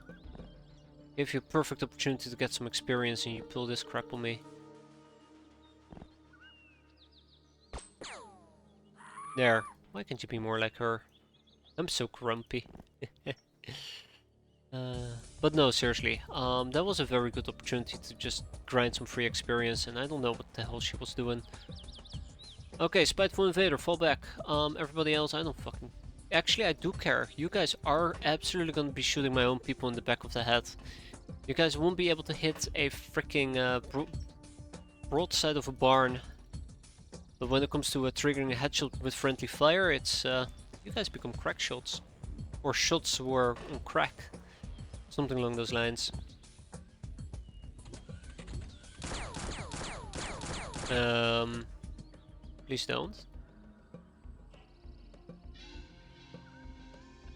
Give you a perfect opportunity to get some experience and you pull this crap on me. There. Why can't you be more like her? I'm so grumpy. But no, seriously. That was a very good opportunity to just grind some free experience, and I don't know what the hell she was doing. Okay, Spiteful Invader, fall back. Everybody else, I don't fucking... Actually, I do care. You guys are absolutely gonna be shooting my own people in the back of the head. You guys won't be able to hit a freaking broadside of a barn. But when it comes to triggering a headshot with friendly fire, it's you guys become crack shots. Or shots were on crack. Something along those lines. Please don't.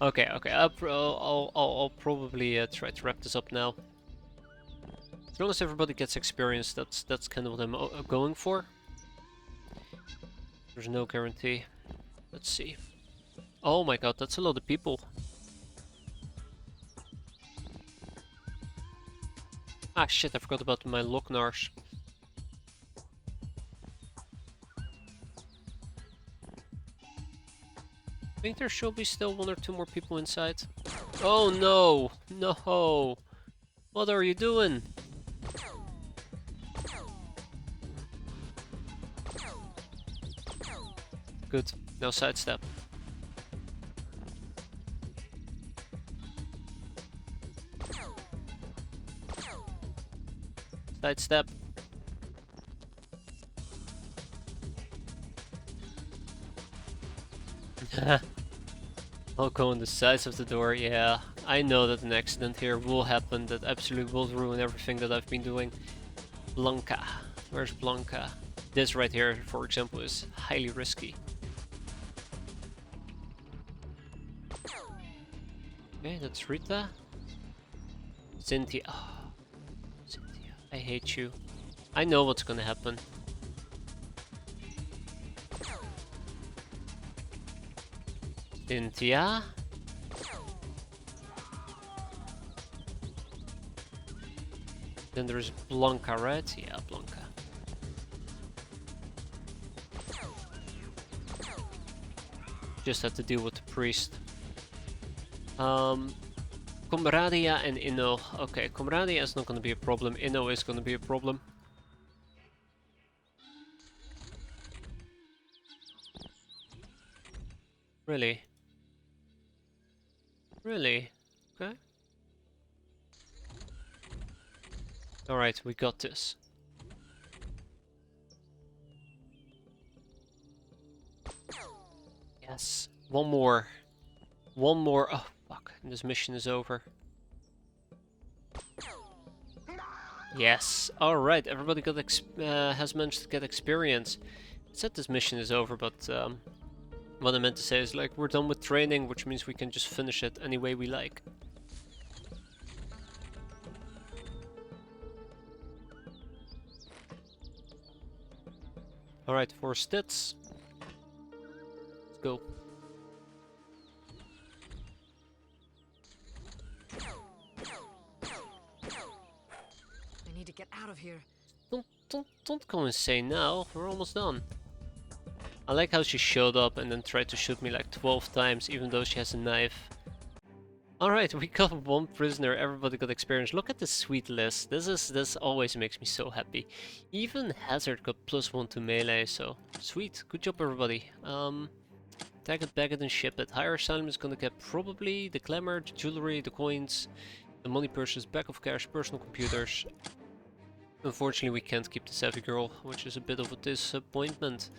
Okay, okay. I'll probably try to wrap this up now. As long as everybody gets experience, that's kind of what I'm going for. There's no guarantee. Let's see. Oh my god, that's a lot of people. Ah shit, I forgot about my Locknars. I think there should be still one or two more people inside. Oh no! No! What are you doing? Good. No sidestep. Sidestep. I'll go on the sides of the door, yeah. I know that an accident here will happen that absolutely will ruin everything that I've been doing. Blanca. Where's Blanca? This right here, for example, is highly risky. Okay, that's Rita. Cynthia. Oh, Cynthia, I hate you. I know what's gonna happen. Cynthia? Then there's Blanca, right? Yeah, Blanca. Just have to deal with the priest. Comradia and Inno. Okay, Comradia is not gonna be a problem. Inno is gonna be a problem. Really? Really? Okay. Alright, we got this. Yes. One more. One more. Oh, fuck. And this mission is over. Yes. Alright, everybody got has managed to get experience. It said this mission is over, but what I meant to say is, like, we're done with training, which means we can just finish it any way we like. Alright, 4 stats. Let's go. I need to get out of here. Don't go insane now. We're almost done. I like how she showed up and then tried to shoot me like 12 times, even though she has a knife. Alright, we got 1 prisoner, everybody got experience. Look at this sweet list. This always makes me so happy. Even Hazard got +1 to melee, so sweet. Good job, everybody. Tag it, bag it, and ship it. Higher Asylum is gonna get probably the glamour, the jewelry, the coins, the money purses, bag of cash, personal computers. Unfortunately, we can't keep the Savvy Girl, which is a bit of a disappointment.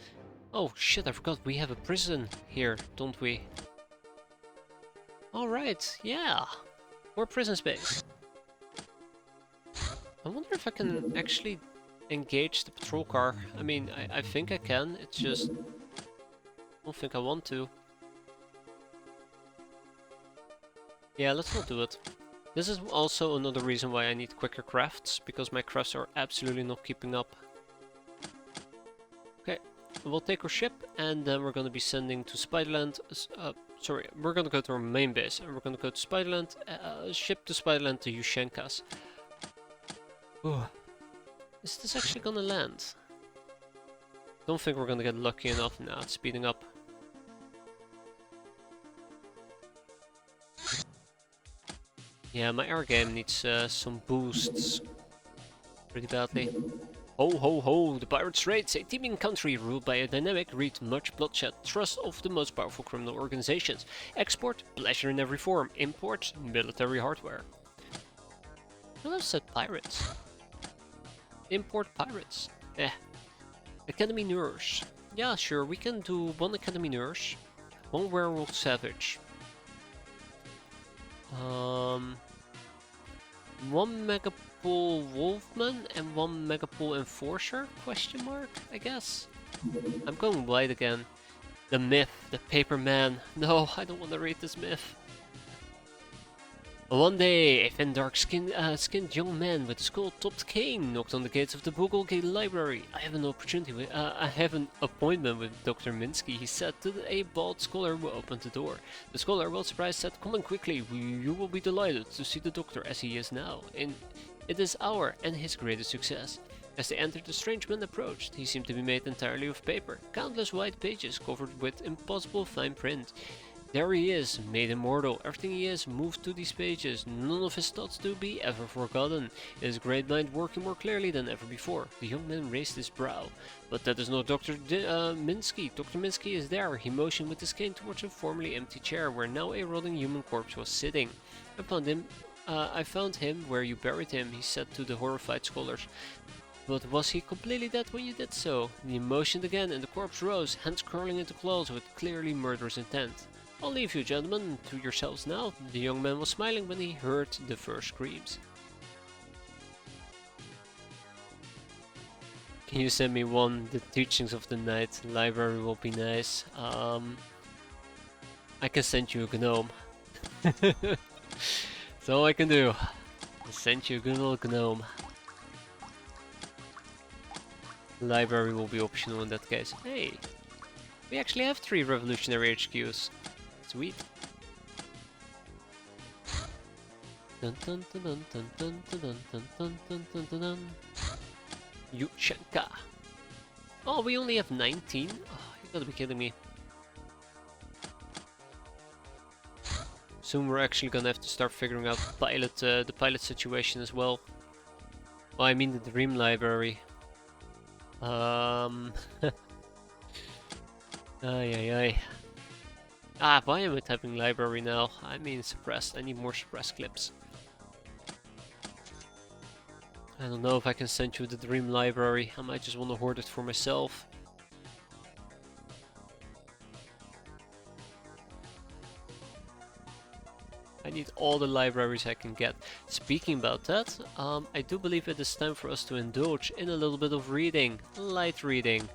Oh shit, I forgot we have a prison here, don't we? Alright, yeah. More prison space. I wonder if I can actually engage the patrol car. I mean, I think I can, it's just... I don't think I want to. Yeah, let's not do it. This is also another reason why I need quicker crafts, because my crafts are absolutely not keeping up. Okay, we'll take our ship, and then we're gonna be sending to Spiderland. Sorry, we're gonna go to our main base, and we're gonna go to Spiderland, ship to Spiderland to Yushenka's. Ooh. Is this actually gonna land? Don't think we're gonna get lucky enough now. It's speeding up. Yeah, my air game needs some boosts pretty badly. Ho ho ho, the pirates raids a teeming country ruled by a dynamic, read much bloodshed, trust of the most powerful criminal organizations. Export, pleasure in every form. Import, military hardware. I have said pirates. Import pirates. Academy nurse. Yeah, sure, we can do 1 academy nurse, 1 werewolf savage. 1 Megapool Wolfman and 1 Megapool Enforcer? Question mark, I guess. I'm going white again. The myth, the paper man. No, I don't want to read this myth. One day, a thin, dark-skinned young man with a skull-topped cane knocked on the gates of the Bugolgate Library. I have an appointment with Dr. Minsky, he said to a bald scholar who opened the door. The scholar, well surprised, said, "Come in quickly, you will be delighted to see the doctor as he is now. It is our and his greatest success." As they entered, the strange man approached. He seemed to be made entirely of paper, countless white pages covered with impossible fine print. There he is, made immortal. Everything he is moved to these pages, none of his thoughts to be ever forgotten. His great mind working more clearly than ever before. The young man raised his brow. But that is not Dr. Minsky. Dr. Minsky is there. He motioned with his cane towards a formerly empty chair, where now a rotting human corpse was sitting. I found him where you buried him, he said to the horrified scholars. But was he completely dead when you did so? He motioned again, and the corpse rose, hands curling into claws with clearly murderous intent. I'll leave you, gentlemen, to yourselves now. The young man was smiling when he heard the first screams. Can you send me 1? The teachings of the night library will be nice. I can send you a gnome. That's all I can do. I'll send you a good old gnome. Library will be optional in that case. Hey, we actually have 3 revolutionary HQs. Sweet. Yushenka. Oh, we only have 19? Oh, you gotta be kidding me. Soon we're actually gonna have to start figuring out the pilot situation as well. Well, I mean the dream library. Ay ay ay. Ah, why am I typing library now? I mean suppressed. I need more suppressed clips. I don't know if I can send you the dream library. I might just want to hoard it for myself. I need all the libraries I can get. Speaking about that, I do believe it is time for us to indulge in a little bit of reading. Light reading.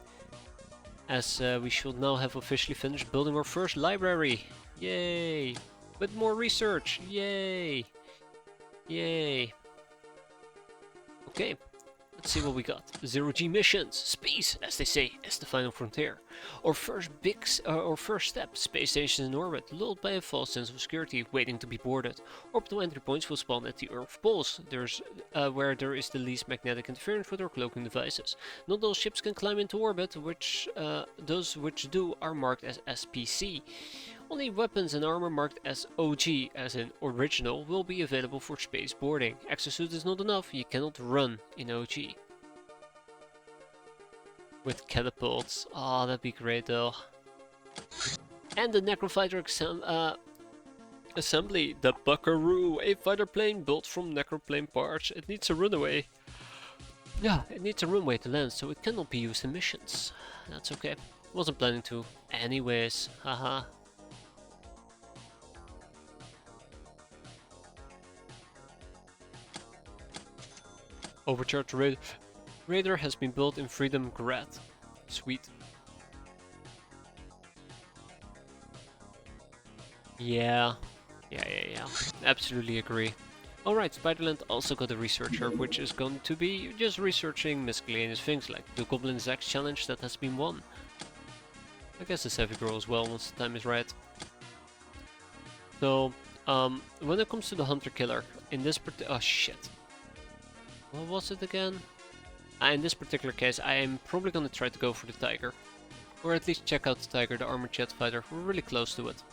As we should now have officially finished building our first library. Yay! With more research. Yay! Yay! Okay, let's see what we got. Zero-G missions. Space, as they say, is the final frontier. Our first step, space stations in orbit, lulled by a false sense of security, waiting to be boarded. Orbital entry points will spawn at the Earth poles, where there is the least magnetic interference with our cloaking devices. Not all ships can climb into orbit, those which do are marked as SPC. Only weapons and armor marked as OG, as in original, will be available for space boarding. Exosuit is not enough, you cannot run in OG. With catapults. Oh, that'd be great though. And the Necrofighter assembly. The Buckaroo, a fighter plane built from necroplane parts. It needs a runway. Yeah, it needs a runway to land, so it cannot be used in missions. That's okay. Wasn't planning to. Anyways, haha. Overcharged Raider has been built in Freedom Grad. Sweet. Yeah. Absolutely agree. Alright, Spiderland also got a researcher, which is going to be just researching miscellaneous things like the Goblin Zax challenge that has been won. I guess the Savvy Girl as well once the time is right. So, when it comes to the Hunter Killer, in this oh shit. What was it again? In this particular case, I am probably gonna try to go for the Tiger. Or at least check out the Tiger, the armored jet fighter. We're really close to it.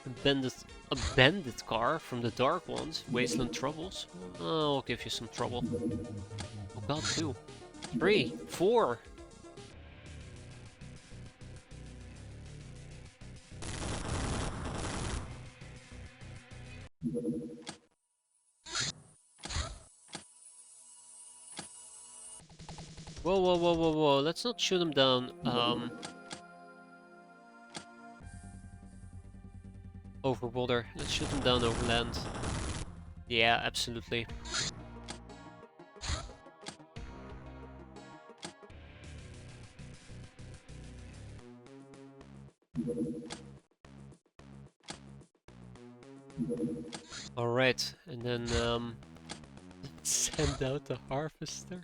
A bandit car from the Dark Ones. Wasteland Troubles. Oh, I'll give you some trouble. Oh god, 2. 3. 4. Whoa. Let's not shoot him down. Over water. Let's shoot him down over land. Yeah, absolutely. Alright, and then send out the harvester.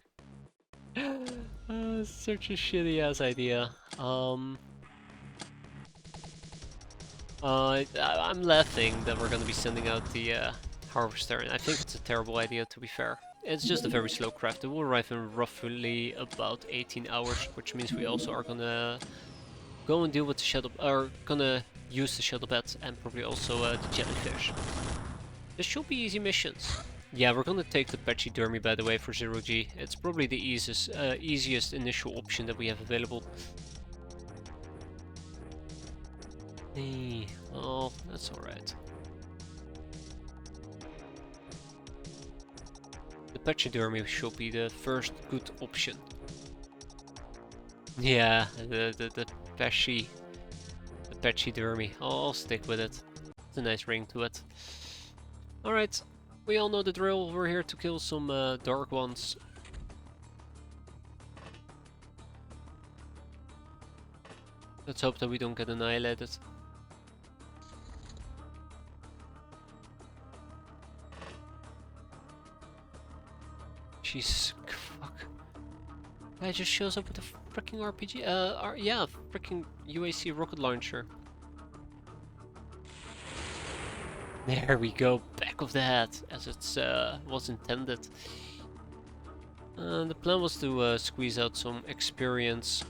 Such a shitty ass idea. I'm laughing that we're gonna be sending out the harvester, and I think it's a terrible idea, to be fair. It's just a very slow craft. It will arrive in roughly about 18 hours, which means we also are gonna go and deal with the shuttle, or gonna use the shuttle bats and probably also the jellyfish. This should be easy missions. Yeah, we're gonna take the pachydermy, by the way, for 0G. It's probably the easiest initial option that we have available. Hey, oh, that's alright. The pachydermy should be the first good option. Yeah, the pachydermy. I'll stick with it. It's a nice ring to it. Alright, we all know the drill. We're here to kill some dark ones. Let's hope that we don't get annihilated. Jesus, fuck. Guy just shows up with a freaking RPG. Yeah, freaking UAC rocket launcher. There we go, back of that, as it was intended. The plan was to squeeze out some experience.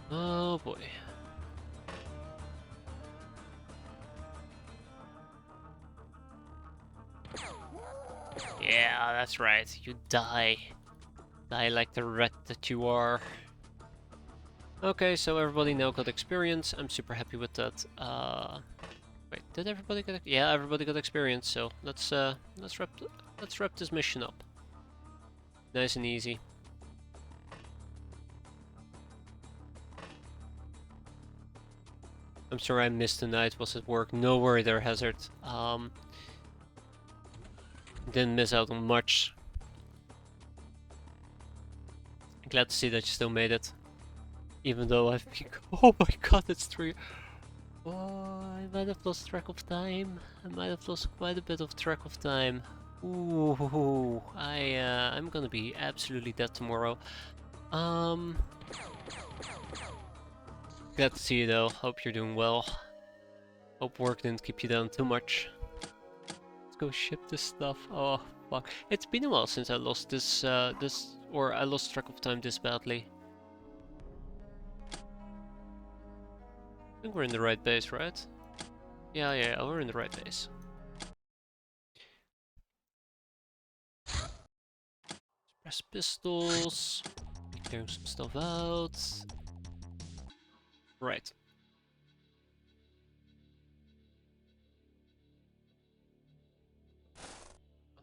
Oh boy. Yeah, that's right. You die. Die like the rat that you are. Okay, so everybody now got experience. I'm super happy with that. Wait, did everybody get? Yeah, everybody got experience. So let's wrap this mission up. Nice and easy. I'm sorry I missed the night. Was at work. No worry there, Hazard. Didn't miss out on much. Glad to see that you still made it. Even though I've been... Oh my god, it's 3... Oh, I might have lost track of time. I might have lost quite a bit of track of time. Ooh, I'm gonna be absolutely dead tomorrow. Glad to see you though. Hope you're doing well. Hope work didn't keep you down too much. Let's go ship this stuff. Oh, fuck. It's been a while since I lost this, or I lost track of time this badly. I think we're in the right base, right? Yeah, we're in the right base. Press pistols. Clearing some stuff out. Right.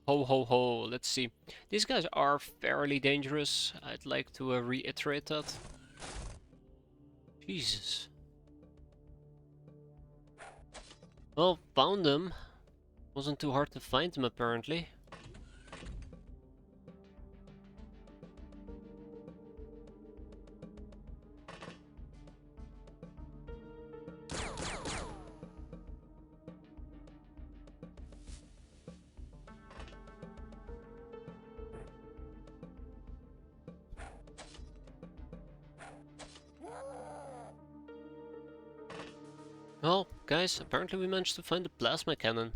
Ho ho ho, let's see. These guys are fairly dangerous. I'd like to reiterate that. Jesus. Well, found them. Wasn't too hard to find them apparently. Well, guys, apparently we managed to find the plasma cannon.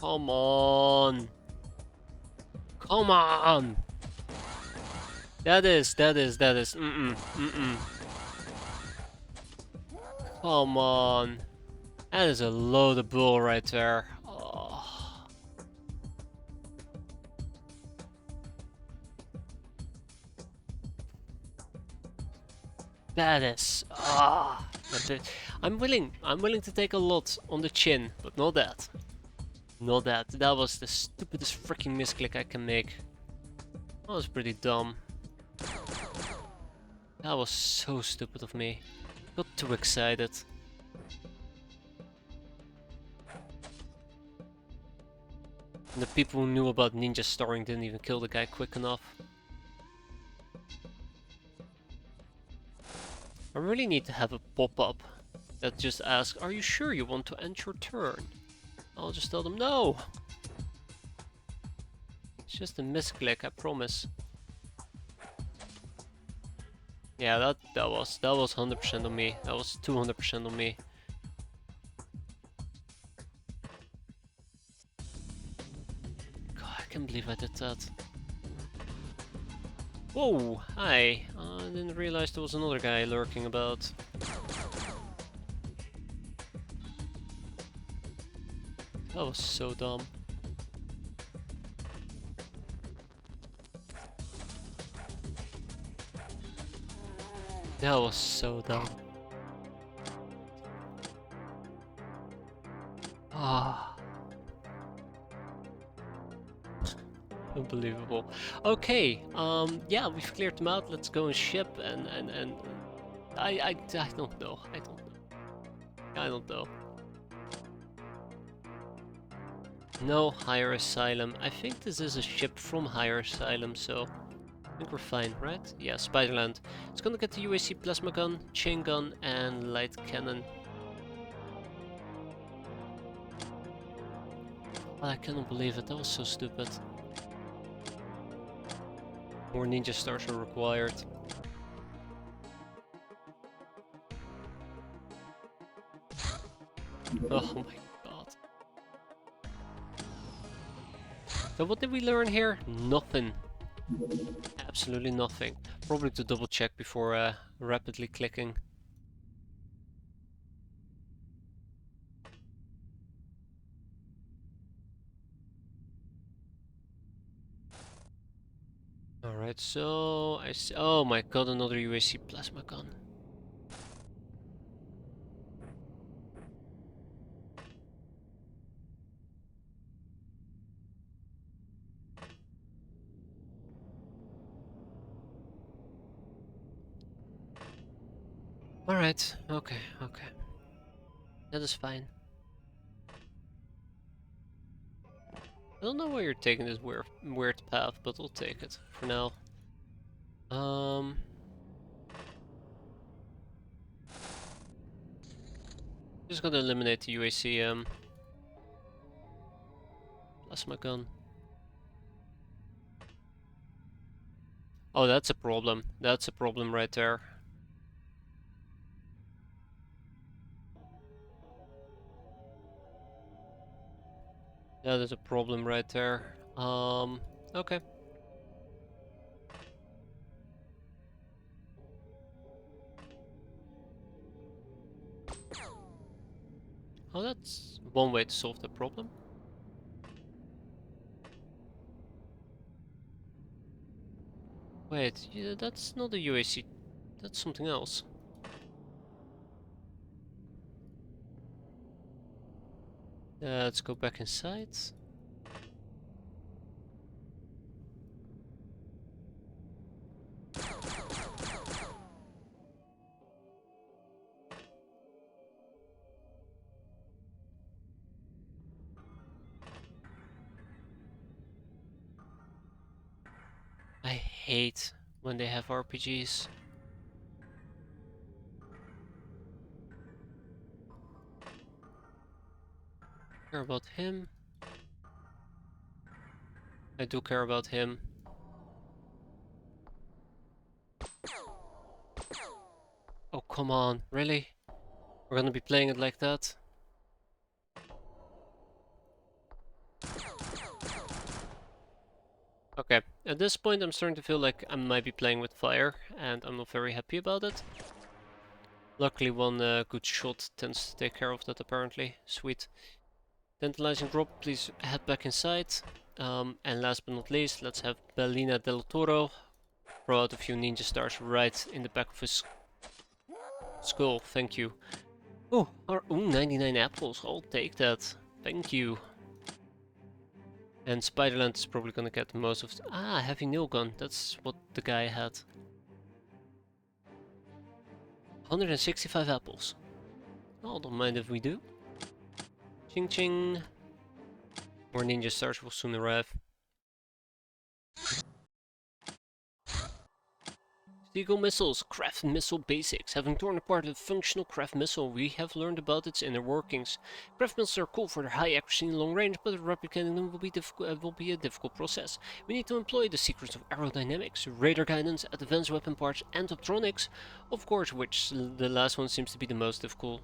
Come on! Come on! That is. Mm-mm. Come on. That is a load of bull right there. Oh. That is. Ah. I'm willing to take a lot on the chin, but not that. Not that. That was the stupidest freaking misclick I can make. That was pretty dumb. That was so stupid of me. Got too excited. And the people who knew about ninja starring didn't even kill the guy quick enough. I really need to have a pop-up that just asks, are you sure you want to end your turn? I'll just tell them no! It's just a misclick, I promise. Yeah, that was 100% on me. That was 200% on me. God, I can't believe I did that. Whoa, hi. I didn't realize there was another guy lurking about. That was so dumb. That was so dumb. Ah. Unbelievable. Okay, yeah, we've cleared them out. Let's go and ship and I don't know. I don't know. No, Higher Asylum. I think this is a ship from Higher Asylum, so I think we're fine, right? Yeah, Spiderland. It's gonna get the UAC plasma gun, chain gun, and light cannon. I cannot believe it. That was so stupid. More ninja stars are required. Oh my god. So what did we learn here? Nothing. Absolutely nothing. Probably to double check before rapidly clicking. Alright, so I see. Oh my god, another UAC plasma gun. Alright, okay. That is fine. I don't know why you're taking this weird path, but I'll take it for now. Just gonna eliminate the UAC plasma gun. Oh, that's a problem. That's a problem right there. That is a problem right there. Okay. Oh, that's one way to solve the problem. Wait, yeah, that's not a UAC. That's something else. Let's go back inside. I hate when they have RPGs. Care about him. I do care about him. Oh, come on, really? We're gonna be playing it like that? Okay, at this point I'm starting to feel like I might be playing with fire, and I'm not very happy about it. Luckily one good shot tends to take care of that apparently. Sweet. Tantalizing drop, please head back inside. And last but not least, let's have Bellina del Toro throw out a few ninja stars right in the back of his skull. Thank you. Oh, 99 apples. I'll take that. Thank you. And Spiderland is probably gonna get most of heavy nail gun. That's what the guy had. 165 apples. Oh, don't mind if we do. Ching ching. More ninja stars will soon arrive. Seagull missiles, craft missile basics. Having torn apart a functional craft missile, we have learned about its inner workings. Craft missiles are cool for their high accuracy and long range, but replicating them will be a difficult process. We need to employ the secrets of aerodynamics, radar guidance, advanced weapon parts, and optronics, of course, which the last one seems to be the most difficult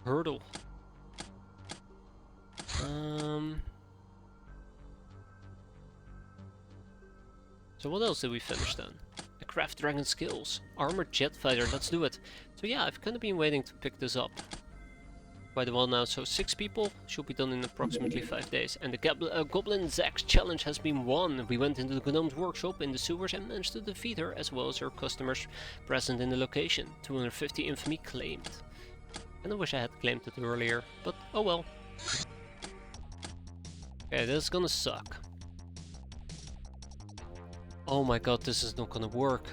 hurdle. So what else did we finish then? Craft dragon skills. Armored jet fighter, let's do it. So yeah, I've kind of been waiting to pick this up quite a while now. So 6 people should be done in approximately 5 days. And the Goblin Zax challenge has been won. We went into the gnomes workshop in the sewers and managed to defeat her, as well as her customers present in the location. 250 infamy claimed. And I wish I had claimed it earlier, but oh well. Okay, this is gonna suck. Oh my god, this is not gonna work.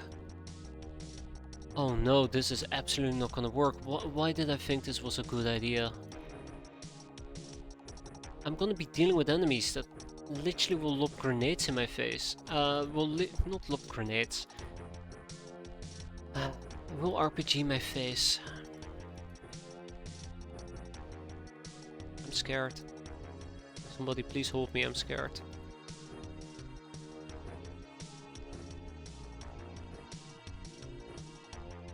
Oh no, this is absolutely not gonna work. Why did I think this was a good idea? I'm gonna be dealing with enemies that literally will lob grenades in my face. Not lob grenades. Will RPG my face. I'm scared. Somebody please hold me, I'm scared.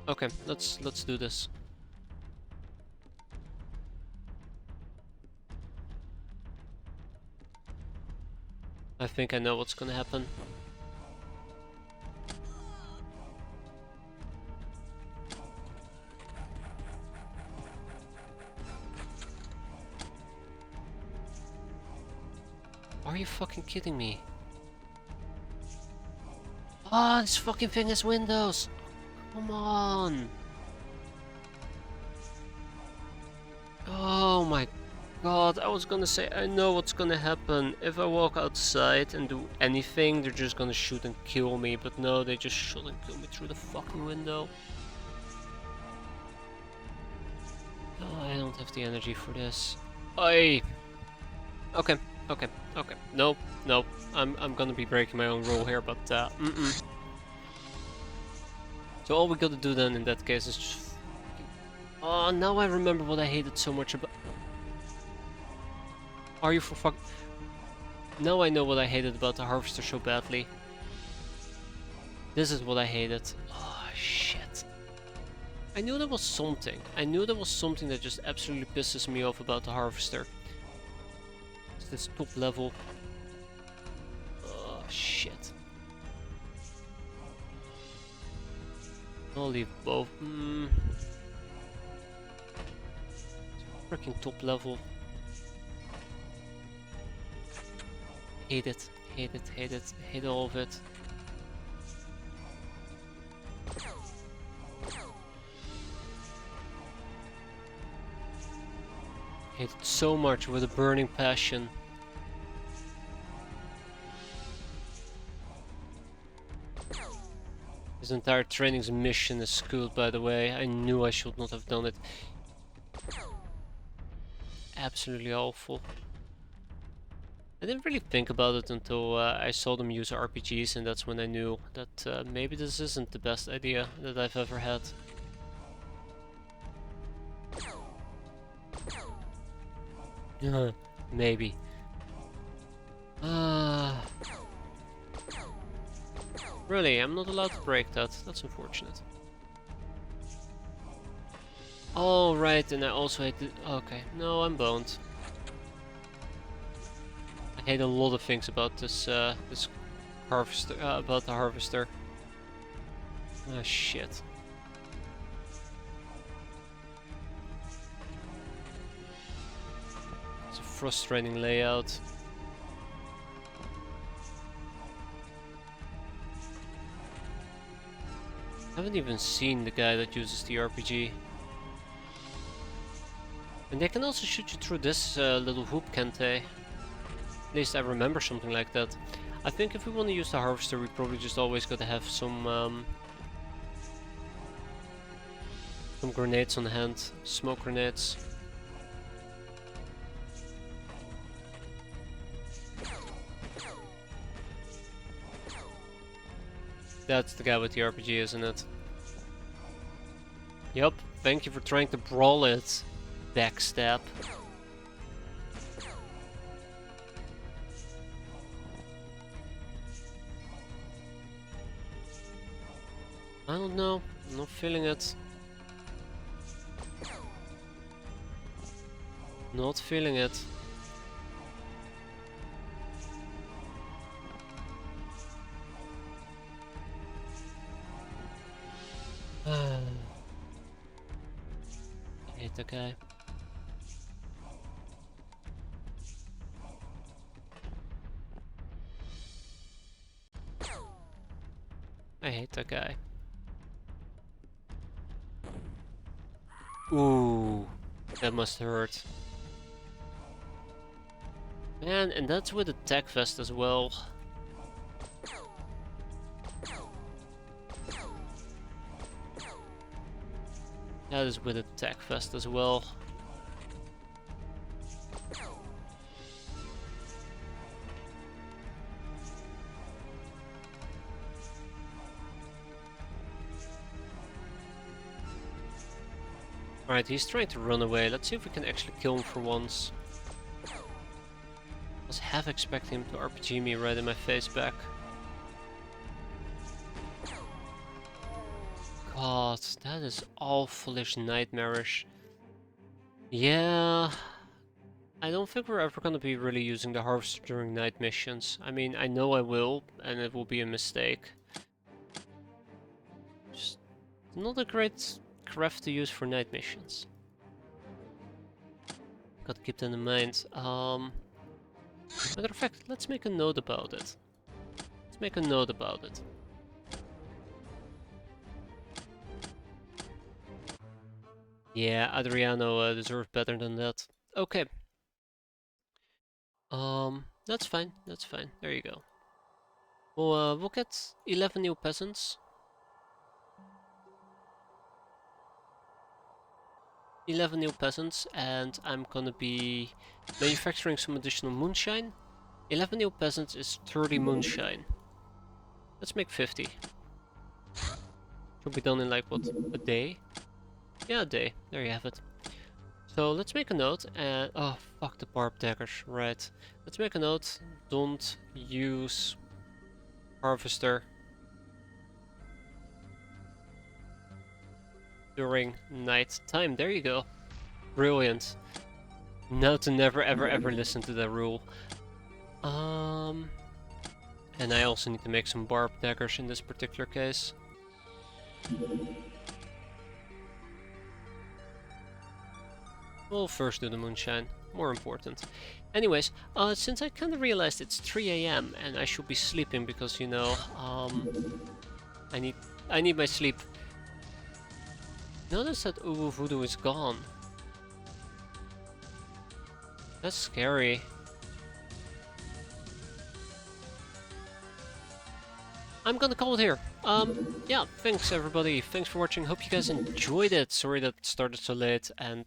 Okay, let's do this. I think I know what's gonna happen. Are you fucking kidding me? Ah, this fucking thing has windows! Come on! Oh my god, I was gonna say, I know what's gonna happen. If I walk outside and do anything, they're just gonna shoot and kill me. But no, they just shoot and kill me through the fucking window. Oh, I don't have the energy for this. Oi! Okay, okay, okay. Nope, nope. I'm gonna be breaking my own rule here, but So all we gotta do then in that case is just... Oh, now I remember what I hated so much about... Are you for fuck... Now I know what I hated about the harvester so badly. This is what I hated. Oh, shit. I knew there was something. I knew there was something that just absolutely pisses me off about the harvester. It's this top level. Oh, shit. I'll leave both. Freaking top level. Hate it, hate it, hate it, hate all of it. Hate it so much with a burning passion. This entire training's mission is screwed, by the way. I knew I should not have done it. Absolutely awful. I didn't really think about it until I saw them use RPGs, and that's when I knew that maybe this isn't the best idea that I've ever had. Maybe. Really, I'm not allowed to break that. That's unfortunate. Oh, right, and I also hate the... Okay, no, I'm boned. I hate a lot of things about this, this harvester, about the harvester. Ah, shit. It's a frustrating layout. I haven't even seen the guy that uses the RPG. And they can also shoot you through this little hoop, can't they? At least I remember something like that. I think if we want to use the harvester, we probably just always gotta have some grenades on hand, smoke grenades. That's the guy with the RPG, isn't it? Yup, thank you for trying to brawl it, backstab. I don't know, I'm not feeling it. Not feeling it. I hate that guy. I hate that guy. Ooh, that must hurt. Man, and that's with a tech vest as well. That is with a tech vest as well. Alright, he's trying to run away. Let's see if we can actually kill him for once. I was half expecting him to RPG me right in my face back. God, that is awfulish nightmarish. Yeah, I don't think we're ever gonna be really using the harvester during night missions. I mean, I know I will, and it will be a mistake. Just not a great craft to use for night missions. Gotta keep that in mind. Matter of fact, let's make a note about it. Let's make a note about it. Yeah, Adriano deserves better than that. Okay. That's fine. That's fine. There you go. We'll get 11 new peasants. 11 new peasants, and I'm gonna be manufacturing some additional moonshine. 11 new peasants is 30 moonshine. Let's make 50. Should be done in like, what, a day? Yeah, a day. There you have it. So let's make a note and... Oh, fuck the barb daggers. Right. Let's make a note. Don't use harvester during night time. There you go. Brilliant. Now to never ever ever listen to that rule. And I also need to make some barb daggers in this particular case. We'll first do the moonshine, more important. Anyways, since I kind of realized it's 3 AM and I should be sleeping because, you know, I need my sleep. Notice that Uwu Voodoo is gone. That's scary. I'm gonna call it here. Yeah, thanks everybody. Thanks for watching. Hope you guys enjoyed it. Sorry that it started so late, and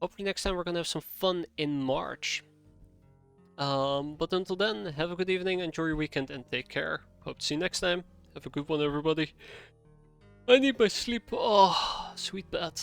hopefully next time we're gonna have some fun in March. But until then, have a good evening, enjoy your weekend, and take care. Hope to see you next time. Have a good one, everybody. I need my sleep. Oh, sweet bed.